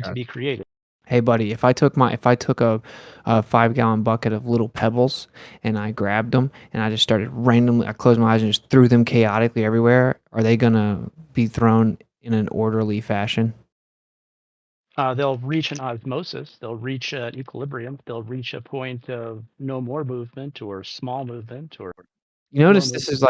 to be created. Hey, buddy, if I took a 5-gallon bucket of little pebbles and I grabbed them and I just started randomly, I closed my eyes and just threw them chaotically everywhere, are they gonna be thrown in an orderly fashion? They'll reach an osmosis. They'll reach an equilibrium. They'll reach a point of no more movement or small movement or. You notice this is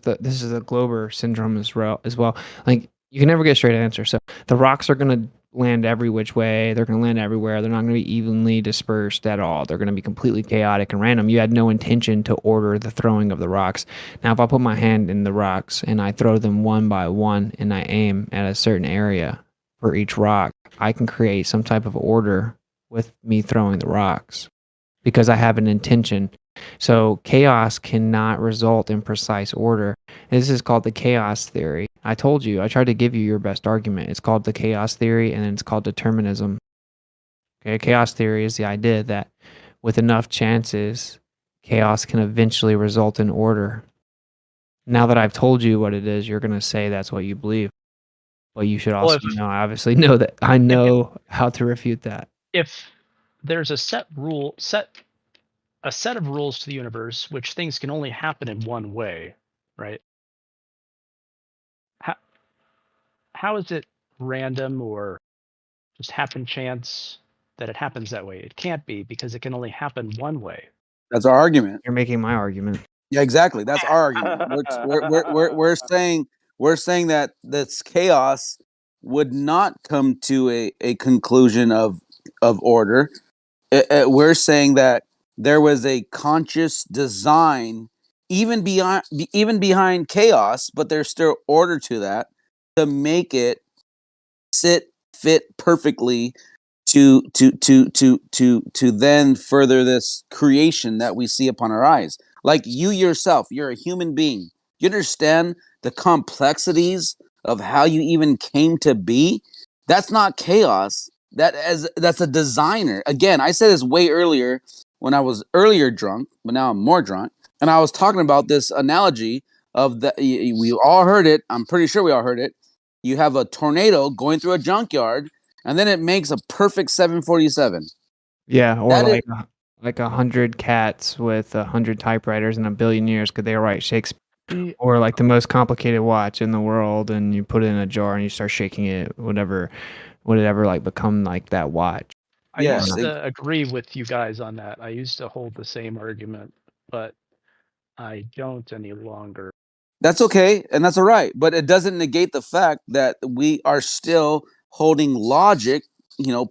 the Glober syndrome as well. Like you can never get a straight answer. So the rocks are gonna land every which way. They're gonna land everywhere. They're not gonna be evenly dispersed at all. They're gonna be completely chaotic and random. You had no intention to order the throwing of the rocks. Now, if I put my hand in the rocks and I throw them one by one and I aim at a certain area for each rock, I can create some type of order with me throwing the rocks because I have an intention. So chaos cannot result in precise order. This is called the chaos theory. I told you, I tried to give you your best argument. It's called the chaos theory, and then it's called determinism. Okay, chaos theory is the idea that with enough chances, chaos can eventually result in order. Now that I've told you what it is, you're going to say that's what you believe. But you should also obviously know that I know how to refute that. if there's a set of rules to the universe, which things can only happen in one way, right? How is it random or just happen chance that it happens that way? It can't be, because it can only happen one way. That's our argument. You're making my argument. Yeah, exactly. That's our argument. We're saying that this chaos would not come to a conclusion of order. We're saying that there was a conscious design even behind chaos, but there's still order to that, to make it fit perfectly to then further this creation that we see upon our eyes. Like you yourself, you're a human being. You understand the complexities of how you even came to be? That's not chaos. That's a designer. Again, I said this way earlier when I was earlier drunk, but now I'm more drunk. And I was talking about this analogy of the, we all heard it. I'm pretty sure we all heard it. You have a tornado going through a junkyard, and then it makes a perfect 747. Yeah, or That like 100 cats with 100 typewriters and a billion years could they write Shakespeare? Or like the most complicated watch in the world, and you put it in a jar and you start shaking it, whatever, would it ever like become like that watch? I used to agree with you guys on that. I used to hold the same argument, but I don't any longer. That's okay, and that's all right. But it doesn't negate the fact that we are still holding logic,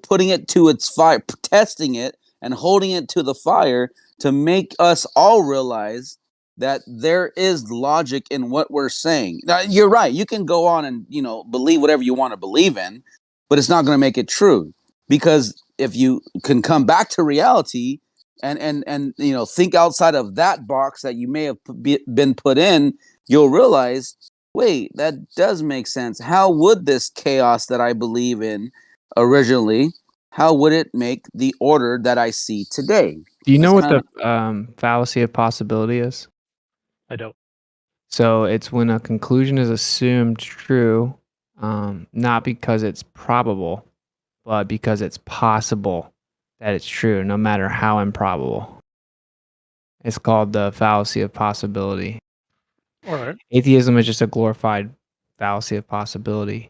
putting it to its fire, testing it, and holding it to the fire to make us all realize that there is logic in what we're saying. Now, you're right. You can go on and, believe whatever you want to believe in, but it's not going to make it true. Because if you can come back to reality and think outside of that box that you may have been put in, you'll realize, wait, that does make sense. How would this chaos that I believe in originally, how would it make the order that I see today? Do you know what the fallacy of possibility is? I don't. So it's when a conclusion is assumed true, not because it's probable, but because it's possible that it's true, no matter how improbable. It's called the fallacy of possibility. All right. Atheism is just a glorified fallacy of possibility.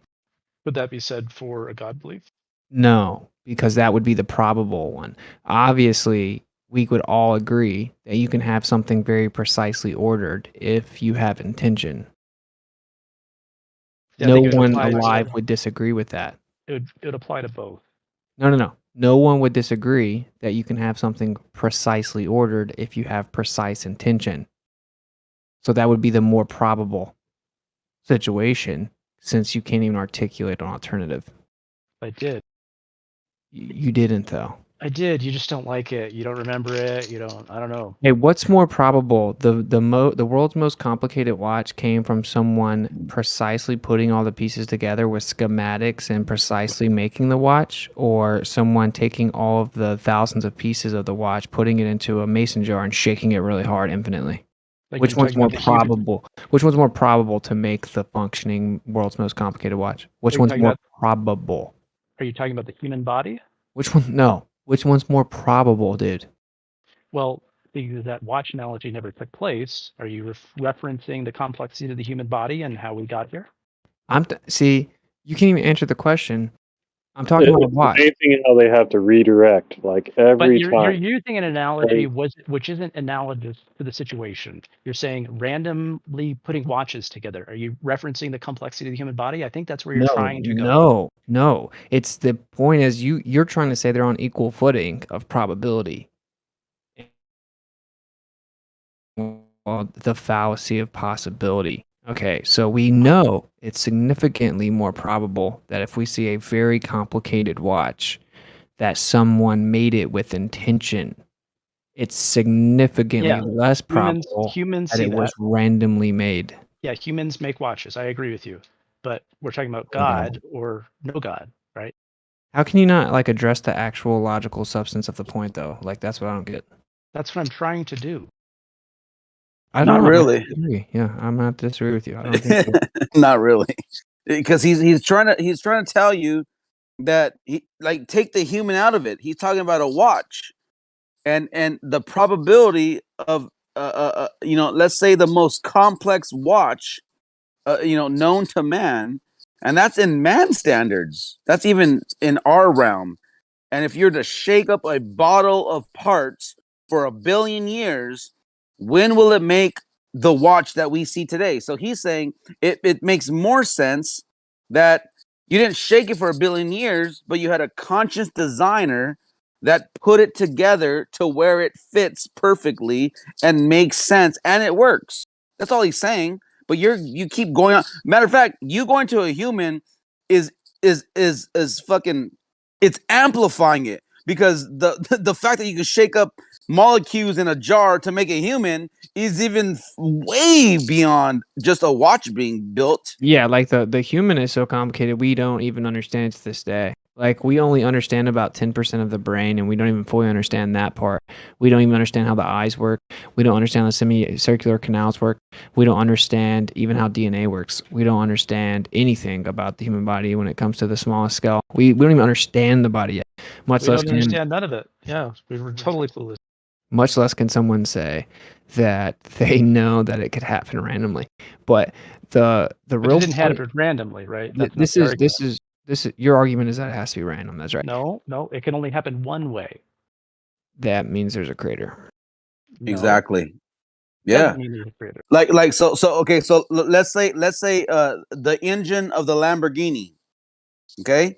Would that be said for a God belief? No, because that would be the probable one. Obviously, we would all agree that you can have something very precisely ordered if you have intention. Yeah, no one alive would disagree with that. It would apply to both. No. No one would disagree that you can have something precisely ordered if you have precise intention. So that would be the more probable situation, since you can't even articulate an alternative. I did. You didn't, though. I did. You just don't like it. You don't remember it. I don't know. Hey, what's more probable? The world's most complicated watch came from someone precisely putting all the pieces together with schematics and precisely making the watch, or someone taking all of the thousands of pieces of the watch, putting it into a mason jar and shaking it really hard infinitely? Like Which one's more probable? Which one's more probable to make the functioning world's most complicated watch? Which one's more probable? Are you talking about the human body? Which one? No. Which one's more probable, dude? Well, because that watch analogy never took place, are you referencing the complexity of the human body and how we got here? See, you can't even answer the question. I'm talking about a watch. The main thing how they have to redirect, like every time. You're using an analogy which isn't analogous to the situation. You're saying randomly putting watches together. Are you referencing the complexity of the human body? I think that's where you're trying to go. No. It's the point is you're trying to say they're on equal footing of probability. The fallacy of possibility. Okay, so we know it's significantly more probable that if we see a very complicated watch, that someone made it with intention. It's significantly less probable that it was randomly made. Yeah, humans make watches. I agree with you. But we're talking about God or no God, right? How can you not address the actual logical substance of the point, though? That's what I don't get. That's what I'm trying to do. I don't really. Yeah, I'm not disagree with you. I don't think not really, because he's trying to tell you that he like take the human out of it. He's talking about a watch, and the probability of let's say the most complex watch known to man, and that's in man standards. That's even in our realm. And if you're to shake up a bottle of parts for 1 billion years, when will it make the watch that we see today? So he's saying it makes more sense that you didn't shake it for 1 billion years, but you had a conscious designer that put it together to where it fits perfectly and makes sense and it works. That's all he's saying. But you keep going on. Matter of fact, you going to a human is fucking, it's amplifying it, because the fact that you can shake up molecules in a jar to make a human is even way beyond just a watch being built. Yeah, like the human is so complicated we don't even understand it to this day. Like we only understand about 10% of the brain, and we don't even fully understand that part. We don't even understand how the eyes work. We don't understand how semicircular canals work. We don't understand even how DNA works. We don't understand anything about the human body when it comes to the smallest scale. We don't even understand the body yet. Much We less don't understand none of it. Yeah, we were totally clueless. Much less can someone say that they know that it could happen randomly. But the But real it didn't point, happen randomly, right? That's not this the is argument. this is your argument is that it has to be random. That's right. No, it can only happen one way. That means there's a creator. No, Exactly. doesn't Yeah. mean there's a creator. Like so okay, so let's say the engine of the Lamborghini. Okay?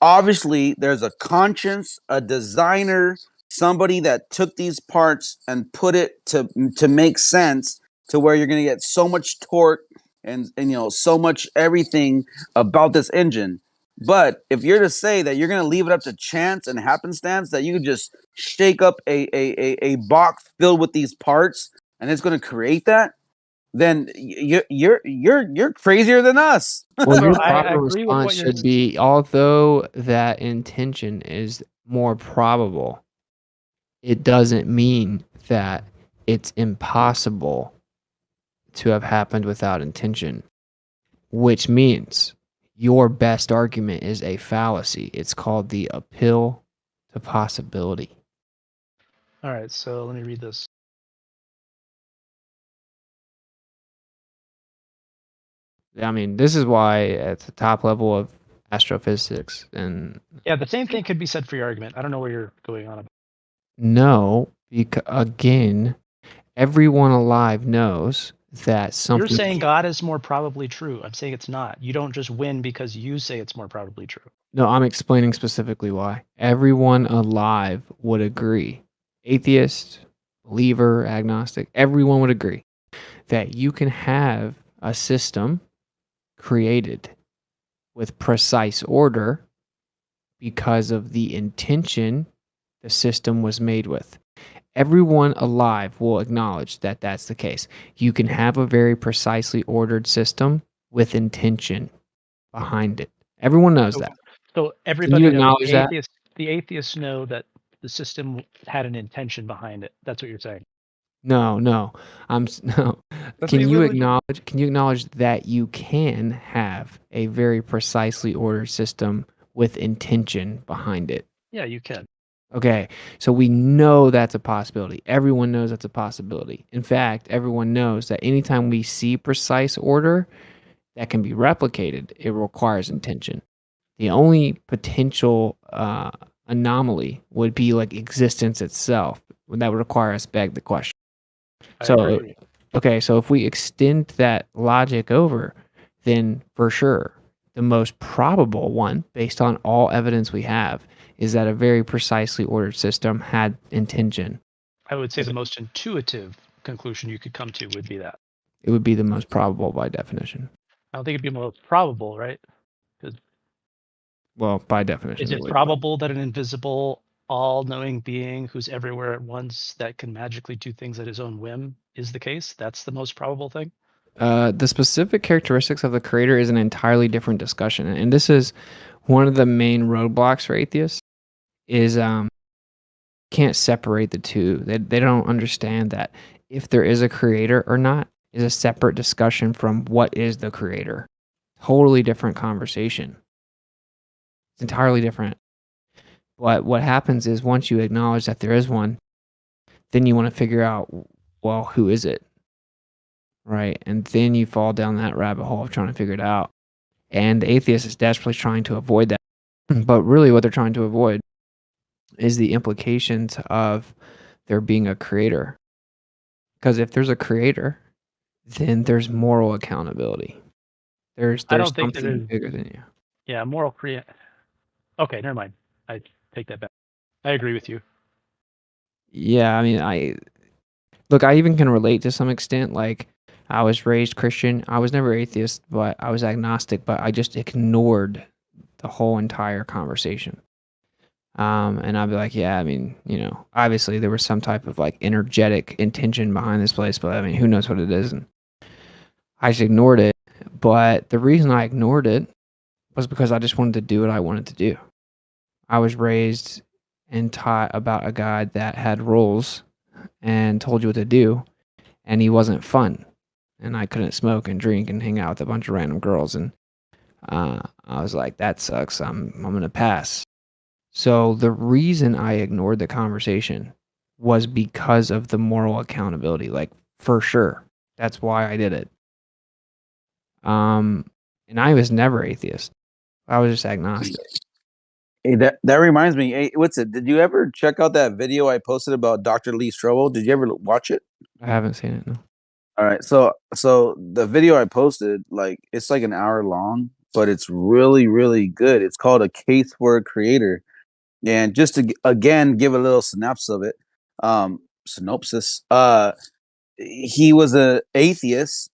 Obviously there's a conscience, a designer, somebody that took these parts and put it to make sense to where you're going to get so much torque and so much everything about this engine. But if you're to say that you're going to leave it up to chance and happenstance, that you could just shake up a box filled with these parts and it's going to create that, then you're crazier than us. Well, So your I proper agree with what response you're should be, although that intention is more probable, it doesn't mean that it's impossible to have happened without intention, which means your best argument is a fallacy. It's called the appeal to possibility. All right, so let me read this. I mean, this is why at the top level of astrophysics and Yeah, the same thing could be said for your argument. I don't know where you're going on about. no, because again, everyone alive knows that something. You're saying God is more probably true. I'm saying it's not. You don't just win because you say it's more probably true. No, I'm explaining specifically why. Everyone alive would agree. Atheist, believer, agnostic, everyone would agree that you can have a system created with precise order because of the intention the system was made with. Everyone alive will acknowledge that that's the case. You can have a very precisely ordered system with intention behind it. Everyone knows that. So everybody you knows. acknowledge that? The atheists know that the system had an intention behind it. That's what you're saying. No. No. That's Can what you literally- acknowledge that you can have a very precisely ordered system with intention behind it? Yeah, you can. Okay, so we know that's a possibility. Everyone knows that's a possibility. In fact, everyone knows that anytime we see precise order that can be replicated, it requires intention. The only potential anomaly would be like existence itself. That would require us to beg the question. Okay, so if we extend that logic over, then for sure, the most probable one, based on all evidence we have, is that a very precisely ordered system had intention. I would say the most intuitive conclusion you could come to would be that. It would be the most probable by definition. I don't think it'd be most probable, right? Well, by definition. Is it probable that an invisible, all-knowing being who's everywhere at once that can magically do things at his own whim is the case? That's the most probable thing? The specific characteristics of the creator is an entirely different discussion. And this is one of the main roadblocks for atheists is can't separate the two. They don't understand that if there is a creator or not is a separate discussion from what is the creator. Totally different conversation. It's entirely different. But what happens is once you acknowledge that there is one, then you want to figure out, well, who is it? Right? And then you fall down that rabbit hole of trying to figure it out. And the atheist is desperately trying to avoid that. But really what they're trying to avoid is the implications of there being a creator. Because if there's a creator, then there's moral accountability. There's I don't think that something is bigger than you. Yeah, moral create. Okay, never mind. I take that back. I agree with you. Yeah, I mean, I even can relate to some extent. Like, I was raised Christian. I was never atheist, but I was agnostic, but I just ignored the whole entire conversation. And I'd be like, yeah, I mean, obviously there was some type of like energetic intention behind this place, but I mean, who knows what it is? And I just ignored it. But the reason I ignored it was because I just wanted to do what I wanted to do. I was raised and taught about a God that had rules and told you what to do, and he wasn't fun. And I couldn't smoke and drink and hang out with a bunch of random girls. And I was like, that sucks. I'm gonna pass. So the reason I ignored the conversation was because of the moral accountability, like for sure. That's why I did it. And I was never atheist. I was just agnostic. Hey, that reminds me. Hey, what's it? Did you ever check out that video I posted about Dr. Lee Strobel? Did you ever watch it? I haven't seen it, no. All right, so the video I posted, like, it's like an hour long, but it's really, really good. It's called A Case for a Creator. And just to again give a little synopsis of it, he was a atheist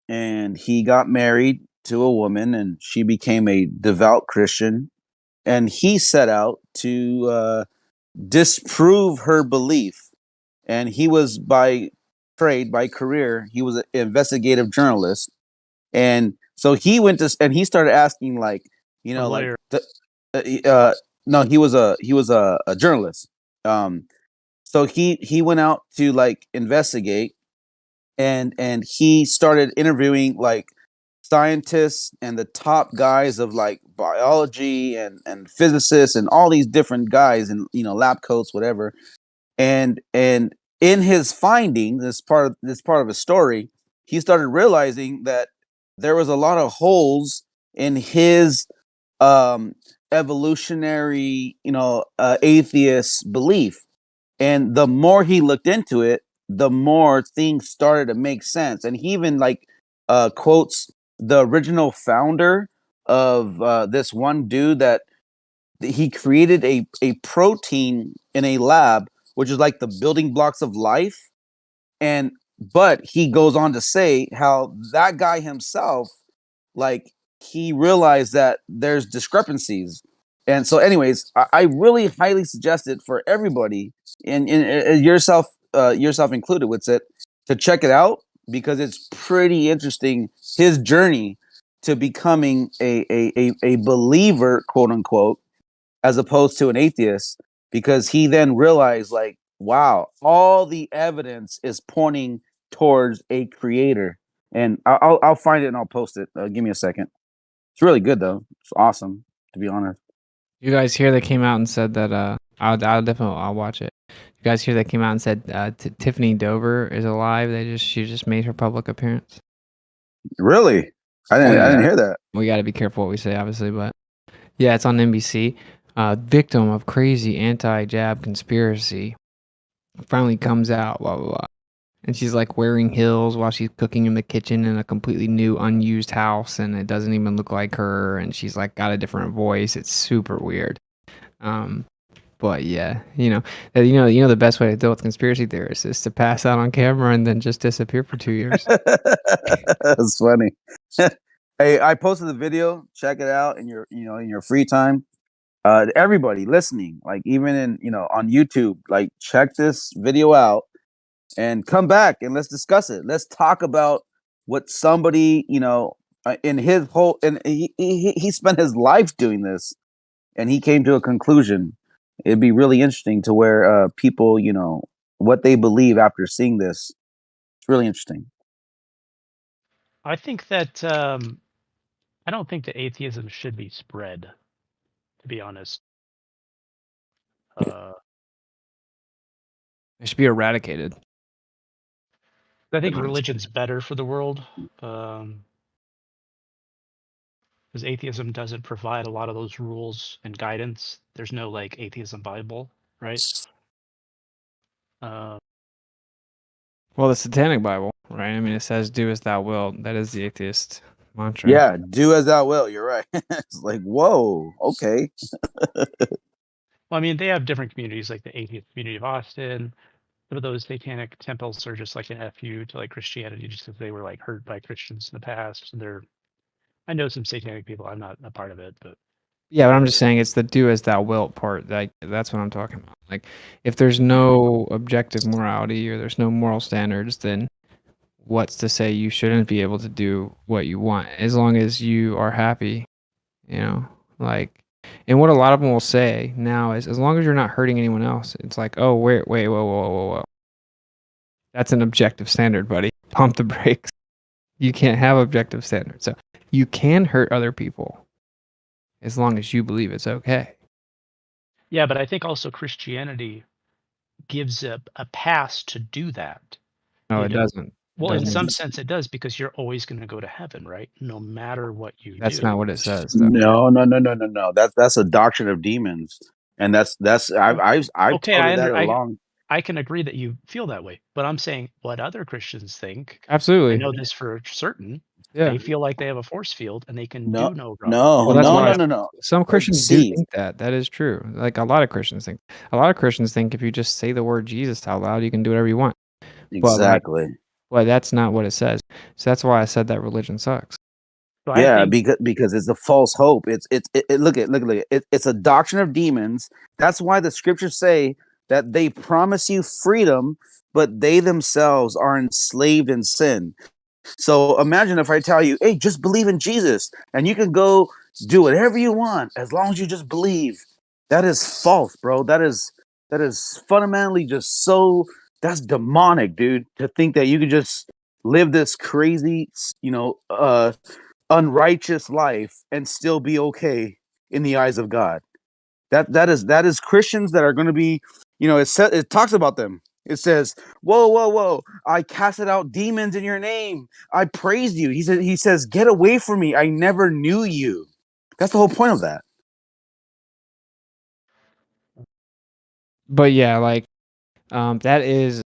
and he got married to a woman and she became a devout Christian, and he set out to disprove her belief. And he was by career, he was an investigative journalist. And so he went to and he started asking, like, like no, he was a journalist. So he went out to like investigate, and he started interviewing like scientists and the top guys of like biology and physicists and all these different guys in lab coats, whatever. And in his findings, this part of his story, he started realizing that there was a lot of holes in his evolutionary atheist belief. And the more he looked into it, the more things started to make sense. And he even like quotes the original founder of this one dude that he created a protein in a lab, which is like the building blocks of life. And but he goes on to say how that guy himself, like, he realized that there's discrepancies. And so anyways, I really highly suggest it for everybody, and yourself included with it, to check it out, because it's pretty interesting, his journey to becoming a believer, quote unquote, as opposed to an atheist, because he then realized, like, wow, all the evidence is pointing towards a creator. And I'll find it and I'll post it. Give me a second. It's really good though. It's awesome, to be honest. You guys hear they came out and said that I'll watch it. You guys hear they came out and said Tiffany Dover is alive. She just made her public appearance. Really? I didn't hear that. We got to be careful what we say, obviously, but yeah, it's on NBC. Victim of crazy anti-jab conspiracy finally comes out, blah blah blah. And she's like wearing heels while she's cooking in the kitchen in a completely new, unused house, and it doesn't even look like her. And she's like got a different voice. It's super weird. But yeah, the best way to deal with conspiracy theorists is to pass out on camera and then just disappear for 2 years. That's funny. Hey, I posted the video. Check it out in your free time. Everybody listening, like even in on YouTube, like check this video out and come back and let's discuss it. Let's talk about what somebody in his whole, and he spent his life doing this, and he came to a conclusion. It'd be really interesting to where people, what they believe after seeing this. It's really interesting. I think that I don't think that atheism should be spread to be honest. It should be eradicated. I think religion's better for the world, because atheism doesn't provide a lot of those rules and guidance. There's no like atheism Bible, right? Well, the Satanic Bible, right? I mean, it says, "Do as thou wilt." That is the atheist mantra. Yeah, do as thou wilt. You're right. It's like, whoa, okay. Well, I mean, they have different communities, like the atheist community of Austin. Some of those satanic temples are just like an FU to like Christianity, just because they were like hurt by Christians in the past. So I know some satanic people. I'm not a part of it, but Yeah, but I'm just saying it's the "do as thou wilt" part. Like that's what I'm talking about. Like, if there's no objective morality or there's no moral standards, then what's to say you shouldn't be able to do what you want as long as you are happy? You know, like, and what a lot of them will say now is, as long as you're not hurting anyone else, it's like, oh, wait, whoa. That's an objective standard, buddy. Pump the brakes. You can't have objective standards. So you can hurt other people as long as you believe it's okay. yeah, but I think also Christianity gives a pass to do that. No, it doesn't. Well, in some sense it does, because you're always going to go to heaven, right? No matter what you do. That's not what it says, though. No. That's a doctrine of demons, and I've touted that along. I can agree that you feel that way, but I'm saying what other Christians think. Absolutely. I know this for certain. Yeah. They feel like they have a force field and they can do no wrong. No. Some Christians do think that. That is true. Like a lot of Christians think. A lot of Christians think if you just say the word Jesus out loud, you can do whatever you want. Exactly. But that's not what it says. So that's why I said that religion sucks. Yeah, because it's a false hope. Look at it. It's a doctrine of demons. That's why the scriptures say that they promise you freedom, but they themselves are enslaved in sin. So imagine if I tell you, hey, just believe in Jesus and you can go do whatever you want as long as you just believe. That is false, bro. That is fundamentally just so, that's demonic, dude, to think that you can just live this crazy, unrighteous life and still be okay in the eyes of God. That is Christians that are going to be, it talks about them. It says, whoa, I casted out demons in your name. I praised you. He says, get away from me. I never knew you. That's the whole point of that. But yeah, like, that is,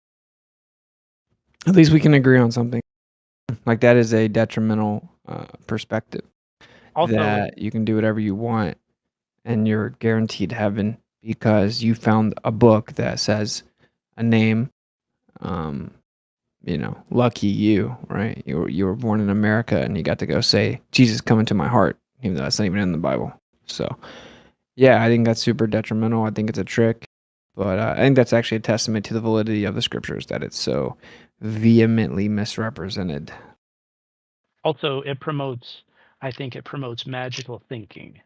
at least we can agree on something. Like, that is a detrimental perspective. Also, that you can do whatever you want and you're guaranteed heaven because you found a book that says a name. Lucky you, right? You were born in America and you got to go say, Jesus, come into my heart, even though that's not even in the Bible. So, yeah, I think that's super detrimental. I think it's a trick. But I think that's actually a testament to the validity of the scriptures, that it's so vehemently misrepresented. Also, I think it promotes magical thinking,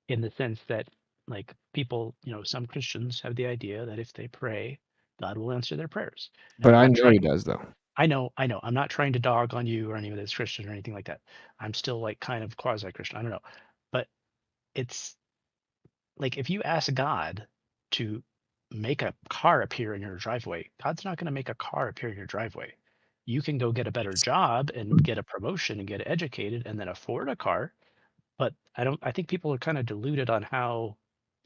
in the sense that, like, people, some Christians have the idea that if they pray, God will answer their prayers. But I know he does, though. I know. I'm not trying to dog on you or any of this Christian or anything like that. I'm still like kind of quasi-Christian. I don't know. But it's like, if you ask God to make a car appear in your driveway, God's not going to make a car appear in your driveway. You can go get a better job and get a promotion and get educated and then afford a car. But I think people are kind of deluded on how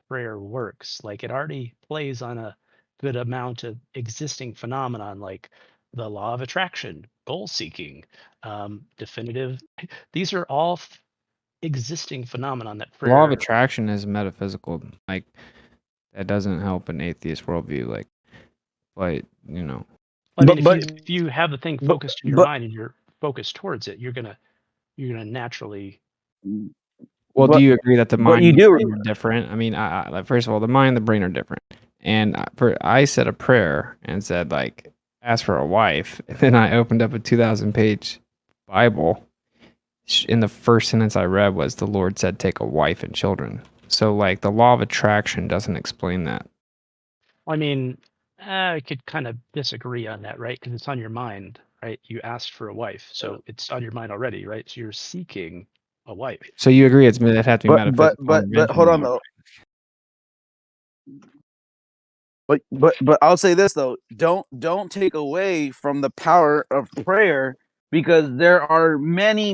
prayer works. Like, it already plays on a good amount of existing phenomenon, like the law of attraction, goal seeking, definitive. These are all existing phenomenon that prayer. Law of attraction is metaphysical. Like, that doesn't help an atheist worldview. Like, but if you have the thing focused in your mind and you're focused towards it, you're gonna naturally. Well, do you agree that the mind and the brain are different? I mean, like, first of all, the mind and the brain are different. And I said a prayer and said, like, ask for a wife. And then I opened up a 2,000-page Bible. In the first sentence I read was, the Lord said, take a wife and children. So, like, the law of attraction doesn't explain that. I mean, I could kind of disagree on that, right? Because it's on your mind, right? You asked for a wife, so it's on your mind already, right? So you're seeking a wife. So you agree it has to be metaphysical? But hold on though. But I'll say this though: don't take away from the power of prayer, because there are many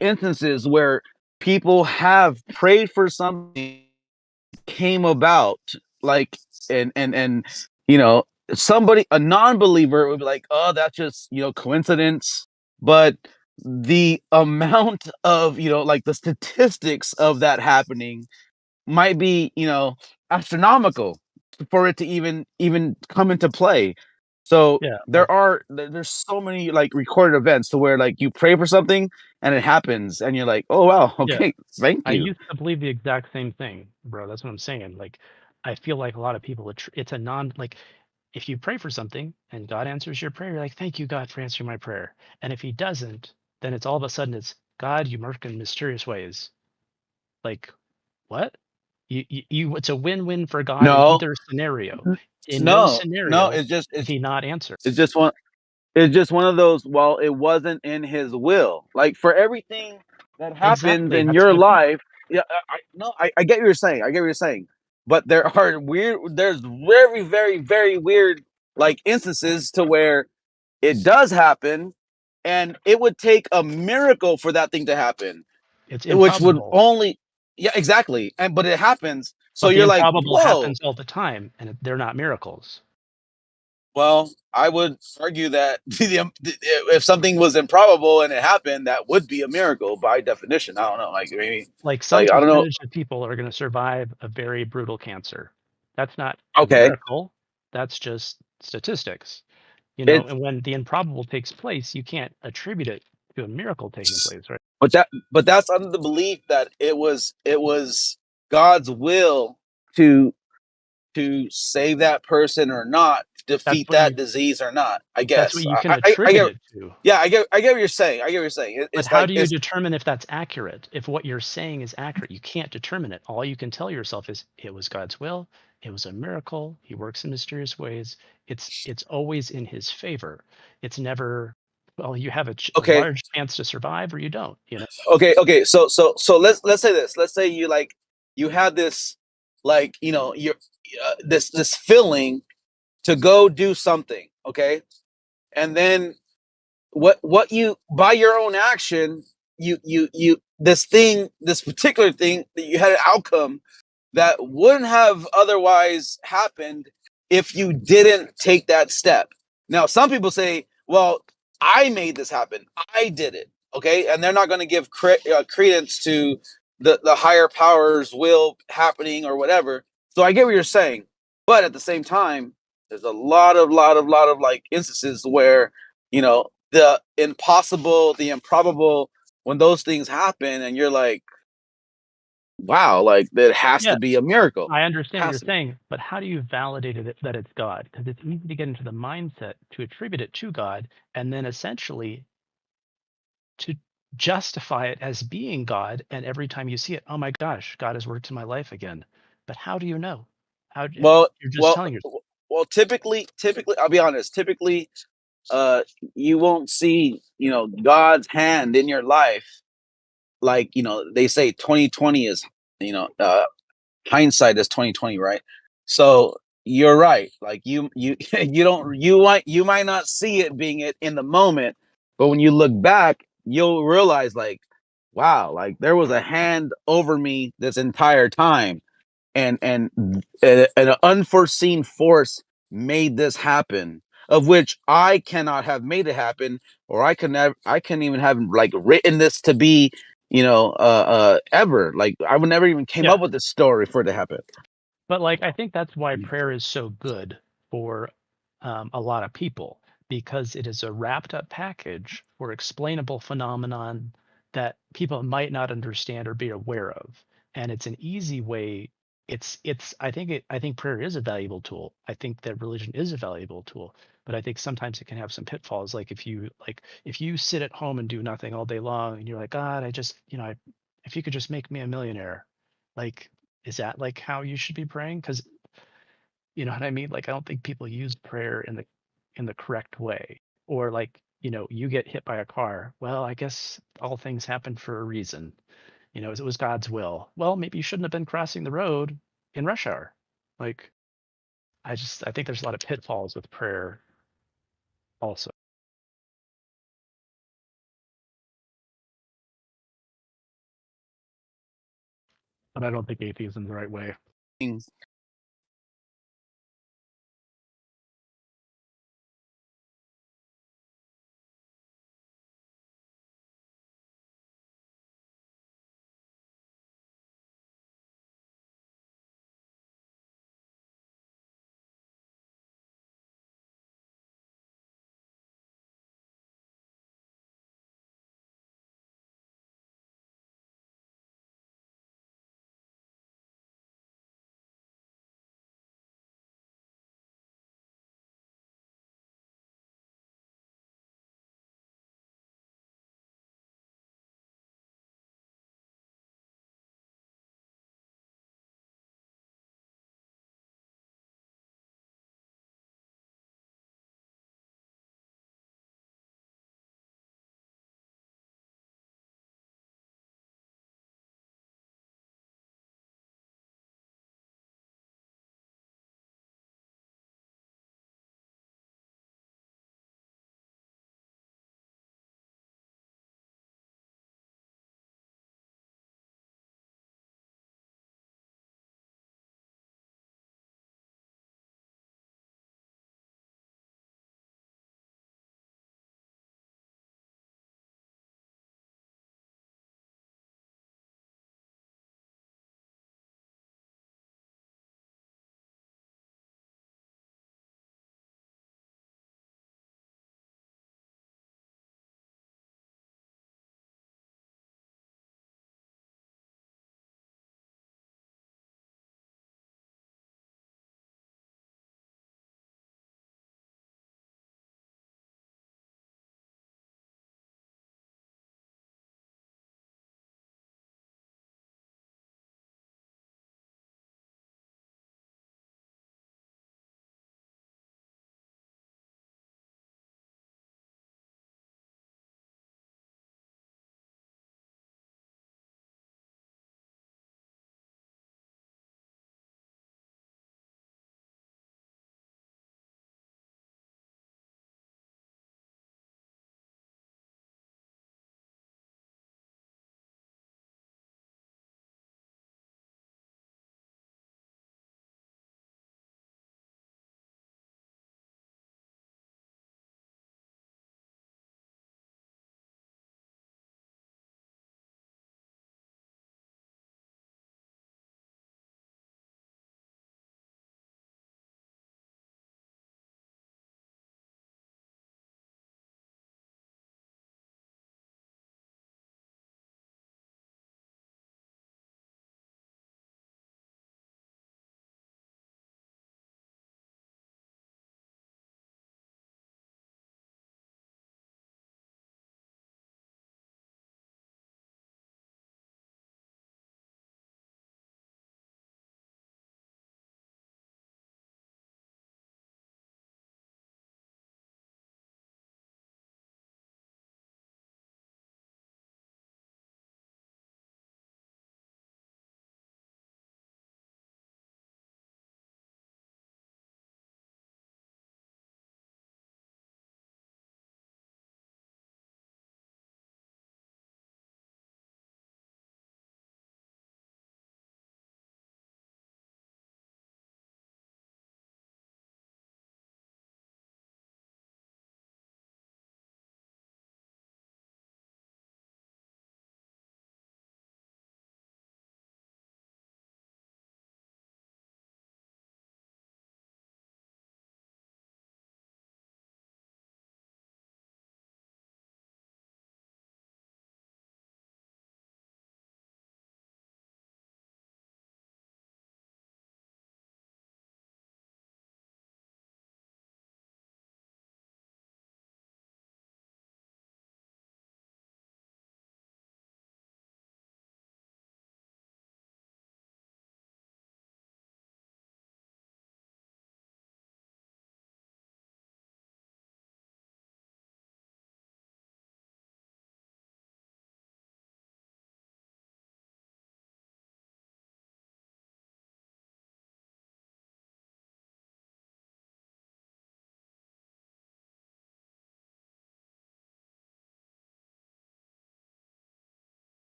instances where people have prayed for something came about, like, and you know, somebody, a non-believer would be like, oh, that's just, coincidence. But the amount of, like, the statistics of that happening might be, astronomical for it to even come into play. So Yeah, there's so many, like, recorded events to where, like, you pray for something and it happens and you're like, oh wow, yeah. okay, thank I you. used to believe the exact same thing, bro. That's what I'm saying. Like, I feel like a lot of people, it's a non, like, if you pray for something and God answers your prayer, you're like, thank you, God, for answering my prayer. And if he doesn't, then it's all of a sudden it's, God, you work in mysterious ways. Like, what? It's a win-win for God in No, either scenario. In no no, scenario does he not answer. it's just one it's just one of those, well, it wasn't in his will. Like, for everything that happens Exactly. in That's your my point. life, yeah, I get what you're saying. I get what you're saying. But there's very weird, like, instances to where it does happen, and it would take a miracle for that thing to happen. It's Which would improbable. only, yeah, exactly. But it happens. So But the you're like, improbable whoa. happens all the time, and they're not miracles. Well, I would argue that if something was improbable and it happened, that would be a miracle by definition. I don't know, like, maybe, Like, some like, I don't know. percentage of people are going to survive a very brutal cancer. That's not a Okay, miracle. That's just statistics. it's And when the improbable takes place, you can't attribute it to a miracle taking place, right? but that's under the belief that it was God's will to save that person or not, That's defeat what you that disease or not. I that's what guess you can I attribute get. it to. Yeah, I get what you're saying. I get what you're saying. But It's how like do you it's determine if that's accurate? If what you're saying is accurate, you can't determine it. All you can tell yourself is it was God's will, it was a miracle, he works in mysterious ways. It's always in his favor. It's never, well, you have a okay. large chance to survive or you don't. Okay. So let's say this. Let's say you had this, like, you're this feeling to go do something. Okay, and then what you, by your own action, this particular thing, that you had an outcome that wouldn't have otherwise happened if you didn't take that step. Now, some people say, well, I made this happen. I did it. Okay. And they're not going to give credence to the higher powers will happening or whatever. So I get what you're saying. But at the same time, there's a lot of like instances where, the impossible, the improbable, when those things happen and you're like, wow, like, that has Yeah, to be a miracle. I understand what Has you're to be. saying, but how do you validate it that it's God? Because it's easy to get into the mindset to attribute it to God and then essentially to justify it as being God. And every time you see it, oh my gosh, God has worked in my life again. But how do you know? Well, You're just well, telling yourself. well. Typically, I'll be honest. Typically, uh, you won't see, God's hand in your life. Like, they say 2020 is, you know, uh, hindsight is 2020, right? So you're right. Like, you you might not see it being it in the moment, but when you look back, you'll realize, like, wow, like, there was a hand over me this entire time, and an unforeseen force made this happen, of which I cannot have made it happen, or I couldn't even have, like, written this to be, ever. Like, I would never even came Yeah. up with this story for it to happen. But like, I think that's why prayer is so good for a lot of people, because it is a wrapped up package for explainable phenomenon that people might not understand or be aware of. And it's an easy way. I think prayer is a valuable tool. I think that religion is a valuable tool, but I think sometimes it can have some pitfalls. Like, if you sit at home and do nothing all day long and you're like, God, I just, if you could just make me a millionaire, like, is that like how you should be praying? Because you know what I mean? Like, I don't think people use prayer in the correct way. Or like, you get hit by a car. Well, I guess all things happen for a reason. You know, it was God's will. Well, maybe you shouldn't have been crossing the road in rush hour. Like, I think there's a lot of pitfalls with prayer also. But I don't think atheism is the right way.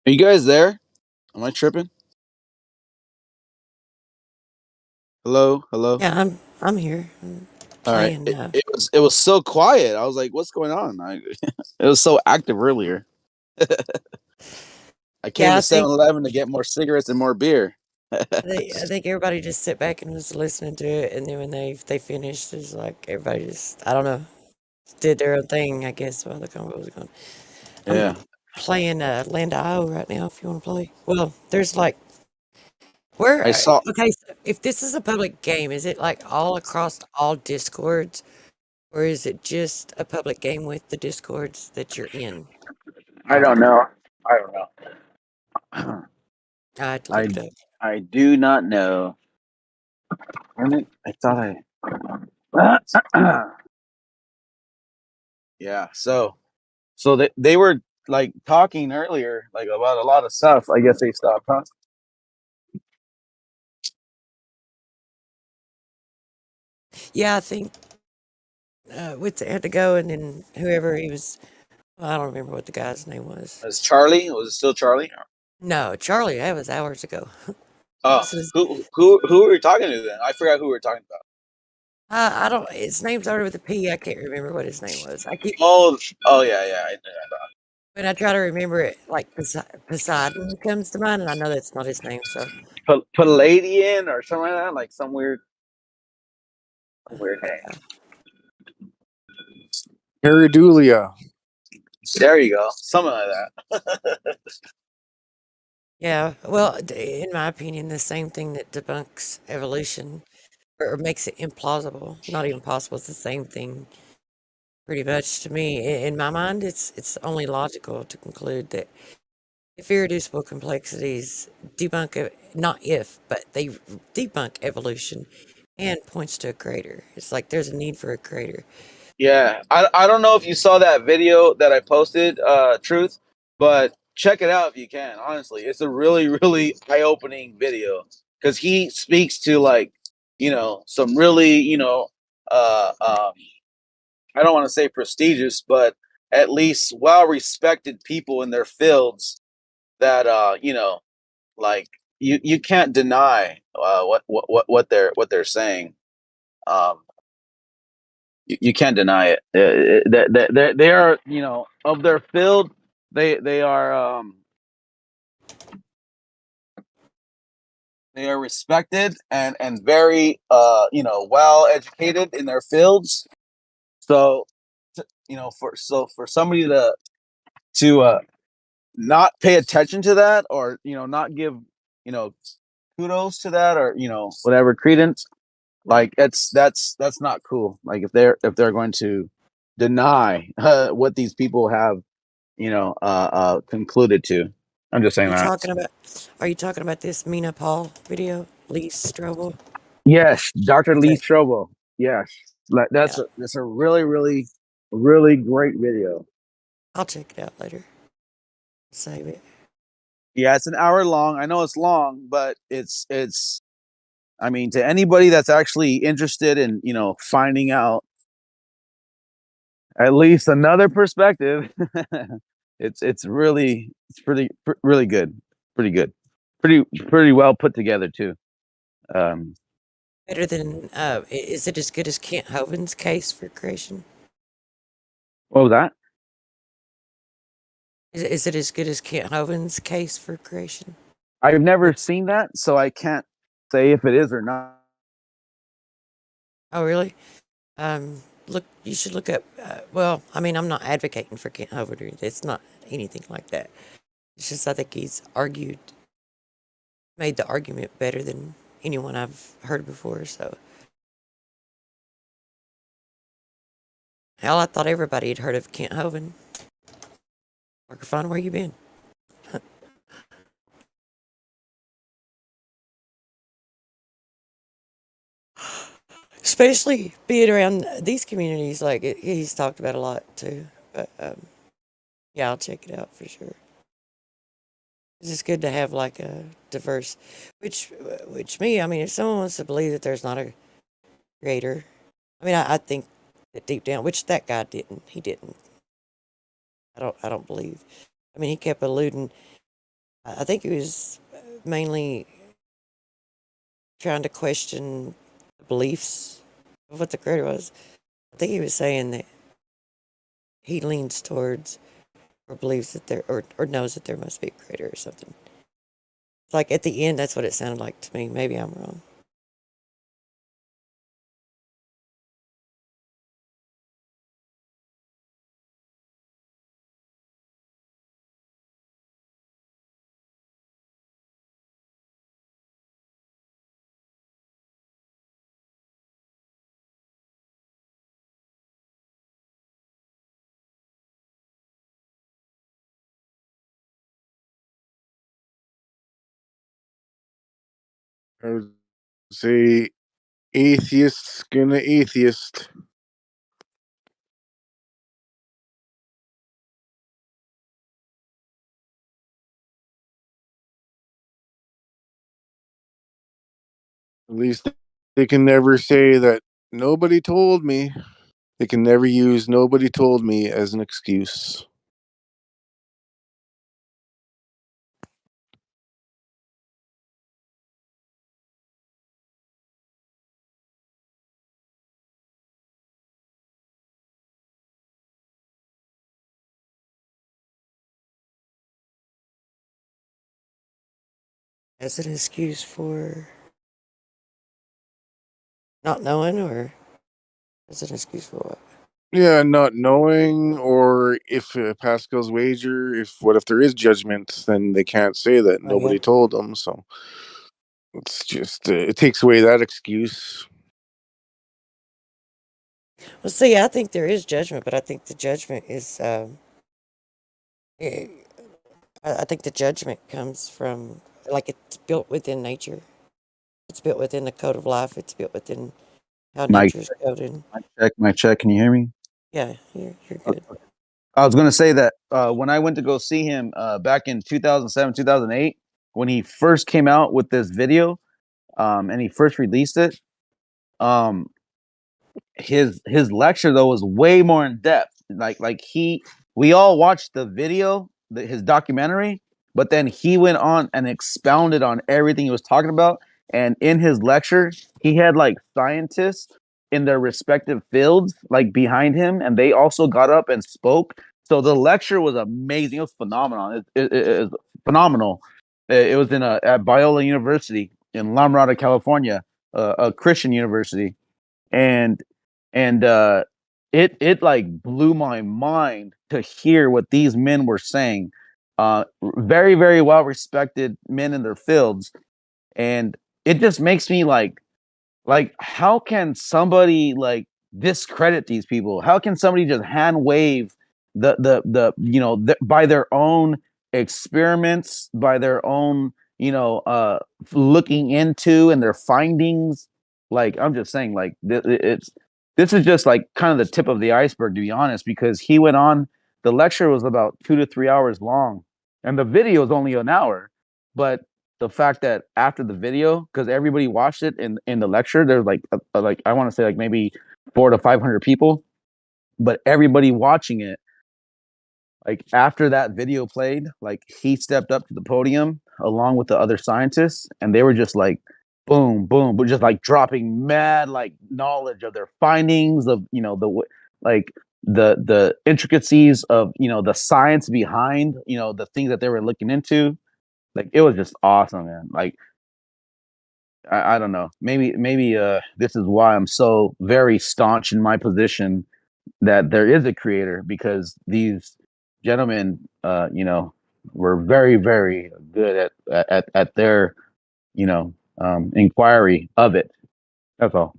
Are you guys there? Am I tripping? Hello, hello. Yeah, I'm here. I'm All right. playing. It was so quiet. I was like, "What's going on?" It was so active earlier. I came Yeah, to I think 7-Eleven to get more cigarettes and more beer. I think everybody just sit back and was listening to it, and then when they finished, it's like everybody just I don't know did their own thing. I guess while the convo was going. I'm Yeah. playing Land IO right now. If you want to play, well, there's like where I saw. okay. So if this is a public game, is it like all across all discords, or is it just a public game with the discords that you're in? I don't know. I don't know. I had to look it up. I do not know. Damn it! I thought I. Yeah. So they were like talking earlier, like about a lot of stuff. I guess they stopped, huh? Yeah, I think Witz had to go, and then whoever he was, well, I don't remember what the guy's name was. Was Charlie? Was it still Charlie? No, Charlie. That was hours ago. Oh, This is who were you talking to then? I forgot who we were talking about. I don't. His name started with a P. I can't remember what his name was. I keep Oh, yeah. I know that. when I try to remember it, like Poseidon comes to mind, and I know that's not his name. So Palladian or something like that, like some weird name. Paradulia. There you go, something like that. yeah, well, in my opinion, the same thing that debunks evolution or makes it implausible, not even possible. It's the same thing, pretty much to me. In my mind, it's only logical to conclude that if irreducible complexities debunk not if, but they debunk evolution and points to a creator. It's like there's a need for a creator. Yeah, I don't know if you saw that video that I posted, Truth, but check it out if you can. Honestly, it's a really eye-opening video because he speaks to like some really I don't want to say prestigious, but at least well-respected people in their fields that like you can't deny what they're saying. Um, you can't deny it. They are of their field. They are respected and very well educated in their fields. So for somebody to not pay attention to that, or not give kudos to that, or whatever credence, like that's not cool. Like if they're going to deny what these people have concluded to. I'm just saying that. Are you talking about this Mina Paul video, Lee Strobel? Yes, Dr. Lee Okay. Strobel. Yes, that's a really great video. I'll check it out later. Save it. Yeah, it's an hour long. I know it's long, but it's I mean, to anybody that's actually interested in finding out at least another perspective, it's really good, pretty well put together too. Better than is it as good as Kent Hovind's case for creation? What was that? Is it as good as Kent Hovind's case for creation? I've never seen that, so I can't say if it is or not. Oh, really? Look, you should look up. Well, I mean, I'm not advocating for Kent Hovind. It's not anything like that. It's just I think he's made the argument better than anyone I've heard before. So, hell, I thought everybody had heard of Kent Hovind. Microphone, where you been? Especially being around these communities, like he's talked about a lot too. But yeah, I'll check it out for sure. It's just good to have like a diverse, which me, I mean, if someone wants to believe that there's not a creator, I mean, I think that deep down, which that guy didn't, he didn't. I don't believe. I mean, he kept alluding I think he was mainly trying to question the beliefs of what the creator was. I think he was saying that he leans towards or believes that there or knows that there must be a creator or something. Like at the end, that's what it sounded like to me. Maybe I'm wrong. I would say atheist's gonna atheist. At least they can never say that nobody told me. They can never use nobody told me as an excuse. As an excuse for not knowing, or as an excuse for what? Yeah, not knowing, or if Pascal's wager, if what if there is judgment, then they can't say that Oh, yeah. nobody told them. So it's just it takes away that excuse. Well, see, I think there is judgment, but I think the judgment is. I think the judgment comes from, like, it's built within nature. It's built within the code of life. It's built within how Mike, nature is coded. Mic check. Can you hear me? Yeah, you're good. I was gonna say that when I went to go see him back in 2007, 2008, when he first came out with this video, and he first released it, um, his lecture though was way more in depth. We all watched the video, his documentary, but then he went on and expounded on everything he was talking about. And in his lecture, he had like scientists in their respective fields like behind him, and they also got up and spoke. So the lecture was amazing. It was phenomenal. It was phenomenal. It was at Biola University in La Mirada, California, a Christian university, and it like blew my mind to hear what these men were saying. Very, very well respected men in their fields, and it just makes me like how can somebody like discredit these people? How can somebody just hand wave by their own experiments, by their own looking into and their findings? Like I'm just saying, like this is just like kind of the tip of the iceberg, to be honest, because he went on. The lecture was about 2 to 3 hours long, and the video is only an hour, but the fact that after the video, because everybody watched it in the lecture, there's like I want to say like maybe 400 to 500 people, but everybody watching it, like after that video played, like he stepped up to the podium along with the other scientists, and they were just like boom, boom, but just like dropping mad like knowledge of their findings of like the intricacies of the science behind the things that they were looking into. Like it was just awesome, man. Like I don't know. Maybe this is why I'm so very staunch in my position that there is a creator, because these gentlemen were very, very good at their inquiry of it. That's all.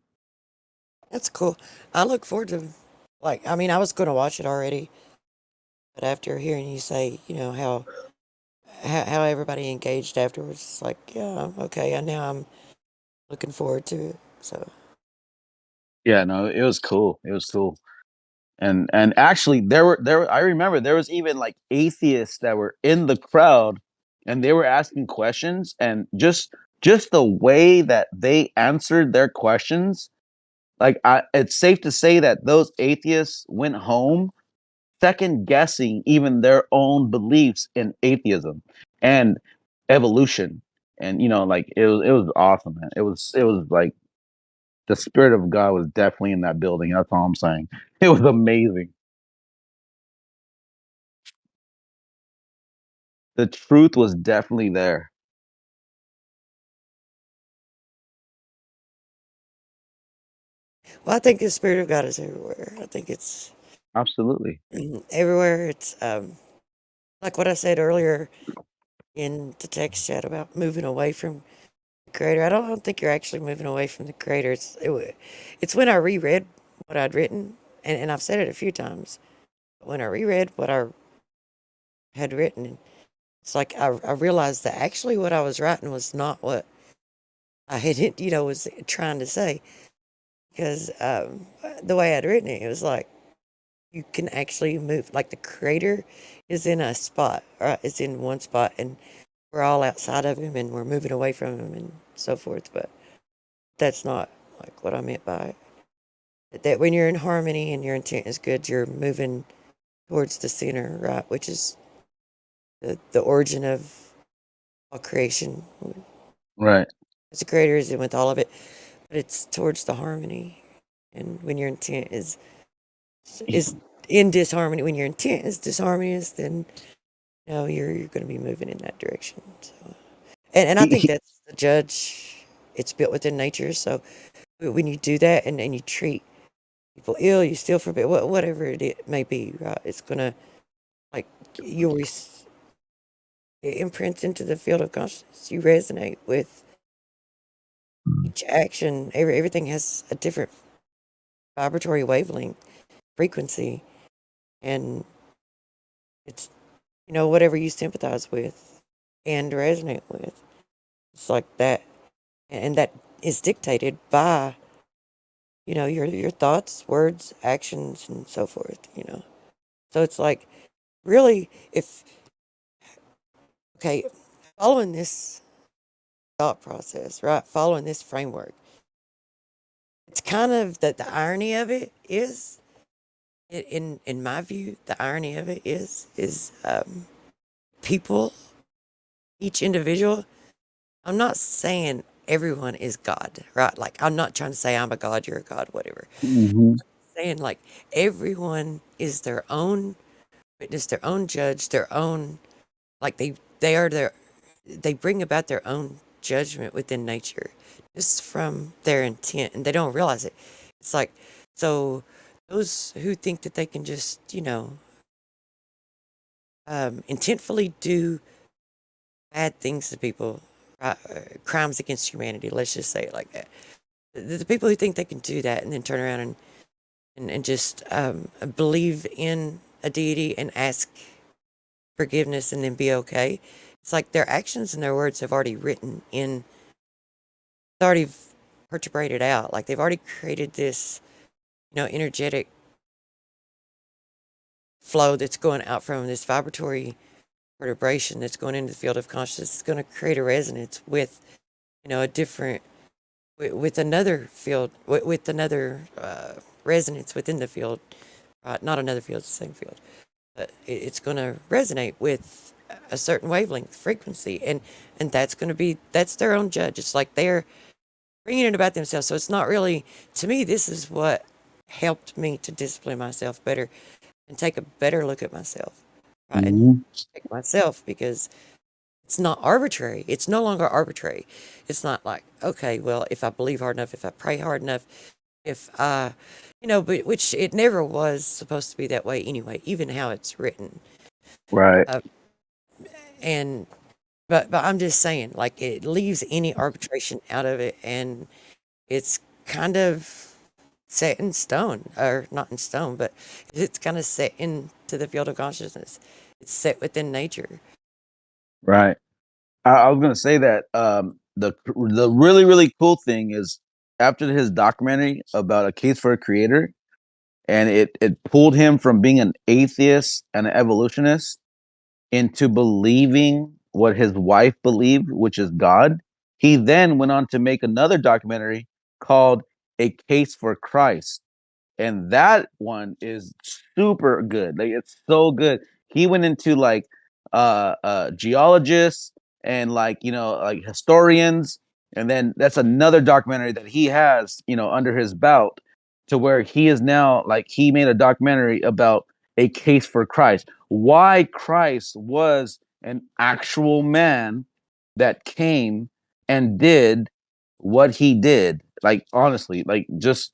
That's cool. I look forward to, like, I mean, I was going to watch it already, but after hearing you say, how everybody engaged afterwards, it's like, yeah, okay, and now I'm looking forward to it. So Yeah, no, it was cool. It was cool. And actually there I remember there was even like atheists that were in the crowd, and they were asking questions, and just the way that they answered their questions, like it's safe to say that those atheists went home second guessing even their own beliefs in atheism. and evolution. And like it was awesome, man. It was like the spirit of God was definitely in that building. That's all I'm saying. It was amazing. The truth was definitely there. Well, I think the Spirit of God is everywhere. I think it's Absolutely. everywhere. It's like what I said earlier in the text chat about moving away from the Creator. I don't think you're actually moving away from the Creator. It's when I reread what I'd written, and I've said it a few times. When I reread what I had written, it's like I realized that actually what I was writing was not what I had, was trying to say. Because the way I'd written it, it was like you can actually move. Like the Creator is in a spot, right? It's in one spot, and we're all outside of him, and we're moving away from him, and so forth. But that's not like what I meant by it. That when you're in harmony and your intent is good, you're moving towards the center, right? Which is the origin of all creation. Right. As the Creator is in with all of it, but it's towards the harmony. And when your intent is in disharmony, when your intent is disharmonious, then you're going to be moving in that direction. So, and I think that's the judge. It's built within nature. So when you do that and you treat people ill, you steal from it, whatever it may be, right? It's gonna like it imprints into the field of consciousness. You resonate with each action. Everything has a different vibratory wavelength, frequency, and it's whatever you sympathize with and resonate with. It's like that, and that is dictated by your thoughts, words, actions, and so forth. So it's like really following this thought process, right? Following this framework. It's kind of the irony of it is, in my view, the irony of it is people, each individual. I'm not saying everyone is God, right? Like I'm not trying to say I'm a God, you're a God, whatever. Mm-hmm. I'm saying like everyone is their own witness, their own judge, their own like they bring about their own judgment within nature just from their intent, and they don't realize it. It's like, so those who think that they can just intentfully do bad things to people, crimes against humanity, let's just say it like that. The people who think they can do that and then turn around and just believe in a deity and ask forgiveness and then be okay. It's like their actions and their words have already already perturbated out. Like they've already created this, energetic flow that's going out from this vibratory perturbation that's going into the field of consciousness. It's going to create a resonance with, a different, with another field, with another resonance within the field. Not another field, it's the same field. But it's going to resonate with a certain wavelength frequency, and that's their own judge. It's like they're bringing it about themselves. So it's not really, to me, this is what helped me to discipline myself better and take a better look at myself, right? Mm-hmm. And take myself, because it's not arbitrary. It's no longer arbitrary. It's not like, okay, well, if I believe hard enough, if I pray hard enough, if I, but which it never was supposed to be that way anyway, even how it's written. Right. But I'm just saying, like, it leaves any arbitration out of it, and it's kind of set in stone, or not in stone, but it's kind of set into the field of consciousness. It's set within nature. Right. I was gonna say that the really really cool thing is after his documentary about a case for a creator, and it pulled him from being an atheist and an evolutionist into believing what his wife believed, which is God. He then went on to make another documentary called A Case for Christ. And that one is super good. Like it's so good. He went into like geologists and like like historians, and then that's another documentary that he has under his belt, to where he is now like he made a documentary about a case for Christ, why Christ was an actual man that came and did what he did. Like honestly, like just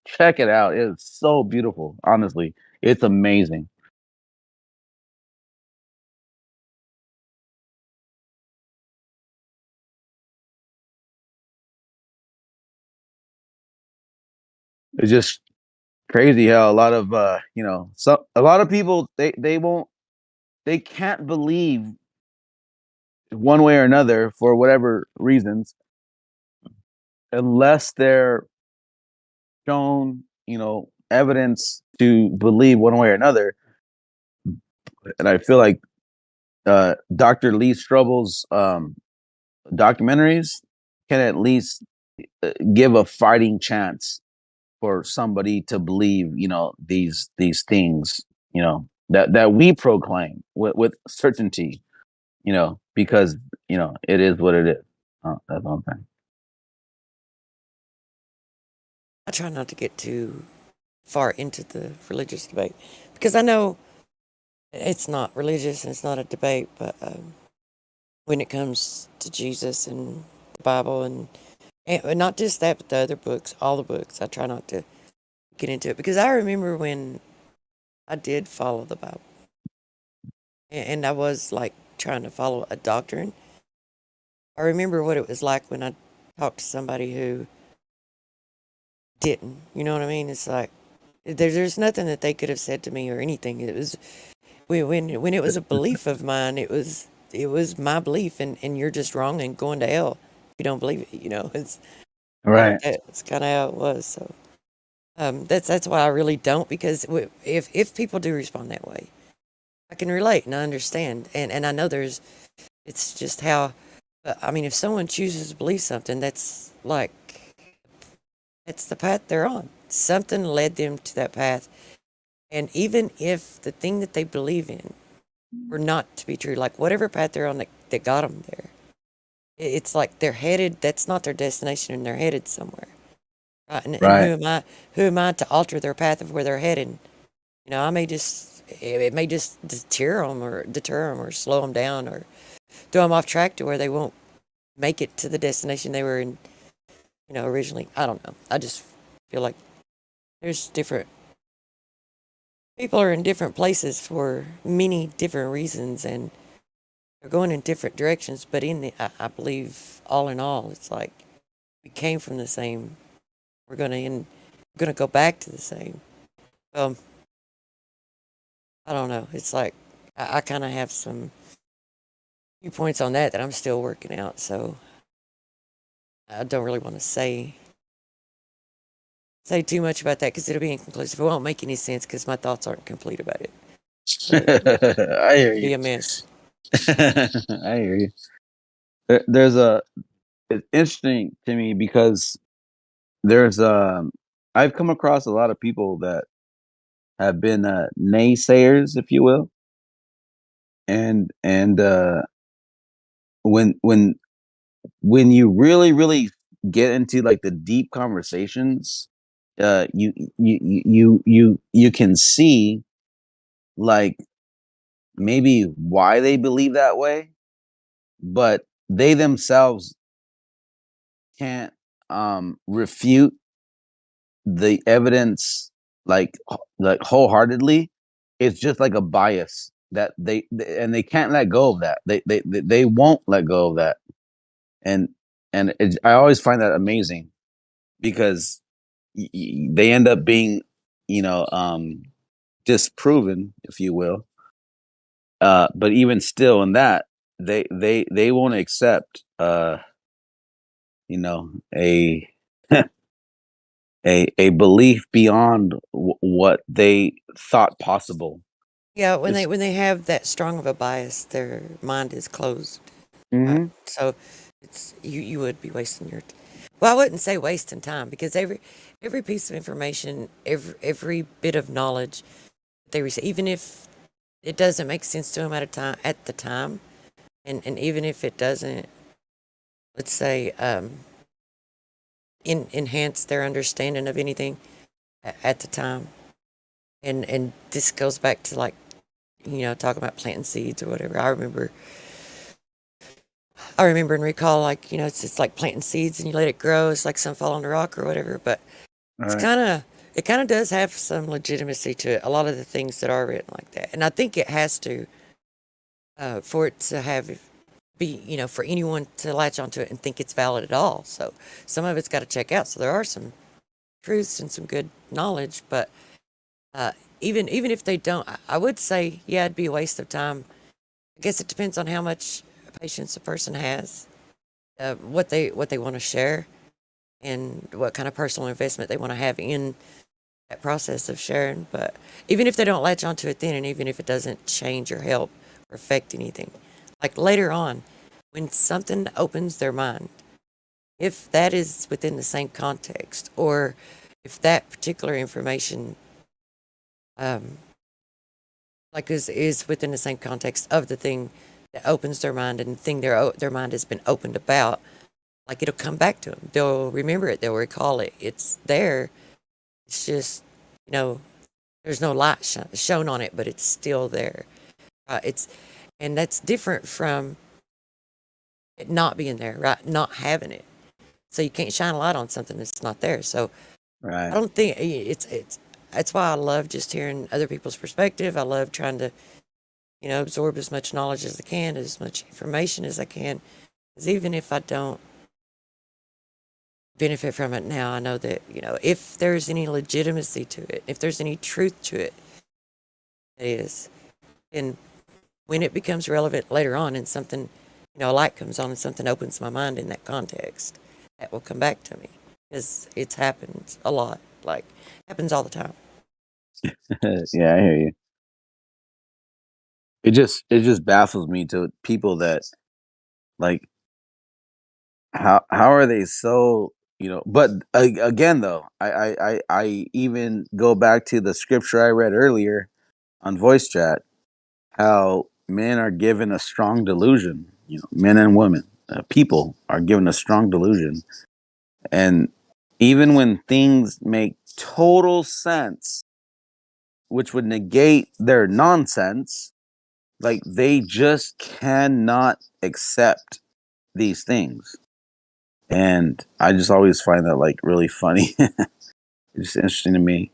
check it out. It's so beautiful. Honestly, it's amazing. It's just crazy how a lot of a lot of people they can't believe one way or another for whatever reasons unless they're shown evidence to believe one way or another. And I feel like Dr. Lee Strobel's documentaries can at least give a fighting chance for somebody to believe these things that we proclaim with certainty, because it is what it is. That's all I'm saying. I try not to get too far into the religious debate because I know it's not religious and it's not a debate, but when it comes to Jesus and the Bible and not just that, but the other books, all the books, I try not to get into it because I remember when I did follow the Bible and I was like trying to follow a doctrine. I remember what it was like when I talked to somebody who didn't. You know what I mean? It's like there's nothing that they could have said to me or anything. It was when it was a belief of mine. It was my belief, and you're just wrong and going to hell if you don't believe it. It's right. It's kind of how it was. So that's why I really don't, because if people do respond that way, I can relate and I understand, and I know it's just how. I mean, if someone chooses to believe something, that's the path they're on. Something led them to that path. And even if the thing that they believe in were not to be true, like whatever path they're on that got them there, it's like they're headed, that's not their destination and they're headed somewhere. Right? And who am I to alter their path of where they're headed? I may it may just deter them or slow them down or throw them off track to where they won't make it to the destination they were in, originally. I don't know. I just feel like there's different people are in different places for many different reasons, and they're going in different directions. But I believe all in all, it's like we came from the same. We're gonna go back to the same. I don't know. It's like I kind of have some viewpoints on that I'm still working out. So I don't really want to say too much about that because it'll be inconclusive. It won't make any sense because my thoughts aren't complete about it. I hear you. Be a mess. I hear you. It's interesting to me because I've come across a lot of people that have been naysayers, if you will, and when you really get into like the deep conversations, you can see like maybe why they believe that way, but they themselves can't refute the evidence like wholeheartedly. It's just like a bias that and they can't let go of that. They won't let go of that, and I always find that amazing because they end up being disproven, if you will. But even still, in that they won't accept a a belief beyond what they thought possible. Yeah, when they have that strong of a bias, their mind is closed. Mm-hmm. So it's you would be wasting your. Well, I wouldn't say wasting time because every piece of information, every bit of knowledge they receive, even if it doesn't make sense to them at the time, and even if it doesn't, let's say, enhance their understanding of anything at the time, and this goes back to, like, talking about planting seeds or whatever. I remember and recall, like, it's like planting seeds and you let it grow. It's like some fall on the rock or whatever, but All it's right. it kind of does have some legitimacy to it. A lot of the things that are written like that, and I think it has to, for it to for anyone to latch onto it and think it's valid at all. So some of it's got to check out. So there are some truths and some good knowledge, but even if they don't, I would say, yeah, it'd be a waste of time. I guess it depends on how much patience a person has, what they want to share, and what kind of personal investment they want to have in that process of sharing. But even if they don't latch onto it then, and even if it doesn't change or help or affect anything, like later on, when something opens their mind, if that is within the same context, or if that particular information, like is within the same context of the thing that opens their mind, and the thing their mind has been opened about, like, it'll come back to them. They'll remember it. They'll recall it. It's there. It's just, there's no light shown on it, but it's still there. And that's different from it not being there, right? Not having it. So you can't shine a light on something that's not there. So I Right. don't think that's why I love just hearing other people's perspective. I love trying to, absorb as much knowledge as I can, as much information as I can. Because even if I don't benefit from it now, I know that, if there's any legitimacy to it, if there's any truth to it, it is. And when it becomes relevant later on and something, a light comes on and something opens my mind in that context, that will come back to me. Because it's happened a lot. Like, happens all the time. Yeah, I hear you. It just baffles me to people that, like, how are they so, but again though, I even go back to the scripture I read earlier on voice chat, how men are given a strong delusion, men and women, people are given a strong delusion, and even when things make total sense, which would negate their nonsense, like, they just cannot accept these things. And I just always find that, like, really funny. It's just interesting to me.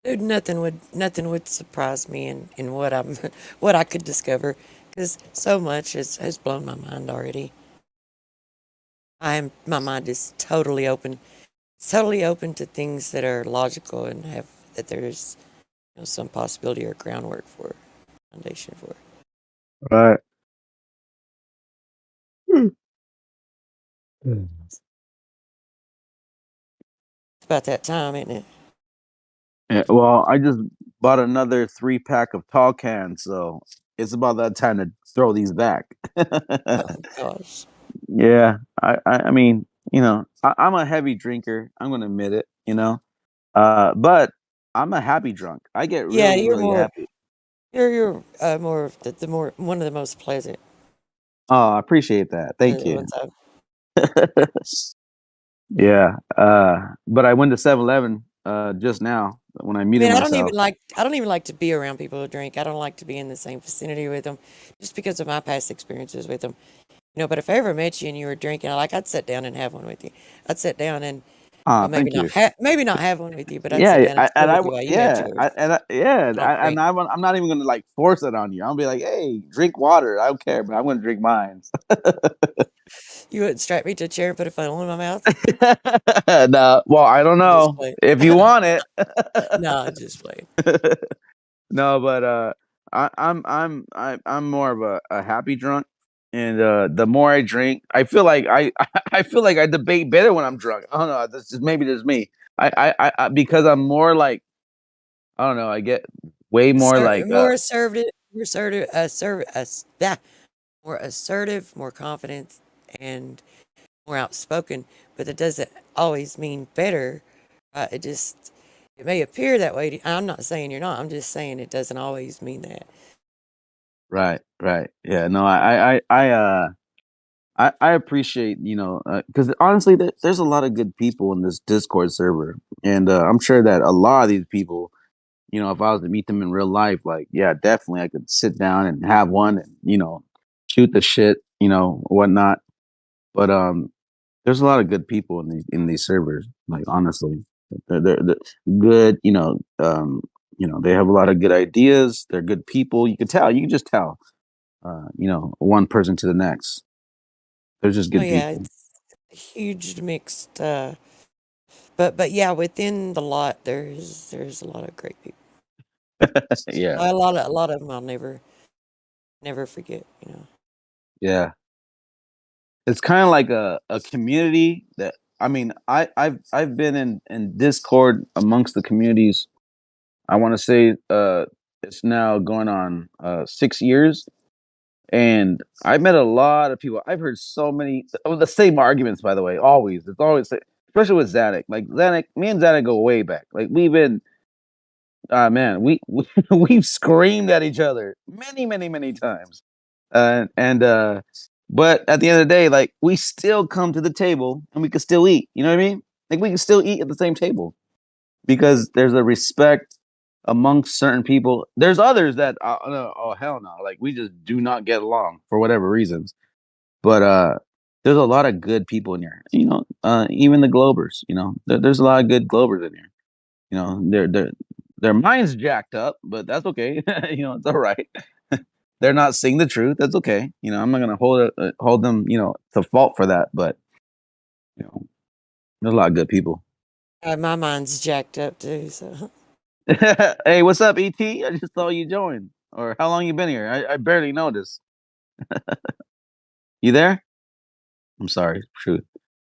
Dude, nothing would surprise me in what what I could discover, because so much has blown my mind already. My mind is totally open. It's totally open to things that are logical and that there's, some possibility or groundwork for, foundation for. Right. It's about that time, isn't it? Yeah, well, I just bought another 3-pack of tall cans, so it's about that time to throw these back. Oh gosh. Yeah, I mean, I'm a heavy drinker. I'm gonna admit it. But I'm a happy drunk. I get Yeah, really, really happy. you're more of the more one of the most pleasant. Oh, I appreciate that. Thank you. Ones I've Yeah. But I went to 7-Eleven just now when I I muted mean, myself. I don't even like to be around people who drink. I don't like to be in the same vicinity with them, just because of my past experiences with them. But if I ever met you and you were drinking, I'd sit down and have one with you. I'd sit down and, Thank you. maybe not have one with you, but I'd sit Yeah, down and chill with you while you had yeah, yours. yeah, Talk drink. I'm not even gonna, like, force it on you. I'll be like, hey, drink water. I don't care, but I'm gonna drink mine. You wouldn't strap me to a chair and put a funnel in my mouth? No, well, I don't I'm just know playing. if you want it. No, I'm just playing. No, but I'm more of a happy drunk, and the more I drink, I feel like I feel like I debate better when I'm drunk. I don't know. This is maybe just me. I because I'm more like, I don't know. I get way more like More assertive, more assertive, more confident, and more outspoken. But that doesn't always mean better. It just It may appear that way. I'm not saying you're not. I'm just saying it doesn't always mean that. Right, right. Yeah, no, I appreciate, because honestly, there's a lot of good people in this Discord server, and I'm sure that a lot of these people, if I was to meet them in real life, like, yeah, definitely, I could sit down and have one, and shoot the shit, whatnot. But there's a lot of good people in these servers. Like, honestly, they're good. They have a lot of good ideas. They're good people. You can tell. You can just tell. One person to the next. They're just Oh good yeah, people. it's a huge mixed. But yeah, within the lot, there's a lot of great people. Yeah. A lot of them I'll never forget. Yeah. It's kind of like a community that, I mean, I've been in Discord amongst the communities. I want to say it's now going on 6 years, and I met a lot of people. I've heard so many the same arguments. By the way, always it's always, especially with Zanuck. Like Zanuck, me and Zanuck go way back. Like we've been, man, we've screamed at each other many times, and but at the end of the day, like we still come to the table and we can still eat. You know what I mean? Like we can still eat at the same table because there's a respect amongst certain people. There's others that no, oh hell no, like we just do not get along for whatever reasons. But there's a lot of good people in here. Even the Globers. There's a lot of good Globers in here. Their minds jacked up, but that's okay. It's all right. They're not seeing the truth. That's okay. I'm not gonna hold them, to fault for that. But there's a lot of good people. My mind's jacked up too. So Hey, what's up, ET? I just saw you join. Or how long you been here? I barely noticed. You there? I'm sorry. Truth.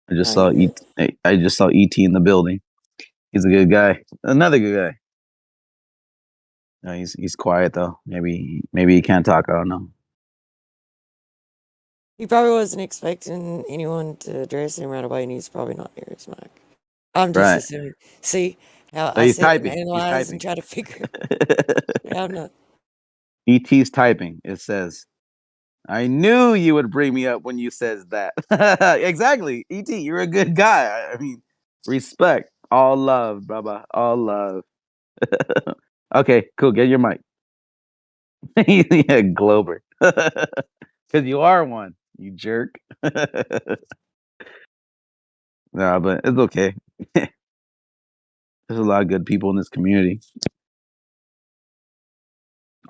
I just saw you ET. I just saw ET in the building. He's a good guy. Another good guy. No, he's quiet though. Maybe he can't talk. I don't know. he probably wasn't expecting anyone to address him right away, and he's probably not near his mic. I'm just Right. assuming. See how So I he's sit and typing. He's analyze and typing. try to figure. Yeah, I'm not. ET's typing. It says, "I knew you would bring me up when you says that." Exactly. ET, you're a good guy. I mean, respect. All love, brother. All love. Okay, cool. Get your mic. Yeah, Glober. Because you are one, you jerk. Nah, but it's okay. There's a lot of good people in this community.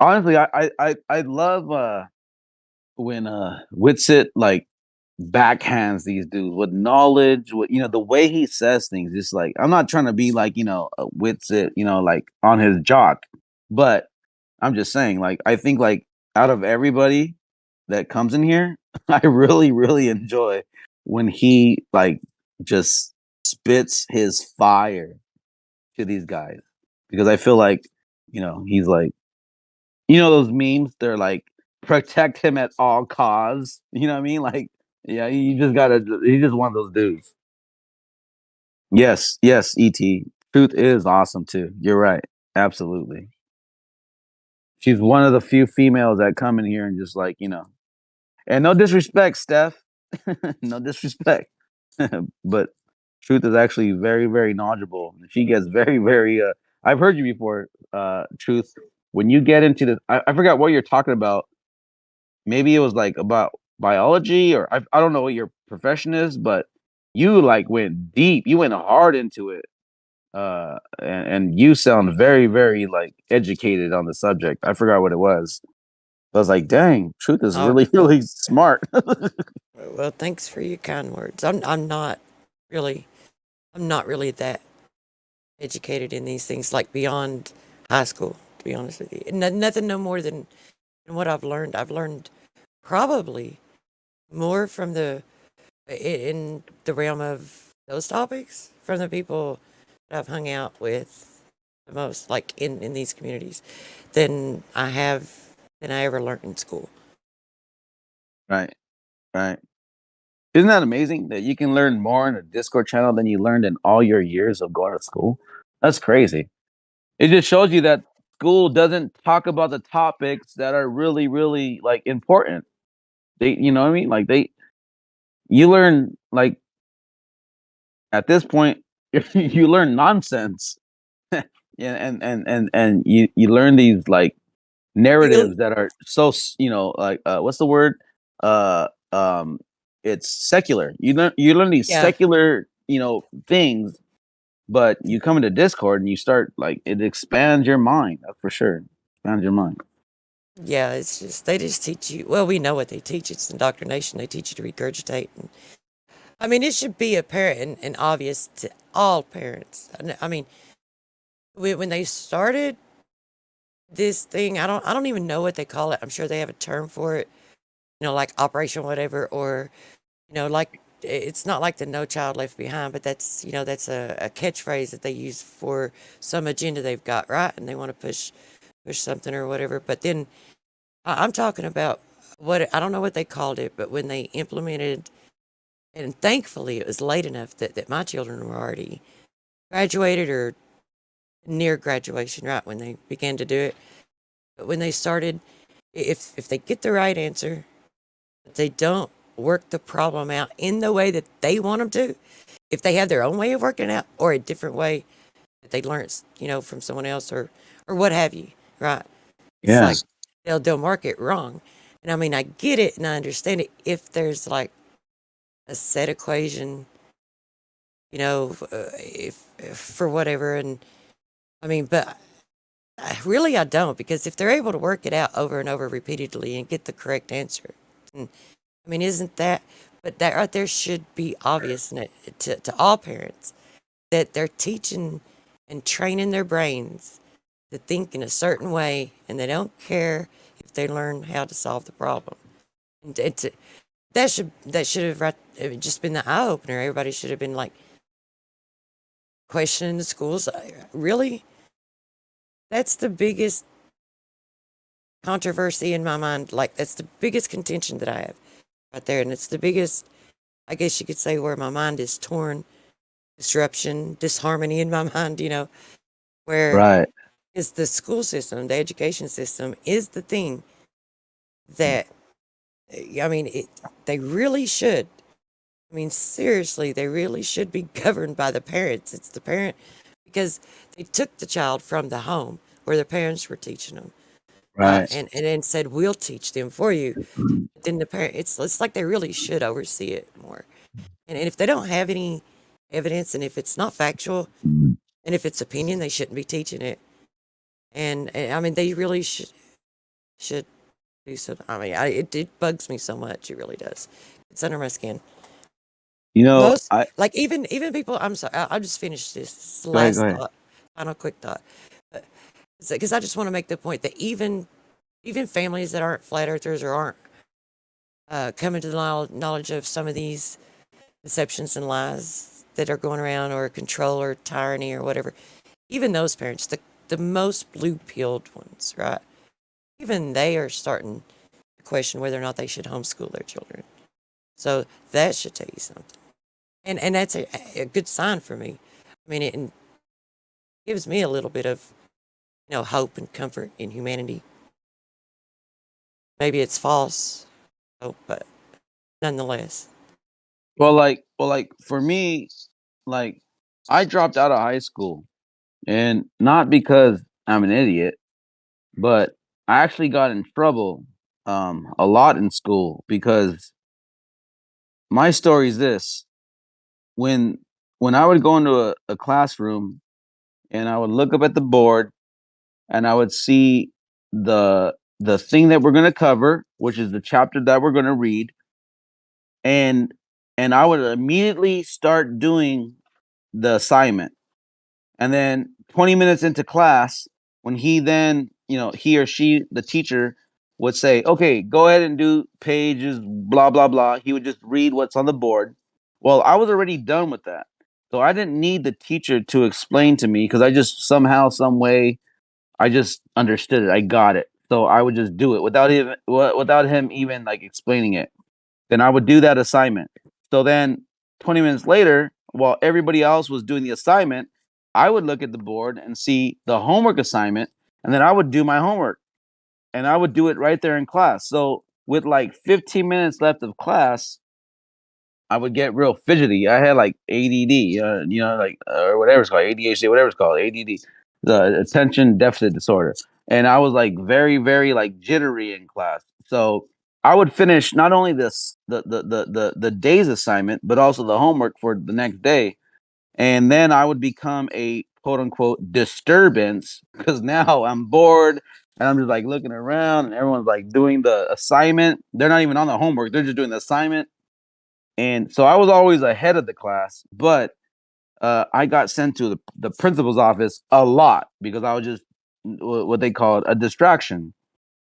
Honestly, I love when Witsit like backhands these dudes with knowledge, with the way he says things. Just like, I'm not trying to be like a Witsit, like on his jock, but I'm just saying, like, I think like out of everybody that comes in here, I really enjoy when he like just spits his fire to these guys, because I feel like he's like, those memes, they're like, protect him at all costs. You know what I mean? Like, yeah, he's just one of those dudes. Yes, ET. Truth is awesome too. You're right. Absolutely. She's one of the few females that come in here and just like, and no disrespect, Steph. No disrespect. But Truth is actually very knowledgeable. She gets very I've heard you before, Truth. When you get into the, I forgot what you're talking about. Maybe it was like about biology, or I don't know what your profession is, but you like went deep. You went hard into it. And you sound very like educated on the subject. I forgot what it was. I was like, dang, Truth is Oh, really smart. well, thanks for your kind words. I'm not really that educated in these things, like beyond high school, to be honest with you. Nothing no more than what I've learned. I've learned probably more from in the realm of those topics from the people that I've hung out with the most, like in these communities, than I ever learned in school. Right. Isn't that amazing that you can learn more in a Discord channel than you learned in all your years of going to school? That's crazy. It just shows you that school doesn't talk about the topics that are really, really like important. You know what I mean? Like you learn like at this point, you learn nonsense. Yeah, and you learn these like narratives that are so like what's the word? Uh, um, it's secular. You learn these Yeah. secular things, but you come into Discord and you start like it expands your mind. That's for sure. Expands your mind. Yeah, it's just they just teach you. Well, we know what they teach. It's indoctrination. They teach you to regurgitate. And, I mean, it should be apparent and obvious to all parents. I mean, when they started this thing, I don't even know what they call it. I'm sure they have a term for it. Like Operation whatever, or like it's not like the No Child Left Behind, but that's that's a catchphrase that they use for some agenda they've got, right? And they want to push something or whatever. But then I'm talking about what I don't know what they called it, but when they implemented, and thankfully it was late enough that my children were already graduated or near graduation, right, when they began to do it. But when they started, if they get the right answer, but they don't work the problem out in the way that they want them to, if they have their own way of working it out or a different way that they learned, from someone else or what have you, right? It's like they'll mark it wrong. And I mean, I get it and I understand it if there's like a set equation, if for whatever. And I mean, but really I don't, because if they're able to work it out over and over repeatedly and get the correct answer, and I mean, isn't that, but that right there should be obvious to all parents that they're teaching and training their brains to think in a certain way, and they don't care if they learn how to solve the problem. And that should have just been the eye opener. Everybody should have been like questioning the schools. Really, that's the biggest controversy in my mind. Like that's the biggest contention that I have right there, and it's the biggest, I guess you could say, where my mind is torn, disruption, disharmony in my mind. Where Right. is the school system, the education system is the thing that, I mean, they really should. I mean, seriously, they really should be governed by the parents. It's the parent, because they took the child from the home where their parents were teaching them, Right. and then said, "We'll teach them for you." But then the parent, it's like they really should oversee it more. And if they don't have any evidence, and if it's not factual, and if it's opinion, they shouldn't be teaching it. And I mean, they really should do so. I mean, it bugs me so much. It really does. It's under my skin. Most like even people. I'm sorry. I'll just finish this last thought. Final quick thought. Because I just want to make the point that even families that aren't flat earthers or aren't coming to the knowledge of some of these deceptions and lies that are going around, or control or tyranny or whatever, even those parents, the most blue-pilled ones, right? Even they are starting to question whether or not they should homeschool their children. So that should tell you something. And that's a good sign for me. I mean, it gives me a little bit of, hope and comfort in humanity. Maybe it's false hope, but nonetheless. Well, like for me, like I dropped out of high school, and not because I'm an idiot, but I actually got in trouble a lot in school, because my story is this: when I would go into a classroom and I would look up at the board and I would see the thing that we're going to cover, which is the chapter that we're going to read, and I would immediately start doing the assignment. And then 20 minutes into class, when he or she, the teacher, would say, "Okay, go ahead and do pages, blah, blah, blah." He would just read what's on the board. Well, I was already done with that. So I didn't need the teacher to explain to me, because I just somehow, some way, I just understood it. I got it. So I would just do it without him even like explaining it. Then I would do that assignment. So then 20 minutes later, while everybody else was doing the assignment, I would look at the board and see the homework assignment, and then I would do my homework, and I would do it right there in class. So with like 15 minutes left of class, I would get real fidgety. I had like ADD, or whatever it's called, ADHD, whatever it's called, ADD, the attention deficit disorder. And I was like very, very like jittery in class. So I would finish not only the day's assignment, but also the homework for the next day. And then I would become a quote unquote disturbance because now I'm bored and I'm just like looking around and everyone's like doing the assignment. They're not even on the homework, they're just doing the assignment. And so I was always ahead of the class, but I got sent to the principal's office a lot because I was just what they called a distraction.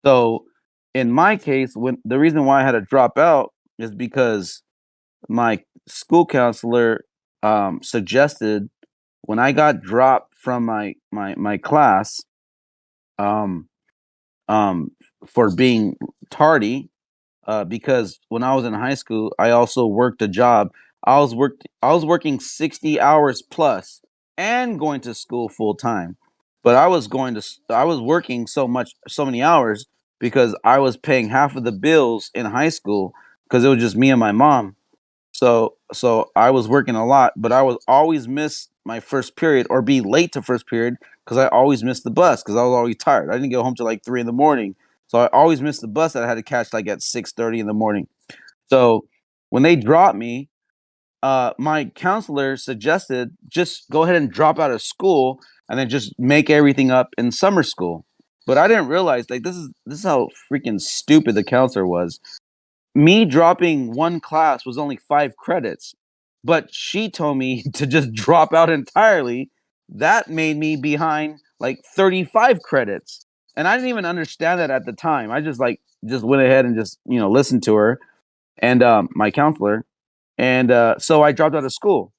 So in my case, when the reason why I had to drop out is because my school counselor suggested when I got dropped from my class um, um, for being tardy, because when I was in high school, I also worked a job. I was working 60 hours plus and going to school full time. But I was working so many hours because I was paying half of the bills in high school because it was just me and my mom. So I was working a lot, but I was always miss my first period or be late to first period because I always missed the bus because I was always tired. I didn't get home till like 3 in the morning. So I always missed the bus that I had to catch like at 6:30 in the morning. So when they dropped me, my counselor suggested just go ahead and drop out of school and then just make everything up in summer school. But I didn't realize like this is how freaking stupid the counselor was. Me dropping one class was only 5 credits, but she told me to just drop out entirely. That made me behind like 35 credits. And I didn't even understand that at the time. I just went ahead and just, listened to her and my counselor. And so I dropped out of school.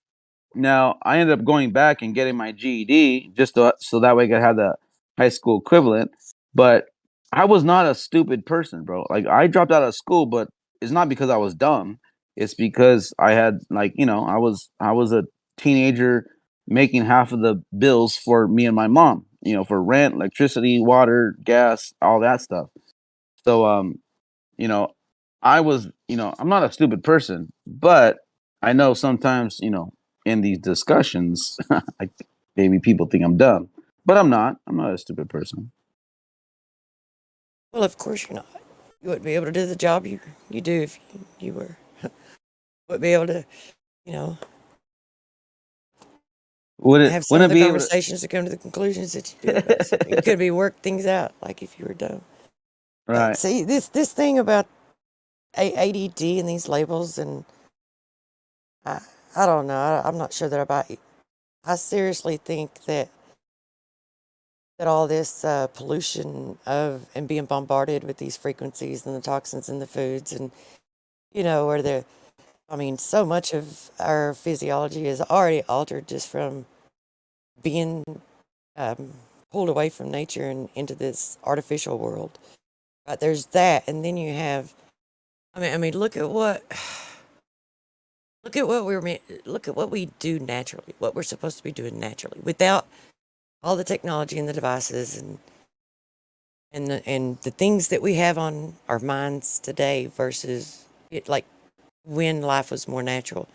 Now I ended up going back and getting my GED so that way I could have the high school equivalent. But I was not a stupid person, bro. Like I dropped out of school, but it's not because I was dumb. It's because I had I was a teenager making half of the bills for me and my mom, for rent, electricity, water, gas, all that stuff. So you know, I was, I'm not a stupid person, but I know sometimes, in these discussions, maybe people think I'm dumb, but I'm not. I'm not a stupid person. Well, of course you're not. You wouldn't be able to do the job you do if you were. Wouldn't be able to, you know, have some of the conversations to come to the conclusions that you do. It could be worked things out, like if you were dumb. Right. See, this thing about ADD and these labels, and I don't know. I'm not sure that about you. I seriously think that all this pollution and being bombarded with these frequencies and the toxins in the foods, and so much of our physiology is already altered just from being pulled away from nature and into this artificial world. Right, there's that, and then you have, look at what we do naturally, what we're supposed to be doing naturally, without all the technology and the devices and the things that we have on our minds today versus it, like when life was more natural.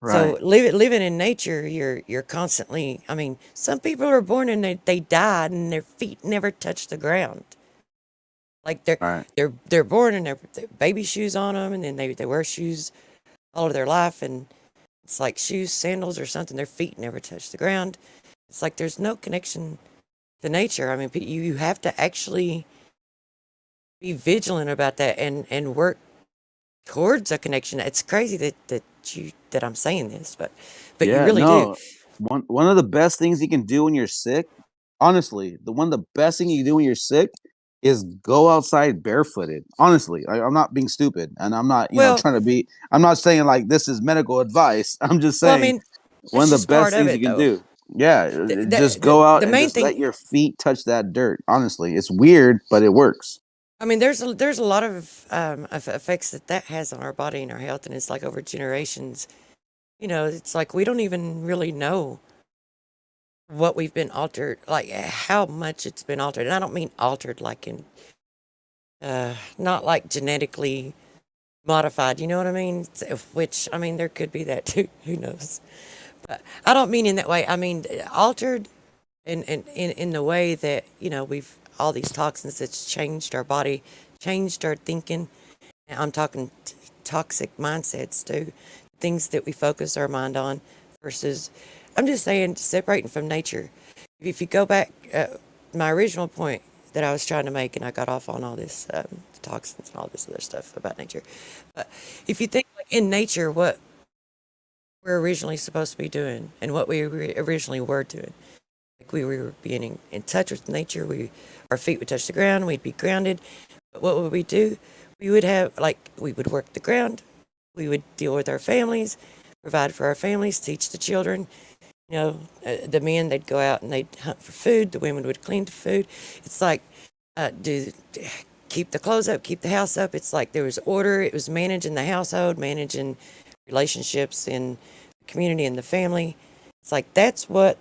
Right. So living in nature, you're constantly. Some people are born and they died and their feet never touch the ground. Like they're born and they're baby shoes on them, and then they wear shoes all of their life, and it's like shoes, sandals, or something. Their feet never touch the ground. It's like there's no connection to nature. You have to actually be vigilant about that and work towards a connection. It's crazy that I'm saying this, but you really do. One of the best things you can do when you're sick, honestly, one of the best things you can do when you're sick is go outside barefooted. Honestly, I'm not being stupid, and I'm not, trying to be. I'm not saying like this is medical advice. I'm just saying one of the best things you can do. Yeah, just go out and just let your feet touch that dirt. Honestly, it's weird, but it works. There's a lot of effects that has on our body and our health, and it's like over generations. It's like we don't even really know what we've been altered, like how much it's been altered. And I don't mean altered like in, not like genetically modified, you know what I mean? Which, I mean, there could be that too, who knows? But I don't mean in that way. I mean, altered in the way that, you know, we've, all these toxins that's changed our body, changed our thinking. And I'm talking toxic mindsets too, things that we focus our mind on versus, I'm just saying, separating from nature. If you go back, my original point that I was trying to make, and I got off on all this toxins and all this other stuff about nature. But if you think like in nature, what we're originally supposed to be doing and what we originally were doing, like we were being in touch with nature. Our feet would touch the ground. We'd be grounded. But what would we do? We would have, like, we would work the ground. We would deal with our families, provide for our families, teach the children. You know, the men, they'd go out and they'd hunt for food. The women would clean the food. It's like, keep the clothes up, keep the house up. It's like there was order. It was managing the household, managing relationships in the community and the family. It's like that's what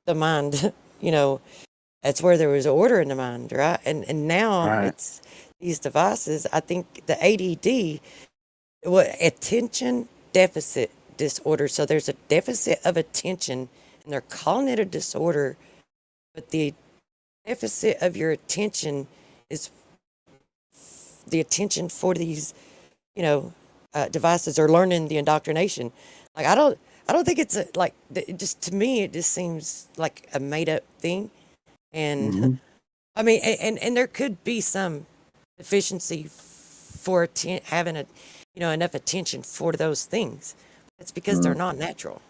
the mind, you know, that's where there was order in the mind, right? And now it's these devices. I think the ADD, attention deficit disorder. So there's a deficit of attention, and they're calling it a disorder, but the deficit of your attention is the attention for these, you know, devices or learning the indoctrination. Like I don't think it's just to me it just seems like a made up thing, and I mean, and there could be some deficiency for having enough attention for those things. It's because they're not natural.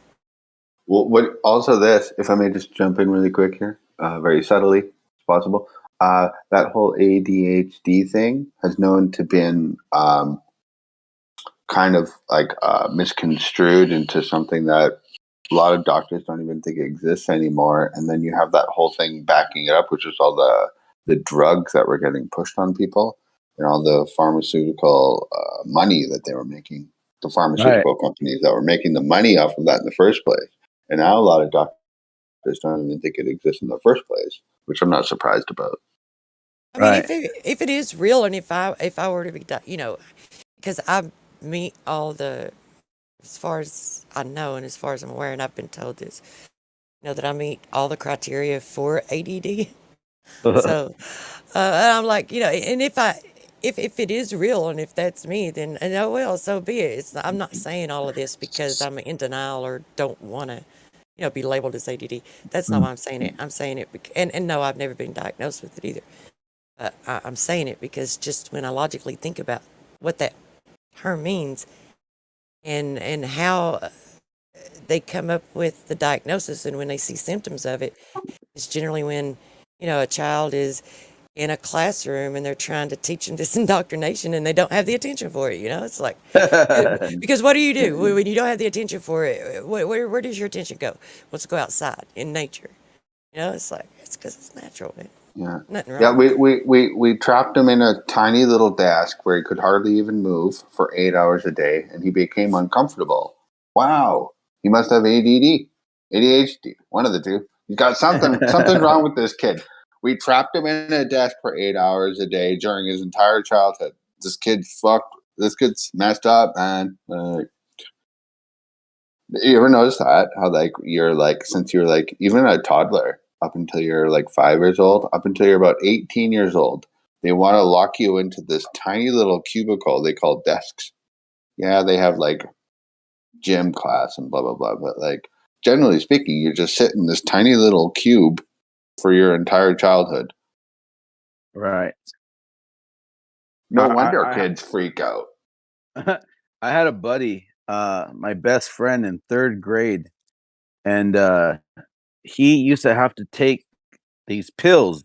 Well, what also this, if I may just jump in really quick here, very subtly, if possible. That whole ADHD thing has known to been kind of like misconstrued into something that a lot of doctors don't even think exists anymore. And then you have that whole thing backing it up, which is all the drugs that were getting pushed on people and all the pharmaceutical money that they were making, the pharmaceutical companies that were making the money off of that in the first place. And now a lot of doctors don't even think it exists in the first place, which I'm not surprised about. I mean, if it is real, and if I were to be, you know, because I meet all the, as far as I know and as far as I'm aware, and I've been told this, you know, that I meet all the criteria for ADD. So, and I'm like, you know, and if it is real and if that's me, then oh well, so be it. I'm not saying all of this because I'm in denial or don't want to, you know, be labeled as ADD. That's not why I'm saying it. I'm saying it, and no, I've never been diagnosed with it either. I'm saying it because just when I logically think about what that term means and how they come up with the diagnosis and when they see symptoms of it, it's generally when, you know, a child is in a classroom and they're trying to teach them this indoctrination and they don't have the attention for it. You know, it's like, because what do when you don't have the attention for it? Where does your attention go? Let's go outside in nature. You know, it's like, it's because it's natural, man. Yeah. Nothing wrong. Yeah, we trapped him in a tiny little desk where he could hardly even move for 8 hours a day, and he became uncomfortable. Wow. He must have ADD, ADHD, one of the two. He's got something wrong with this kid. We trapped him in a desk for 8 hours a day during his entire childhood. This kid's messed up, man. You ever notice that? How since you're even a toddler, up until you're 5 years old, up until you're about 18 years old, they want to lock you into this tiny little cubicle they call desks. Yeah, they have gym class and blah, blah, blah. But generally speaking, you just sit in this tiny little cube for your entire childhood. Right. No wonder kids freak out. I had a buddy, my best friend in 3rd grade, and he used to have to take these pills,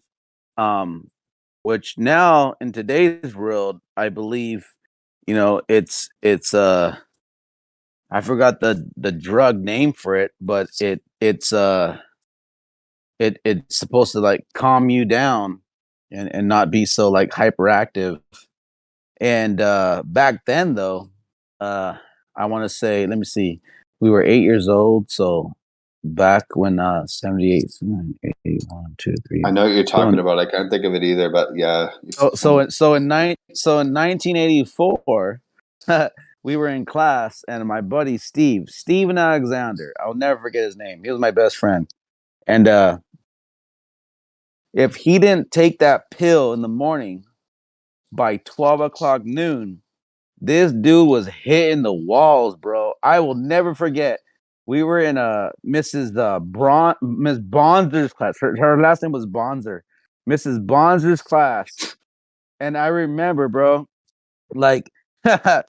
which now in today's world, I believe, you know, it's I forgot the drug name for it, but it's supposed to calm you down and not be so hyperactive. And back then though, I want to say, let me see, we were 8 years old, so back when 78, 80, 1, 2, 3. I know what you're talking about. I can't think of it either, but yeah. So in 1984, we were in class, and my buddy Steven Alexander, I'll never forget his name. He was my best friend, and if he didn't take that pill in the morning by 12 o'clock noon, this dude was hitting the walls, bro. I will never forget. We were in Miss Bonzer's class. Her last name was Bonzer. Mrs. Bonzer's class. And I remember, bro, like I'm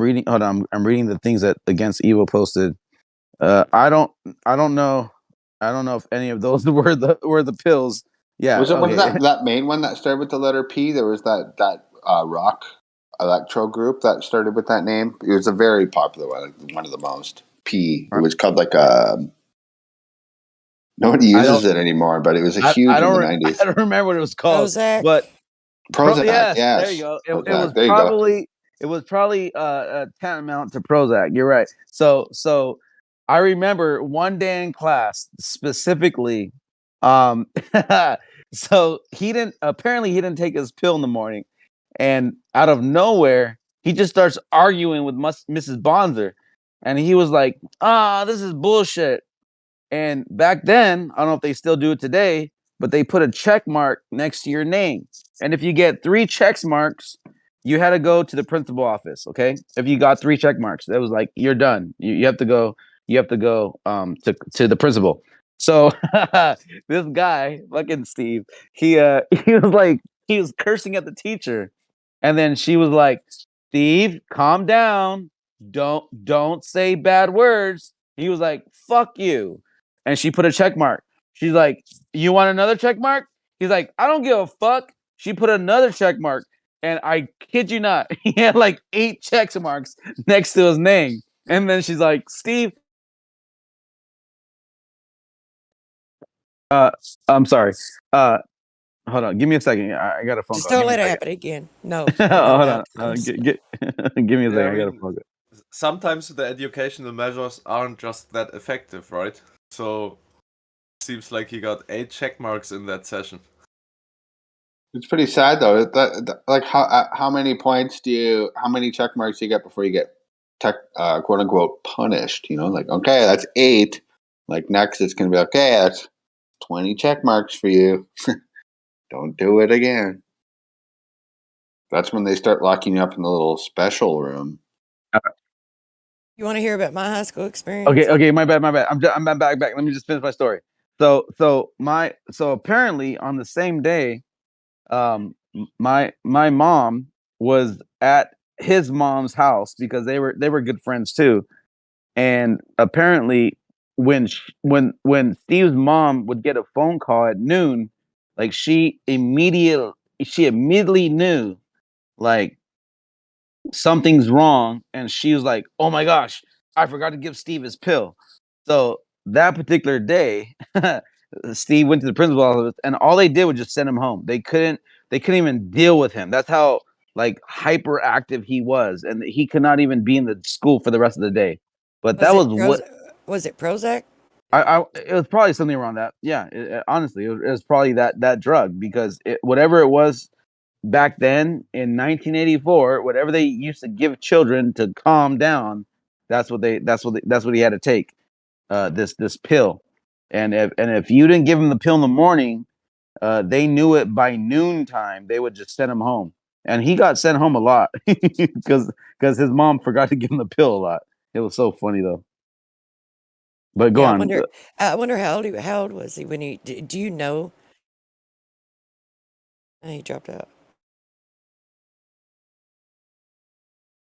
reading, hold on, I'm reading the things that Against Evil posted. I don't know if any of those were the pills. Yeah, was it okay. that main one that started with the letter P? There was that rock electro group that started with that name. It was a very popular one, like one of the most. P. It was called like nobody uses it anymore, but it was a huge in the 90s. I don't remember what it was called, Prozac? but Prozac. yes, yes, there you go. It Prozac, was there you go. probably tantamount to Prozac. You're right. So I remember one day in class specifically. So he didn't take his pill in the morning, and out of nowhere he just starts arguing with Mrs. Bonzer, and he was like, this is bullshit." And back then, I don't know if they still do it today, but they put a check mark next to your name. And if you get 3 check marks, you had to go to the principal office. Okay. If you got 3 check marks, that was like, you're done. You have to go to the principal. So this guy, fucking Steve, he was cursing at the teacher. And then she was like, "Steve, calm down. Don't say bad words." He was like, "Fuck you." And she put a check mark. She's like, "You want another check mark?" He's like, "I don't give a fuck." She put another check mark. And I kid you not, he had like 8 check marks next to his name. And then she's like, "Steve, I'm sorry. Hold on. Give me a second. I got a phone Just call. don't Give me let a it second. happen again. No, Hold no. on. Give me a second. Yeah, I got a phone call. sometimes the educational measures aren't just that effective, right? So seems like he got 8 check marks in that session. It's pretty sad though. Like how many points how many check marks do you get before you get quote unquote punished? You know, like, okay, that's 8. Like next it's gonna be okay, that's 20 check marks for you. Don't do it again. That's when they start locking you up in the little special room. You want to hear about my high school experience? Okay, my bad. I'm back. Let me just finish my story. So apparently on the same day, my mom was at his mom's house because they were good friends too. And apparently when Steve's mom would get a phone call at noon, like she immediately knew like something's wrong, and she was like, "Oh my gosh, I forgot to give Steve his pill." So that particular day, Steve went to the principal's office, and all they did was just send him home. They couldn't even deal with him. That's how like hyperactive he was, and he could not even be in the school for the rest of the day. But that was what was it Prozac? it was probably something around that. Yeah, honestly, it was probably that drug, because whatever it was back then in 1984, whatever they used to give children to calm down, that's what he had to take. This pill, and if you didn't give him the pill in the morning, they knew it by noontime. They would just send him home, and he got sent home a lot because his mom forgot to give him the pill a lot. It was so funny though. But go on. I wonder how old was he when he? Do you know? Oh, he dropped out.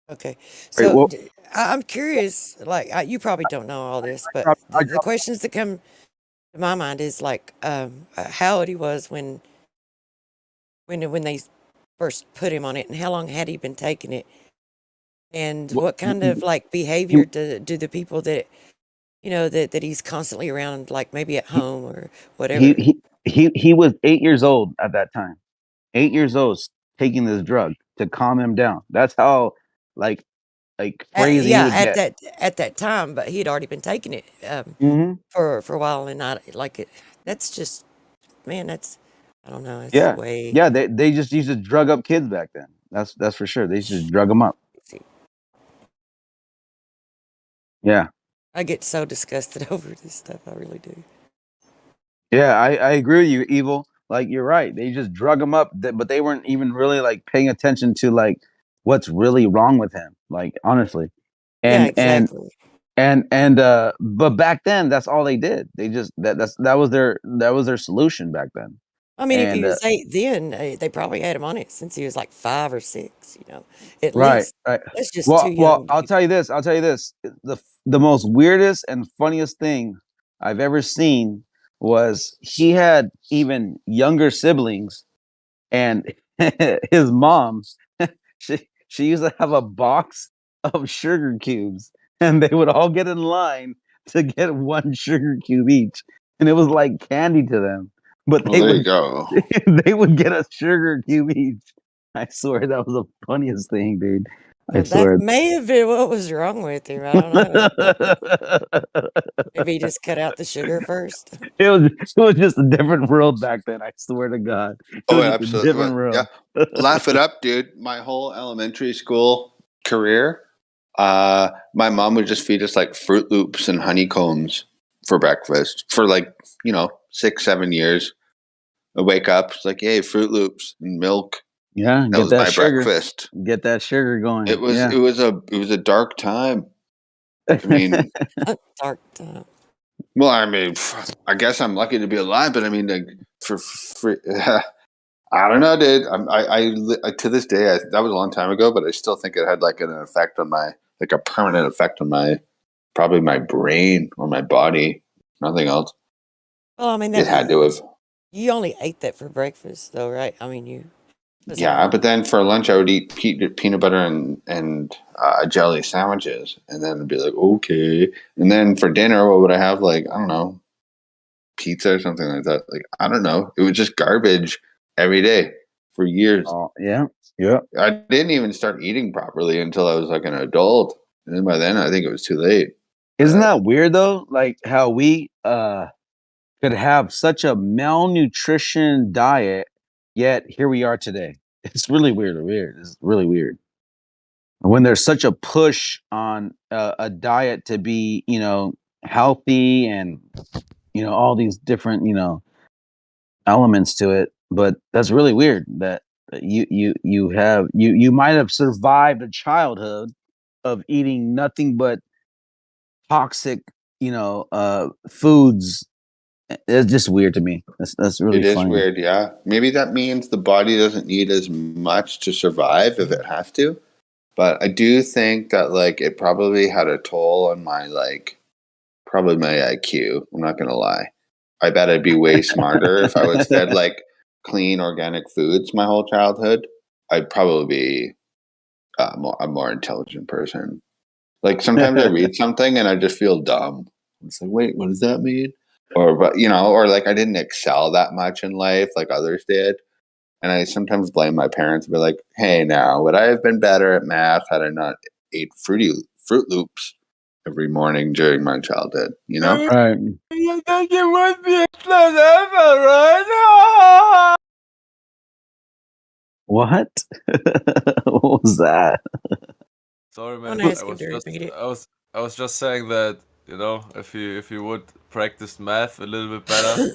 Okay, so I'm curious. Like you probably don't know all this, but the questions that come to my mind is like how old he was when they first put him on it, and how long had he been taking it, and what kind of like behavior do the people that that he's constantly around, like maybe at home or whatever. He was 8 years old at that time. 8 years old, taking this drug to calm him down. That's how like like crazy he would get. At that time, but he had already been taking it Hmm. for a while, and I like it. That's just, man. That's, I don't know. It's Yeah, way. yeah. They just used to drug up kids back then. That's for sure. They used to drug them up. Yeah. I get so disgusted over this stuff. I really do. Yeah, I agree with you, Evil. Like you're right. They just drug him up, but they weren't even really like paying attention to like what's really wrong with him. Like honestly, Yeah, and exactly. but back then that's all they did. They just that was their solution back then. I mean, if he And was 8 then, they probably had him on it since he was like 5 or 6. At right, least. right. That's just too Well, young. I'll tell you this. The most weirdest and funniest thing I've ever seen was he had even younger siblings, and his mom, she used to have a box of sugar cubes, and they would all get in line to get one sugar cube each, and it was like candy to them. But Well, there you go. they would get a sugar cube each. I swear that was the funniest thing, dude. I Well, that swear. may have been what was wrong with him. I don't know. Maybe he just cut out the sugar first. It was just a different world back then. I swear to God, it Oh, was just a absolutely. different world. Yeah. Laugh it up, dude. My whole elementary school career, my mom would just feed us like Fruit Loops and honeycombs for breakfast for like, 6, 7 years. I wake up, it's like, hey, Fruit Loops and milk. Yeah, That was get my that sugar. breakfast. Get that sugar going. It was Yeah. it was a dark time. I mean, Dark time. well, I mean, I guess I'm lucky to be alive, but I mean, like for I don't know, dude. I to this day, that was a long time ago, but I still think it had like an effect on like a permanent effect on probably my brain or my body. Nothing else. Well, I mean, It had to have. you only ate that for breakfast, though, right? I mean, you. Yeah, but then for lunch, I would eat peanut butter and jelly sandwiches, and then it'd be like, okay. And then for dinner, what would I have? Like, I don't know, pizza or something like that. Like, I don't know. It was just garbage every day for years. Oh, yeah. Yeah. I didn't even start eating properly until I was like an adult. And then by then, I think it was too late. Isn't that weird though? Like how we could have such a malnutrition diet, yet here we are today. It's really weird. It's really weird. When there's such a push on a diet to be, healthy and, all these different, elements to it. But that's really weird that you might have survived a childhood of eating nothing but toxic, foods. It's just weird to me. That's really It is funny. weird, yeah. Maybe that means the body doesn't need as much to survive if it has to. But I do think that like it probably had a toll on probably my IQ. I'm not gonna lie. I bet I'd be way smarter if I was fed like clean organic foods my whole childhood. I'd probably be a more intelligent person. Like sometimes I read something and I just feel dumb. It's like, wait, what does that mean? Or like I didn't excel that much in life like others did. And I sometimes blame my parents and be like, hey, now, would I have been better at math had I not ate Fruit Loops every morning during my childhood, Right. You think you would be forever, right? What? What was that? Sorry, man. Don't ask him to repeat it. I was just saying that if you would practice math a little bit better,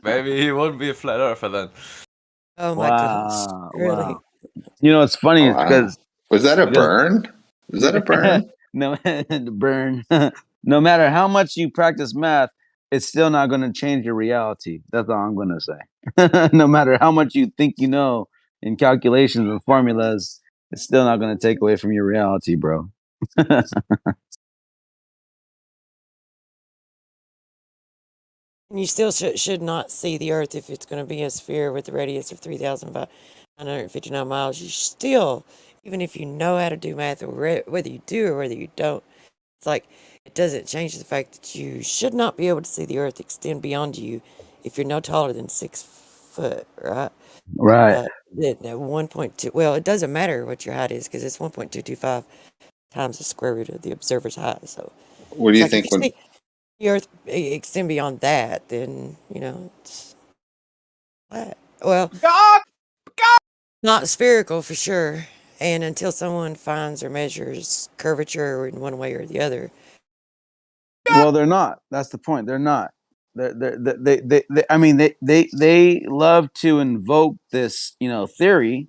maybe he wouldn't be a flat earther then. Oh my gosh! Really? Wow. It's funny because was that a burn? Was that a burn? No, burn. No matter how much you practice math, it's still not going to change your reality. That's all I'm going to say. No matter how much you think you know in calculations and formulas, it's still not going to take away from your reality, bro. You still should not see the Earth if it's going to be a sphere with a radius of 3,959 miles. You still, even if you know how to do math, or whether you do or whether you don't, it's like it doesn't change the fact that you should not be able to see the Earth extend beyond you if you're no taller than 6 foot, right? Right. That 1.2. Well, it doesn't matter what your height is because it's 1.225 times the square root of the observer's height. So What do it's you like if think you when see the Earth extend beyond that, then it's flat. Well, not spherical for sure. And until someone finds or measures curvature in one way or the other, Well, they're not. That's the point. They're not. They I mean, they love to invoke this, theory,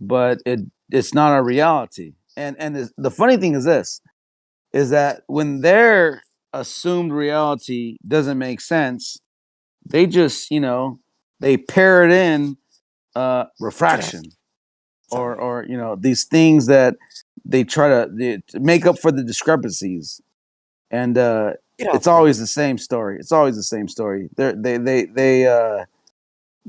but it's not a reality. And the funny thing is this, is that when their assumed reality doesn't make sense, they just, they pair it in refraction or these things that they try to make up for the discrepancies. And it's always the same story. It's always the same story. They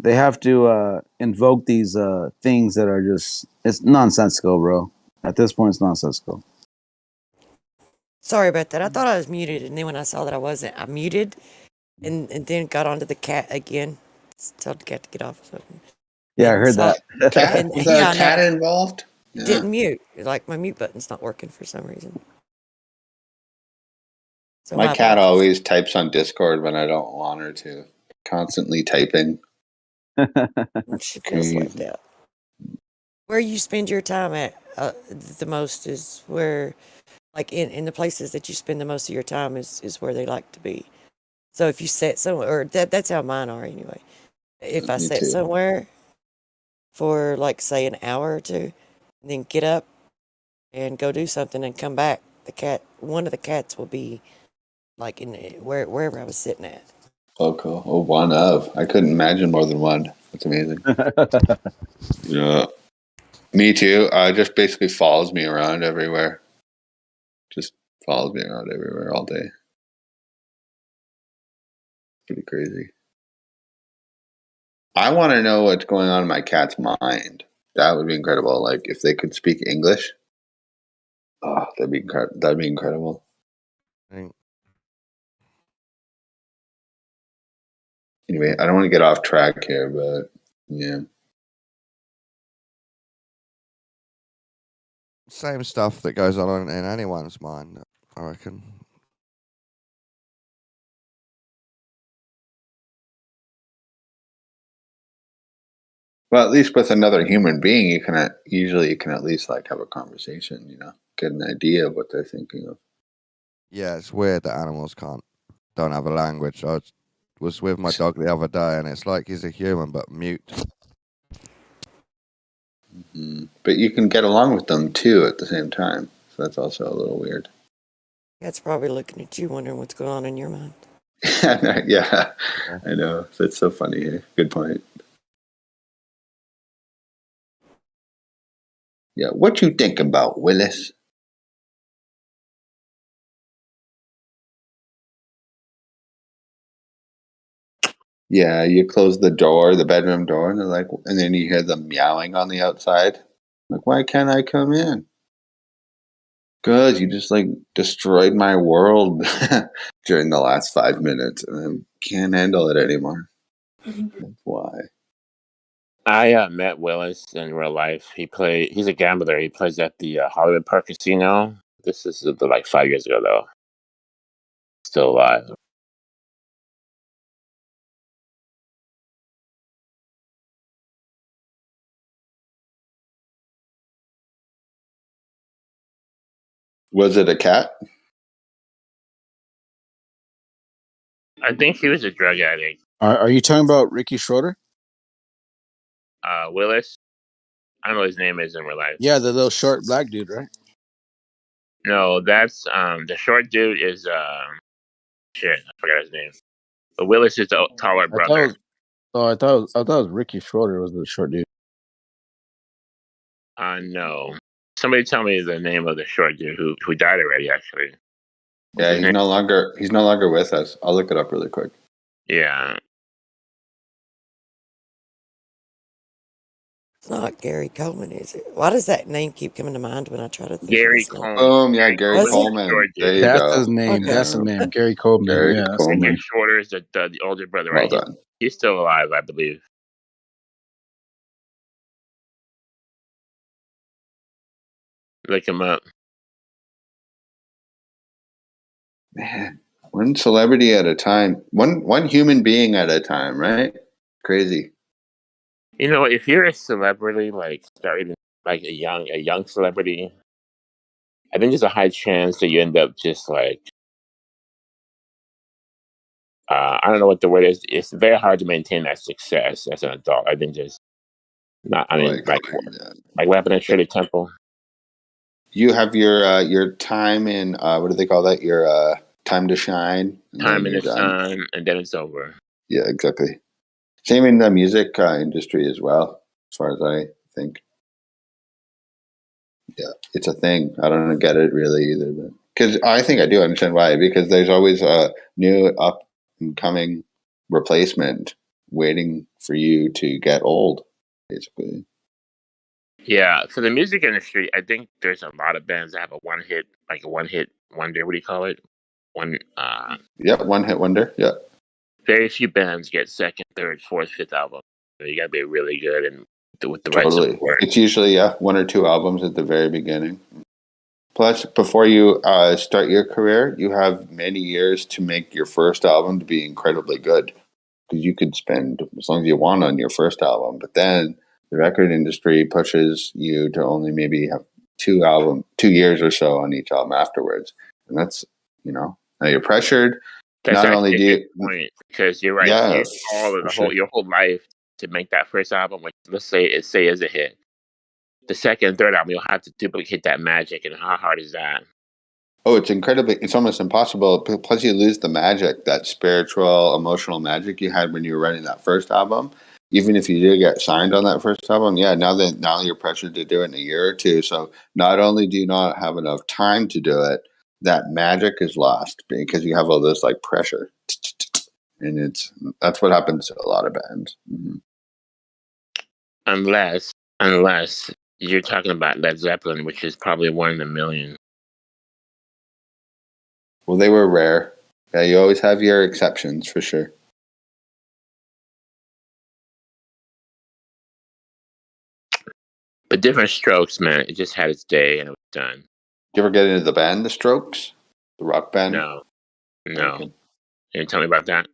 have to invoke these things that are just, it's nonsensical, bro. At this point, it's nonsensical. sorry about that. I thought I was muted, and then when I saw that I wasn't, I muted, and then got onto the cat again. Told the cat to get off. So, Yeah, I and heard saw, that. cat and was a yeah, I cat know. involved? It Yeah. didn't mute. Like my mute button's not working for some reason. So My my cat apologies. always types on Discord when I don't want her to. Constantly typing. She feels left Crazy. out. Where you spend your time at the most is where, like in the places that you spend the most of your time is where they like to be. So if you set somewhere, or that's how mine are anyway. If I Me set too. somewhere for like say an hour or two, and then get up and go do something and come back, one of the cats will be like in wherever I was sitting at. Oh, cool. Oh, one of. I couldn't imagine more than one. That's amazing. Yeah. Me too. Just basically follows me around everywhere. Just follows me around everywhere all day. Pretty crazy. I want to know what's going on in my cat's mind. That would be incredible. Like if they could speak English. Oh, that'd be incredible. Anyway, I don't want to get off track here, but yeah. Same stuff that goes on in anyone's mind, I reckon. Well, at least with another human being, you can at least like have a conversation, get an idea of what they're thinking of. Yeah, it's weird that animals don't have a language. I was with my dog the other day, and it's like he's a human but mute. Mm-hmm. But you can get along with them too at the same time, so that's also a little weird. Cat's probably looking at you, wondering what's going on in your mind. Yeah, I know. That's so funny. Here. Good point. Yeah, what you think about Willis? Yeah, you close the bedroom door, and they're like, and then you hear them meowing on the outside. Like, why can't I come in? Because you just like destroyed my world during the last 5 minutes, and I can't handle it anymore. That's why. I met Willis in real life. He's a gambler. He plays at the Hollywood Park Casino. This is like 5 years ago, though. Still alive. Was it a cat? I think he was a drug addict. Are you talking about Ricky Schroeder? Willis? I don't know what his name is in real life. Yeah, the little short black dude, right? No, that's the short dude is shit, I forgot his name. But Willis is the taller brother. I thought it was Ricky Schroeder was the short dude. No. Somebody tell me the name of the short dude who died already, actually. Yeah, he's no longer with us. I'll look it up really quick. Yeah. It's not Gary Coleman, is it? Why does that name keep coming to mind when I try to think Gary of his name? Coleman. Yeah, Gary Coleman. There you That's go. his name. Okay. That's his name. Gary Coleman. Gary Yeah, that's Coleman. Ricky Schroeder is the older brother, Well right? done. He's still alive, I believe. Look him up. Man, one celebrity at a time, one human being at a time, right? Crazy. You know, if you're a celebrity, like starting like a young celebrity, I think there's a high chance that you end up just like I don't know what the word is. It's very hard to maintain that success as an adult. I think just not. I mean, like what happened at Shirley Temple. You have your time in what do they call that? Your time to shine. And Time then in you're the done. sun, and then it's over. Yeah, exactly. Same in the music industry as well, as far as I think. Yeah, it's a thing. I don't get it really either, but because I think I do understand why. Because there's always a new up and coming replacement waiting for you to get old, basically. Yeah, for the music industry, I think there's a lot of bands that have a one hit wonder. What do you call it? Yeah, one hit wonder. Yeah. Very few bands get second, third, fourth, fifth album. You gotta be really good and with the right Totally. support. It's usually one or two albums at the very beginning. Plus, before you start your career, you have many years to make your first album to be incredibly good. Because you could spend as long as you want on your first album, but then the record industry pushes you to only maybe have 2 years or so on each album afterwards, and that's now you're pressured. That's Not only actually do a you, good point because you're right. yeah, You all of for sure. your whole life to make that first album. Like let's say is a hit. The second and third album, you'll have to duplicate that magic, and how hard is that? Oh, it's almost impossible. Plus, you lose the magic, that spiritual, emotional magic you had when you were writing that first album. Even if you did get signed on that first album, now you're pressured to do it in a year or two. So not only do you not have enough time to do it, that magic is lost because you have all this like pressure, and that's what happens to a lot of bands. Mm-hmm. Unless you're talking about Led Zeppelin, which is probably 1 in a million. Well, they were rare. Yeah, you always have your exceptions for sure. But Different Strokes, man, it just had its day and it was done. Did you ever get into the band, The Strokes, the rock band? No. Okay. Can you tell me about that?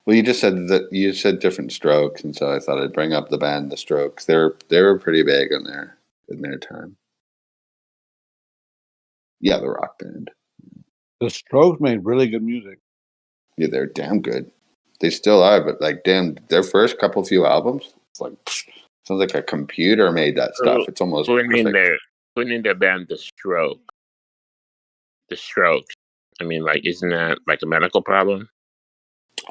Well, you just said that you said Different Strokes, and so I thought I'd bring up the band, The Strokes. They were pretty big in their time. Yeah, the rock band. The Strokes made really good music. Yeah, they're damn good. They still are, but like, damn, their first few albums, it's like sounds like a computer made that stuff. It's almost who perfect. named their band The Stroke? The Strokes. I mean, like, isn't that like a medical problem?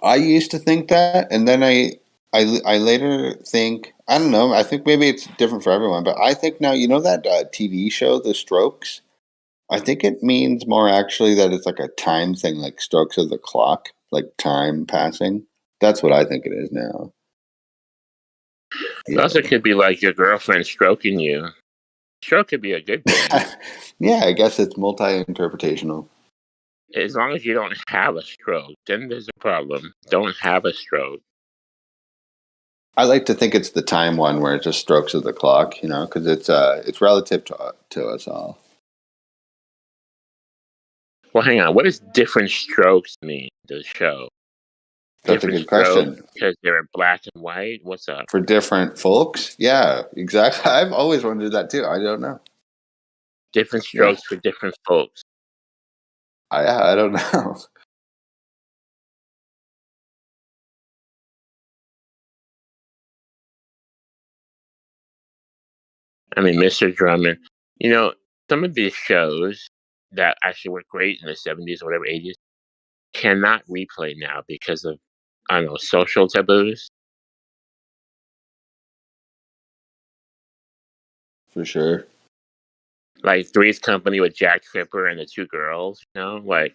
I used to think that, and then I later think I don't know. I think maybe it's different for everyone, but I think now that TV show, The Strokes. I think it means more actually that it's like a time thing, like strokes of the clock, like time passing. That's what I think it is now. It also could be like your girlfriend stroking you. Stroke could be a good thing. Yeah, I guess it's multi-interpretational. As long as you don't have a stroke, then there's a problem. Don't have a stroke. I like to think it's the time one where it's just strokes of the clock, because it's relative to us all. Well, hang on. What does Different Strokes mean? The show. That's a good question. Because they're black and white. What's up? For different folks? Yeah, exactly. I've always wondered that too. I don't know. Different strokes for different folks. I don't know. I mean, Mr. Drummond. Some of these shows that actually were great in the 70s or whatever 80s cannot replay now because of, I don't know, social taboos. For sure. Like Three's Company with Jack Tripper and the two girls, like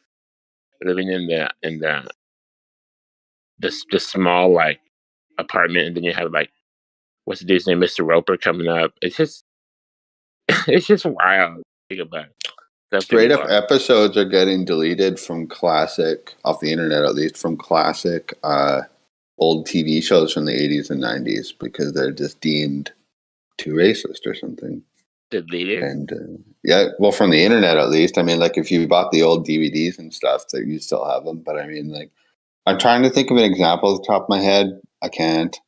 living in the small like apartment, and then you have like what's the dude's name, Mr. Roper coming up. It's just wild. Think about it. Straight up episodes are getting deleted from classic, off the internet at least, from classic old TV shows from the 80s and 90s because they're just deemed too racist or something. Deleted? And yeah, well, from the internet at least. I mean, like if you bought the old DVDs and stuff, that you still have them. But I mean, like, I'm trying to think of an example at the top of my head. I can't.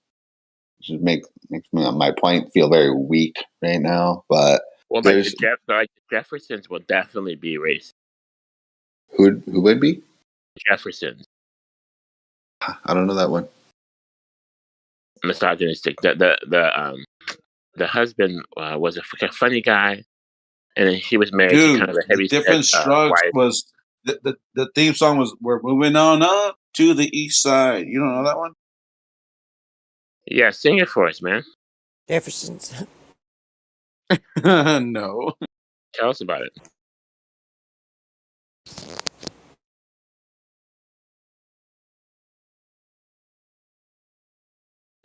Just makes my point feel very weak right now. But Well, there's the Jeffersons will definitely be racist. who would be Jeffersons. I don't know that one. Misogynistic. The husband was a funny guy, and then she was married to kind Dude, of a the heavy set different strokes wife. was the theme song was "We're moving on up to the east side." You don't know that one? Yeah, sing it for us, man. Jeffersons. No. Tell us about it.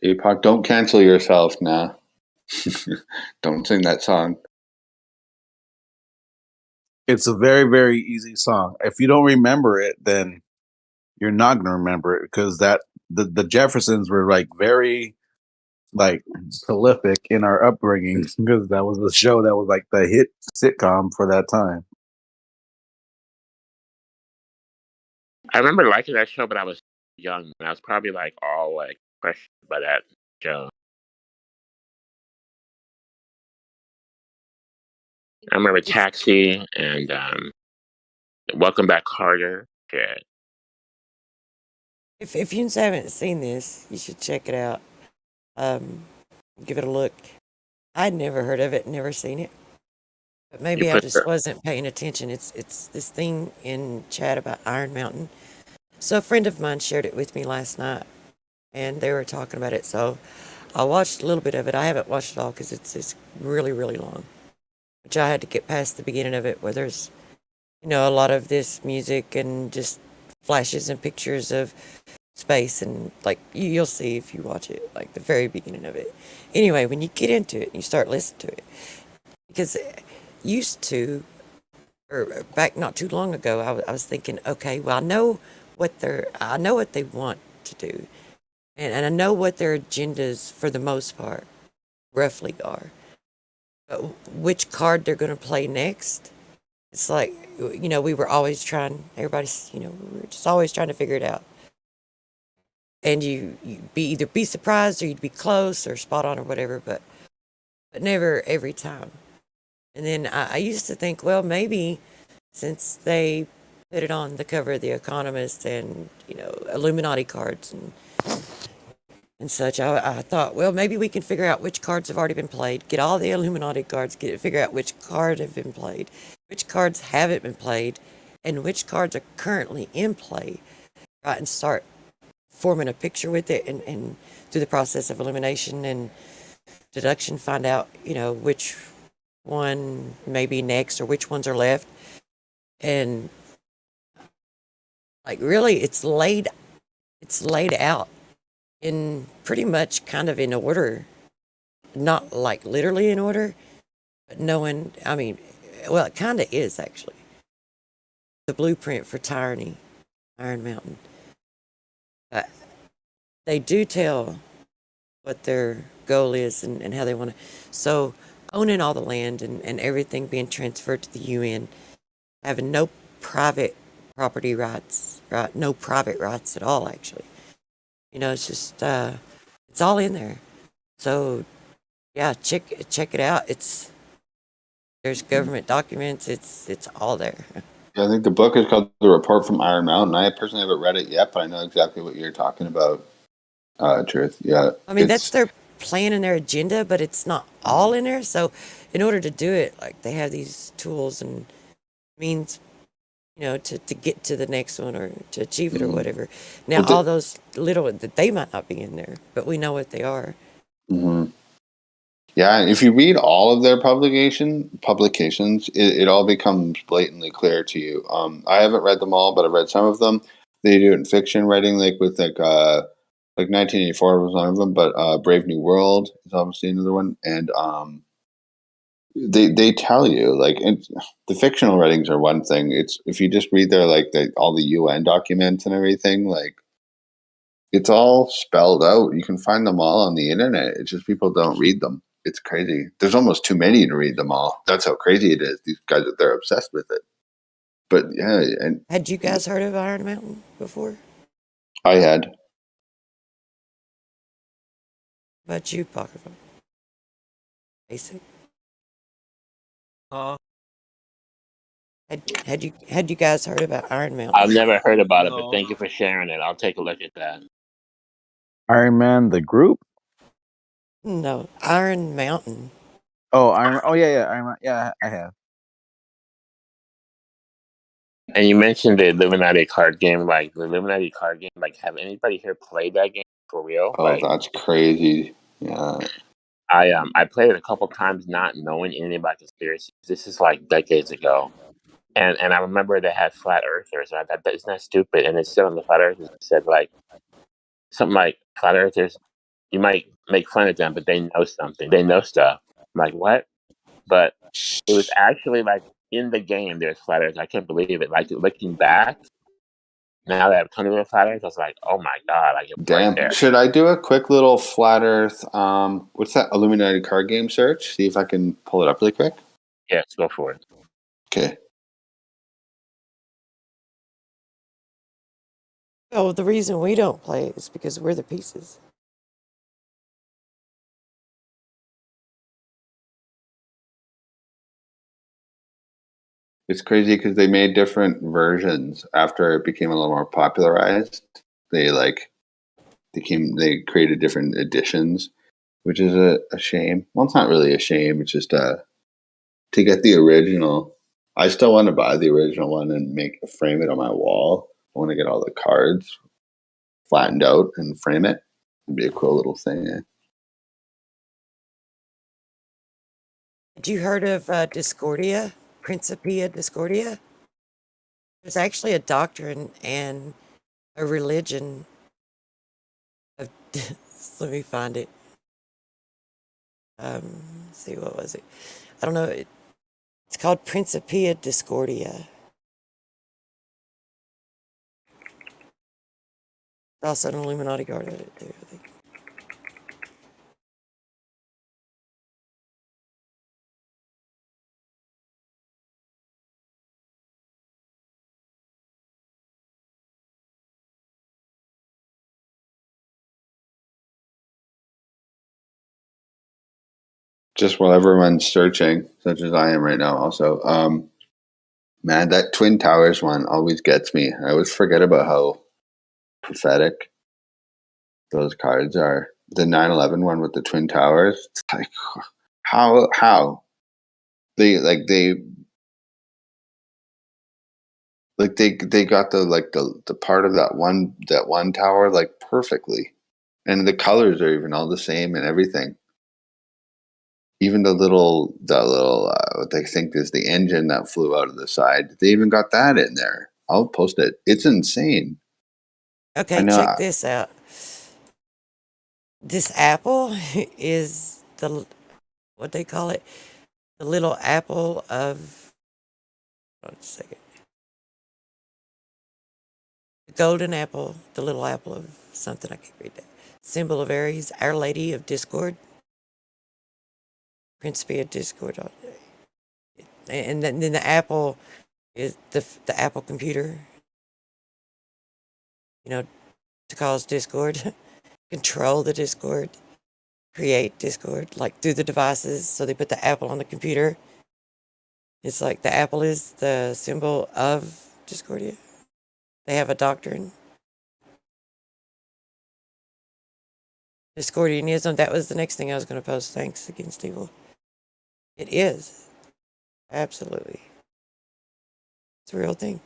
Apoc, don't cancel yourself now. Don't sing that song. It's a very, very easy song. If you don't remember it, then you're not going to remember it because the Jeffersons were like very like prolific in our upbringing because that was the show that was like the hit sitcom for that time. I remember liking that show, but I was young. And I was probably like all like crushed by that show. I remember Taxi and Welcome Back, Carter. Yeah. If you haven't seen this, you should check it out. Give it a look. I'd never heard of it, never seen it. But maybe I just wasn't paying attention. It's this thing in chat about Iron Mountain. So a friend of mine shared it with me last night, and they were talking about it. So I watched a little bit of it. I haven't watched it all because it's really, really long. Which I had to get past the beginning of it, where there's, a lot of this music and just flashes and pictures of space, and like you'll see if you watch it, like the very beginning of it. Anyway, when you get into it and you start listening to it, because used to, or back not too long ago, I was thinking, okay, well, I know what they want to do, and I know what their agendas for the most part roughly are. But which card they're going to play next, it's like, we were always trying, everybody's, we were just always trying to figure it out. And you'd either be surprised or you'd be close or spot on or whatever, but never every time. And then I used to think, well, maybe since they put it on the cover of The Economist and, Illuminati cards and such, I thought, well, maybe we can figure out which cards have already been played, get all the Illuminati cards, figure out which cards have been played, which cards haven't been played, and which cards are currently in play, right, and start forming a picture with it, and through the process of elimination and deduction, find out, which one may be next or which ones are left. And like really it's laid out in pretty much kind of in order, not like literally in order, but knowing, well, it kind of is actually the blueprint for tyranny, Iron Mountain. They do tell what their goal is and how they want to. So owning all the land and everything being transferred to the UN, having no private property rights, right? No private rights at all, actually. It's just, it's all in there. So, yeah, check it out. There's government documents. It's all there. Yeah, I think the book is called The Report from Iron Mountain. I personally haven't read it yet, but I know exactly what you're talking about. Truth, yeah. That's their plan and their agenda, but it's not all in there. So, in order to do it, like they have these tools and means, to get to the next one or to achieve it or whatever. Now, all those little that they might not be in there, but we know what they are. Mm-hmm. Yeah, if you read all of their publications, it all becomes blatantly clear to you. I haven't read them all, but I've read some of them. They do it in fiction writing, like 1984 was one of them, but Brave New World is obviously another one, and they tell you the fictional writings are one thing. It's if you just read their all the UN documents and everything, it's all spelled out. You can find them all on the internet. It's just people don't read them. it's crazy. There's almost too many to read them all. That's how crazy it is. These guys, they're obsessed with it. But yeah, and Had you guys heard of Iron Mountain before? I had. But you, Pocket Basic. Had you guys heard about Iron Mountain? I've never heard about it, but thank you for sharing it. I'll take a look at that. Iron Man the group? No, Iron Mountain. Oh, Iron. Oh yeah, Iron Man. Yeah, I have. And you mentioned the Illuminati card game. Like the Illuminati card game. Like, have anybody here played that game for real? Oh, Like, that's crazy. Yeah. I played it a couple times, not knowing anything about conspiracies. This is like decades ago, and I remember they had flat earthers. And I thought, isn't that stupid? And it said on the flat earthers, it said like something like flat earthers. You might make fun of them, but they know something. They know stuff. I'm like, what? But it was actually like in the game. There's flat earthers. I can't believe it. Like looking back, now that I've come to the flat earth, I was like, oh my god, like it's right Damn. there. Should I do a quick little flat Earth? What's that Illuminati card game search? See if I can pull it up really quick. Yes, go for it. Okay. Oh, the reason we don't play is because we're the pieces. It's crazy because they made different versions after it became a little more popularized. They created different editions, which is a shame. Well, it's not really a shame. It's just to get the original. I still want to buy the original one and frame it on my wall. I want to get all the cards flattened out and frame it. It'd be a cool little thing. Eh? Had you heard of Discordia? Principia Discordia? There's actually a doctrine and a religion of. Let me find it. Let's see, what was it? I don't know. It's called Principia Discordia. Also an Illuminati card of it too, I think. Just while everyone's searching, such as I am right now, also. Man, that Twin Towers one always gets me. I always forget about how pathetic those cards are. The 9/11 one with the Twin Towers. It's like, how they got the part of that one tower like perfectly, and the colors are even all the same and everything. Even that little what they think is the engine that flew out of the side. They even got that in there. I'll post it. It's insane. Okay, check this out. This apple is what they call it, the little apple of. Hold on a second. The golden apple, the little apple of something, I can't read that. Symbol of Aries, Our Lady of Discord. Principia Discord. And then the apple is the Apple computer. You know, to cause discord, control the discord, create discord, like through the devices. So they put the apple on the computer. It's like the apple is the symbol of Discordia. They have a doctrine. Discordianism, that was the next thing I was going to post. Thanks again, Steve. It is. Absolutely. It's a real thing.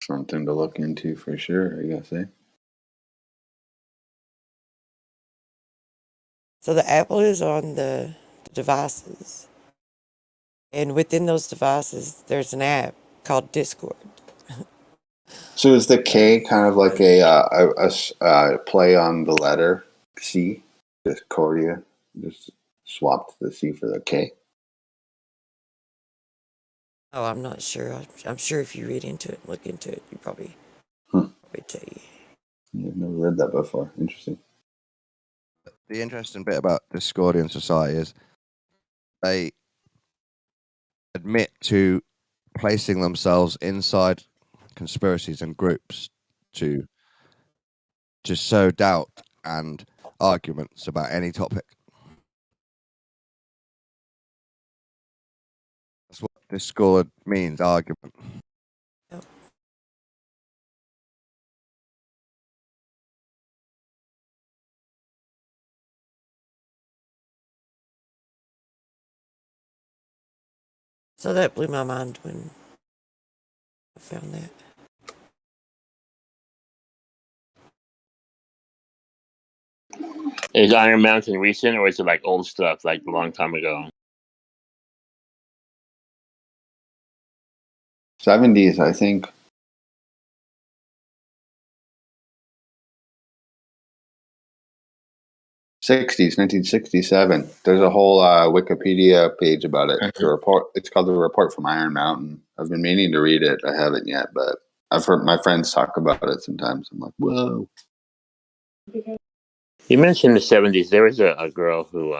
Something to look into for sure, I guess, eh? So the apple is on the devices. And within those devices, there's an app called Discord. So is the K kind of like a play on the letter C? Discordia, just swapped the C for the K. Oh, I'm not sure. I'm sure if you read into it, look into it, you probably tell you. I've never read that before. Interesting. The interesting bit about Discordian society is they admit to placing themselves inside conspiracies and groups to sow doubt and arguments about any topic. That's what Discord means, argument. So that blew my mind when I found that. Is Iron Mountain recent or is it like old stuff, like a long time ago? 70s, I think. '60s, 1967. There's a whole Wikipedia page about it. The report. It's called the Report from Iron Mountain. I've been meaning to read it. I haven't yet, but I've heard my friends talk about it sometimes. I'm like, whoa. You mentioned the 70s. There was a girl who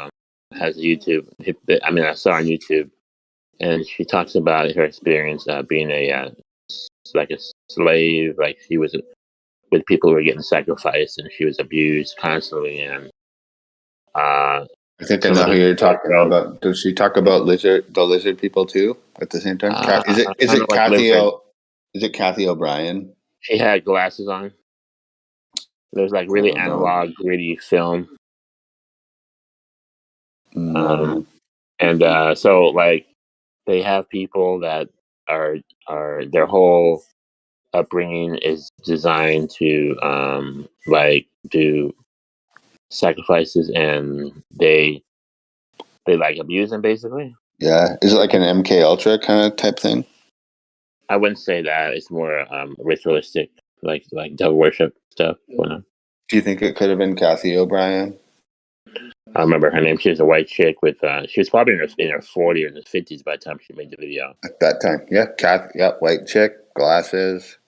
has a YouTube. I mean, I saw on YouTube, and she talks about her experience being like a slave. Like she was with people who were getting sacrificed, and she was abused constantly. And I think I know who you're talking about. Does she talk about the lizard people too at the same time? Is it Kathy? Is it Kathy O'Brien? She had glasses on. There's like really analog, gritty film. So like they have people that are their whole upbringing is designed to like do sacrifices, and they like abuse them basically. Yeah, is it like an MK Ultra kind of type thing? I wouldn't say that. It's more ritualistic, like devil worship stuff going on. Do you think it could have been Kathy O'Brien? I remember her name. She was a white chick with. She was probably in her 40s or in her 50s by the time she made the video. At that time, yeah, Kathy, yeah, white chick, glasses,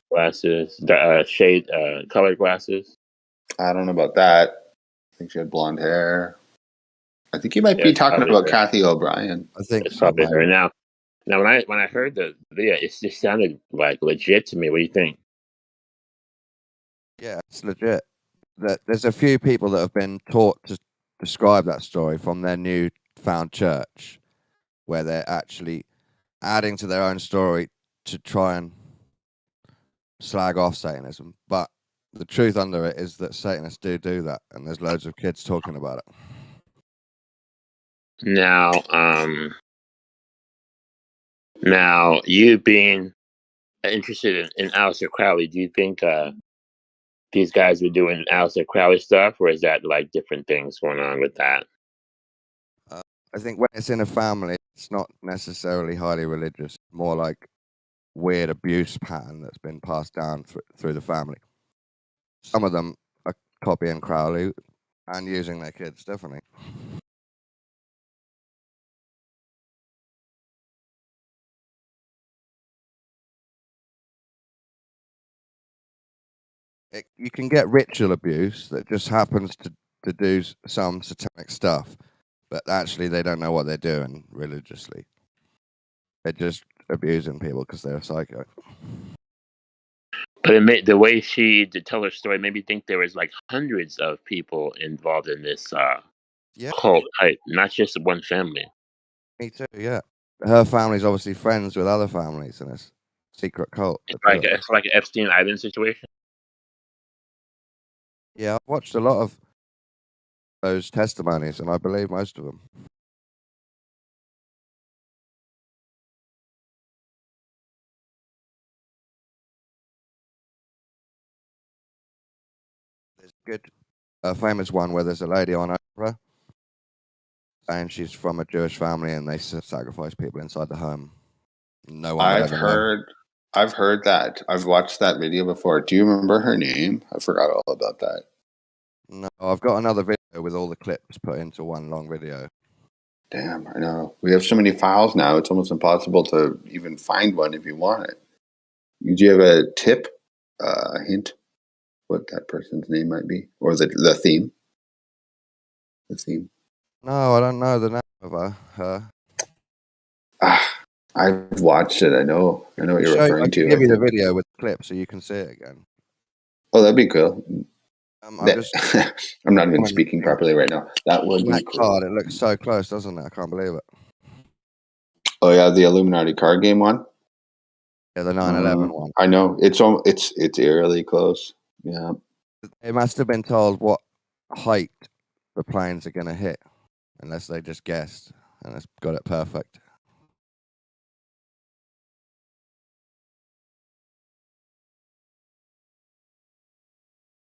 shade, colored glasses. I don't know about that. I think she had blonde hair. I think you might be talking about Kathy O'Brien. I think it's probably her now. Now, when I heard the video, it just sounded like legit to me. What do you think? Yeah, it's legit. There's a few people that have been taught to describe that story from their new found church, where they're actually adding to their own story to try and slag off Satanism. But the truth under it is that Satanists do that, and there's loads of kids talking about it. Now you being interested in Aleister Crowley, do you think these guys were doing Aleister Crowley stuff, or is that like different things going on with that? I think when it's in a family, it's not necessarily highly religious. More like weird abuse pattern that's been passed down through the family. Some of them are copying Crowley and using their kids, definitely. You can get ritual abuse that just happens to do some satanic stuff, but actually they don't know what they're doing religiously. They're just abusing people because they're a psycho. But it made the way she did tell her story made me think there was like hundreds of people involved in this cult, not just one family. Me too, yeah. Her family's obviously friends with other families in this secret cult. It's like an Epstein Island situation. Yeah, I've watched a lot of those testimonies, and I believe most of them. There's a famous one where there's a lady on Oprah, and she's from a Jewish family, and they sacrifice people inside the home. No one. I've heard that. I've watched that video before. Do you remember her name? I forgot all about that. No, I've got another video with all the clips put into one long video. Damn, I know. We have so many files now, it's almost impossible to even find one if you want it. Do you have a tip, a hint? what that person's name might be, or the theme. The theme. No, I don't know the name of her. I've watched it. I know what you're referring I to. can give you the video with the clip so you can see it again. Oh, that'd be cool. I'm not even speaking properly right now. That would be cool. card. It looks so close, doesn't it? I can't believe it. Oh yeah, the Illuminati card game one. Yeah, the 9/11 one. I know it's eerily close. Yeah. It must have been told what height the planes are going to hit, unless they just guessed and it's got it perfect.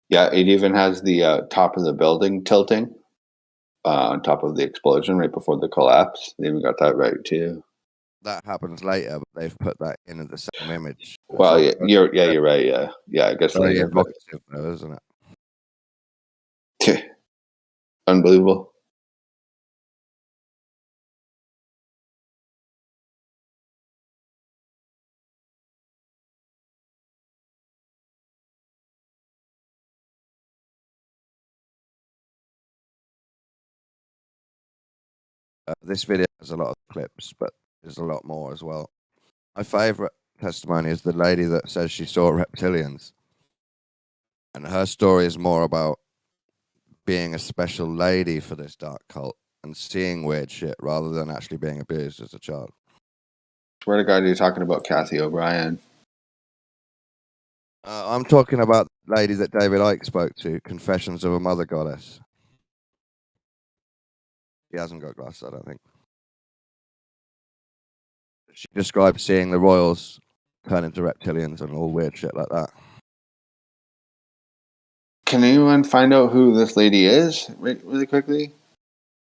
Yeah, it even has the top of the building tilting on top of the explosion right before the collapse. They even got that right too. That happens later, but they've put that in the same image. Well, you're right. Yeah. I guess very later, but evocative, though, isn't it? Unbelievable. This video has a lot of clips, but there's a lot more as well. My favorite testimony is the lady that says she saw reptilians. And her story is more about being a special lady for this dark cult and seeing weird shit rather than actually being abused as a child. Swear to God, you're talking about Kathy O'Brien. I'm talking about the lady that David Icke spoke to, Confessions of a Mother Goddess. He hasn't got glasses, I don't think. She described seeing the royals turn into reptilians and all weird shit like that. Can anyone find out who this lady is really quickly?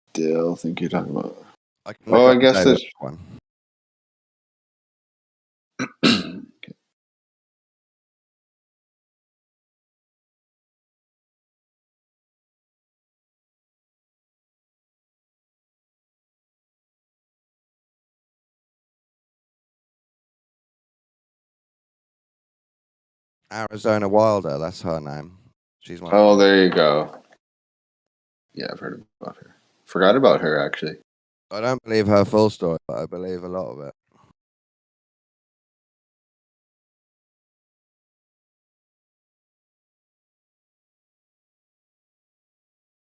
Still think you're talking about. I guess this one. Arizona Wilder, that's her name. She's one. Oh, there you go. Yeah, I've heard about her. Forgot about her, actually. I don't believe her full story, but I believe a lot of it.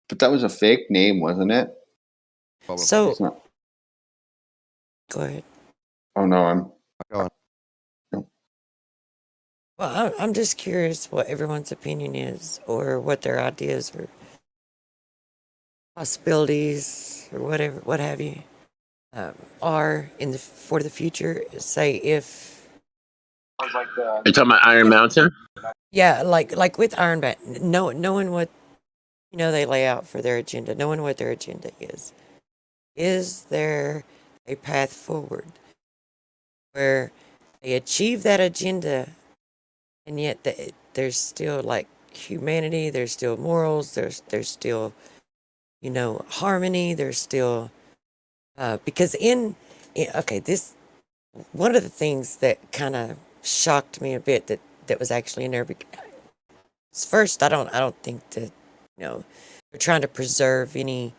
But that was a fake name, wasn't it? Probably. So, It's not. Go ahead. Oh, no, Go on. Well, I'm just curious what everyone's opinion is, or what their ideas or possibilities, or whatever, what have you, are for the future. Say if You're talking about Iron Mountain? yeah, like with Iron Man, knowing what they lay out for their agenda, knowing what their agenda is. Is there a path forward where they achieve that agenda, and yet there's still like humanity, there's still morals, there's still harmony, there's still because this one of the things that kind of shocked me a bit that was actually in there. First, I don't think that they're trying to preserve any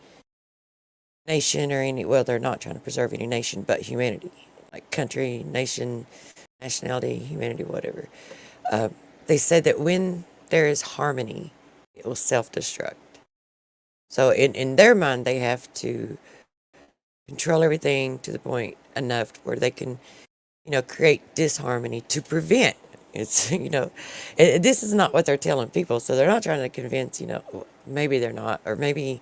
nation or any. Well, they're not trying to preserve any nation, but humanity, like country, nation, nationality, humanity, whatever. They said that when there is harmony, it will self-destruct. So in their mind, they have to control everything to the point enough where they can, create disharmony to prevent. It's, this is not what they're telling people. So they're not trying to convince, maybe they're not, or maybe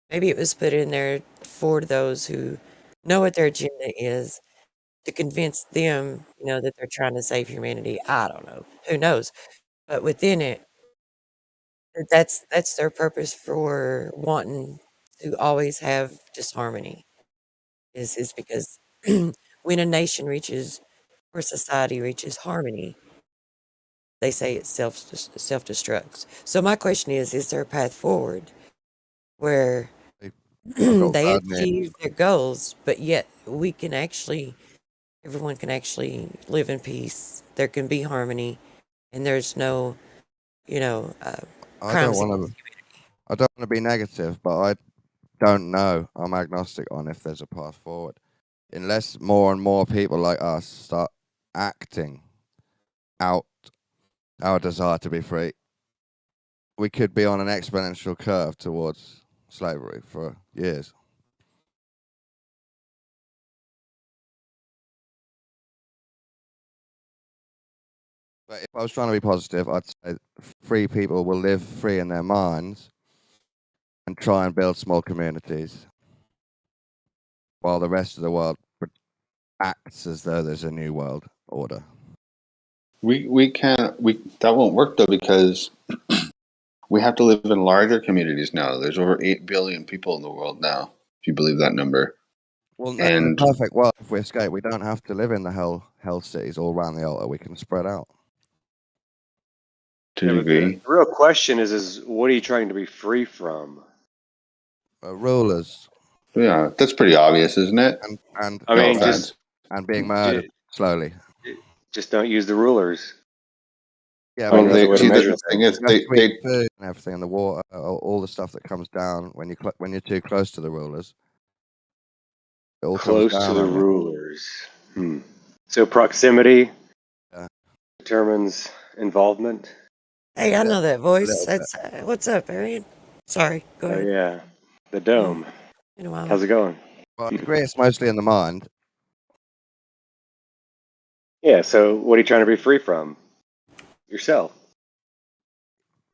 it was put in there for those who know what their agenda is to convince them, that they're trying to save humanity. I don't know. Who knows? But within it, that's their purpose for wanting to always have disharmony. Is because when a nation reaches or society reaches harmony, they say it self-destructs. So my question is there a path forward where they achieve their goals, but yet everyone can actually live in peace, there can be harmony, and there's no you know, I don't crimes. want to. I don't want to be negative, but I don't know. I'm agnostic on if there's a path forward, unless more and more people like us start acting out our desire to be free. We could be on an exponential curve towards slavery for years. But if I was trying to be positive, I'd say free people will live free in their minds and try and build small communities, while the rest of the world acts as though there's a new world order. We can't. That won't work though, because we have to live in larger communities now. There's over 8 billion people in the world now, if you believe that number. Well, no, in a perfect world, if we escape, we don't have to live in the hell cities all around the altar. We can spread out. To a degree. The real question is what are you trying to be free from? Rulers. Yeah, that's pretty obvious, isn't it? And I mean, just being murdered slowly. Just don't use the rulers. Yeah, well, but the thing is, they food and everything, and the water, all the stuff that comes down when you're too close to the rulers. It all Close comes down to the on you. rulers. So proximity determines involvement. Hey, I know that voice. That's what's up, Arian? Sorry, go ahead. Oh yeah, the dome. How's it going? Well, I agree. It's mostly in the mind. Yeah. So what are you trying to be free from? Yourself.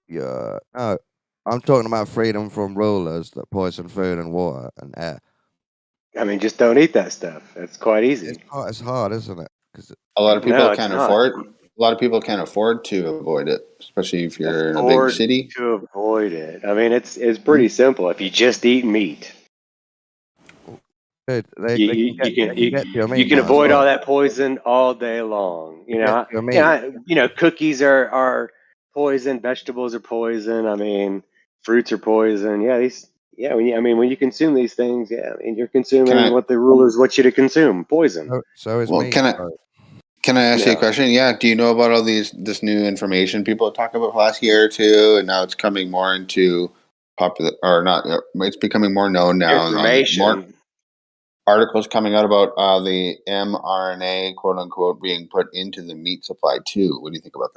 Yeah. No, I'm talking about freedom from rulers that poison food and water and air. I mean, just don't eat that stuff. It's quite easy. It's hard, isn't it? Because a lot of people No, can't it's not. afford. A lot of people can't afford to avoid it, especially if you're in a big city. To avoid it. I mean, it's pretty simple. If you just eat meat, Dude, you can avoid all that poison all day long. You know, cookies are poison. Vegetables are poison. I mean, fruits are poison. Yeah, when you consume these things, and you're consuming what the rulers want you to consume, poison. So is meat. Can I ask you a question? Yeah. Do you know about all this new information people have talked about last year or two, and now it's coming more into popular or not? It's becoming more known now. Information. More articles coming out about the mRNA, quote unquote, being put into the meat supply too. What do you think about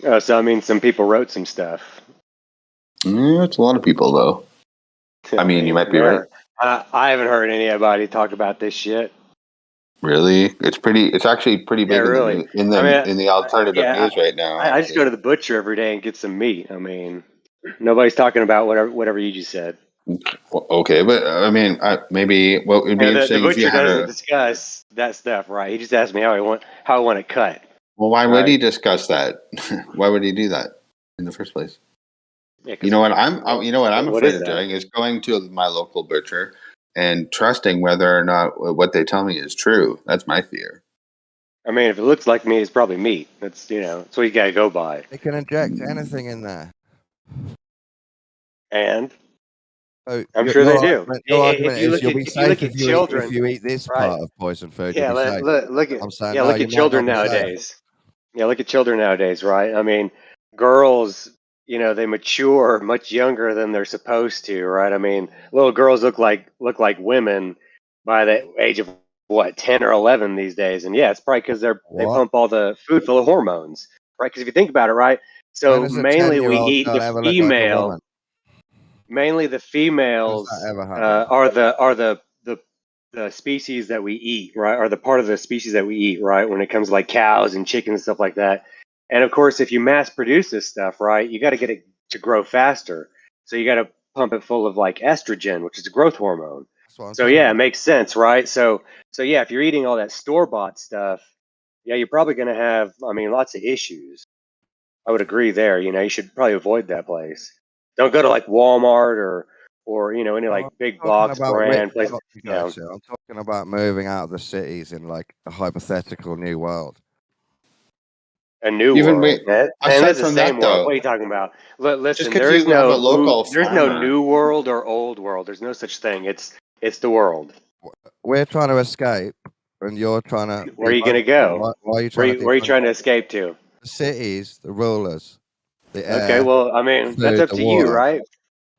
that? So I mean, some people wrote some stuff. It's a lot of people, though. I mean, you might be right. I haven't heard anybody talk about this shit. Really, it's actually pretty big in the alternative news right now. I just go to the butcher every day and get some meat. I mean, nobody's talking about whatever you just said. Okay, but I mean, maybe what would be interesting the if you butcher had doesn't discuss that stuff, right? He just asked me how I want it cut. Well, why would he discuss that? Why would he do that in the first place? Yeah, you know what I'm afraid of doing is going to my local butcher and trusting whether or not what they tell me is true. That's my fear. I mean, if it looks like meat, it's probably meat. That's that's what you gotta go by. They can inject anything in there. And I'm your, sure your they do. argument, your argument is you'll be safe if you eat this right? part of poison food. Yeah, you'll be safe. look at I'm saying, look at children nowadays. Yeah, look at children nowadays, right? I mean, girls, they mature much younger than they're supposed to, right? I mean, little girls look like women by the age of 10 or 11 these days, and yeah, it's probably because they pump all the food full of hormones, right? Because if you think about it, right, so mainly we eat the female. Mainly the females are the species that we eat, right? Are the part of the species that we eat, right? When it comes to like cows and chickens and stuff like that. And of course, if you mass produce this stuff, right, you got to get it to grow faster. So you got to pump it full of like estrogen, which is a growth hormone. So yeah, it makes sense, right? So yeah, if you're eating all that store-bought stuff, yeah, you're probably going to have, lots of issues. I would agree there. You should probably avoid that place. Don't go to like Walmart or any like big box brand place. I'm talking about moving out of the cities in like a hypothetical new world. A new world. That's the same world. What are you talking about? Listen, there's no new world or old world. There's no such thing. It's the world. We're trying to escape, and you're trying to. Where are you going to go? Why are you trying where are you trying to escape to? The cities, the rulers. the Okay, air, well, I mean, that's food, up the to you, water. right?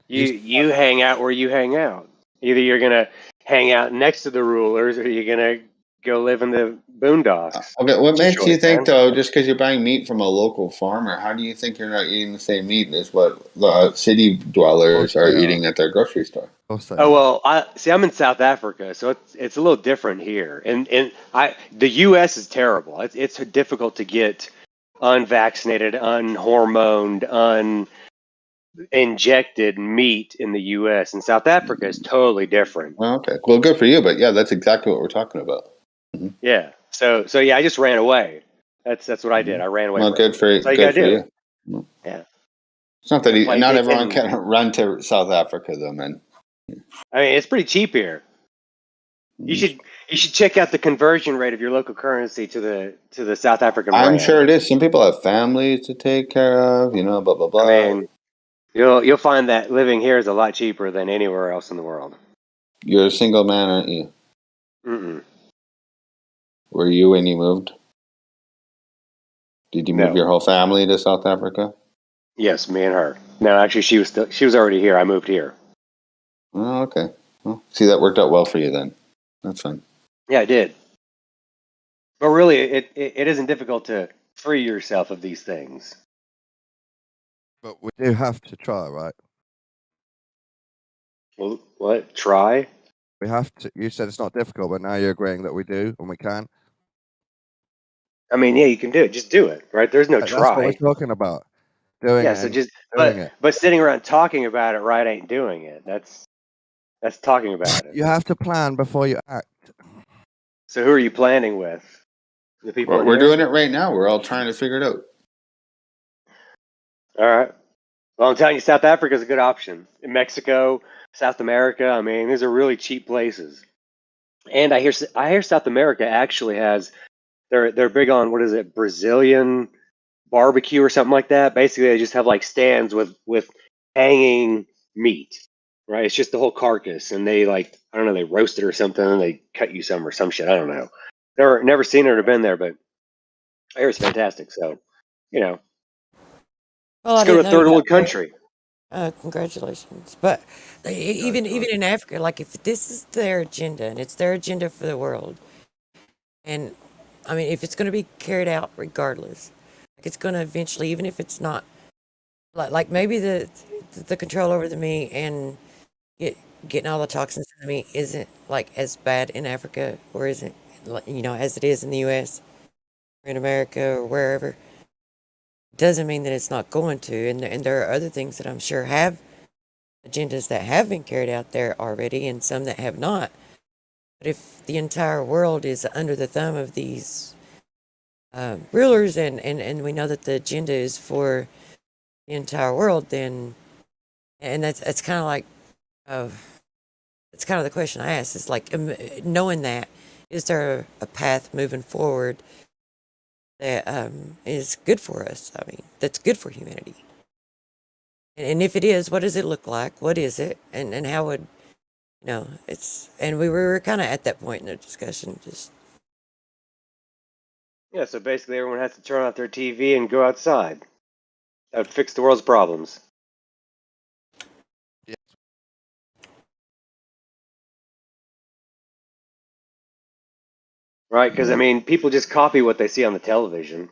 You hang out where you hang out. Either you're gonna hang out next to the rulers, or you're gonna go live in the boondocks. Okay, what It's your makes you choice, think man. though? Just because you're buying meat from a local farmer, how do you think you're not eating the same meat as what the city dwellers are They are. eating at their grocery store? Of course they Oh are. well, I see. I'm in South Africa, so it's a little different here. And the U.S. is terrible. It's difficult to get unvaccinated, unhormoned, uninjected meat in the U.S. And South Africa is totally different. Well, okay, well, good for you, but yeah, that's exactly what we're talking about. Yeah. So yeah, I just ran away. That's what I did. I ran away Well, from it. That's all you good gotta for do. you. Yeah. It's not that not They everyone can. can run to South Africa though, man. I mean, it's pretty cheap here. You should check out the conversion rate of your local currency to the South African I'm rand. sure it is. Some people have families to take care of, you know, blah blah I blah. mean, you'll find that living here is a lot cheaper than anywhere else in the world. You're a single man, aren't you? Mm-mm. Were you when you moved? Did you move No. your whole family to South Africa? Yes, me and her. No, actually, she was already here. I moved here. Oh, okay. Well, see, that worked out well for you then. That's fine. Yeah, I did. But really, it isn't difficult to free yourself of these things. But we do have to try, right? Well, what? Try? We have to. You said it's not difficult, but now you're agreeing that we do and we can. I mean, yeah, you can do it. Just do it, right? There's no That's what we're try. talking about. Doing Yeah, it so and just doing it. but sitting around talking about it, right, ain't doing it. That's talking about it. You have to plan before you act. So who are you planning with? The people in We're here? doing it right now. We're all trying to figure it out. All right. Well, I'm telling you, South Africa is a good option. In Mexico, South America, I mean, these are really cheap places. And I hear South America actually has they're big on what is it, Brazilian barbecue or something like that. Basically, they just have like stands with hanging meat, right? It's just the whole carcass, and they like I don't know, they roast it or something, and they cut you some or some shit. I don't know. Never seen it or been there, but I hear it's fantastic. So, you know, Well, I let's go to didn't a know you third got world married. country. Congratulations. But even in Africa, like if this is their agenda and it's their agenda for the world, and I mean, if it's going to be carried out regardless, like it's going to eventually, even if it's not, like maybe the control over the meat and getting all the toxins in the meat isn't like as bad in Africa, or isn't as it is in the U.S. or in America or wherever. Doesn't mean that it's not going to, and there are other things that I'm sure have agendas that have been carried out there already, and some that have not. But if the entire world is under the thumb of these rulers, and we know that the agenda is for the entire world, then, and that's kind of like, it's kind of the question I ask is like, knowing that, is there a path moving forward that is good for us? I mean, that's good for humanity. And if it is, what does it look like? What is it? And how would, and we were kind of at that point in the discussion, just. Yeah, so basically everyone has to turn off their TV and go outside. That would fix the world's problems. Yeah. Right? Because I mean, people just copy what they see on the television.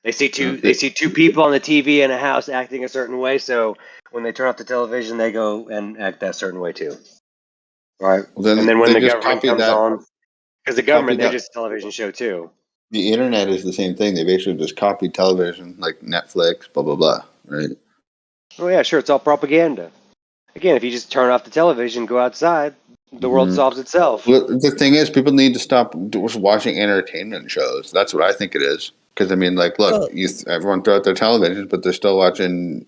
They see two people on the TV in a house acting a certain way, so when they turn off the television, they go and act that certain way too. Right? Well, then And then when they the just government copied comes that. on, because the They copied government, they're that. just a television show too. The internet is the same thing. They basically just copied television, like Netflix, blah blah blah. Right? Oh yeah, sure, it's all propaganda. Again, if you just turn off the television, go outside, the world solves itself. Well, the thing is, people need to stop watching entertainment shows. That's what I think it is. Because I mean, like, look, everyone throw out their televisions, but they're still watching,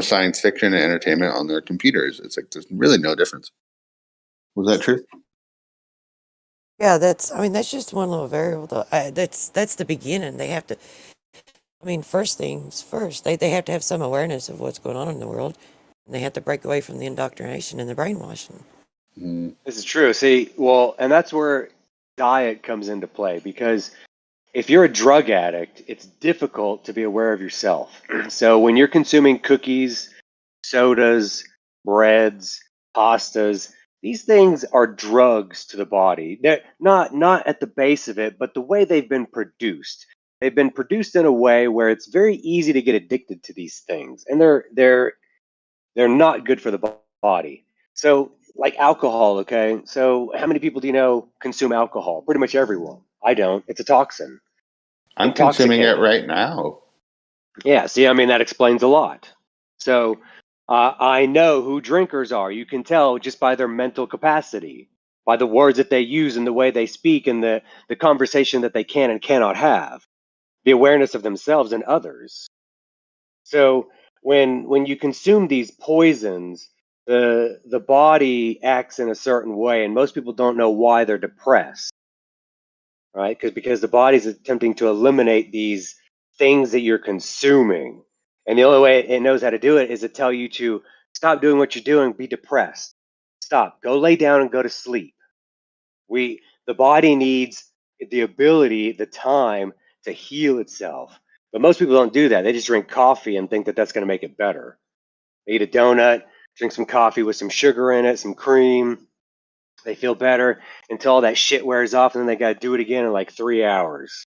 science fiction and entertainment on their computers. It's like there's really no difference. Was that true? Yeah, that's just one little variable though. That's the beginning. They have to, first things first, they have to have some awareness of what's going on in the world, and they have to break away from the indoctrination and the brainwashing. This is true. See, well, and that's where diet comes into play, because if you're a drug addict, it's difficult to be aware of yourself. So when you're consuming cookies, sodas, breads, pastas, these things are drugs to the body. They're not at the base of it, but the way they've been produced. They've been produced in a way where it's very easy to get addicted to these things, and they're not good for the body. So, like alcohol, okay? So, how many people do you know consume alcohol? Pretty much everyone. I don't. It's a toxin. I'm consuming it Intoxicating. right now. Yeah, see, I mean, that explains a lot. So, I know who drinkers are. You can tell just by their mental capacity, by the words that they use and the way they speak and the conversation that they can and cannot have, the awareness of themselves and others. So when you consume these poisons, the body acts in a certain way, and most people don't know why they're depressed, right? Because the body's attempting to eliminate these things that you're consuming, and the only way it knows how to do it is to tell you to stop doing what you're doing, be depressed, stop, go lay down and go to sleep. The body needs the ability, the time to heal itself. But most people don't do that. They just drink coffee and think that that's going to make it better. They eat a donut, drink some coffee with some sugar in it, some cream. They feel better until all that shit wears off, and then they got to do it again in like 3 hours.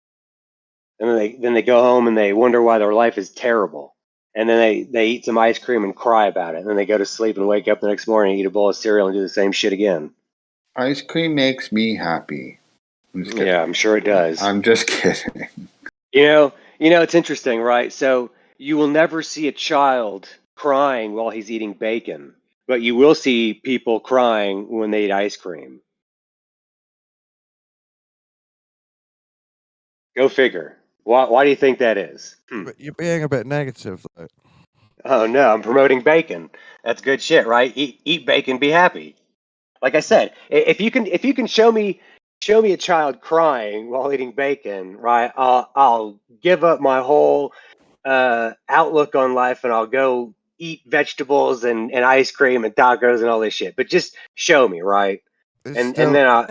And then they go home and they wonder why their life is terrible. And then they eat some ice cream and cry about it. And then they go to sleep and wake up the next morning and eat a bowl of cereal and do the same shit again. Ice cream makes me happy. Yeah, I'm sure it does. I'm just kidding. You know, it's interesting, right? So you will never see a child crying while he's eating bacon, but you will see people crying when they eat ice cream. Go figure. Why do you think that is? But you're being a bit negative, though. Oh no, I'm promoting bacon. That's good shit, right? Eat bacon, be happy. Like I said, if you can show me a child crying while eating bacon, right? I'll give up my whole outlook on life and I'll go eat vegetables and ice cream and tacos and all this shit. But just show me, right? And then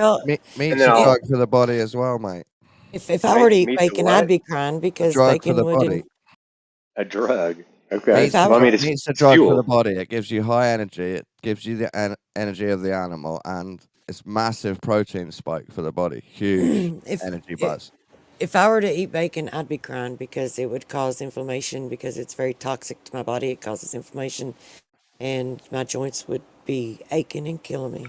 Meat's a drug for the body as well, mate. If I were to eat Meat's a bacon, what? I'd be crying A because drug for bacon the would. body. A drug. Okay. If I were, Meat's a drug for the body. It gives you high energy. It gives you the energy of the animal, and it's massive protein spike for the body. Huge energy buzz. If I were to eat bacon, I'd be crying because it would cause inflammation because it's very toxic to my body. It causes inflammation, and my joints would be aching and killing me.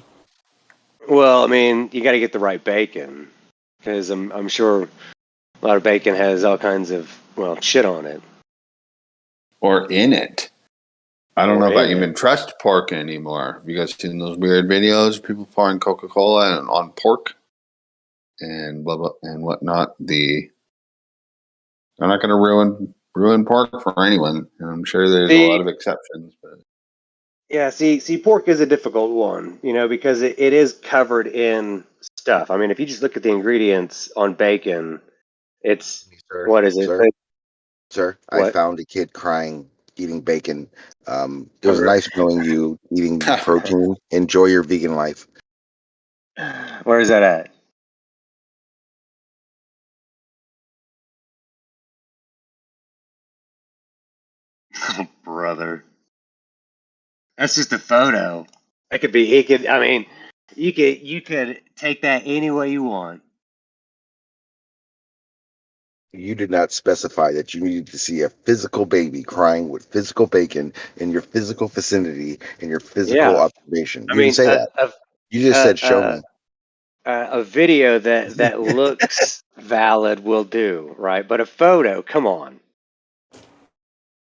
Well, I mean, you got to get the right bacon because I'm sure a lot of bacon has all kinds of shit on it. Or in it. I don't Or know if I in even trust pork anymore. Have you guys seen those weird videos of people pouring Coca-Cola on pork and blah blah and whatnot? They're not going to ruin pork for anyone. And I'm sure there's a lot of exceptions, but Yeah, see, pork is a difficult one, because it is covered in stuff. I mean, if you just look at the ingredients on bacon, it's what is it? Sir, I What? found a kid crying eating bacon. It Oh, was really? nice knowing you eating protein. Enjoy your vegan life. Where is that at? Oh, brother. That's just a photo. That could be. He could. I mean, you could take that any way you want. You did not specify that you needed to see a physical baby crying with physical bacon in your physical vicinity in your physical Yeah. observation. I You didn't mean, say that. You just said, "Show me." a video that looks valid will do, right? But a photo, come on.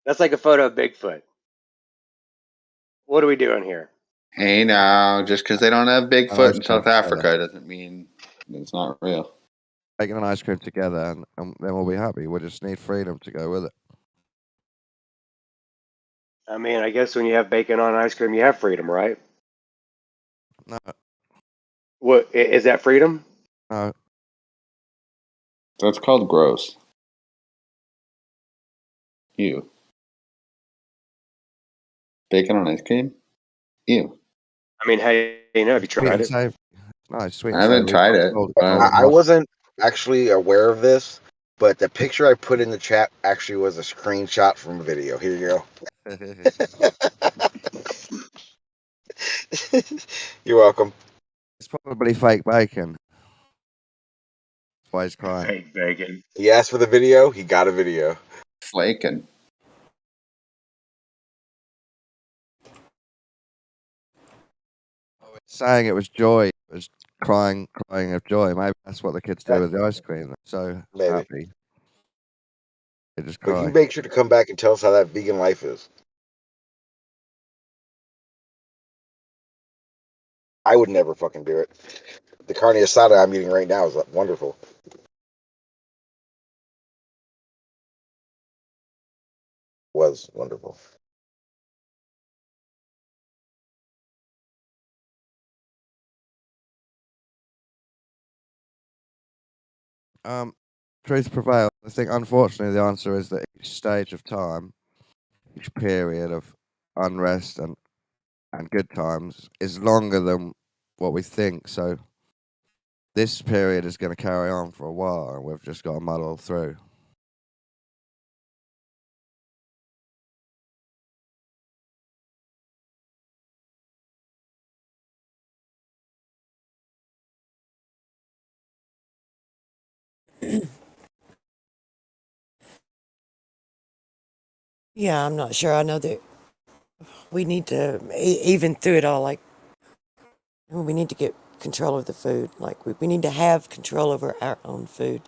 That's like a photo of Bigfoot. What are we doing here? hey now, just because they don't have And Bigfoot ice in cream South Africa together. doesn't mean it's not real. Bacon and ice cream together, and then we'll be happy. We just need freedom to go with it. I mean, I guess when you have bacon on ice cream, you have freedom, right? No. What is that freedom? No. That's called gross. Ew. Bacon on ice cream? Ew. I mean, how do you know? Have you tried it? No, it's sweet I and haven't savory. tried it. I wasn't actually aware of this, but the picture I put in the chat actually was a screenshot from a video. Here you go. You're welcome. It's probably fake bacon. That's why he's crying. Fake bacon. He asked for the video. He got a video. Flaking. Saying it was joy. It was crying of joy. Maybe that's what the kids do with the ice cream. They're so Maybe. happy. They just But cry. you make sure to come back and tell us how that vegan life is. I would never fucking do it. The carne asada I'm eating right now is wonderful. Was wonderful. Truth prevails. I think, unfortunately, the answer is that each stage of time, each period of unrest and good times is longer than what we think. So this period is going to carry on for a while, and we've just got to muddle through. Yeah, I'm not sure. I know that we need to, even through it all, like, we need to get control of the food. Like, we need to have control over our own food.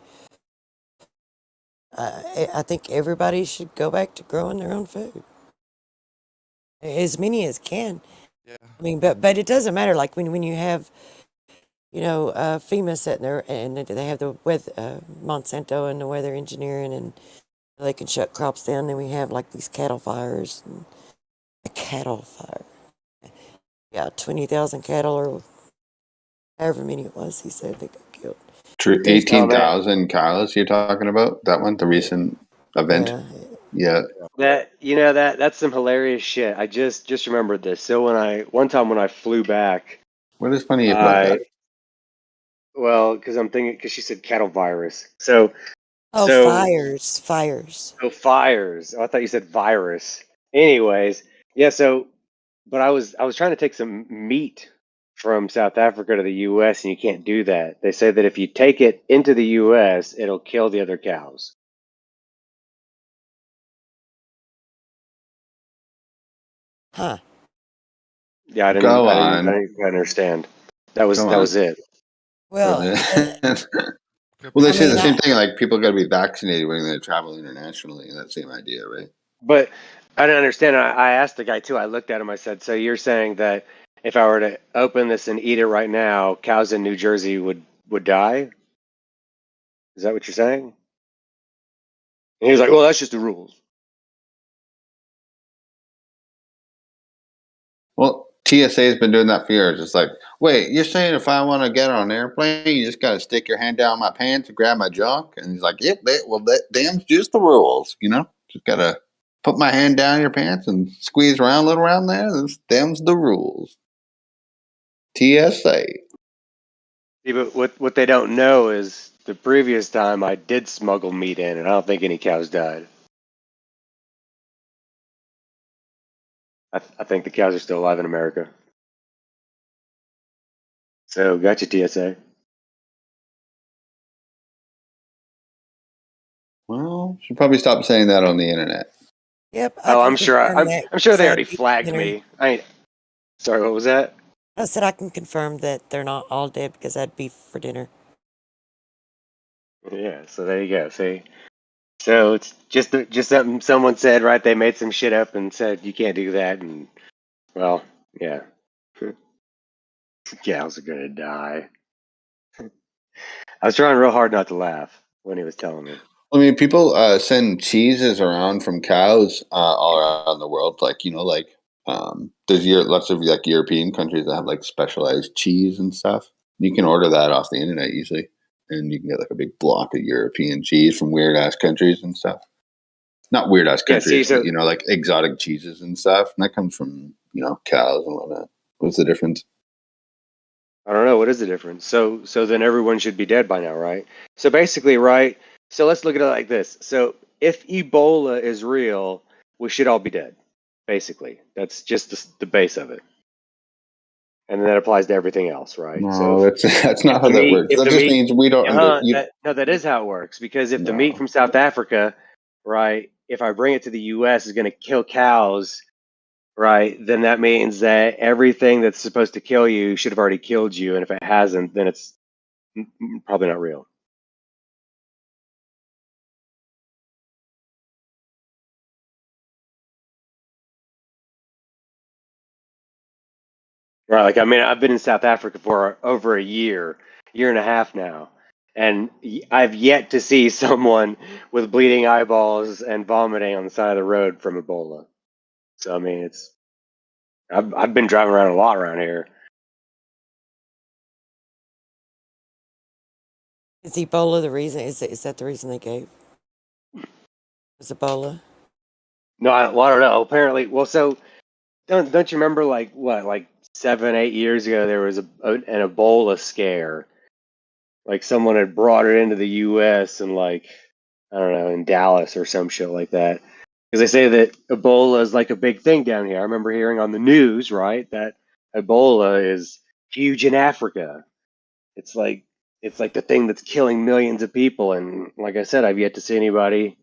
I think everybody should go back to growing their own food. As many as can. Yeah. I mean, but it doesn't matter. Like, when you have, FEMA sitting there and they have the weather, Monsanto and the weather engineering, and they can shut crops down. Then we have like these cattle fires. And a cattle fire. Yeah, 20,000 cattle or however many it was, he said they got killed. But there's 18,000 cows you're talking about? That one? The recent event? Yeah. That's some hilarious shit. I just remembered this. So one time when I flew back, What is funny about that? Well, because she said cattle virus. So fires. Oh, fires. Oh, I thought you said virus. Anyways, yeah. But I was trying to take some meat from South Africa to the U.S. and you can't do that. They say that if you take it into the U.S., it'll kill the other cows. Huh. Yeah, I didn't understand. That was it. Well, well, they say the same thing. Like people got to be vaccinated when they travel internationally, and that same idea, right? But I didn't understand. I asked the guy too. I looked at him. I said, "So you're saying that if I were to open this and eat it right now, cows in New Jersey would die? Is that what you're saying?" And he was like, "Well, that's just the rules." Well, TSA has been doing that for years. It's like, wait, you're saying if I want to get on an airplane, you just got to stick your hand down my pants and grab my junk? And he's like, yep, damn's just the rules, Just got to put my hand down your pants and squeeze around a little around there. Them's the rules. TSA. See, but what they don't know is the previous time I did smuggle meat in, and I don't think any cows died. I think the cows are still alive in America. So, gotcha, TSA. Well, should probably stop saying that on the internet. Yep. I'm sure. I'm sure they already flagged me. Sorry, what was that? I said I can confirm that they're not all dead because I had beef for dinner. Yeah. So there you go. See. So it's just something someone said, right? They made some shit up and said you can't do that, and well, yeah, cows are gonna die. I was trying real hard not to laugh when he was telling me. I mean, people send cheeses around from cows all around the world. There's lots of like European countries that have like specialized cheese and stuff. You can order that off the internet usually, and you can get like a big block of European cheese from weird ass countries and stuff. Not weird ass countries, but like exotic cheeses and stuff. And that comes from cows and whatnot. What's the difference? I don't know. What is the difference? So then everyone should be dead by now, right? So basically, right? So let's look at it like this. So if Ebola is real, we should all be dead. Basically, that's just the base of it, and then that applies to everything else, right? So No, that's not how that works. if That the just meat, means we don't you. that is how it works. Because if the meat No, from South Africa, right, if I bring it to the U.S. is going to kill cows, right, then that means that everything that's supposed to kill you should have already killed you, and if it hasn't, then it's probably not real. Right. Like, I mean, I've been in South Africa for over a year and a half now, and I've yet to see someone with bleeding eyeballs and vomiting on the side of the road from Ebola. So, I mean, I've been driving around a lot around here. Is Ebola the reason? Is that the reason they gave? Was Ebola? No, well, I don't know. Apparently, well, so don't you remember like 7, 8 years ago there was an Ebola scare. Like someone had brought it into the U.S. and like I don't know in Dallas or some shit like that. Because they say that Ebola is like a big thing down here. I remember hearing on the news, right, that Ebola is huge in Africa. It's like the thing that's killing millions of people. And like I said, I've yet to see anybody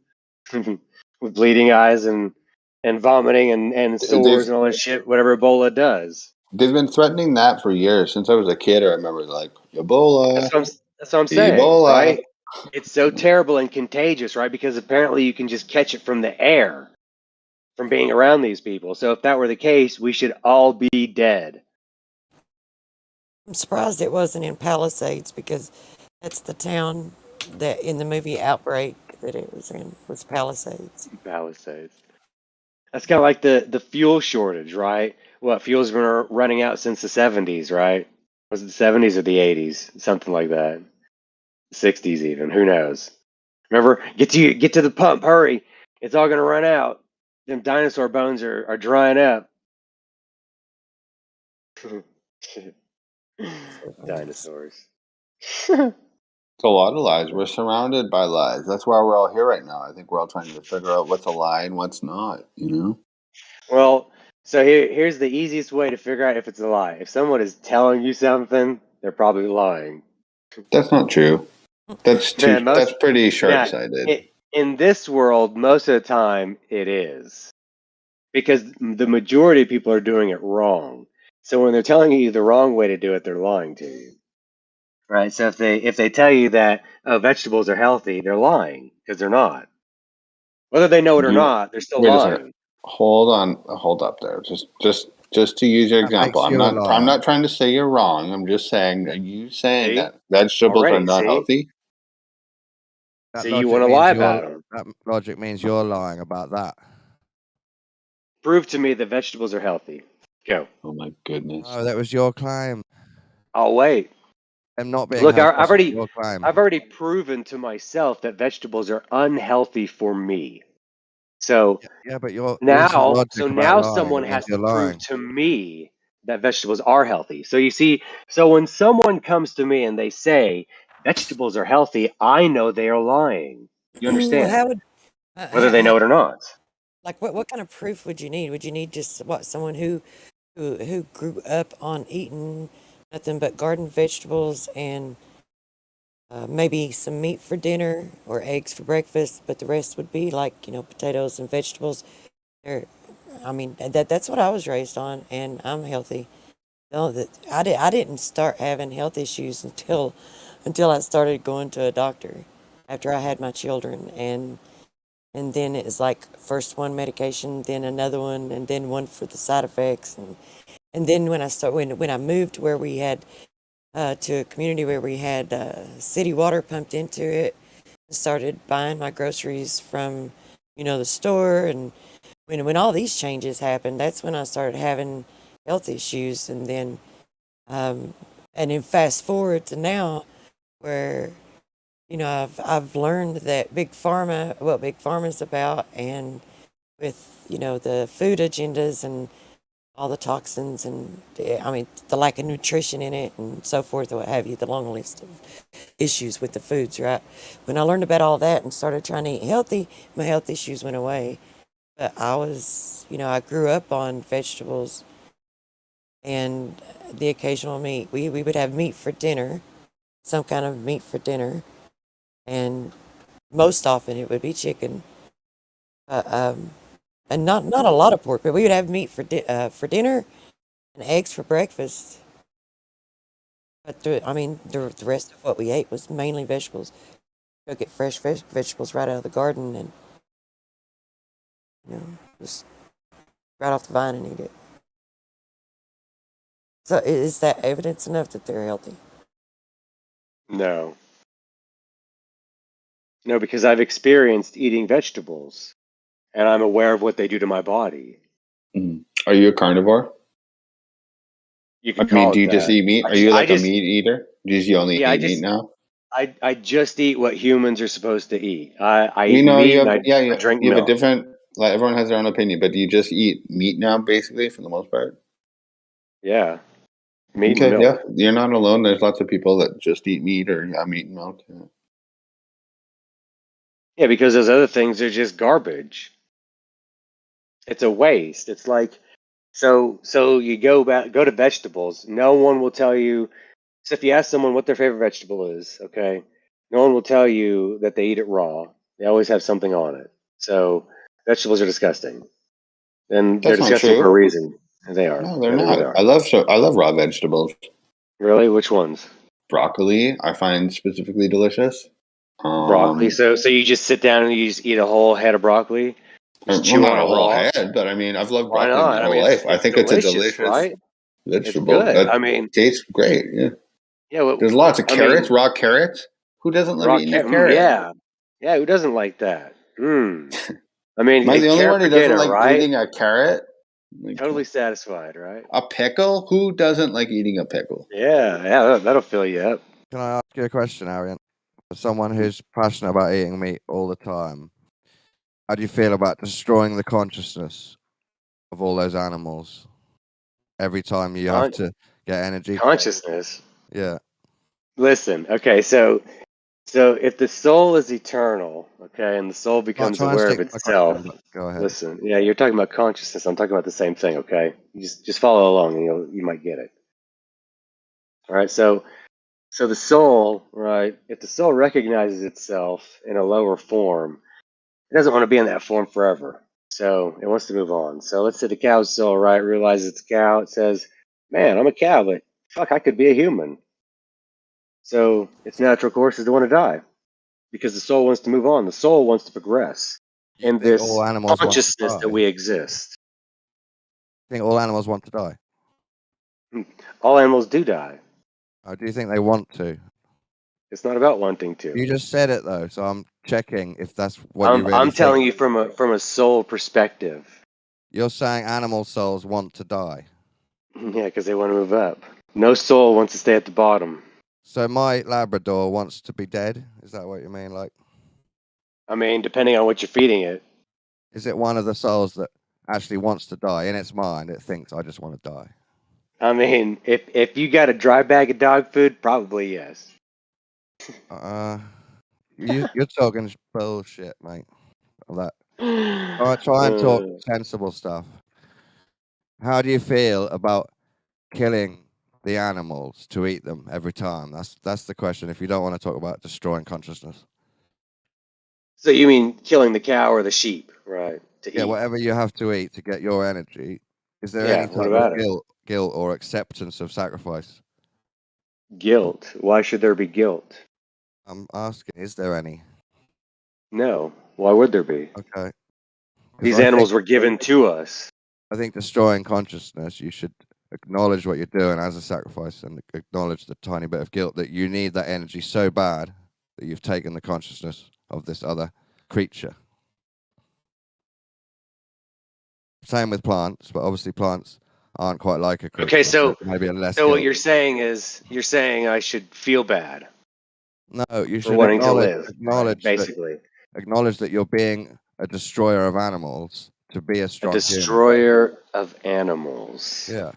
with bleeding eyes and vomiting and they've sores and all that shit. Whatever Ebola does. they've been threatening that for years since I was a kid. I remember like Ebola, That's what I'm saying, Ebola. right? It's so terrible and contagious, right? Because apparently you can just catch it from the air from being around these people. So if that were the case, we should all be dead. I'm surprised it wasn't in Palisades because that's the town that in the movie Outbreak that it was in was Palisades. Palisades. That's kind of like the fuel shortage, right? What fuel's been running out since the 70s, right? Was it the 70s or the 80s? Something like that. 60s even. Who knows? Remember, get to the pump, hurry. It's all gonna run out. Them dinosaur bones are drying up. Dinosaurs. It's a lot of lies. We're surrounded by lies. That's why we're all here right now. I think we're all trying to figure out what's a lie and what's not. You know. Well, so here's the easiest way to figure out if it's a lie. If someone is telling you something, they're probably lying. That's not true. That's Man, That's pretty now, short-sighted. in this world, most of the time it is because the majority of people are doing it wrong. So when they're telling you the wrong way to do it, they're lying to you. Right? So if they tell you that vegetables are healthy, they're lying because they're not. Whether they know it or You not, they're still wait a second. lying. Hold on. Hold up there. Just to use your That example. makes you a I'm liar. not trying to say you're wrong. I'm just saying. Are you saying See? that vegetables are Already, not see? healthy? That So you logic want to lie means you're about them. that logic means you're lying about that. Prove to me that vegetables are healthy. Go. Oh my goodness. Oh, that was your claim. I'll wait. Them not being Look, healthy was your I've claim. already proven to myself that vegetables are unhealthy for me. So Yeah, but your recent logic about now lying someone means has you're to prove lying. to me that vegetables are healthy. So you see, so when someone comes to me and they say vegetables are healthy, I know they are lying. You understand? How would Whether they know it or not. like what kind of proof would you need? Would you need just what someone who grew up on eating nothing but garden vegetables and maybe some meat for dinner or eggs for breakfast, but the rest would be like potatoes and vegetables. They're, I mean that's what I was raised on, and I'm healthy. No, that I didn't start having health issues until I started going to a doctor after I had my children, and then it was like first one medication, then another one, and then one for the side effects, and then when I moved where we had to a community where we had city water pumped into it, I started buying my groceries from the store, and when all these changes happened, that's when I started having health issues, um, and then fast forward to now where I've learned that what big pharma's about, and with the food agendas all the toxins and the lack of nutrition in it and so forth, or what have you, the long list of issues with the foods, right? When I learned about all that and started trying to eat healthy, my health issues went away. But I grew up on vegetables and the occasional meat. We would have meat for dinner, some kind of meat for dinner, and most often it would be chicken. And not a lot of pork, but we would have meat for dinner and eggs for breakfast. But the rest of what we ate was mainly vegetables. Go get fresh vegetables right out of the garden and just right off the vine and eat it. So is that evidence enough that they're healthy? No. No, because I've experienced eating vegetables and I'm aware of what they do to my body. Are you a carnivore? You can call do it you just that. eat meat? Are you like a meat eater? Do you only eat meat now? I just eat what humans are supposed to eat. I You eat know, meat you and have I drink you have a milk. different. Like everyone has their own opinion, but do you just eat meat now, basically, for the most part? Yeah. Meat and Okay, milk. yeah, you're not alone. There's lots of people that just eat meat or meat and milk. Yeah. Yeah, because those other things are just garbage. It's a waste. It's like so you go to vegetables. No one will tell you. So if you ask someone what their favorite vegetable is, okay, no one will tell you that they eat it raw. They always have something on it. So vegetables are disgusting, and they're That's not disgusting for a true. reason. They are. No, they're Yeah, they really not. are. I love raw vegetables. Really, which ones? Broccoli, I find specifically delicious. Broccoli. So you just sit down and you just eat a whole head of broccoli, just Well, chew not on a it whole raw. head, but I mean, I've loved Why broccoli my not? I whole mean, life. I it's think it's a delicious, delicious right? It's vegetable. good. It I mean, tastes great. Yeah. yeah. Well, There's lots of I mean, carrots, raw carrots. Who doesn't love raw eating a carrot. carrot? Yeah, yeah. Who doesn't like that? I Am mean, I a the only carrot one for who doesn't dinner, like right? eating a carrot? Like, Totally satisfied, right? a pickle? Who doesn't like eating a pickle? Yeah, that'll fill you up. Can I ask you a question, Arian? As someone who's passionate about eating meat all the time, how do you feel about destroying the consciousness of all those animals every time you have to get energy? Consciousness. Yeah. Listen, okay, so if the soul is eternal, okay, and the soul becomes Try and aware of stick to my itself. question, but go ahead. Listen, yeah, you're talking about consciousness. I'm talking about the same thing, okay? You just follow along and you might get it. All right, so the soul, right? If the soul recognizes itself in a lower form, it doesn't want to be in that form forever. So it wants to move on. So let's say the cow's soul, right, realizes it's a cow. It says, "Man, I'm a cow, but fuck, I could be a human." So its natural course is to want to die because the soul wants to move on. The soul wants to progress You in think all this animals want to consciousness that die? we exist. You think all animals want to die? All animals do die. Or do you think they want to? It's not about wanting to. You just said it though, so I'm checking if that's what you really I'm think. telling you from a soul perspective. You're saying animal souls want to die. Yeah, because they want to move up. No soul wants to stay at the bottom. So my Labrador wants to be dead? Is that what you mean? Like, I mean, depending on what you're feeding it. is it one of the souls that actually wants to die? In its mind, it thinks, I just want to die. I mean, if you got a dry bag of dog food, probably yes. You're talking bullshit, mate. That. Try and talk sensible stuff. How do you feel about killing the animals to eat them every time? That's the question. If you don't want to talk about destroying consciousness. So you mean killing the cow or the sheep, right? To Yeah, eat. whatever you have to eat to get your energy. Is there Yeah, any what type of about it? guilt or acceptance of sacrifice? Guilt. Why should there be guilt? I'm asking, is there any? No. Why would there be? Okay. These animals were given to us. I think destroying consciousness, you should acknowledge what you're doing as a sacrifice and acknowledge the tiny bit of guilt that you need that energy so bad that you've taken the consciousness of this other creature. Same with plants, but obviously plants aren't quite like a creature. Okay, so maybe a less so guilt. what you're saying is I should feel bad. No, you for should wanting to live, acknowledge basically. acknowledge that you're being a destroyer of animals to be a A strong human. destroyer of animals. Yeah.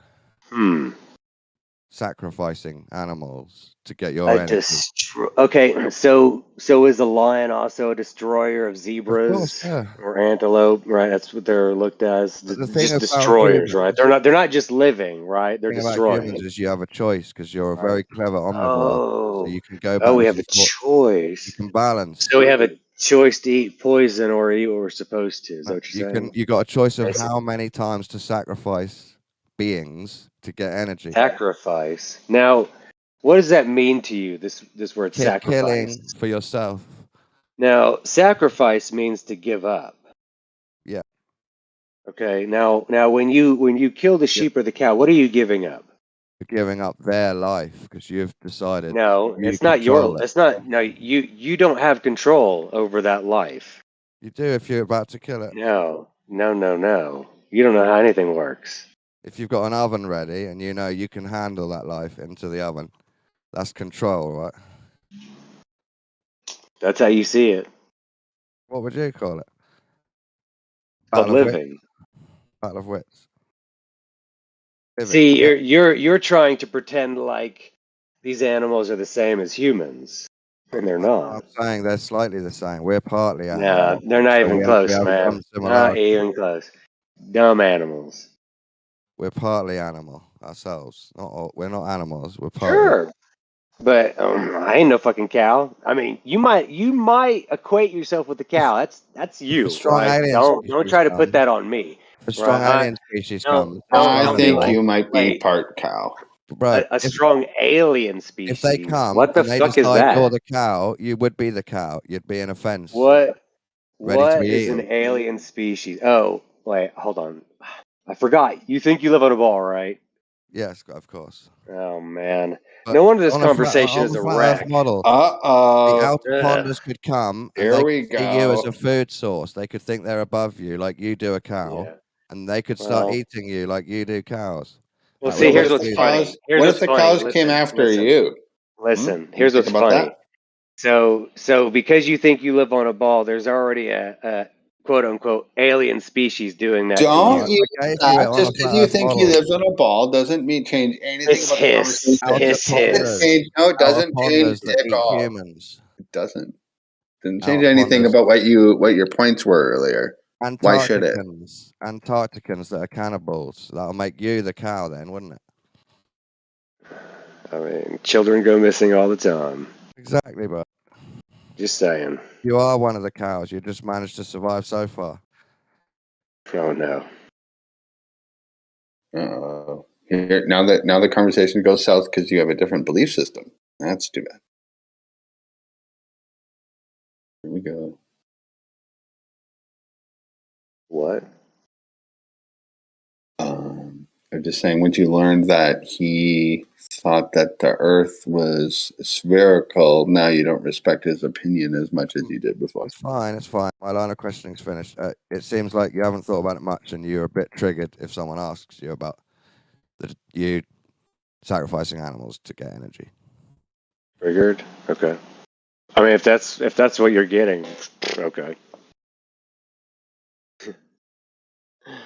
Sacrificing animals to get your energy. Okay, so is a lion also a destroyer of zebras yeah. or antelope? Right, that's what they're looked at as. But the thing Just about destroyers, humans, right? They're not just living, right? They're the thing about destroying. humans is you have a choice because you're a very clever omnivore. So you can go back. Oh, we have a choice. You can balance. So we have a choice to eat poison or eat what we're supposed to. Is that what You you're can. saying? You got a choice of I see. how many times to sacrifice beings to get energy. Sacrifice. Now, what does that mean to you? This word sacrifice. Killing for yourself. Now, sacrifice means to give up. Yeah. Okay. Now, when you kill the sheep or the cow, what are you giving up? You're giving up their life because you've decided. No, you it's not control it. It's not. No, you don't have control over that life. You do if you're about to kill it. No. You don't know how anything works. If you've got an oven ready and you know you can handle that life into the oven, that's control, right? That's how you see it. What would you call it? But living. Battle of wits. See, you're trying to pretend like these animals are the same as humans, and they're not. I'm saying they're slightly the same. We're partly No, animals. they're not even close, we have man. some Not similarities. even close. Dumb animals. We're partly animal ourselves. Not all, we're not animals. We're partly. Sure, but I ain't no fucking cow. I mean, you might equate yourself with the cow. That's you, strong right? alien Don't try to put that on me. If a strong right? alien species Don't- comes, I think like, you might be wait. part cow. Bro, A strong alien species. if they come what the and they fuck is decide you're that? the cow, you would be the cow. You'd be in a fence. What Ready to what be is eaten. an alien species? Oh, wait, hold on. I forgot. You think you live on a ball, right? Yes, of course. Oh man. But No wonder this on a flat- conversation on is the a flat wreck. Earth model, Uh-oh. the outer Ugh. ponders could come and Here they we could see you as go. a food source. They could think they're above you like you do a cow. Yeah. And they could start Well- eating you like you do cows. Well, That see, would here's be what's food. funny. What if the cows came after you? Listen, You here's think what's about funny. that? So because you think you live on a ball, there's already a quote unquote alien species doing that. Don't to you Okay, that just because you think he lives on a ball doesn't mean change anything Hiss, about the hiss. conversation. Hiss, Doesn't hiss. change. No, it Outer doesn't change ponders that dick eat all. humans. It doesn't. Didn't change Outer anything ponders. about what your points were earlier. Why should it? Antarcticans that are cannibals. That'll make you the cow then, wouldn't it? I mean, children go missing all the time. Exactly, but Just saying. you are one of the cows. You just managed to survive so far. Oh no. Now the conversation goes south because you have a different belief system. That's too bad. Here we go. What? I'm just saying, once you learned that he thought that the Earth was spherical, now you don't respect his opinion as much as you did before. It's fine. It's fine. My line of questioning's finished. It seems like you haven't thought about it much, and you're a bit triggered if someone asks you about you sacrificing animals to get energy. Triggered? Okay. I mean, if that's what you're getting, okay.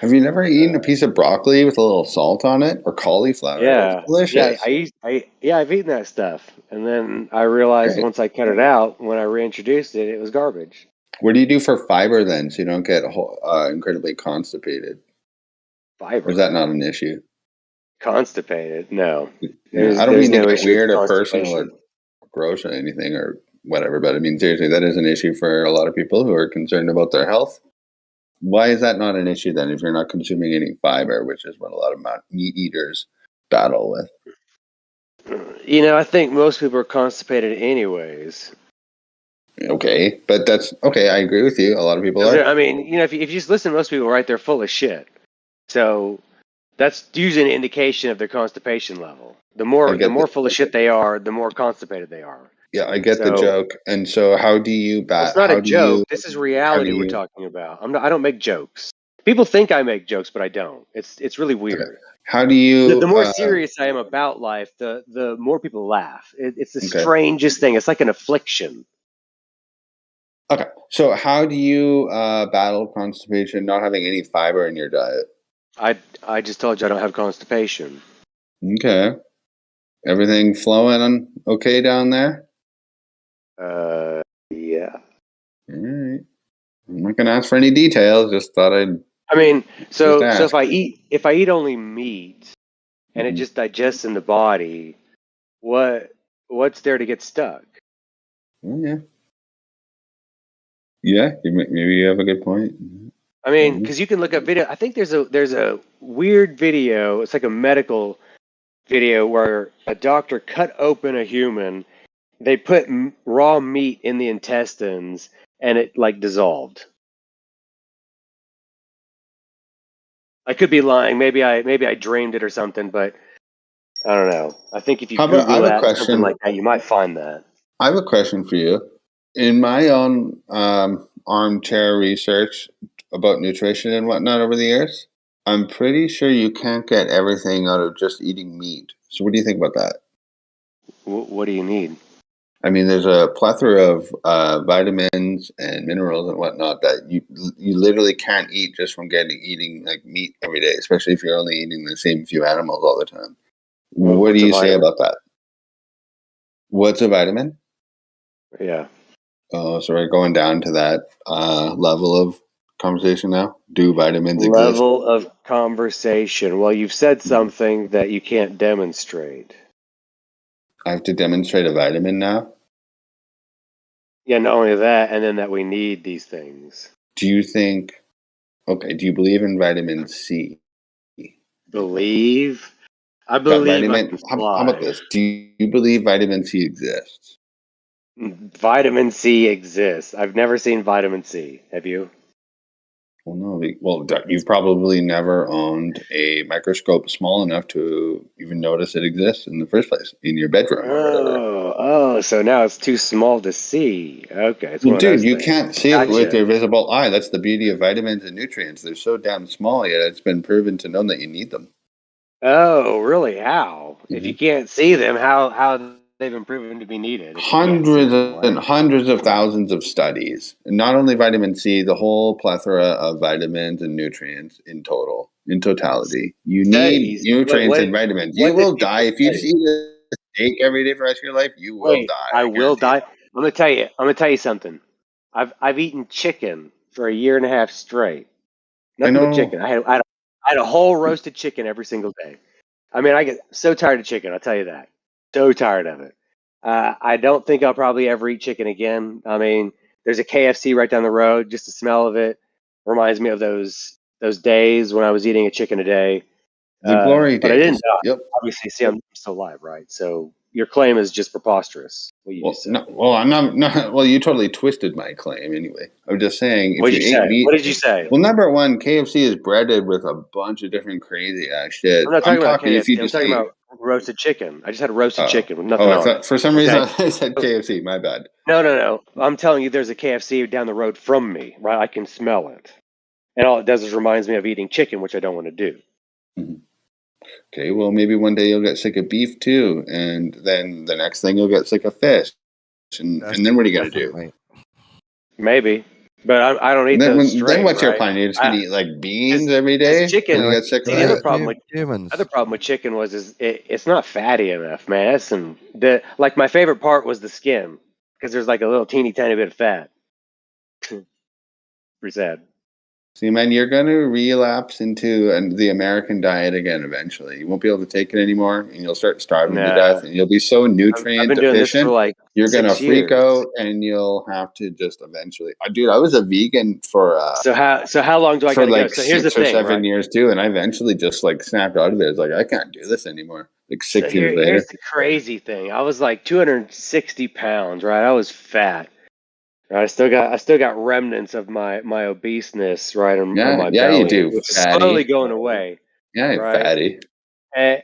Have you never eaten a piece of broccoli with a little salt on it, or cauliflower? Yeah, It's delicious. I've eaten that stuff, and then I realized Great. once I cut it out, when I reintroduced it, it was garbage. What do you do for fiber then, so you don't get incredibly constipated? Fiber? Or is that not an issue? Constipated? No. I don't mean to get issue with weird or personal or constipation. gross or anything or whatever, but I mean seriously, that is an issue for a lot of people who are concerned about their health. Why is that not an issue then if you're not consuming any fiber, which is what a lot of meat eaters battle with? You know, I think most people are constipated anyways. Okay, but that's okay. I agree with you. A lot of people are. I mean, you know, if you just listen to most people, right, they're full of shit. So that's usually an indication of their constipation level. The more full of shit they are, the more constipated they are. Yeah, I get the joke. And so, how do you It's not a joke. This is reality we're talking about. I don't make jokes. People think I make jokes, but I don't. It's really weird. Okay. How do you? The more serious I am about life, the more people laugh. It's the strangest thing. It's like an affliction. Okay, so how do you battle constipation not having any fiber in your diet? I just told you I don't have constipation. Okay. Everything flowing okay down there? Yeah. All right. I'm not gonna ask for any details. Just thought I'd. I mean, so Just ask. if I eat only meat and it just digests in the body, what's there to get stuck? Oh, yeah. Yeah, maybe you have a good point. I mean, because you can look up video. I think there's a weird video. It's like a medical video where a doctor cut open a human. They put raw meat in the intestines, and it like dissolved. I could be lying. Maybe I dreamed it or something, but I don't know. I think if you I Google have a that or something question. like that, you might find that. I have a question for you. In my own armchair research about nutrition and whatnot over the years, I'm pretty sure you can't get everything out of just eating meat. So what do you think about that? What do you need? I mean, there's a plethora of vitamins and minerals and whatnot that you literally can't eat just from eating like meat every day, especially if you're only eating the same few animals all the time. What do What's a you say vitamin? about that? What's a vitamin? Yeah. Oh, so we're going down to that level of conversation now. Do vitamins exist? Level of conversation. Well, you've said something that you can't demonstrate. I have to demonstrate a vitamin now. Yeah, not only that, and then that we need these things. Do you think? Okay. Do you believe in vitamin C? Believe? I believe I can How about fly. this? Do you believe vitamin C exists? Vitamin C exists. I've never seen vitamin C. Have you? Well, no. You've probably never owned a microscope small enough to even notice it exists in the first place in your bedroom or whatever. Oh, so now it's too small to see. Okay, it's Well, one of dude, those you things. can't see it with Gotcha. your visible eye. That's the beauty of vitamins and nutrients. They're so damn small, yet it's been proven to know that you need them. Oh, really? How? If you can't see them, how they've been proven to be needed? If you can't see Hundreds them, and what? hundreds of thousands of studies. And not only vitamin C, the whole plethora of vitamins and nutrients in totality. You need Studies. nutrients and vitamins. You What did will die people if you just study? eat a steak every day for the rest of your life. You will Wait, die. I I will guarantee die. it. I'm gonna tell you something. I've eaten chicken for a year and a half straight. I Nothing but know. chicken. I had a whole roasted chicken every single day. I mean, I get so tired of chicken. I'll tell you that. So tired of it. I don't think I'll probably ever eat chicken again. I mean, there's a KFC right down the road. Just the smell of it reminds me of those days when I was eating a chicken a day. The glory But I didn't days. die. Yep. Obviously, see, I'm still alive, right? So your claim is just preposterous. What you just said. I'm not. Well, you totally twisted my claim. Anyway, I'm just saying What if did you you ate say? meat. What did you say? Well, number one, KFC is breaded with a bunch of different crazy ass shit. I'm not I'm talking about talking if you KFC. I'm just talking ate. about roasted chicken. I just had a roasted Oh, chicken with nothing I on thought it. for some reason Okay. I said KFC. My bad. No. I'm telling you, there's a KFC down the road from me, right? I can smell it. And all it does is reminds me of eating chicken, which I don't want to do. Okay, well, maybe one day you'll get sick of beef too, and then the next thing you'll get sick of fish, and then what are you gonna do? Definitely. Maybe. But I don't eat those Then straight, what's your right? plan? You're just gonna eat like beans every Because day when you chicken, get sick of see, the other that? problem with Humans. chicken is it's not fatty enough, man. Like my favorite part was the skin because there's like a little teeny tiny bit of fat. Pretty sad. See, man, you're gonna relapse into the American diet again eventually. You won't be able to take it anymore, and you'll start starving to Nah, death, and you'll be so I've nutrient been doing this for deficient. like You're gonna 6 years. freak out, and you'll have to just eventually. Dude, I was a vegan for So how long do I for gotta go? like So here's the 6 or thing, 7 right? years too, and I eventually just like snapped out of it. It's like I can't do this anymore. Like So 6 years here's later. the crazy thing. I was like 260 pounds, right? I was fat. Right? I still got remnants of my obeseness, right, on my Yeah, you belly, do, which is slowly fatty. going away, Yeah, right? fatty. And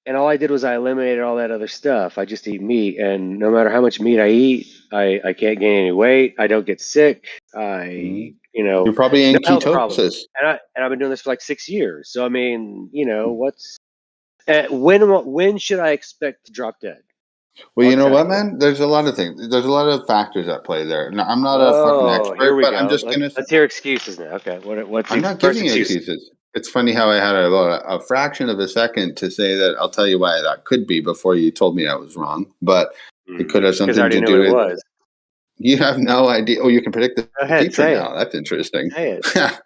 and all I did was I eliminated all that other stuff. I just eat meat, and no matter how much meat I eat, I can't gain any weight. I don't get sick. You're probably No in health problems. ketosis. And I've been doing this for like 6 years. So I mean, what's when should I expect to drop dead? Well, Well, you know what, exactly. man? There's a lot of things. There's a lot of factors at play there. Now, I'm not a fucking Oh, here expert, we but I'm go. just gonna. Let's hear excuses now. Okay, what's I'm the not first giving you excuse? excuses. It's funny how I had a fraction of a second to say that. I'll tell you why that could be before you told me I was wrong, but it could have Because I something already to knew what do it with. was. You have no idea. Oh, you can predict Go the ahead, future say it. now. That's interesting. Say it.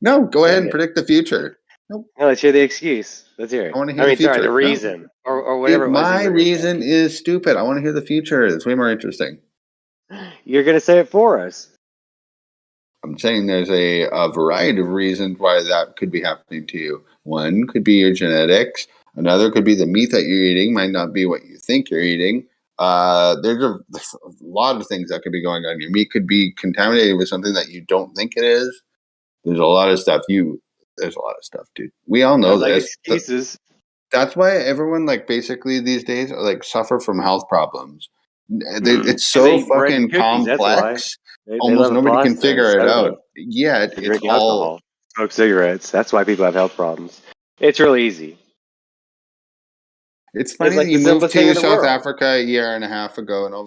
No, go ahead Say and it. predict the future. Nope. No, let's hear the excuse. Let's hear it. I want to hear I the mean, sorry, the future. No. reason or Dude, whatever it was that my you were going to reason is stupid. I want to hear the future. It's way more interesting. say. You're going to say it for us. I'm saying there's a variety of reasons why that could be happening to you. One could be your genetics. Another could be the meat that you're eating might not be what you think you're eating. There's a lot of things that could be going on. Your meat could be contaminated with something that you don't think it is. There's a lot of stuff. There's a lot of stuff, dude. We all I know like this. excuses. That's why everyone, like, basically these days, like, suffer from health problems. It's Because they so eat bread and fucking cookies. That's why. complex. They Almost love a nobody can pasta and a figure it soda. out. Yet They it's drink all. alcohol, smoke cigarettes. That's why people have health problems. It's really easy. It's It's funny like that you the moved simplest thing to in the South world. Africa a year and a half ago, and all of a